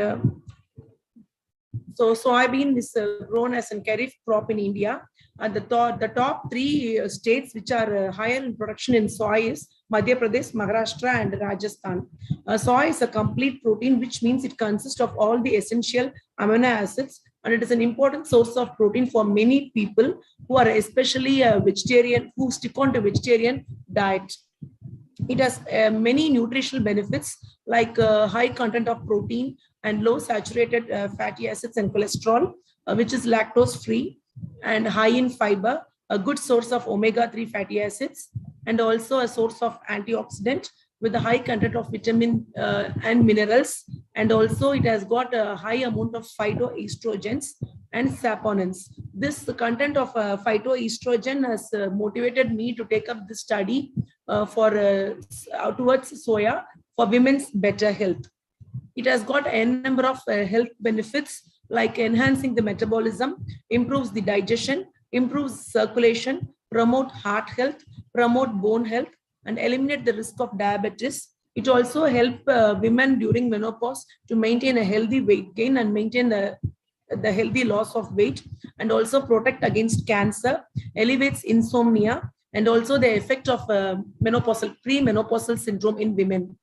so soybean is grown as a kharif crop in India. And the top three states which are higher in production in soy is Madhya Pradesh, Maharashtra, and Rajasthan. Soy is a complete protein, which means it consists of all the essential amino acids, and it is an important source of protein for many people who are especially vegetarian, who stick on to vegetarian diet. It has many nutritional benefits like high content of protein and low saturated fatty acids and cholesterol, which is lactose free, and high in fiber, a good source of omega-3 fatty acids, and also a source of antioxidant with a high content of vitamin and minerals. And also it has got a high amount of phytoestrogens and saponins. This content of phytoestrogen has motivated me to take up this study towards soya for women's better health. It has got a number of health benefits like enhancing the metabolism, improves the digestion, improves circulation, promote heart health, promote bone health, and eliminate the risk of diabetes. It also helps women during menopause to maintain a healthy weight gain and maintain the healthy loss of weight, and also protect against cancer, elevates insomnia, and also the effect of premenopausal syndrome in women.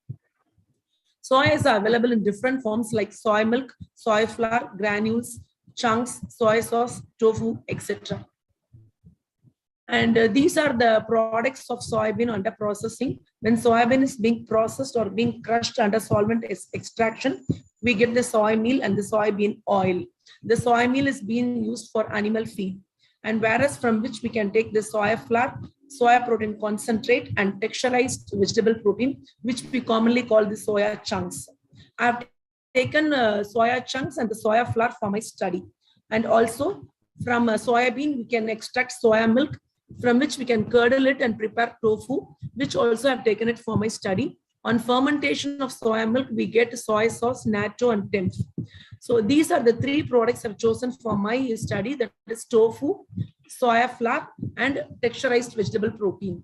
Soy is available in different forms like soy milk, soy flour, granules, chunks, soy sauce, tofu, etc. And these are the products of soybean under processing. When soybean is being processed or being crushed under solvent extraction, we get the soy meal and the soybean oil. The soy meal is being used for animal feed, and whereas from which we can take the soya flour, soya protein concentrate, and texturized vegetable protein, which we commonly call the soya chunks. I've taken soya chunks and the soya flour for my study. And also from soybean, we can extract soya milk, from which we can curdle it and prepare tofu, which also I've taken it for my study. On fermentation of soya milk, we get soy sauce, natto, and temph. So these are the three products I've chosen for my study, that is tofu, soya flour, and texturized vegetable protein.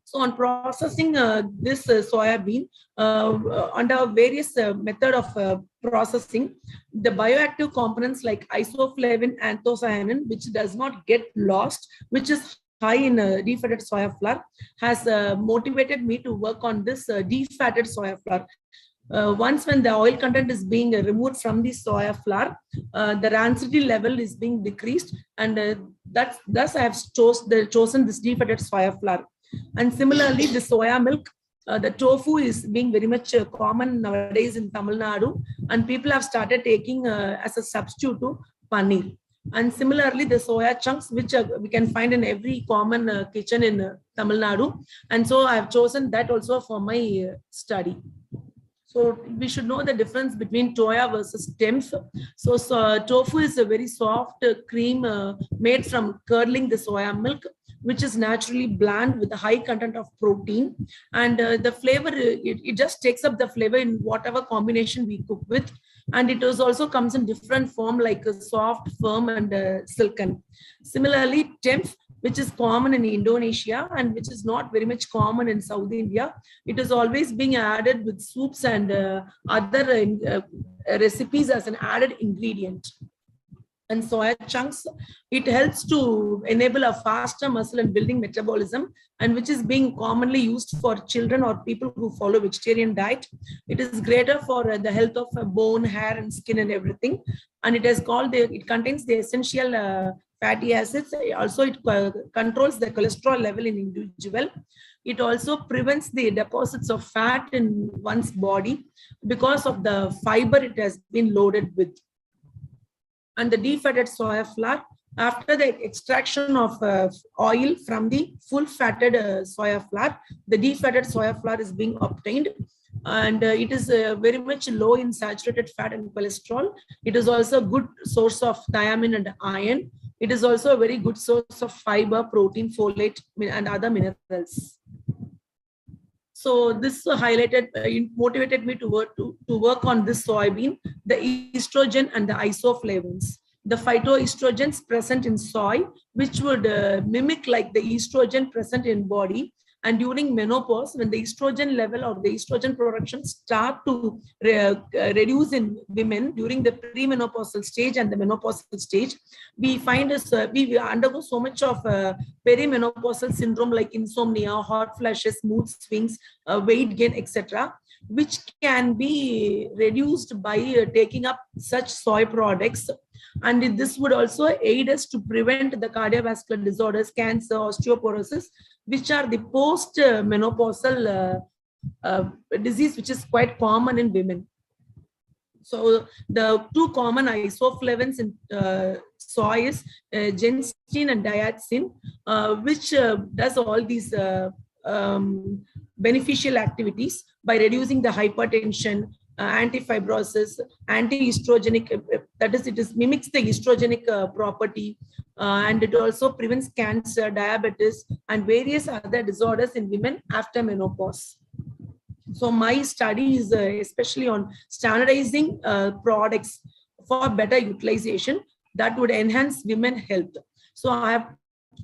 So on processing this soybean under various method of processing, the bioactive components like isoflavin, anthocyanin, which does not get lost, which is high in defatted soya flour, has motivated me to work on this defatted soya flour. Once when the oil content is being removed from the soya flour, the rancidity level is being decreased, and thus I have chosen this defatted soya flour. And similarly, the soya milk, the tofu is being very much common nowadays in Tamil Nadu, and people have started taking as a substitute to paneer. And similarly, the soya chunks, which we can find in every common kitchen in Tamil Nadu. And so I have chosen that also for my study. So we should know the difference between toya versus temph. So tofu is a very soft cream made from curdling the soya milk, which is naturally bland with a high content of protein. And the flavor, it just takes up the flavor in whatever combination we cook with. And it also comes in different form like a soft, firm, and silken. Similarly, temph, which is common in Indonesia and which is not very much common in South India. It is always being added with soups and other recipes as an added ingredient. And soya chunks, it helps to enable a faster muscle and building metabolism, and which is being commonly used for children or people who follow vegetarian diet. It is greater for the health of bone, hair, and skin and everything. And it contains the essential fatty acids. Also, it controls the cholesterol level in individual. It also prevents the deposits of fat in one's body because of the fiber it has been loaded with. And the defatted soya flour, after the extraction of oil from the full fatted soya flour, the defatted soya flour is being obtained. And it is very much low in saturated fat and cholesterol. It is also a good source of thiamine and iron. It is also a very good source of fiber, protein, folate, and other minerals. So this motivated me to work on this soybean, the estrogen and the isoflavones. The phytoestrogens present in soy, which would mimic like the estrogen present in body. And during menopause, when the estrogen level or the estrogen production start to reduce in women during the premenopausal stage and the menopausal stage, we find we undergo so much of perimenopausal syndrome like insomnia, hot flashes, mood swings, weight gain, etc., which can be reduced by taking up such soy products. And this would also aid us to prevent the cardiovascular disorders, cancer, osteoporosis, which are the post-menopausal disease, which is quite common in women. So the two common isoflavones in soy is genstin and diaxin, which does all these beneficial activities by reducing the hypertension, anti-fibrosis, anti-estrogenic, that is, it mimics the estrogenic property, and it also prevents cancer, diabetes, and various other disorders in women after menopause. So my study is especially on standardizing products for better utilization that would enhance women health. So I have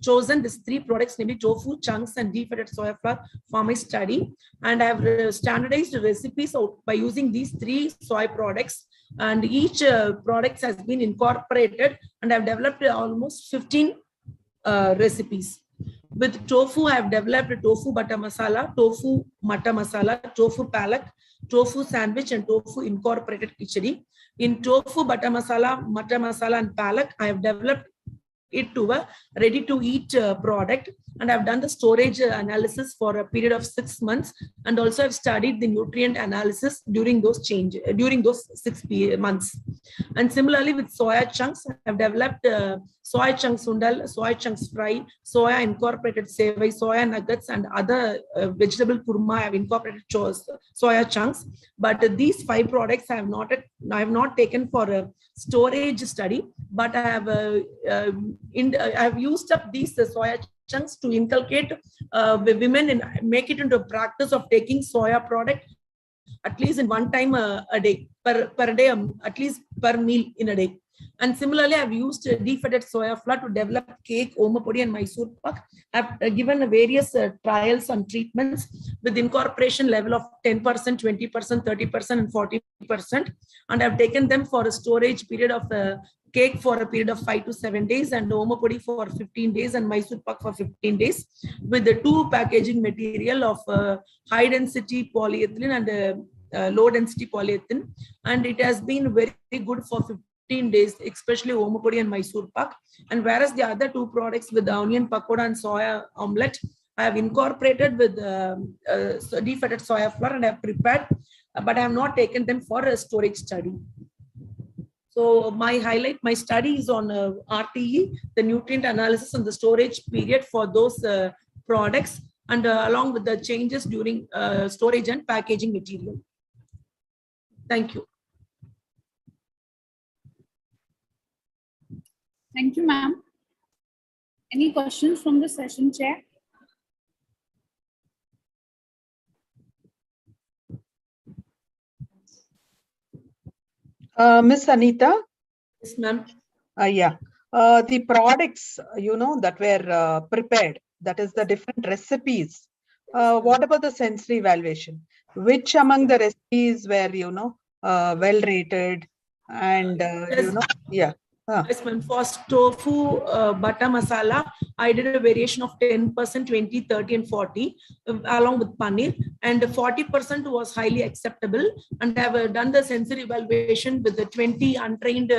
chosen these three products, namely tofu, chunks, and defatted soya flour for my study. And I have standardized recipes by using these three soy products. And each product has been incorporated, and I've developed almost 15 recipes. With tofu, I have developed a tofu butter masala, tofu matta masala, tofu palak, tofu sandwich, and tofu incorporated khichdi. In tofu butter masala, matta masala, and palak, I have developed it to a ready-to-eat product, and I've done the storage analysis for a period of 6 months, and also I've studied the nutrient analysis during those 6 months. And similarly with soya chunks, I've developed soya chunks undal, soya chunks fry, soya incorporated sevai, soya nuggets, and other vegetable kurma. I've incorporated soya chunks. But these 5 products I have not taken for a storage study, but I have used up these soya chunks to inculcate women and make it into a practice of taking soya product at least in one time a day, per day, at least per meal in a day. And similarly, I've used defatted soya flour to develop cake, omapodi, and Mysore pak. I've given various trials and treatments with incorporation level of 10%, 20%, 30%, and 40%. And I've taken them for a storage period of cake for a period of 5 to 7 days, and omapodi for 15 days, and Mysore pak for 15 days, with the 2 packaging material of high density polyethylene and low density polyethylene. And it has been very good for 15 days, especially omapodi and Mysore pak. And whereas the other 2 products with the onion pakoda and soya omelette, I have incorporated with defatted soya flour and I have prepared, but I have not taken them for a storage study. So my study is on RTE, the nutrient analysis and the storage period for those products, and along with the changes during storage and packaging material. Thank you. Thank you, ma'am. Any questions from the session chair? Miss Anita? Yes, ma'am. Yeah. The products, that were prepared, that is the different recipes. What about the sensory evaluation? Which among the recipes were, well rated and, yeah. Yes, ma'am. For tofu butter masala, I did a variation of 10%, 20, 30, and 40 along with paneer, and 40% was highly acceptable. And I have done the sensory evaluation with the 20 untrained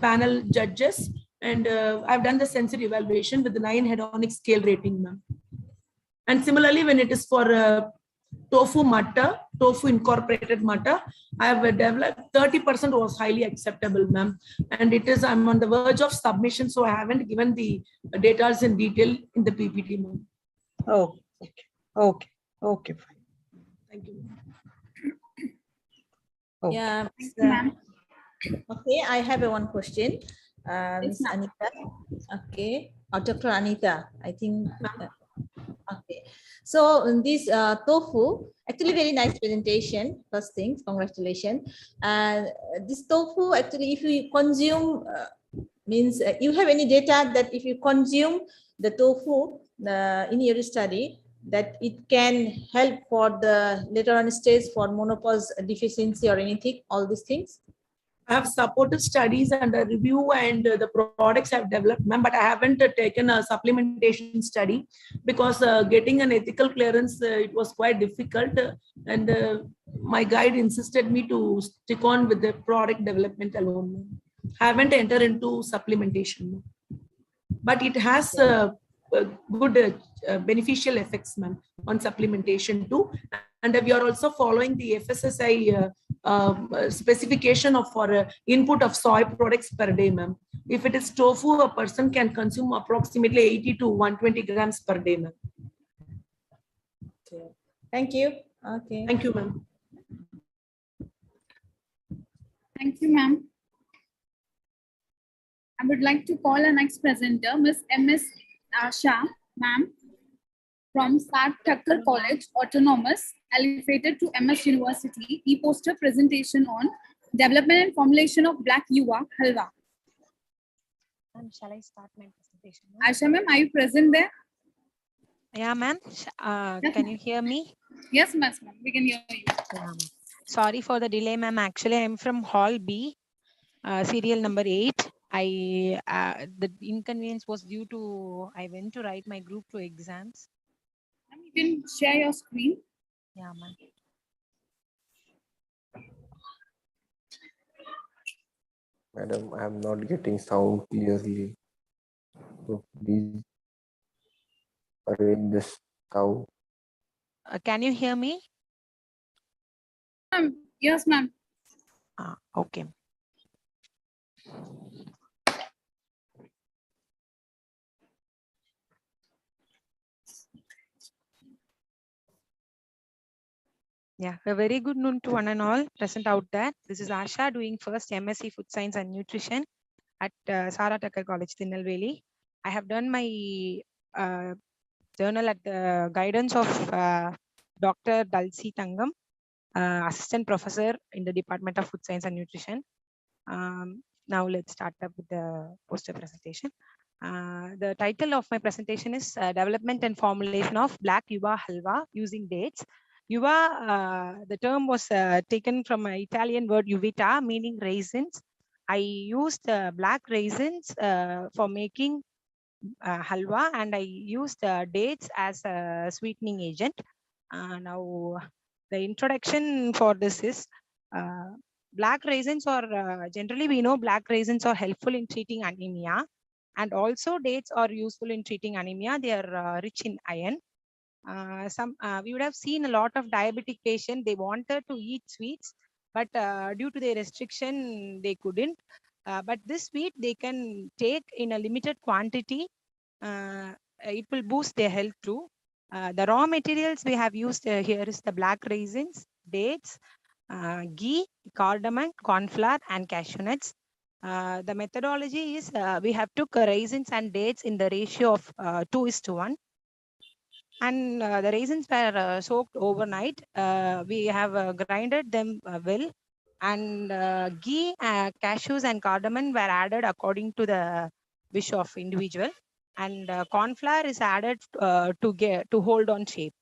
panel judges, and I've done the sensory evaluation with the 9 hedonic scale rating, ma'am. And similarly, when it is for tofu matta, tofu incorporated matta, I have developed 30% was highly acceptable, ma'am. And I'm on the verge of submission, so I haven't given the data in detail in the PPT, ma'am. Oh, okay, fine. Thank you. Okay. Yeah, ma'am. Okay, I have one question. Miss Anita. Okay, Dr. Anita, I think. Okay. So this tofu, actually very nice presentation. First things, congratulations. And this tofu, actually, if you consume, means you have any data that if you consume the tofu in your study, that it can help for the later on stage for menopause deficiency or anything, all these things? I have supported studies under review and the products I've developed, ma'am, but I haven't taken a supplementation study because getting an ethical clearance, it was quite difficult. And my guide insisted me to stick on with the product development alone. I haven't entered into supplementation, but it has good beneficial effects, ma'am, on supplementation too. And we are also following the FSSI specification of for input of soy products per day, ma'am. If it is tofu, a person can consume approximately 80 to 120 grams per day, ma'am. Okay. Thank you. Okay. Thank you, ma'am. Thank you, ma'am. I would like to call our next presenter, Ms. M.S. Shah, ma'am, from Sat Thakkar College, Autonomous, elevated to MS University, e-poster presentation on development and formulation of black yuva halwa. Shall I start my presentation? Aisha ma'am, are you present there? Yeah, ma'am. Yes, Can you hear me? Yes, ma'am. We can hear you. Yeah, sorry for the delay, ma'am. Actually, I'm from Hall B, serial number 8. The inconvenience was due to I went to write my group 2 exams. You can share your screen. Yeah, ma'am. Madam, I am not getting sound clearly. So please arrange this sound. Can you hear me? Yes, ma'am. Okay. Yeah, a very good noon to one and all present out there. This is Asha doing first MSc Food Science and Nutrition at Sara Thakkar College, Tirunelveli. I have done my journal at the guidance of Dr. Dalsi Tangam, Assistant Professor in the Department of Food Science and Nutrition. Now let's start up with the poster presentation. The title of my presentation is Development and Formulation of Black Yuva Halwa using dates. Yuva, the term was taken from an Italian word uvita, meaning raisins. I used black raisins for making halwa, and I used dates as a sweetening agent. Now, the introduction for this is black raisins are generally we know black raisins are helpful in treating anemia, and also dates are useful in treating anemia. They are rich in iron. We would have seen a lot of diabetic patients. They wanted to eat sweets, but due to their restriction, they couldn't. But this sweet they can take in a limited quantity. It will boost their health too. The raw materials we have used here is the black raisins, dates, ghee, cardamom, corn flour, and cashew nuts. The methodology is we have took raisins and dates in the ratio of 2:1. And the raisins were soaked overnight. We have grinded them well, and ghee, cashews, and cardamom were added according to the wish of individual. And corn flour is added to hold on shape.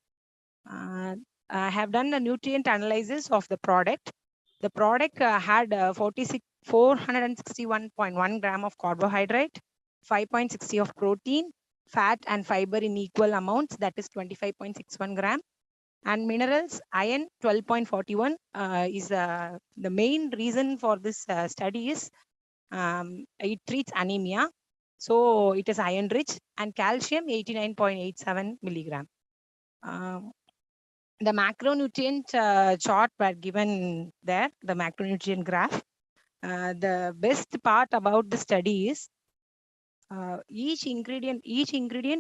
I have done the nutrient analysis of the product. The product had 461.1 gram of carbohydrate, 5.60 of protein, fat and fiber in equal amounts, that is 25.61 gram. And minerals, iron 12.41 is the main reason for this study is it treats anemia. So it is iron rich, and calcium 89.87 milligram. The macronutrient chart were given there, the macronutrient graph. The best part about the study is each ingredient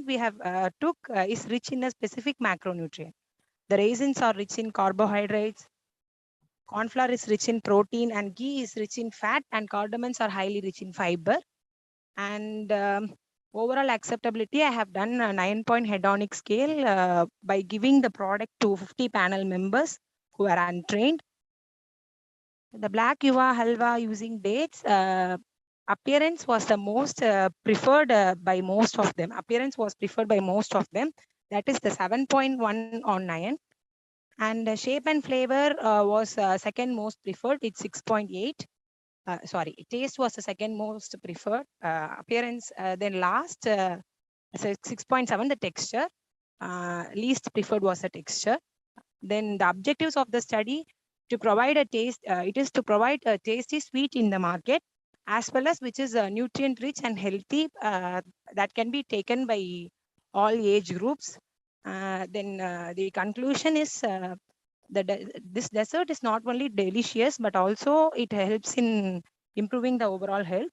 we have took is rich in a specific macronutrient. The raisins are rich in carbohydrates, corn flour is rich in protein, and ghee is rich in fat, and cardamoms are highly rich in fiber. And Overall acceptability, I have done a 9-point hedonic scale by giving the product to 50 panel members who are untrained. The black yuva halwa using dates, appearance was the most preferred by most of them. Appearance was preferred by most of them. That is the 7.1 on 9. And shape and flavor was second most preferred. It's 6.8. Sorry, taste was the second most preferred. Appearance, then last, 6.7, the texture. Least preferred was the texture. Then the objectives of the study, to provide a taste, it is to provide a tasty sweet in the market, as well as which is nutrient rich and healthy, that can be taken by all age groups. Then the conclusion is this dessert is not only delicious, but also it helps in improving the overall health.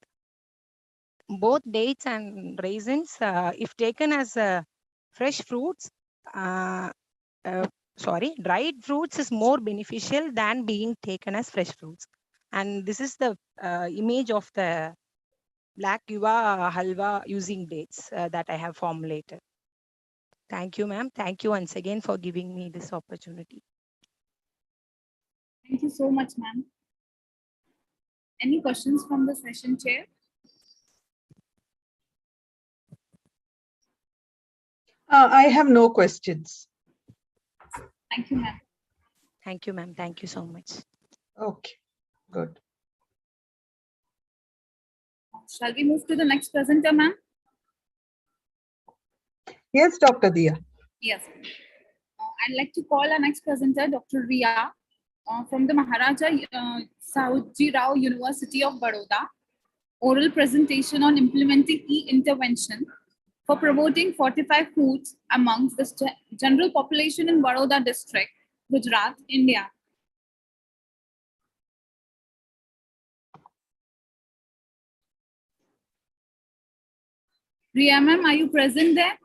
Both dates and raisins, if taken as fresh fruits, dried fruits is more beneficial than being taken as fresh fruits. And this is the image of the black yuva halwa using dates that I have formulated. Thank you, ma'am. Thank you once again for giving me this opportunity. Thank you so much, ma'am. Any questions from the session chair? I have no questions. Thank you, ma'am. Thank you, ma'am. Thank you so much. Okay, good. Shall we move to the next presenter, ma'am? Yes, Dr. Dia. Yes. I'd like to call our next presenter, Dr. Ria, from the Maharaja Sahuji Rao University of Baroda. Oral presentation on implementing e-intervention for promoting fortified foods amongst the general population in Baroda district, Gujarat, India. Ria ma'am, are you present there?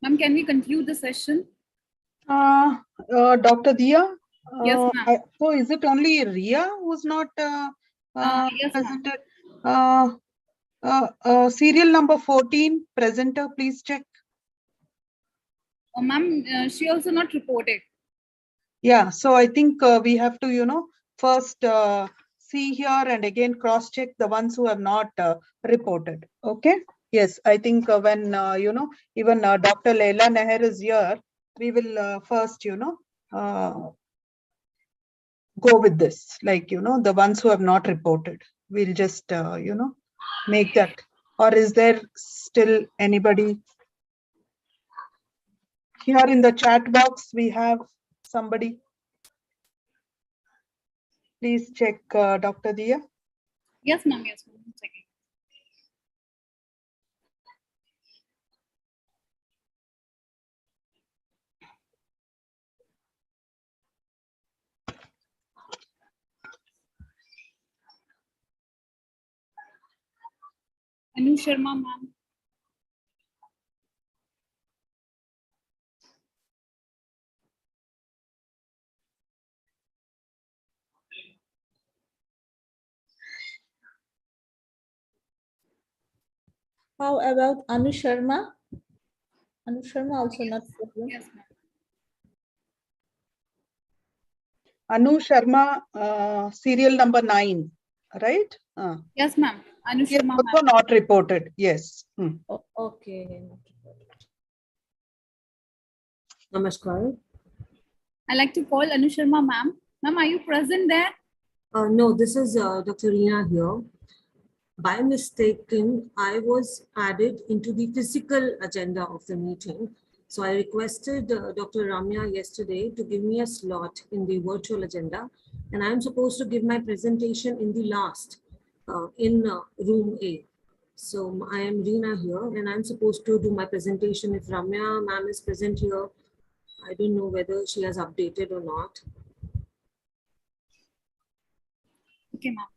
Ma'am, can we conclude the session? Dr. Dia? Yes, ma'am. So is it only Ria who's not yes, presented? Serial number 14, presenter, please check. Oh, ma'am, she also not reported. Yeah, so I think we have to, first see here and again cross-check the ones who have not reported. Okay. Yes, I think when, even Dr. Leila Neher is here, we will first, go with this, like, the ones who have not reported. We'll just, make that. Or is there still anybody? Here in the chat box, we have somebody. Please check, Dr. Dia. Yes, ma'am. Yes, ma'am. Checking. Anu Sharma, ma'am. How about Anu Sharma? Anu Sharma also not present. Yes, ma'am. Anu Sharma, serial number 9, right? Yes, ma'am. Anu Yes, Sharma, also not reported. Yes. Oh, okay. Namaskar. I'd like to call Anu Sharma, ma'am. Ma'am, are you present there? No, this is Dr. Reena here. By mistaken, I was added into the physical agenda of the meeting. So I requested Dr. Ramya yesterday to give me a slot in the virtual agenda. And I'm supposed to give my presentation in the last, in room A. So I am Reena here, and I'm supposed to do my presentation. If Ramya ma'am is present here, I don't know whether she has updated or not. Okay, ma'am.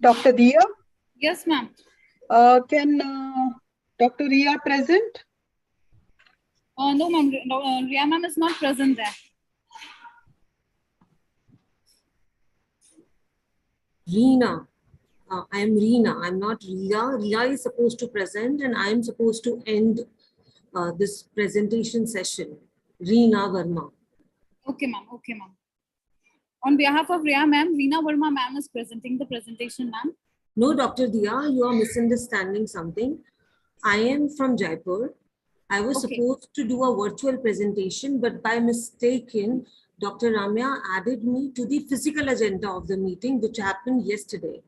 Dr. Dia? Yes, ma'am. Can Dr. Ria present? No, ma'am. Ria ma'am is not present there. Reena. I am Reena. I'm not Ria. Ria is supposed to present, and I am supposed to end this presentation session. Reena Verma. Okay, ma'am. Okay, ma'am. On behalf of Ria ma'am, Reena Verma ma'am is presenting the presentation, ma'am. No, Dr. Dia, you are misunderstanding something. I am from Jaipur. I was supposed to do a virtual presentation, but by mistaken, Dr. Ramya added me to the physical agenda of the meeting, which happened yesterday,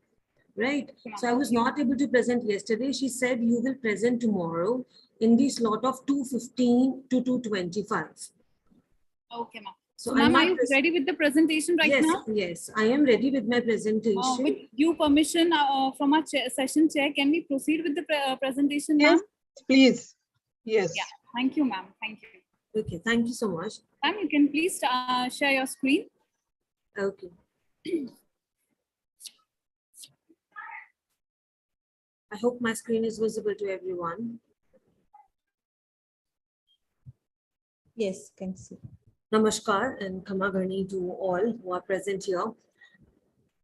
right? So I was not able to present yesterday. She said you will present tomorrow in the slot of 2:15 to 2:25. Okay, ma'am. So So ma'am, are I'm you ready with the presentation right yes, now? Yes, I am ready with my presentation. With due permission from our session chair, can we proceed with the presentation, Yes, ma'am? please. Yes. Yeah. Thank you, ma'am. Thank you. Okay, thank you so much. Ma'am, you can please share your screen. Okay. I hope my screen is visible to everyone. Yes, can see. Namaskar and Khamagani to all who are present here.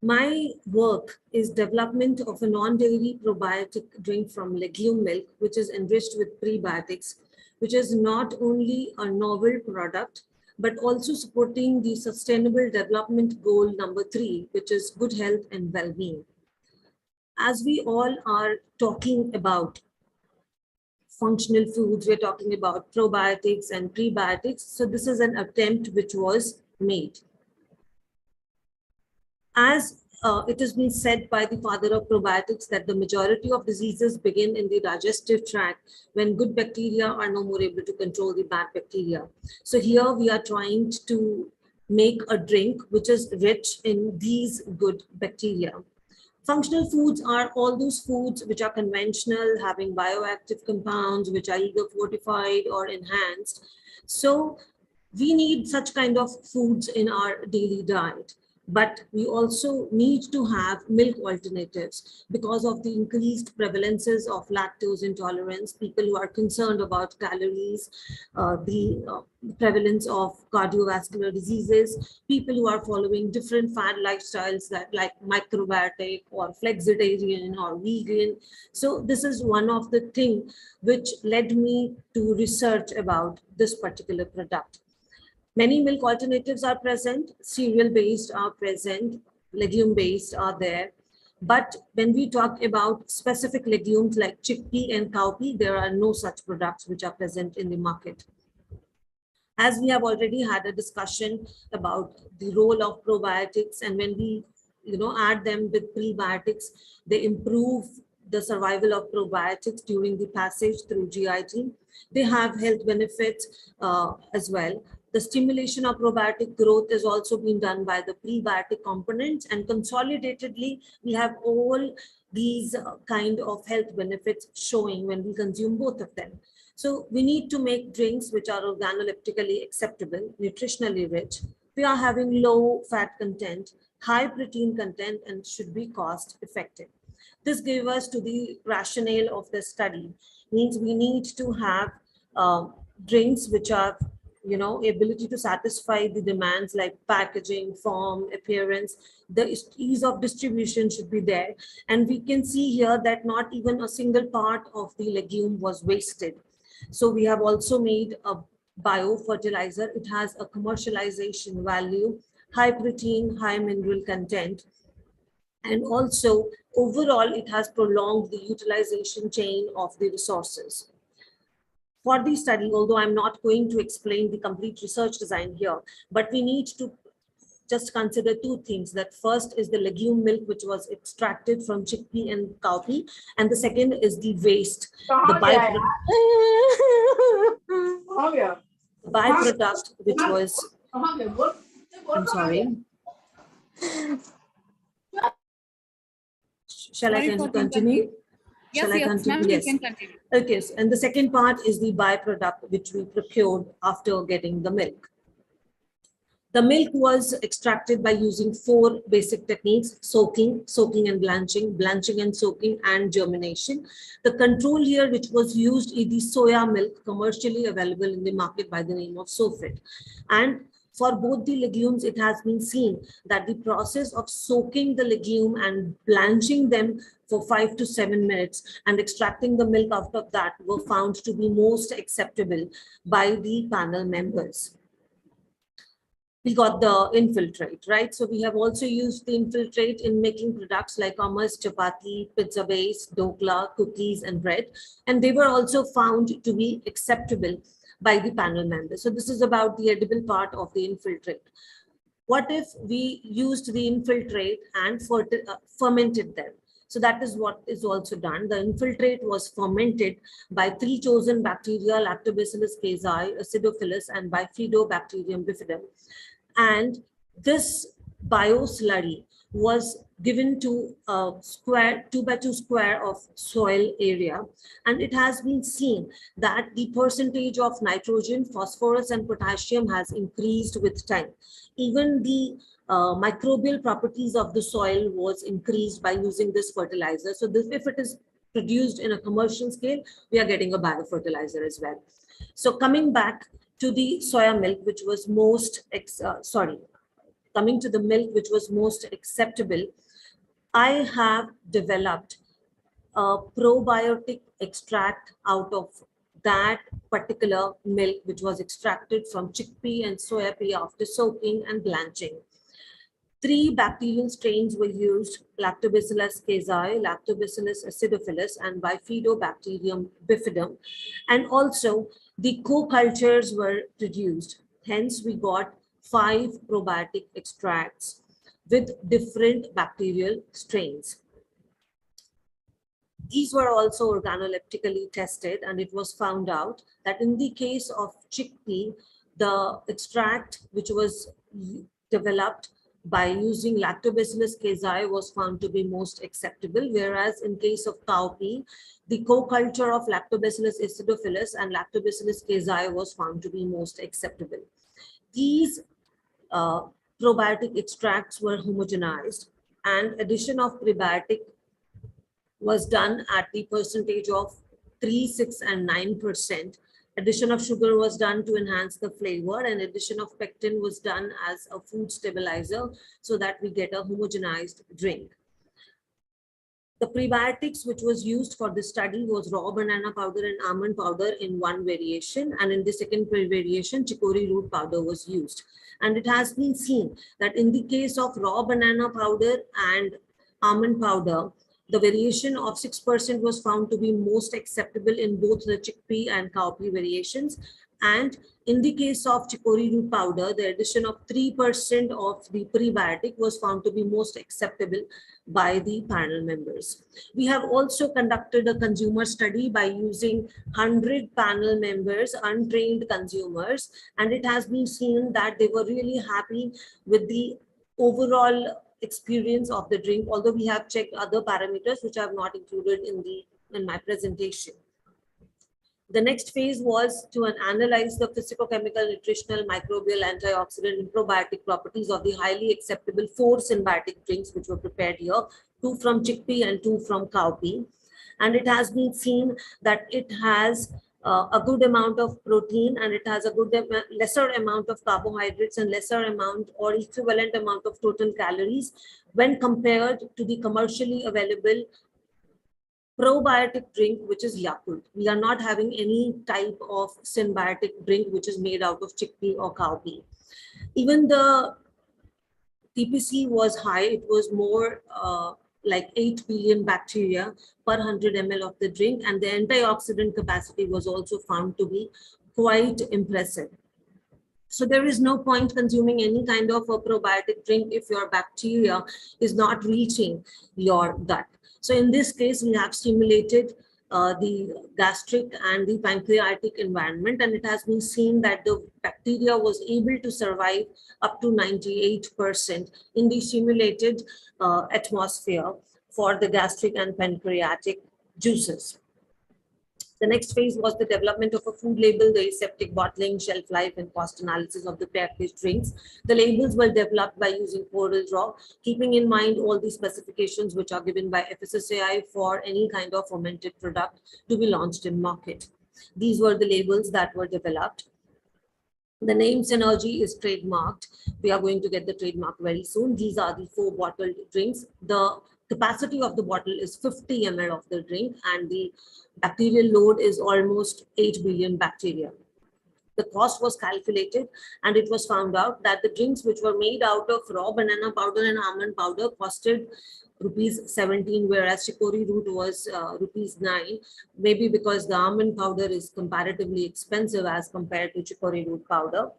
My work is development of a non-dairy probiotic drink from legume milk, which is enriched with prebiotics, which is not only a novel product, but also supporting the sustainable development goal number 3, which is good health and well-being. As we all are talking about functional foods, we're talking about probiotics and prebiotics. So this is an attempt which was made. As it has been said by the father of probiotics that the majority of diseases begin in the digestive tract when good bacteria are no more able to control the bad bacteria. So here we are trying to make a drink which is rich in these good bacteria. Functional foods are all those foods which are conventional, having bioactive compounds, which are either fortified or enhanced. So we need such kind of foods in our daily diet. But we also need to have milk alternatives because of the increased prevalences of lactose intolerance, people who are concerned about calories, the prevalence of cardiovascular diseases, people who are following different fad lifestyles like microbiotic or flexitarian or vegan. So this is one of the things which led me to research about this particular product. Many milk alternatives are present, cereal-based are present, legume-based are there. But when we talk about specific legumes like chickpea and cowpea, there are no such products which are present in the market. As we have already had a discussion about the role of probiotics, and when we add them with prebiotics, they improve the survival of probiotics during the passage through GIT. They have health benefits as well. The stimulation of probiotic growth is also being done by the prebiotic components, and consolidatedly, we have all these kind of health benefits showing when we consume both of them. So we need to make drinks which are organoleptically acceptable, nutritionally rich. We are having low fat content, high protein content, and should be cost effective. This gave us to the rationale of the study. Means we need to have drinks which are ability to satisfy the demands like packaging, form, appearance. The ease of distribution should be there. And we can see here that not even a single part of the legume was wasted. So we have also made a biofertilizer. It has a commercialization value, high protein, high mineral content. And also overall, it has prolonged the utilization chain of the resources. For the study, although I'm not going to explain the complete research design here, but we need to just consider two things. That first is the legume milk, which was extracted from chickpea and cowpea, and the second is the waste, the byproduct, which was, I'm sorry. Shall I continue? Yes, Shall I yes, continue? ma'am, you Yes. can continue. Okay, so, and the second part is the byproduct which we procured after getting the milk. The milk was extracted by using 4 basic techniques: soaking, soaking and blanching, blanching and soaking, and germination. The control here which was used is the soya milk, commercially available in the market by the name of Sofit. And for both the legumes, it has been seen that the process of soaking the legume and blanching them for 5 to 7 minutes and extracting the milk out of that were found to be most acceptable by the panel members. We got the infiltrate, right? So we have also used the infiltrate in making products like hummus, chapati, pizza base, dokla, cookies, and bread. And they were also found to be acceptable by the panel members. So this is about the edible part of the infiltrate. What if we used the infiltrate and fermented them? So that is what is also done. The infiltrate was fermented by 3 chosen bacteria, Lactobacillus casei, Acidophilus, and Bifidobacterium bifidum. And this bioslurry was given to a square 2x2 square of soil area, and it has been seen that the percentage of nitrogen, phosphorus, and potassium has increased with time. Even the microbial properties of the soil was increased by using this fertilizer. So this, if it is produced in a commercial scale, we are getting a biofertilizer as well. So coming back to the soya milk, which was coming to the milk which was most acceptable, I have developed a probiotic extract out of that particular milk, which was extracted from chickpea and soya pea after soaking and blanching. 3 bacterial strains were used: Lactobacillus casei, Lactobacillus acidophilus, and Bifidobacterium bifidum. And also the co-cultures were produced. Hence, we got 5 probiotic extracts with different bacterial strains. These were also organoleptically tested, and it was found out that in the case of chickpea, the extract which was developed by using Lactobacillus casei was found to be most acceptable, whereas in case of cowpea, the co-culture of Lactobacillus acidophilus and Lactobacillus casei was found to be most acceptable. These probiotic extracts were homogenized, and addition of prebiotic was done at the percentage of 3, 6, and 9%. Addition of sugar was done to enhance the flavor, and addition of pectin was done as a food stabilizer so that we get a homogenized drink. The prebiotics which was used for this study was raw banana powder and almond powder in one variation, and in the second variation, chicory root powder was used. And it has been seen that in the case of raw banana powder and almond powder, the variation of 6% was found to be most acceptable in both the chickpea and cowpea variations. And in the case of chicory root powder, the addition of 3% of the prebiotic was found to be most acceptable by the panel members. We have also conducted a consumer study by using 100 panel members, untrained consumers, and it has been seen that they were really happy with the overall experience of the drink, although we have checked other parameters which I have not included in my presentation. The next phase was to analyze the physicochemical, nutritional, microbial, antioxidant, and probiotic properties of the highly acceptable 4 symbiotic drinks which were prepared here, 2 from chickpea and 2 from cowpea. And it has been seen that it has a good amount of protein, and it has a lesser amount of carbohydrates and lesser amount or equivalent amount of total calories when compared to the commercially available probiotic drink, which is Yakult. We are not having any type of symbiotic drink which is made out of chickpea or cowpea. Even the TPC was high. It was more like 8 billion bacteria per 100 ml of the drink, and the antioxidant capacity was also found to be quite impressive. So there is no point consuming any kind of a probiotic drink if your bacteria is not reaching your gut. So in this case, we have stimulated the gastric and the pancreatic environment, and it has been seen that the bacteria was able to survive up to 98% in the stimulated atmosphere for the gastric and pancreatic juices. The next phase was the development of a food label, the aseptic bottling, shelf life, and cost analysis of the packaged drinks. The labels were developed by using Corel Draw, keeping in mind all the specifications which are given by FSSAI for any kind of fermented product to be launched in market. These were the labels that were developed. The name Synergy is trademarked. We are going to get the trademark very soon. These are the 4 bottled drinks. The capacity of the bottle is 50 ml of the drink, and the bacterial load is almost 8 billion bacteria. The cost was calculated, and it was found out that the drinks which were made out of raw banana powder and almond powder costed ₹17, whereas chicory root was ₹9, maybe because the almond powder is comparatively expensive as compared to chicory root powder.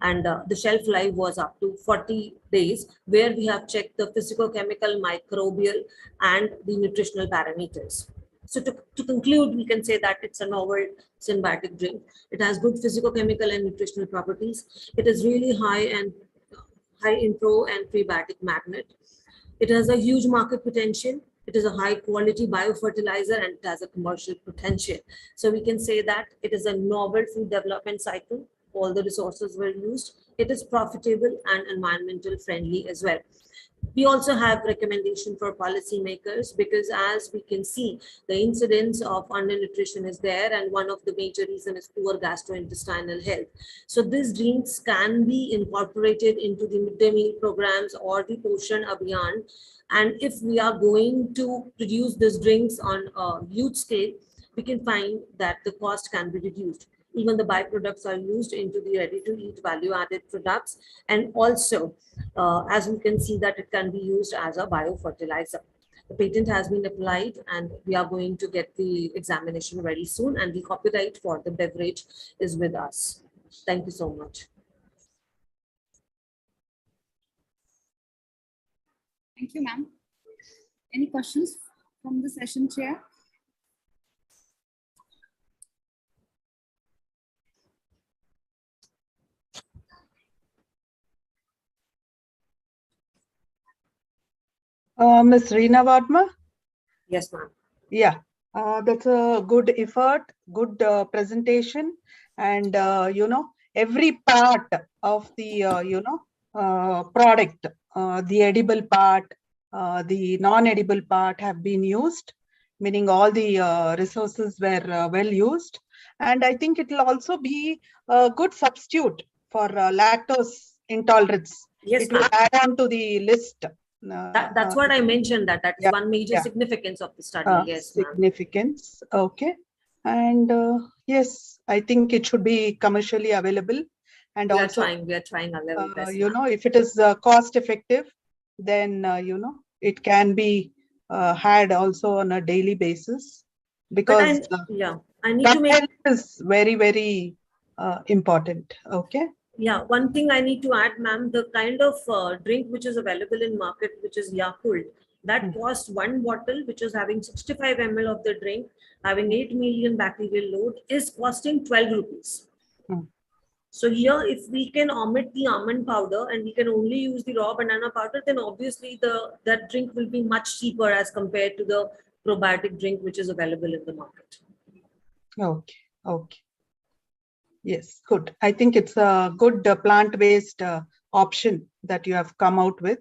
And the shelf life was up to 40 days, where we have checked the physicochemical, microbial, and the nutritional parameters. So to conclude, we can say that it's a novel symbiotic drink. It has good physicochemical and nutritional properties. It is really high in pro and prebiotic magnet. It has a huge market potential. It is a high quality biofertilizer, and it has a commercial potential. So we can say that it is a novel food development cycle. All the resources were used. It is profitable and environmental friendly as well. We also have recommendation for policymakers, because as we can see, the incidence of undernutrition is there, and one of the major reasons is poor gastrointestinal health. So these drinks can be incorporated into the midday meal programs or the Poshan Abhiyan. And if we are going to produce these drinks on a huge scale, we can find that the cost can be reduced. Even the byproducts are used into the ready-to-eat value-added products. And also, as we can see, that it can be used as a biofertilizer. The patent has been applied, and we are going to get the examination very soon. And the copyright for the beverage is with us. Thank you so much. Thank you, ma'am. Any questions from the session chair? Ms. Reena Varma? Yes, ma'am. Yeah, that's a good effort, good presentation, and every part of the product, the edible part, the non-edible part have been used, meaning all the resources were well used. And I think it will also be a good substitute for lactose intolerance. Yes, it will add on to the list. That's what I mentioned, that is one major significance of the study. Yes, significance. Okay. And yes, I think it should be commercially available. And we also, are trying our level best. If it is cost effective, then, it can be had also on a daily basis, because I need to make health is very, very important. Okay. Yeah, one thing I need to add, ma'am, the kind of drink which is available in market, which is Yakult, that costs one bottle, which is having 65 ml of the drink, having 8 million bacterial load, is costing 12 rupees. So here, if we can omit the almond powder and we can only use the raw banana powder, then obviously that drink will be much cheaper as compared to the probiotic drink which is available in the market. Okay. Okay. Yes, good. I think it's a good plant-based option that you have come out with.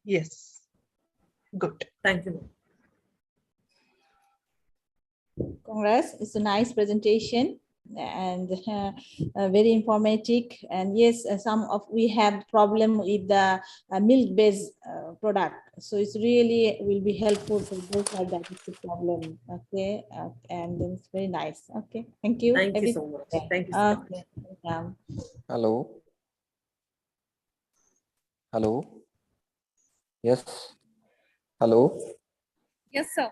Yes, good. Thank you. Congrats, it's a nice presentation and very informative. And yes, we have problem with the milk-based product, so it's really will be helpful for those who have digestive problem. Okay, and then it's very nice. Okay, thank you. Thank you so much. Thank you so much. Hello. Hello. Yes. Hello. Yes, sir.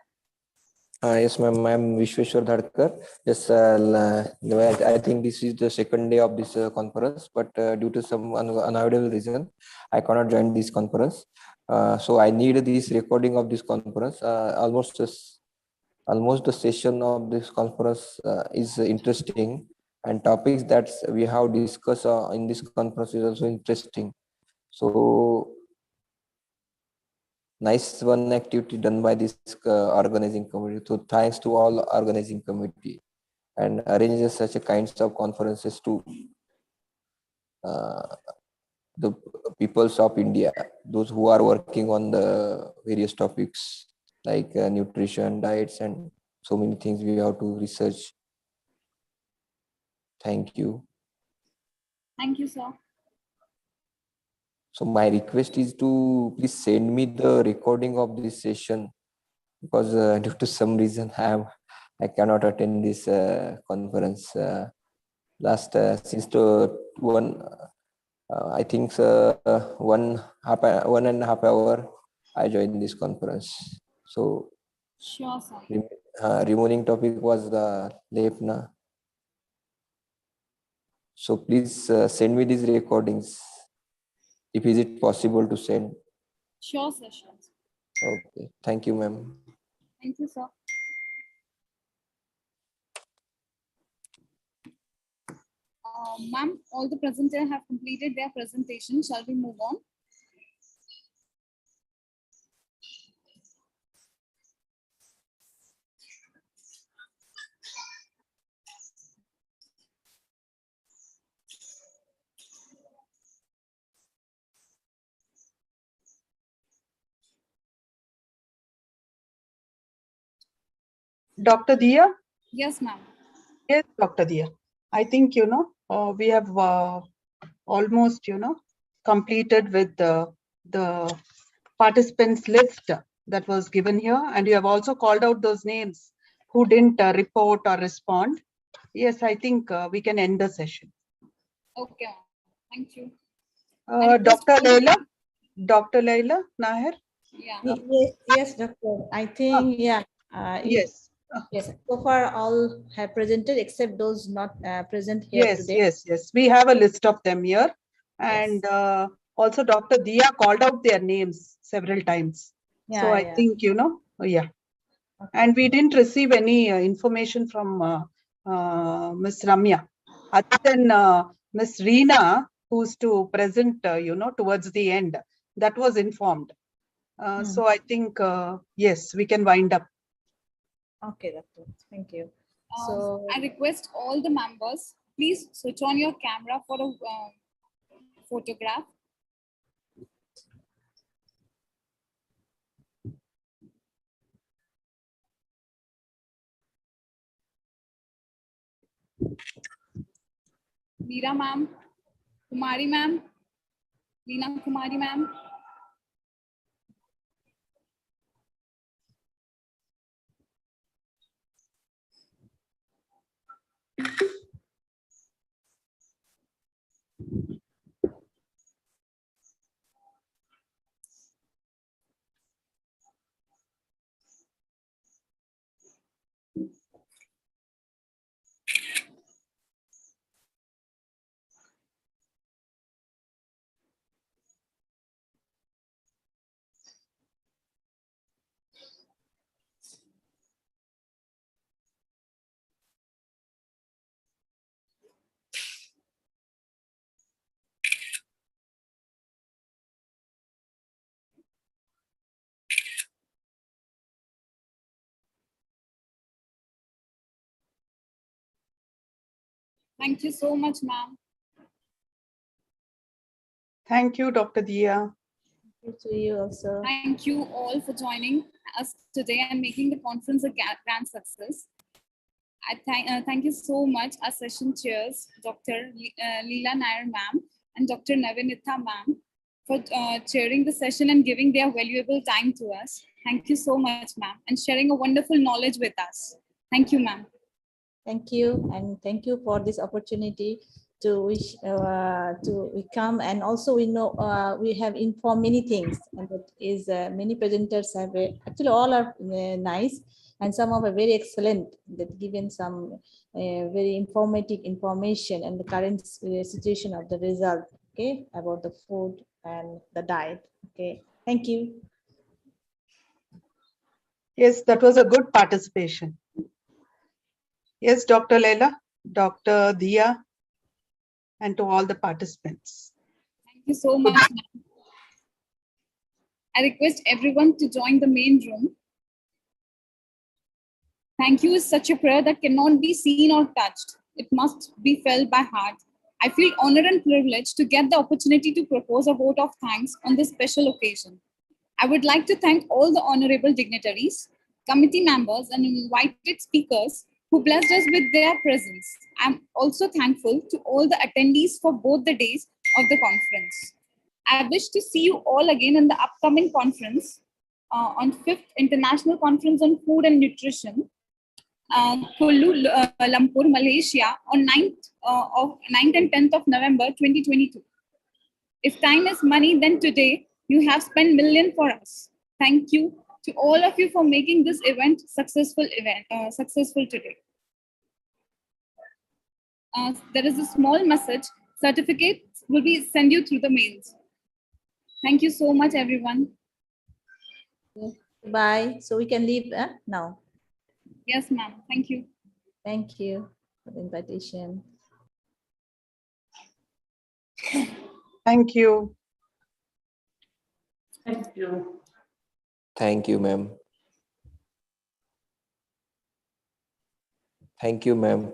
Yes, ma'am. I'm Vishweshwar Dhadkar. Yes, I think this is the second day of this conference, but due to some unavoidable reason, I cannot join this conference. So I need this recording of this conference. Almost the session of this conference is interesting, and topics that we have discussed in this conference is also interesting. So nice one activity done by this organizing committee. So thanks to all organizing committee and arranges such a kinds of conferences to the peoples of India, those who are working on the various topics like nutrition, diets, and so many things we have to research. Thank you. Thank you, sir. So my request is to please send me the recording of this session, because due to some reason I cannot attend this conference. Since the one, I think 1.5 hour I joined this conference. So Sure, sir. remaining topic was the Lepna. So please send me these recordings if is it possible to send. Sure, sir. Sure. Okay, thank you, ma'am. Thank you, sir. Ma'am, all the presenters have completed their presentation. Shall we move on? Dr. Dia? Yes, ma'am. Yes, Dr. Dia. I think, we have almost, completed with the participants list that was given here. And you have also called out those names who didn't report or respond. Yes, I think we can end the session. Okay, thank you. Dr. Leila Naher? Yeah. Yes, doctor. I think, yes. Yes, so far all have presented except those not present here today. Yes. We have a list of them here. And also Dr. Dia called out their names several times. So I think, yeah. And we didn't receive any information from Ms. Ramya. Other than Ms. Reena, who's to present, towards the end, that was informed. So I think, yes, we can wind up. Okay, doctor. Thank you. So I request all the members, please switch on your camera for a photograph. Meera ma'am, Kumari ma'am, Leena Kumari ma'am. Thank you so much, ma'am. Thank you, Dr. Dia. Thank you to you also. Thank you all for joining us today and making the conference a grand success. I thank you so much, our session chairs, Dr. Leela Nair ma'am and Dr. Navinitha ma'am, for chairing the session and giving their valuable time to us. Thank you so much, ma'am, and sharing a wonderful knowledge with us. Thank you, ma'am. Thank you, and thank you for this opportunity to come, and also we know we have informed many things, and that is many presenters have actually all are nice, and some of are very excellent, that given some very informative information and the current situation of the result, okay, about the food and the diet. Okay, thank you. Yes, that was a good participation. Yes, Dr. Leila, Dr. Dia, and to all the participants. Thank you so much, ma'am. I request everyone to join the main room. Thank you is such a prayer that cannot be seen or touched. It must be felt by heart. I feel honored and privileged to get the opportunity to propose a vote of thanks on this special occasion. I would like to thank all the honorable dignitaries, committee members, and invited speakers who blessed us with their presence. I'm also thankful to all the attendees for both the days of the conference. I wish to see you all again in the upcoming conference on 5th International Conference on Food and Nutrition, Kuala Lumpur, Malaysia, on 9th and 10th of November 2022. If time is money, then today you have spent million for us. Thank you to all of you for making this event successful today. There is a small message. Certificates will be sent you through the mails. Thank you so much, everyone. Bye. So we can leave now. Yes, ma'am. Thank you. Thank you for the invitation. Thank you. Thank you. Thank you, ma'am. Thank you, ma'am.